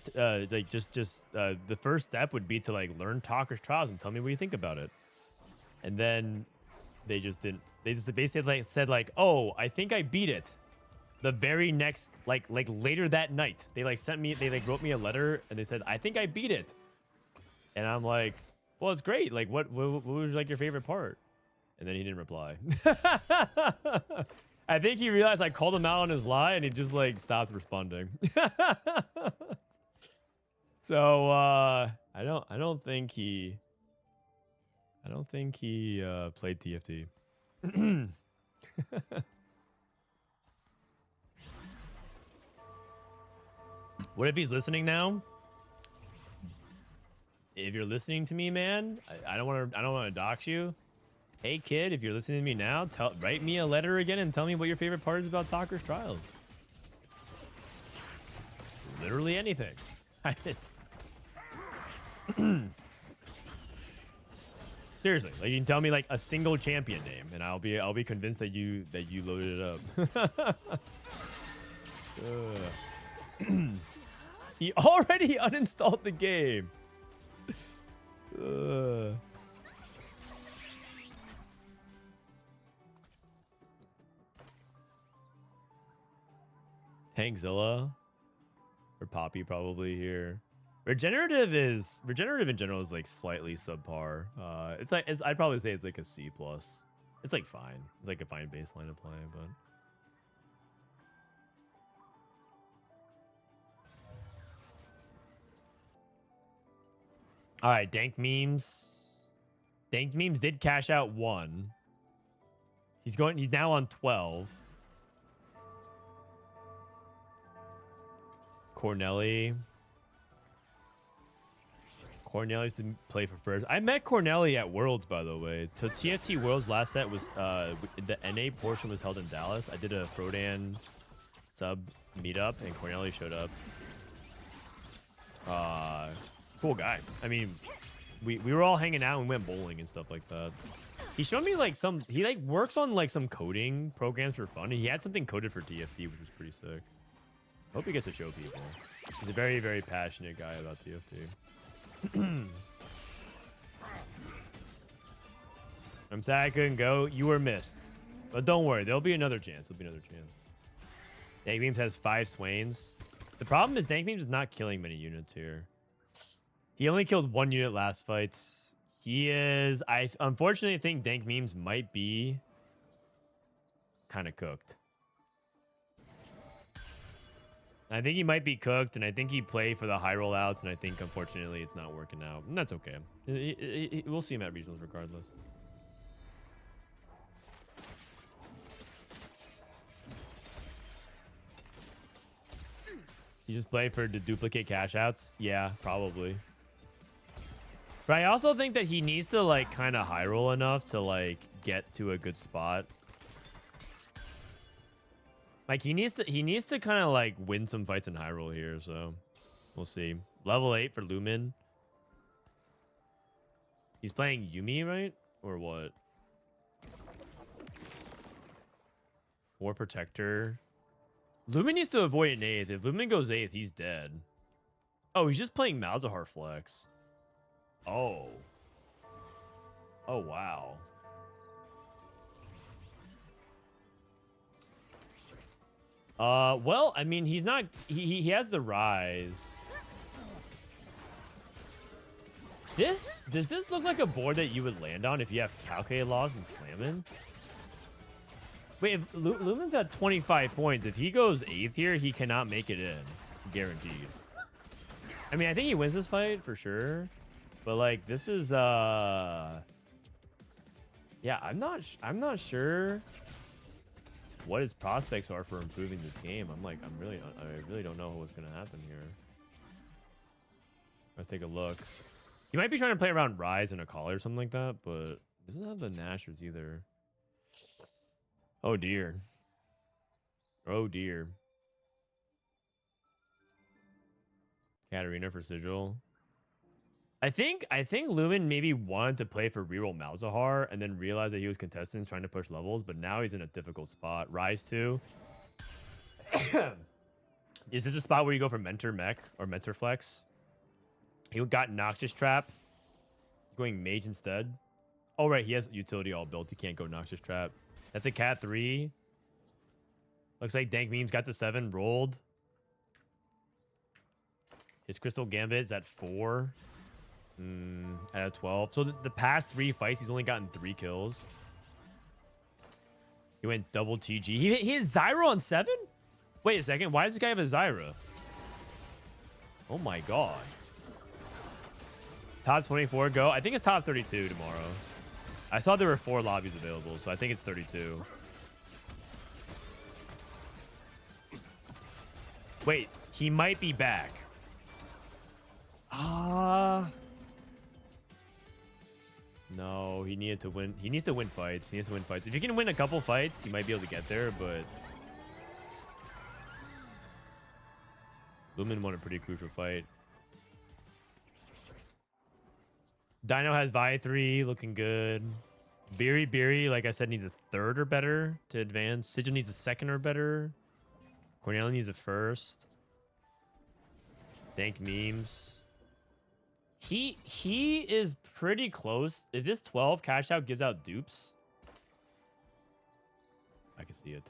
like just the first step would be to like learn Talker's Trials and tell me what you think about it." And then they just didn't. They just basically said like, "Oh, I think I beat it." The very next like later that night, they like sent me. They like wrote me a letter, and they said, "I think I beat it." And I'm like, "Well, it's great. Like, what was like your favorite part?" And then he didn't reply. I think he realized I called him out on his lie, and he just like stopped responding. So I don't think he played TFT. What if he's listening now? If you're listening to me, man, I don't want to dox you. Hey kid, if you're listening to me now, write me a letter again and tell me what your favorite part is about Talker's Trials. Literally anything. Seriously, like you can tell me like a single champion name, and I'll be convinced that you loaded it up. He already uninstalled the game. Tankzilla or Poppy probably here. Regenerative in general is like slightly subpar. I'd probably say it's like a C+. It's like fine. It's like a fine baseline to play, but all right, Dankmemes did cash out 1. He's now on 12. Corneli used to play for first. I met Corneli at Worlds, by the way. So TFT Worlds last set was the NA portion was held in Dallas. I did a Frodan sub meetup, and Corneli showed up. Cool guy. I mean, we were all hanging out and went bowling and stuff like that. He showed me like he like works on like some coding programs for fun. And he had something coded for TFT, which was pretty sick. Hope he gets to show people. He's a very, very passionate guy about TFT. I'm sad I couldn't go. You were missed. But don't worry. There'll be another chance. Dankmemes has 5 Swains. The problem is Dankmemes is not killing many units here. He only killed 1 unit last fight. He is... I unfortunately think Dankmemes might be kind of cooked. I think he might be cooked, and I think he played for the high rollouts, and I think, unfortunately, it's not working out. And that's okay. We'll see him at regionals regardless. He just played for the duplicate cash outs? Yeah, probably. But I also think that he needs to, like, kind of high roll enough to, like, get to a good spot. Like, he needs to kind of, like, win some fights in high roll here, so we'll see. Level 8 for Lumen. He's playing Yumi, right? Or what? 4 Protector. Lumen needs to avoid an 8th. If Lumen goes 8th, he's dead. Oh, he's just playing Malzahar Flex. Oh. Oh, wow. Well, I mean, he's not... He has the Rise. Does this look like a board that you would land on if you have Calculated Laws and Slamming? Wait, if Lumen's at 25 points, if he goes 8th here, he cannot make it in. Guaranteed. I mean, I think he wins this fight for sure. But, like, this is, yeah, I'm not sure what his prospects are for improving this game. I really don't know what's going to happen here. Let's take a look. He might be trying to play around Rise and a Collar or something like that, but Doesn't have the Nashers either. Oh dear. Oh dear. Katarina for Sigil. I think Lumen maybe wanted to play for reroll Malzahar and then realized that he was contestant trying to push levels, but now he's in a difficult spot. Rise 2. Is this a spot where you go for Mentor Mech or Mentor Flex? He got Noxious Trap. Going Mage instead. Oh, right. He has utility all built. He can't go Noxious Trap. That's a Cat 3. Looks like Dankmemes got to 7. Rolled. His Crystal Gambit is at 4. Out of 12. So the past 3 fights, he's only gotten 3 kills. He went double TG. He has Zyra on 7? Wait a second. Why does this guy have a Zyra? Oh my god. Top 24 go. I think it's top 32 tomorrow. I saw there were 4 lobbies available, so I think it's 32. Wait, he might be back. No, he needed to win. He needs to win fights. He needs to win fights. If he can win a couple fights, he might be able to get there, but Lumen won a pretty crucial fight. Dino has Vi 3, looking good. Biribiri, like I said, needs a 3rd or better to advance. Sigil needs a 2nd or better. Cornelia needs a 1st. Dankmemes. He is pretty close. If this 12 cash out gives out dupes, I can see it.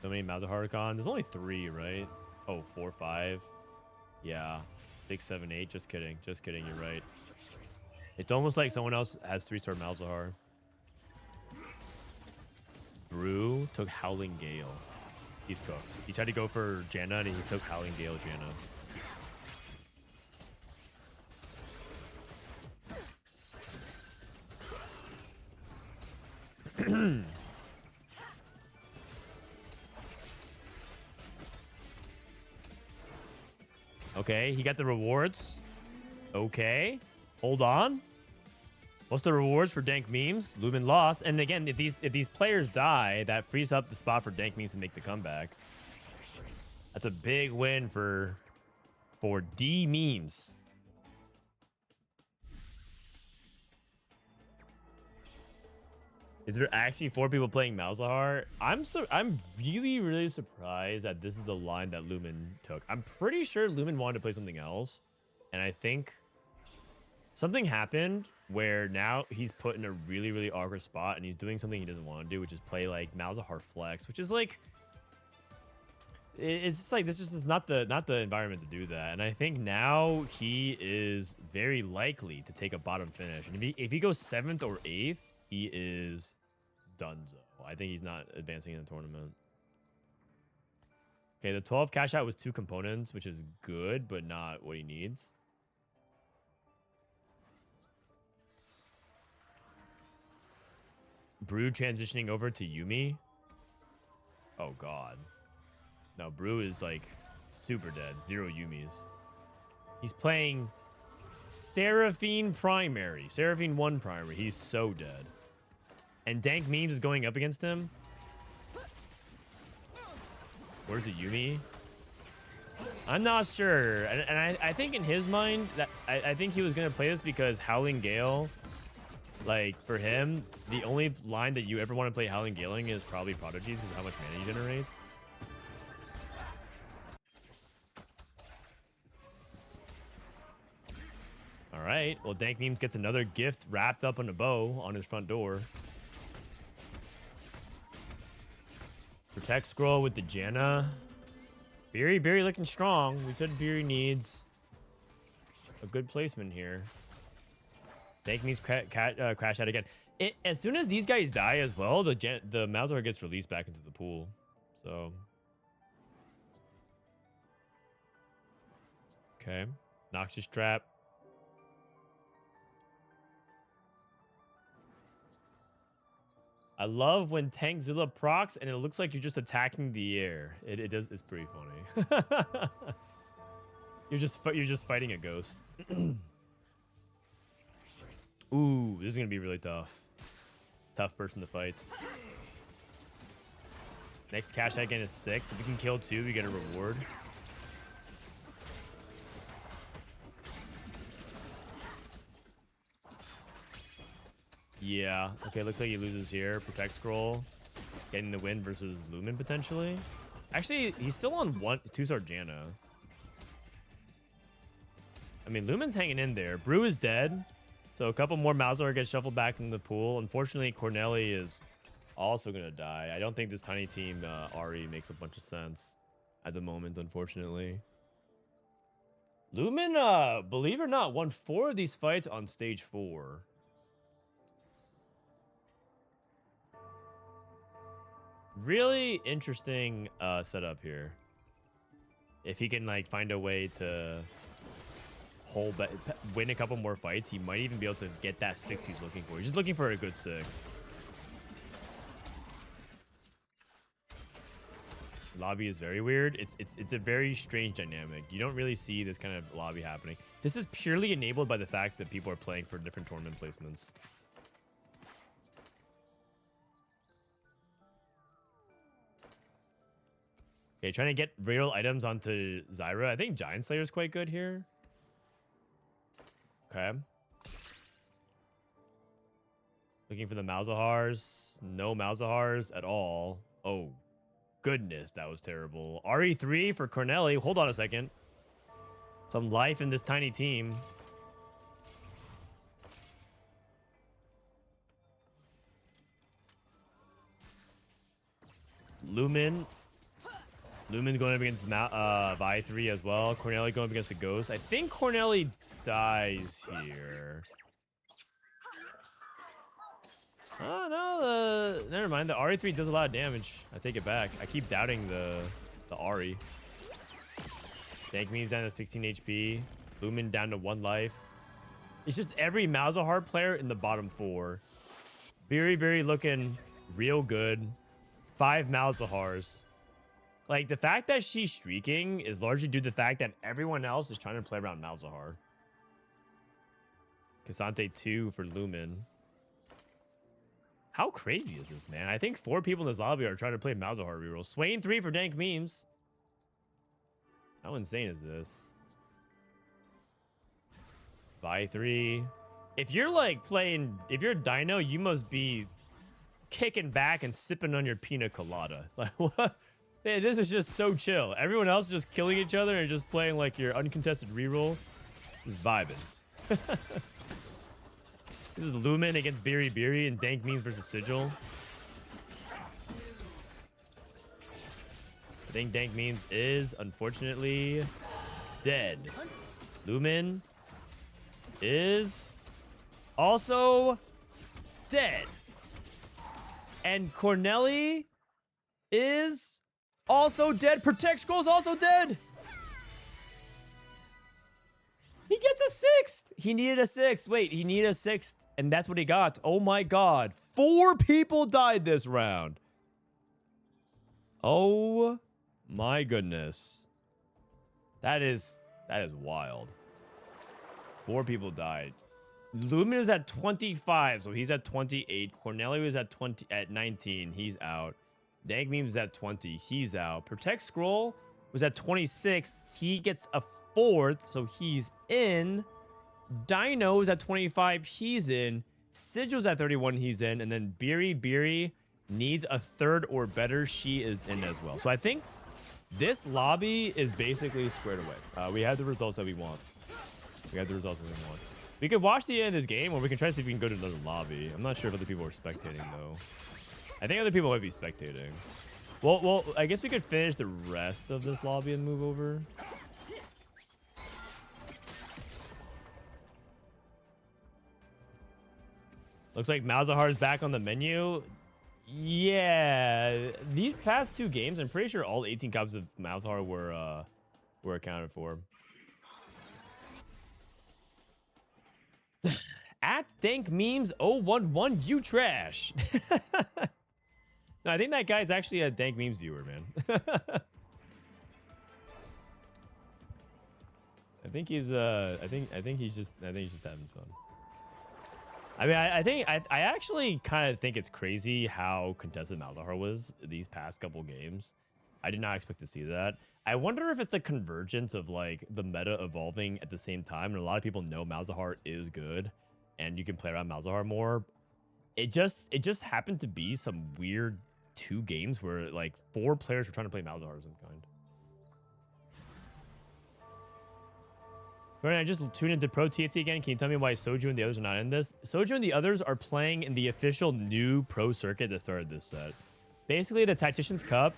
So many Malzahar Khan. There's only 3, right? Oh, 4, 5. Yeah. 6, 7, 8. Just kidding. Just kidding. You're right. It's almost like someone else has 3-star Malzahar. Brew took Howling Gale. He's cooked. He tried to go for Janna and he took Howling Gale Janna. Okay, he got the rewards. Okay, hold on. What's the rewards for Dankmemes? Lumen lost, and again, if these players die, that frees up the spot for Dankmemes to make the comeback. That's a big win for D memes. Is there actually 4 people playing Malzahar? I'm really surprised that this is the line that Lumen took. I'm pretty sure Lumen wanted to play something else, and I think something happened where now he's put in a really awkward spot, and he's doing something he doesn't want to do, which is play like Malzahar Flex, which is like, it's just like this just is not the environment to do that. And I think now he is very likely to take a bottom finish, and if he goes 7th or 8th. He is donezo. I think he's not advancing in the tournament. Okay, the 12 cash out was 2 components, which is good, but not what he needs. Brew transitioning over to Yuumi. Oh, God. No, Brew is, like, super dead. 0 Yuumis. He's playing Seraphine Primary. Seraphine 1 Primary. He's so dead. And Dankmemes is going up against him. Where's the Yuumi? I'm not sure. And I think in his mind, that I think he was going to play this because Howling Gale, like, for him, the only line that you ever want to play Howling Galing is probably Prodigies because of how much mana he generates. All right. Well, Dankmemes gets another gift wrapped up in a bow on his front door. Protect scroll with the Janna. Biribiri looking strong. We said Biri needs a good placement here. Dankmemes crash out again. As soon as these guys die as well, the Malzahar gets released back into the pool. So. Okay. Noxious Trap. I love when Tankzilla procs and it looks like you're just attacking the air. It does. It's pretty funny. You're just fighting a ghost. Ooh, this is gonna be really tough. Tough person to fight. Next cash again is 6. If we can kill 2, we get a reward. Yeah. Okay, looks like he loses here. Protect scroll. Getting the win versus Lumen potentially. Actually, he's still on 2-star Janna. I mean, Lumen's hanging in there. Brew is dead. So a couple more Malzahar gets shuffled back in the pool. Unfortunately, Corneli is also going to die. I don't think this tiny team Ari makes a bunch of sense at the moment, unfortunately. Lumen, believe it or not, won 4 of these fights on stage 4. Really interesting setup here. If he can like find a way to hold that, win a couple more fights, he might even be able to get that 6 he's looking for. He's just looking for a good 6. Lobby is very weird. It's a very strange dynamic. You don't really see this kind of lobby happening. This is purely enabled by the fact that people are playing for different tournament placements. Okay, trying to get real items onto Zyra. I think Giant Slayer is quite good here. Okay. Looking for the Malzahars. No Malzahars at all. Oh, goodness, that was terrible. RE3 for Corneli. Hold on a second. Some life in this tiny team. Lumen going up against Vi 3 as well. Corneli going up against the Ghost. I think Corneli dies here. Oh, no. Never mind. The RE3 does a lot of damage. I take it back. I keep doubting the RE. Dankmemes down to 16 HP. Lumen down to 1 life. It's just every Malzahar player in the bottom 4. Biribiri looking real good. 5 Malzahars. Like, the fact that she's streaking is largely due to the fact that everyone else is trying to play around Malzahar. Cassante 2 for Lumen. How crazy is this, man? I think 4 people in this lobby are trying to play Malzahar reroll. Swain 3 for Dankmemes. How insane is this? Vi 3. If you're like playing, if you're Dino, you must be kicking back and sipping on your pina colada. Like, what? Man, this is just so chill. Everyone else is just killing each other and just playing like your uncontested reroll. Just vibing. This is Lumen against Biribiri and Dankmemes versus Sigil. I think Dankmemes is, unfortunately, dead. Lumen is also dead. And Corneli is also dead. Protect Scroll's also dead. He gets a 6th. He needed a 6th. Wait, he needed a 6th, and that's what he got. Oh my god. 4 people died this round. Oh my goodness. That is wild. 4 people died. Lumen was at 25, so he's at 28. Corneli was at 19. He's out. Dankmemes was at 20. He's out. Protect Scroll was at 26. He gets a 4th, so he's in. Dino's at 25. He's in. Sigil's at 31. He's in. And then Biribiri needs a 3rd or better. She is in as well. So I think this lobby is basically squared away. We have the results that we want. We could watch the end of this game, or we can try to see if we can go to another lobby. I'm not sure if other people are spectating, though. I think other people might be spectating. Well, I guess we could finish the rest of this lobby and move over. Looks like Malzahar's back on the menu. Yeah, these past 2 games, I'm pretty sure all 18 copies of Malzahar were accounted for. At Dankmemes01, you trash. No, I think that guy's actually a Dankmemes viewer, man. I think he's just having fun. I mean, I actually kind of think it's crazy how contested Malzahar was these past couple games. I did not expect to see that. I wonder if it's a convergence of like the meta evolving at the same time, and a lot of people know Malzahar is good, and you can play around Malzahar more. It just happened to be some weird 2 games where like 4 players were trying to play Malzahar of some kind. Right, I just tuned into Pro TFT again. Can you tell me why Soju and the others are not in this? Soju and the others are playing in the official new Pro circuit that started this set. Basically, the Tactician's Cup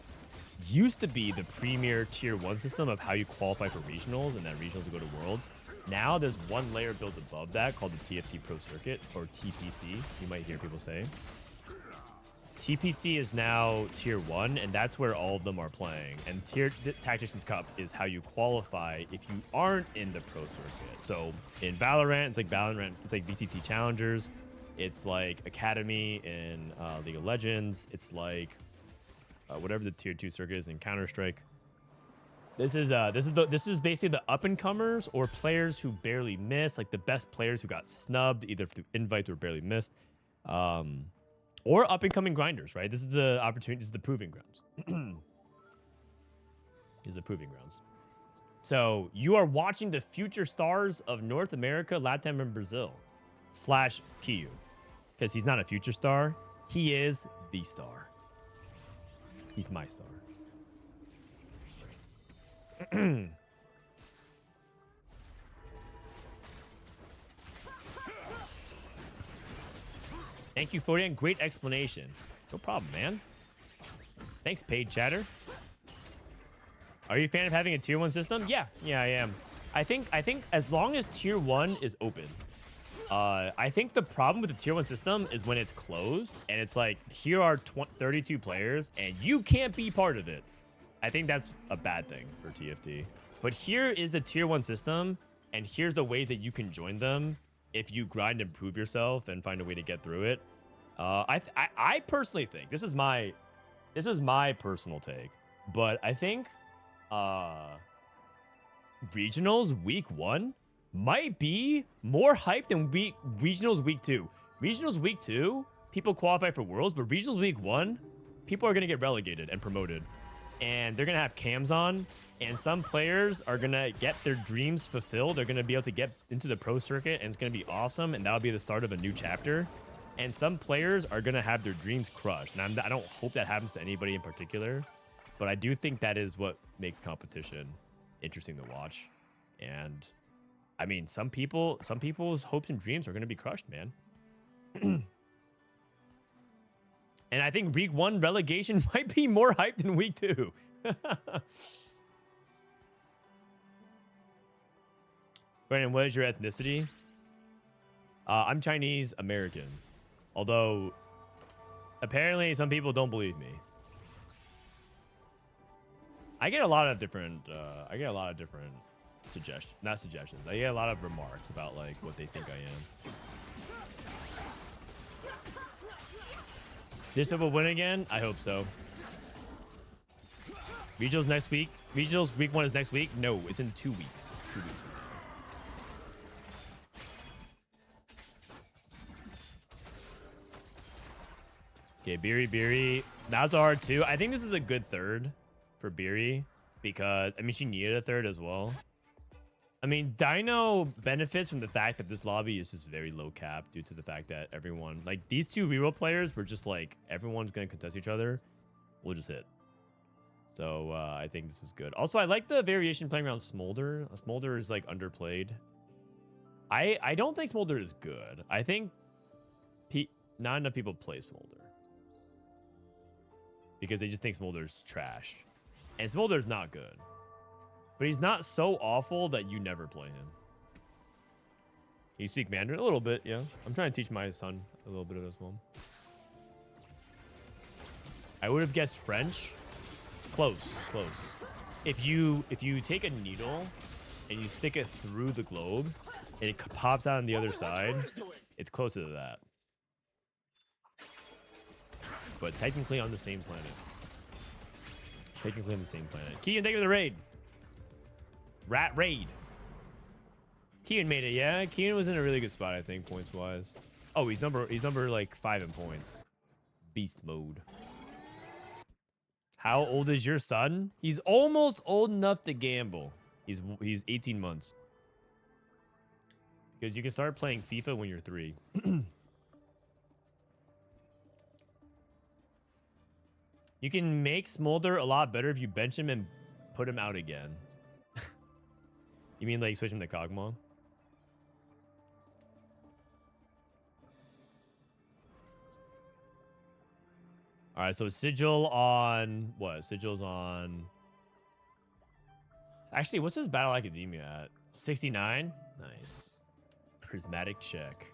used to be the premier tier 1 system of how you qualify for regionals and then regionals to go to worlds. Now there's one layer built above that called the TFT Pro Circuit, or TPC, you might hear people say. TPC is now tier 1, and that's where all of them are playing. And the Tactician's Cup is how you qualify if you aren't in the Pro Circuit. So in Valorant, it's like VCT Challengers. It's like Academy in League of Legends. It's like whatever the tier 2 circuit is in Counter-Strike. This is basically the up-and-comers or players who barely missed, like the best players who got snubbed either through invites or barely missed. Or up-and-coming grinders, right? This is the opportunity. This is the proving grounds. This is the proving grounds. So you are watching the future stars of North America, Latin, and Brazil / Kiyoon. Because he's not a future star. He is the star. He's my star. Thank you, Frodan. Great explanation. No problem, man. Thanks, paid chatter. Are you a fan of having a tier 1 system? Yeah, I am. I think as long as tier 1 is open. I think the problem with the tier 1 system is when it's closed and it's like, here are 32 players and you can't be part of it. I think that's a bad thing for TFT. But here is the tier 1 system, and here's the ways that you can join them if you grind and prove yourself and find a way to get through it. I personally think this is my personal take, but I think regionals week 1 might be more hype than regionals week 2. Regionals week 2, people qualify for worlds, but regionals week 1, people are gonna get relegated and promoted, and they're gonna have cams on. And some players are going to get their dreams fulfilled. They're going to be able to get into the pro circuit, and it's going to be awesome. And that'll be the start of a new chapter. And some players are going to have their dreams crushed. And I don't hope that happens to anybody in particular. But I do think that is what makes competition interesting to watch. And I mean, some people's hopes and dreams are going to be crushed, man. And I think week 1 relegation might be more hype than week 2. Brandon, what is your ethnicity? I'm Chinese American. Although, apparently some people don't believe me. I get a lot of different suggestions. Not suggestions. I get a lot of remarks about like what they think I am. Disco will win again? I hope so. Regionals next week. Regionals week 1 is next week? No, it's in 2 weeks. 2 weeks. Okay, Biribiri. Malzahar too. I think this is a good third for Biri because, I mean, she needed a third as well. I mean, Dino benefits from the fact that this lobby is just very low cap due to the fact that everyone, like these 2 reroll players were just like, everyone's going to contest each other. We'll just hit. So I think this is good. Also, I like the variation playing around Smolder. Smolder is like underplayed. I don't think Smolder is good. I think not enough people play Smolder. Because they just think Smolder's trash. And Smolder's not good. But he's not so awful that you never play him. Can you speak Mandarin? A little bit, yeah. I'm trying to teach my son a little bit of as well. I would have guessed French. Close. If you take a needle and you stick it through the globe and it pops out on the other side, it's closer to that. But technically on the same planet. Kiyoon, thank you for the raid. Rat raid. Kiyoon made it, yeah. Kiyoon was in a really good spot, I think, points-wise. Oh, he's number like 5 in points. Beast mode. How old is your son? He's almost old enough to gamble. He's 18 months. Because you can start playing FIFA when you're 3. You can make Smolder a lot better if you bench him and put him out again. You mean like switch him to Kog'Maw? All right, so Sigil on what? Sigil's on. Actually, what's his Battle Academia at? 69? Nice. Prismatic check.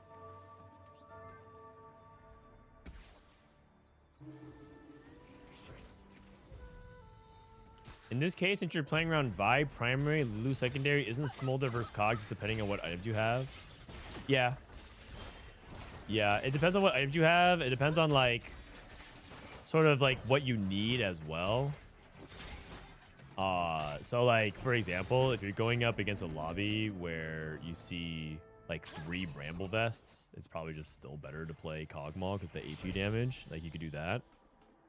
In this case, since you're playing around Vi primary, Lulu secondary, isn't Smolder versus Cogs depending on what items you have? Yeah. Yeah, it depends on what items you have. It depends on like sort of like what you need as well. So like for example, if you're going up against a lobby where you see like 3 Bramble Vests, it's probably just still better to play Kog'Maw because the AP damage, like you could do that.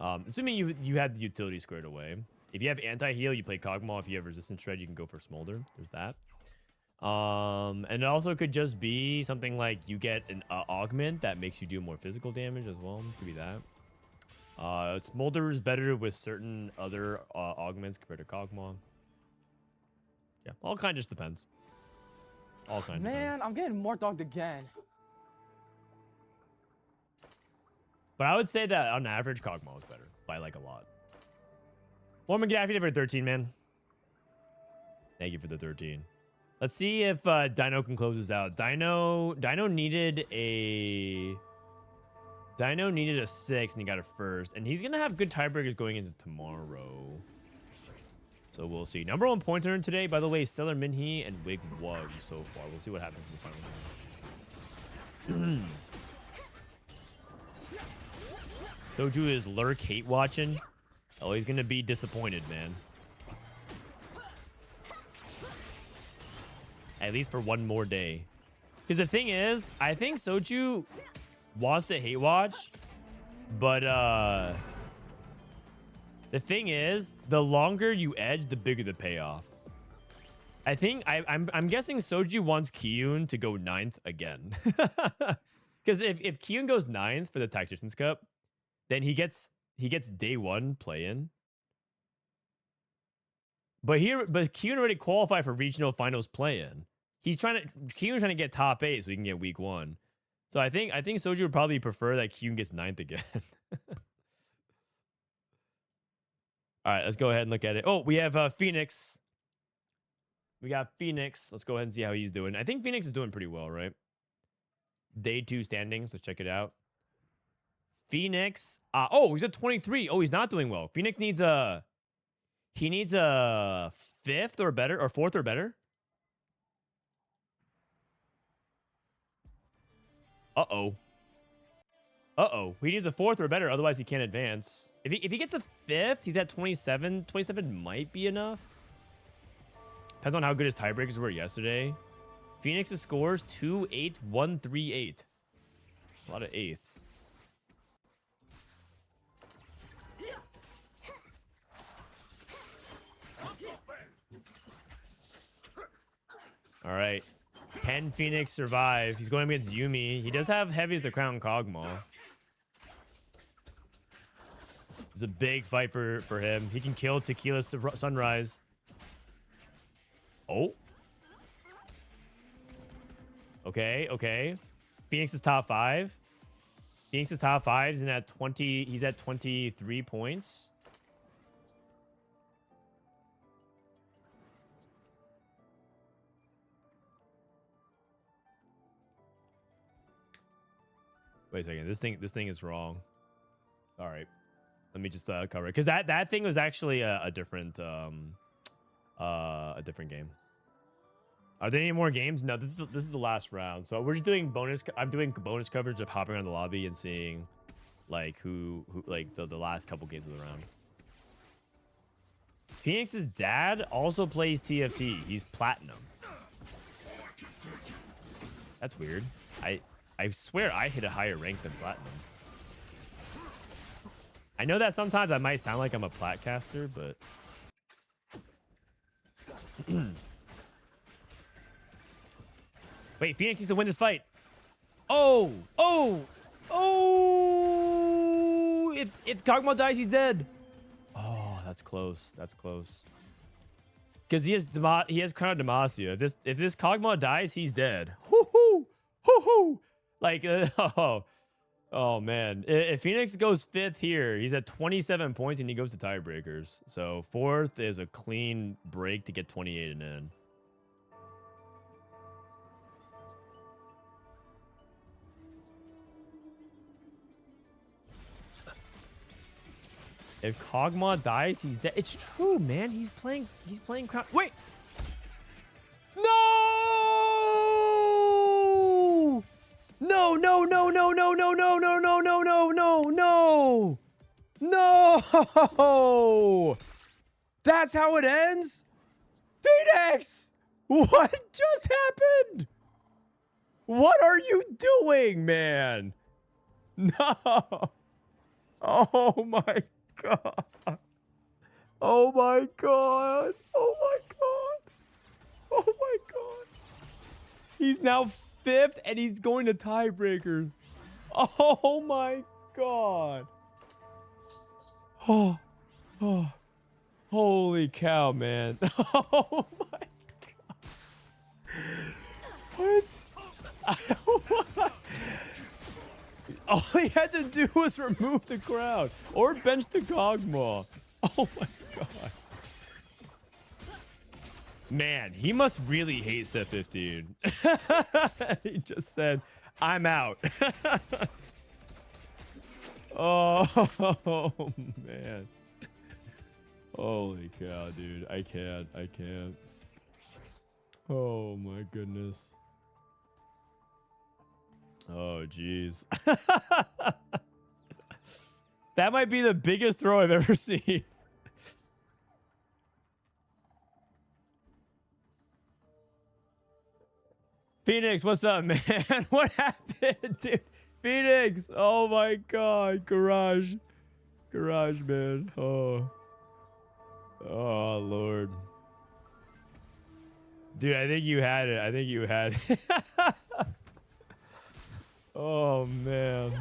Assuming you had the utility squared away. If you have anti-heal, you play Kog'Maw. If you have resistance shred, you can go for Smolder. There's that. And it also could just be something like you get an augment that makes you do more physical damage as well. It could be that. Smolder is better with certain other augments compared to Kog'Maw. Yeah, all kind just depends. All kind. Man, I'm getting more dogged again. But I would say that on average, Kog'Maw is better by like a lot. Mormon Gaffey for 13, man. Thank you for the 13. Let's see if Dino can close this out. Dino needed a 6 and he got it first. And he's gonna have good tiebreakers going into tomorrow. So we'll see. Number 1 points earned today, by the way, Stellar Minhee and Wig Wug so far. We'll see what happens in the final round. Soju is lurk hate watching. Oh, he's gonna be disappointed, man. At least for one more day. Because the thing is, I think Soju wants to hate watch, but the thing is, the longer you edge, the bigger the payoff. I think I'm guessing Soju wants Kiyoon to go 9th again. Because if Kiyoon goes 9th for the Tactician's Cup, then he gets day 1 play-in. But Kiyoon already qualified for regional finals play-in. Kiyoon's trying to get top 8 so he can get week 1. So I think Soju would probably prefer that Kiyoon gets 9th again. All right, let's go ahead and look at it. Oh, we have Phoenix. We got Phoenix. Let's go ahead and see how he's doing. I think Phoenix is doing pretty well, right? Day 2 standings. Let's check it out. Phoenix. Oh, he's at 23. Oh, he's not doing well. Phoenix needs a 5th or better, or 4th or better. Uh-oh. He needs a 4th or better, otherwise he can't advance. If he gets a 5th, he's at 27. 27 might be enough. Depends on how good his tiebreakers were yesterday. Phoenix's scores 2-8-1-3-8. A lot of 8ths. All right. Can Phoenix survive? He's going against Yuumi. He does have heavy as the crown Kog'Maw. It's a big fight for him. He can kill Tequila's Sunrise. Oh. Okay. Phoenix is top 5. Phoenix is top 5. He's at 20. He's at 23 points. Wait a second. This thing is wrong. Sorry. Let me just cover it, because that thing was actually a different game. Are there any more games? No, this is the last round. So we're just doing bonus. I'm doing bonus coverage of hopping around the lobby and seeing like who like the last couple games of the round. Phoenix's dad also plays TFT. He's platinum. That's weird. I I swear I hit a higher rank than platinum. I know that sometimes I might sound like I'm a platcaster, but wait, Phoenix needs to win this fight. Oh, oh, oh! If Kog'Maw dies, he's dead. Oh, that's close. That's close. Because he has Crown of Demacia. If this Kog'Maw dies, he's dead. Hoo hoo, hoo hoo. Like oh man. If Phoenix goes 5th here, he's at 27 points and he goes to tiebreakers. So 4th is a clean break to get 28 and in. If Kog'Maw dies, he's dead. It's true, man. He's playing Crown. Wait. No! No, no, no, no, no, no, no, no, no, no, no, no, no. No! That's how it ends? Phoenix! What just happened? What are you doing, man? No. Oh my God. Oh my God. Oh my God. Oh my God. He's now 5th and he's going to tiebreakers. Oh my God. Oh. Oh. Holy cow, man. Oh my God. What? All he had to do was remove the crowd or bench the Kog'Maw. Oh my God. Man, he must really hate set 15. He just said, I'm out. Oh, man. Holy cow, dude. I can't. Oh my goodness. Oh, jeez. That might be the biggest throw I've ever seen. Phoenix, what's up, man? What happened, dude? Phoenix! Oh my God, Garage, man. Oh, Lord, dude. I think you had it. Oh man.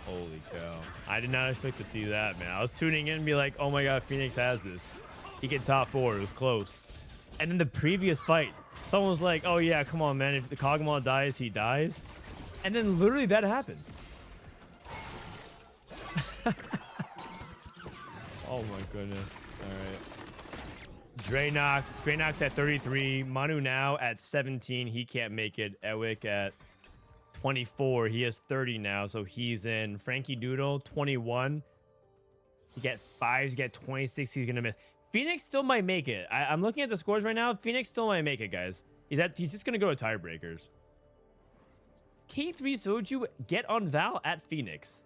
Holy cow. I did not expect to see that, man. I was tuning in and be like, oh my God, Phoenix has this. He get top 4. It was close. And then the previous fight, someone was like, oh yeah, come on, man. If the Kog'Maw dies, he dies. And then literally that happened. Oh my goodness. All right. Draynox at 33. Manu now at 17. He can't make it. Ewick at 24. He has 30 now, so he's in. Frankie Doodle, 21. He get 5s, get 26. He's gonna miss. Phoenix still might make it. I'm looking at the scores right now. Phoenix still might make it, guys. He's just gonna go to tiebreakers. K3 Soju, get on Val at Phoenix.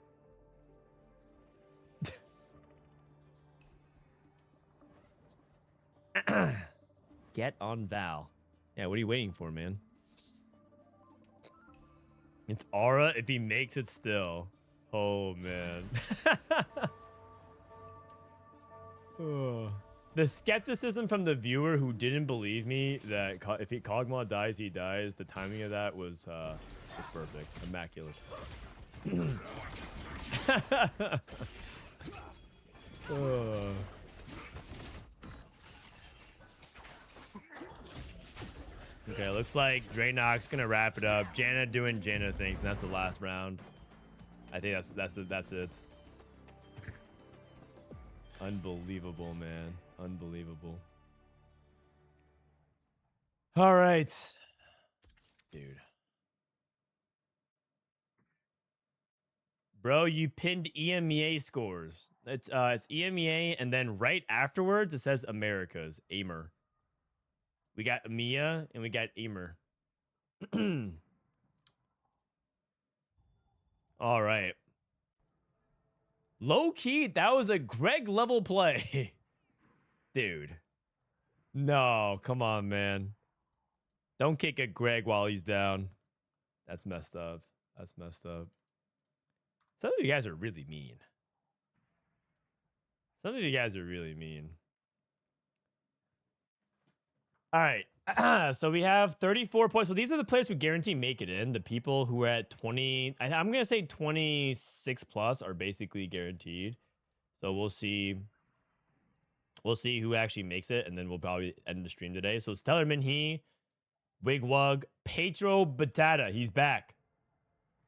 Get on Val. Yeah, what are you waiting for, man? It's Aura if he makes it still. Oh, man. Oh. The skepticism from the viewer who didn't believe me that if Kog'Maw dies, he dies. The timing of that was perfect. Immaculate. Oh. Okay, looks like Draynox gonna wrap it up. Janna doing Janna things, and that's the last round. I think that's it. Unbelievable, man. Unbelievable. All right, dude. Bro, you pinned EMEA scores. It's EMEA, and then right afterwards it says Americas. Amer. We got EMEA and we got Amer. All right. Low key, that was a Greg level play. Dude. No, come on, man. Don't kick at Greg while he's down. That's messed up. That's messed up. Some of you guys are really mean. Some of you guys are really mean. All right. So we have 34 points. So these are the players who guarantee make it in. The people who are at 20, I'm going to say 26 plus are basically guaranteed. So we'll see. We'll see who actually makes it, and then we'll probably end the stream today. So Stellar Minhee, Wigwug, Pedro Batata. He's back.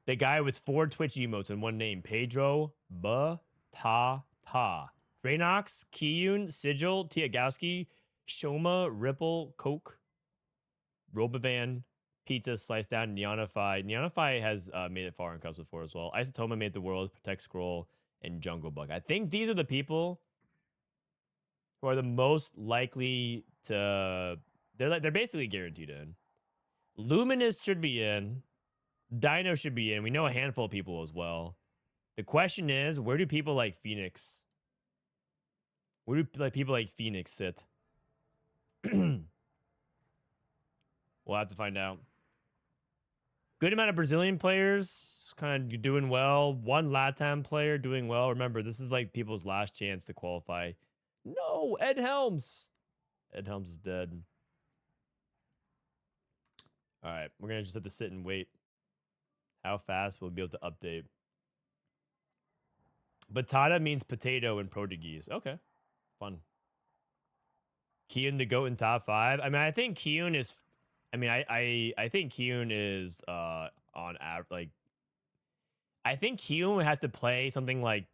The guy with 4 Twitch emotes and one name. Pedro Batata. Dranox, Kiyoon, Sigil, Tiagowski, Shoma, Ripple, Coke, Robovan, Pizza, Slice Down, Neonify. Neonify has made it far in Cups before as well. Isotoma made the world, Protect Scroll, and Jungle Bug. I think these are the people who are the most likely to... They're basically guaranteed in. Luminous should be in. Dino should be in. We know a handful of people as well. The question is, where do people like Phoenix... Where do people like Phoenix sit? We'll have to find out. Good amount of Brazilian players kind of doing well. One LATAM player doing well. Remember, this is like people's last chance to qualify. No, Ed Helms. Ed Helms is dead. All right, we're going to just have to sit and wait. How fast we'll be able to update. Batata means potato in Portuguese. Okay, fun. Kiyoon the GOAT in top 5. I mean, I think Kiyoon is... I mean, I think Kiyoon is on average, like... I think Kiyoon would have to play something like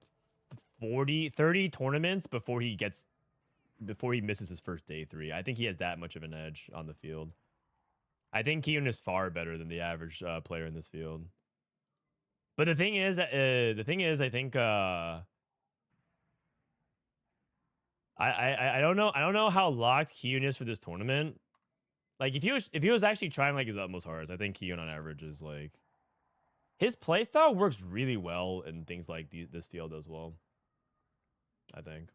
30 tournaments before he misses his first day 3. I think he has that much of an edge on the field. I think Kiyoon is far better than the average player in this field. But the thing is, I think I don't know how locked Kiyoon is for this tournament. Like if he was actually trying like his utmost hard, I think Kiyoon on average is like his playstyle works really well in things like this field as well. I think.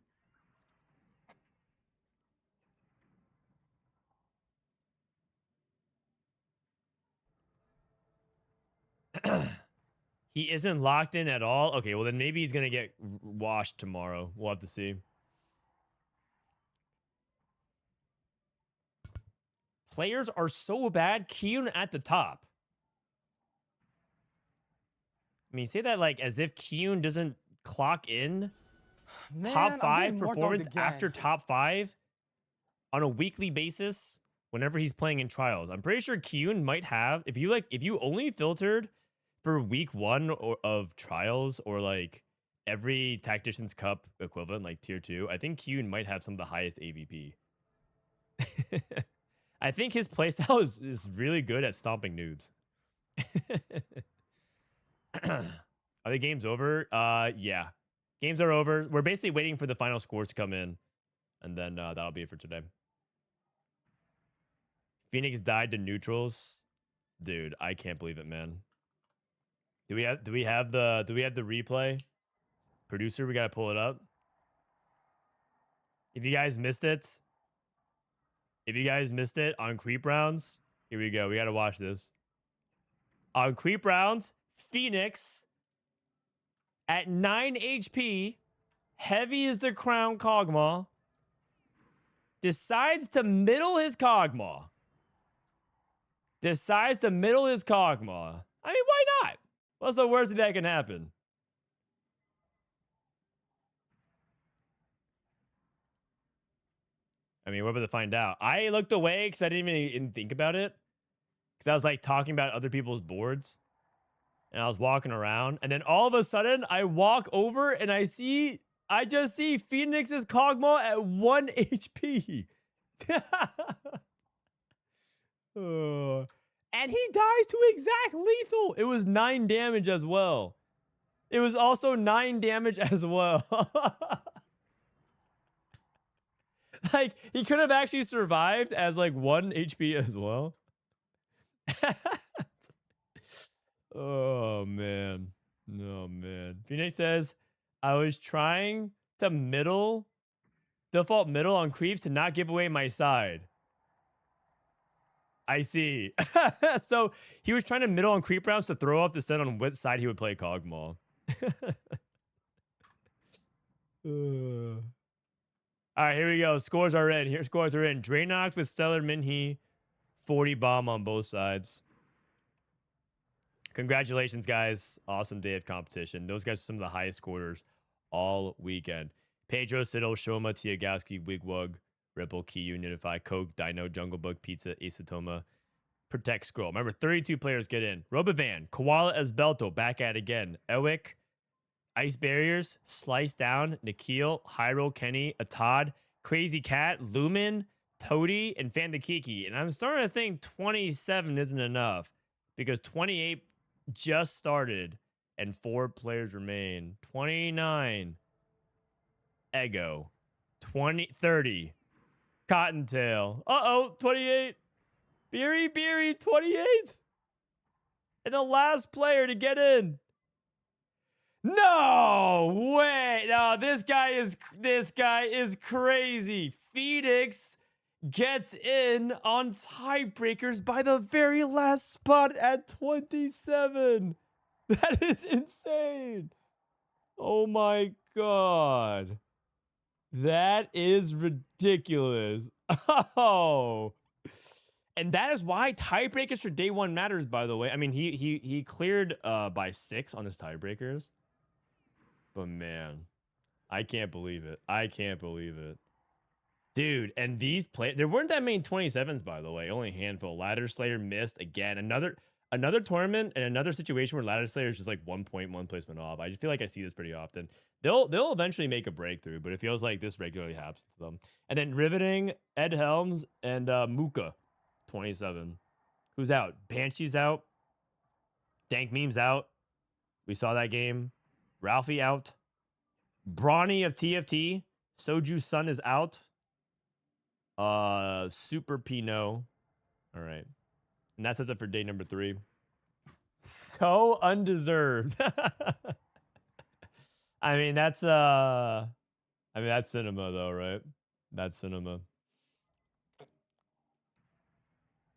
He isn't locked in at all? Okay, well then maybe he's going to get washed tomorrow. We'll have to see. Players are so bad. Kiyoon at the top. I mean, you say that like as if Kiyoon doesn't clock in. Man, Top 5 I'm getting performance marked again. after top 5 on a weekly basis whenever he's playing in trials. I'm pretty sure Kiyoon might have, if you only filtered for week 1 of trials or like every Tactician's Cup equivalent, like tier 2, I think Kiyoon might have some of the highest AVP. I think his playstyle is really good at stomping noobs. Are the games over? Yeah. Games are over. We're basically waiting for the final scores to come in. And then that'll be it for today. Phoenix died to neutrals. Dude, I can't believe it, man. Do we have the replay? Producer, we gotta pull it up. If you guys missed it on creep rounds, here we go. We gotta watch this. On creep rounds, Phoenix at 9 HP, heavy as the crown Kog'Maw, decides to middle his Kog'Maw. I mean, why not? What's the worst that can happen? I mean, we're about to find out. I looked away because I didn't even think about it. Because I was like talking about other people's boards. And I was walking around. And then all of a sudden, I walk over and I just see Phoenix's Kog'Maw at 1 HP. Oh. And he dies to exact lethal. It was 9 damage as well. It was also 9 damage as well. Like, he could have actually survived as, like, 1 HP as well. Oh, man. Oh, man. Phoenix says, I was trying to default middle on creeps to not give away my side. I see. So he was trying to middle on creep rounds to throw off the stun on which side he would play Kog'Maw. All right, here we go. Scores are in. Here, scores are in. Draenox with Stellar Minhee, 40 bomb on both sides. Congratulations, guys. Awesome day of competition. Those guys are some of the highest scorers all weekend. Pedro, Siddle, Shoma, Tiagaski, Wigwug, Ripple, Kiyoon, Unify, Coke, Dino, Junglebug, Pizza, Asatoma, Protect, Scroll. Remember, 32 players get in. Robovan, Koala, Esbelto, back at again. Ewick, Ice Barriers, Slice Down, Nikhil, Hyro, Kenny, Atad, Crazy Cat, Lumen, Toady, and Fandakiki. And I'm starting to think 27 isn't enough because 28 just started and 4 players remain. 29, Ego, 30, Cottontail. Uh-oh, 28. Biribiri, 28. And the last player to get in. No way. No, this guy is crazy. Phoenix gets in on tiebreakers by the very last spot at 27. That is insane. Oh my god. That is ridiculous. Oh. And that is why tiebreakers for day one matters, by the way. I mean, he cleared by 6 on his tiebreakers. But man, I can't believe it. I can't believe it. Dude, and these there weren't that many 27s, by the way. Only a handful. LadderSlayer missed again. Another tournament and another situation where LadderSlayer is just like 1 point, 1 placement off. I just feel like I see this pretty often. They'll eventually make a breakthrough, but it feels like this regularly happens to them. And then Riveting, Ed Helms, and Muka, 27. Who's out? Banshee's out. Dankmemes out. We saw that game. Ralphie out. Brawny of TFT. Soju's son is out. Super Pino. All right. And that sets up for day number 3. So undeserved. I mean, that's cinema though, right? That's cinema.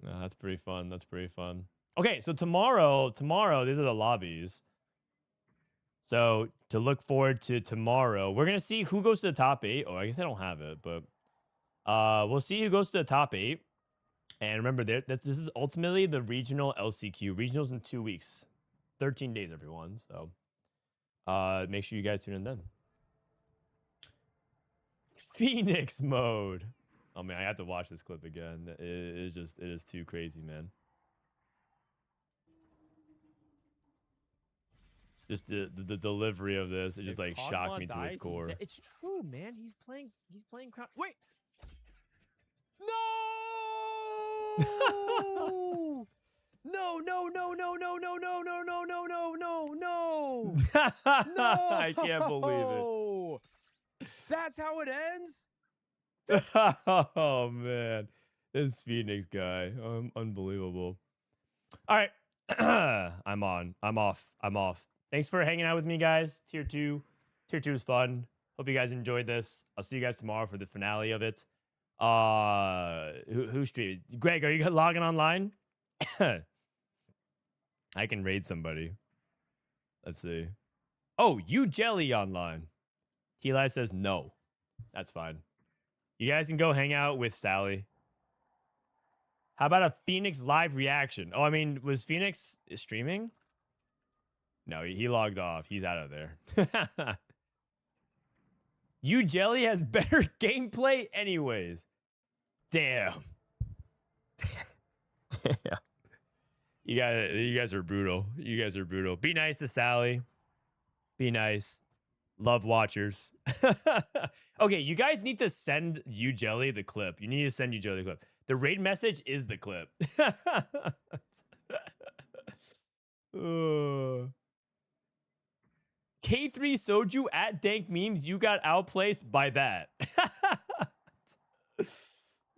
That's pretty fun. That's pretty fun. Okay, so tomorrow, these are the lobbies. So to look forward to tomorrow, we're gonna see who goes to the top 8. Oh, I guess I don't have it, but we'll see who goes to the top 8. And remember, this is ultimately the regional LCQ. Regionals in 2 weeks, 13 days, everyone. So make sure you guys tune in then. Phoenix mode. Oh man, I have to watch this clip again. It is too crazy, man. Just the delivery of this, it just like shocked me to its core. It's true, man. He's playing crowd. Wait. No! No, no, no, no, no, no, no, no, no, no, no, no, no. I can't believe it. That's how it ends? Oh man. This Phoenix guy. Unbelievable. All right. I'm off. Thanks for hanging out with me, guys. Tier 2. Tier 2 is fun. Hope you guys enjoyed this. I'll see you guys tomorrow for the finale of it. Who streamed? Greg, are you logging online? I can raid somebody. Let's see. Oh, you Jelly online. T-Li says no. That's fine. You guys can go hang out with Sally. How about a Phoenix live reaction? Oh, I mean, was Phoenix streaming? No, he logged off. He's out of there. You Jelly has better gameplay anyways. Damn. Damn. You guys are brutal. You guys are brutal. Be nice to Sally. Be nice. Love watchers. Okay, you guys need to send you Jelly the clip. You need to send you Jelly the clip. The raid message is the clip. K3 Soju at Dank Memes, you got outplaced by that.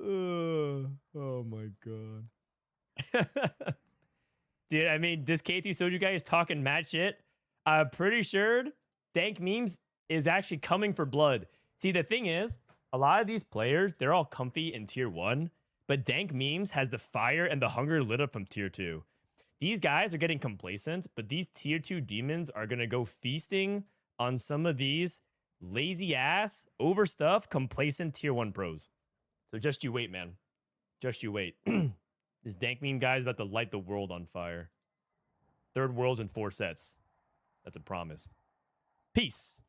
Oh my god. Dude, I mean, this K3 Soju guy is talking mad shit. I'm pretty sure Dank Memes is actually coming for blood. See, the thing is, a lot of these players, they're all comfy in tier 1 But Dank Memes has the fire and the hunger lit up from tier 2. These guys are getting complacent, but these tier 2 demons are going to go feasting on some of these lazy ass, overstuffed, complacent tier 1 pros. So just you wait, man. Just you wait. This Dank Meme guy is about to light the world on fire. 3rd worlds in 4 sets. That's a promise. Peace.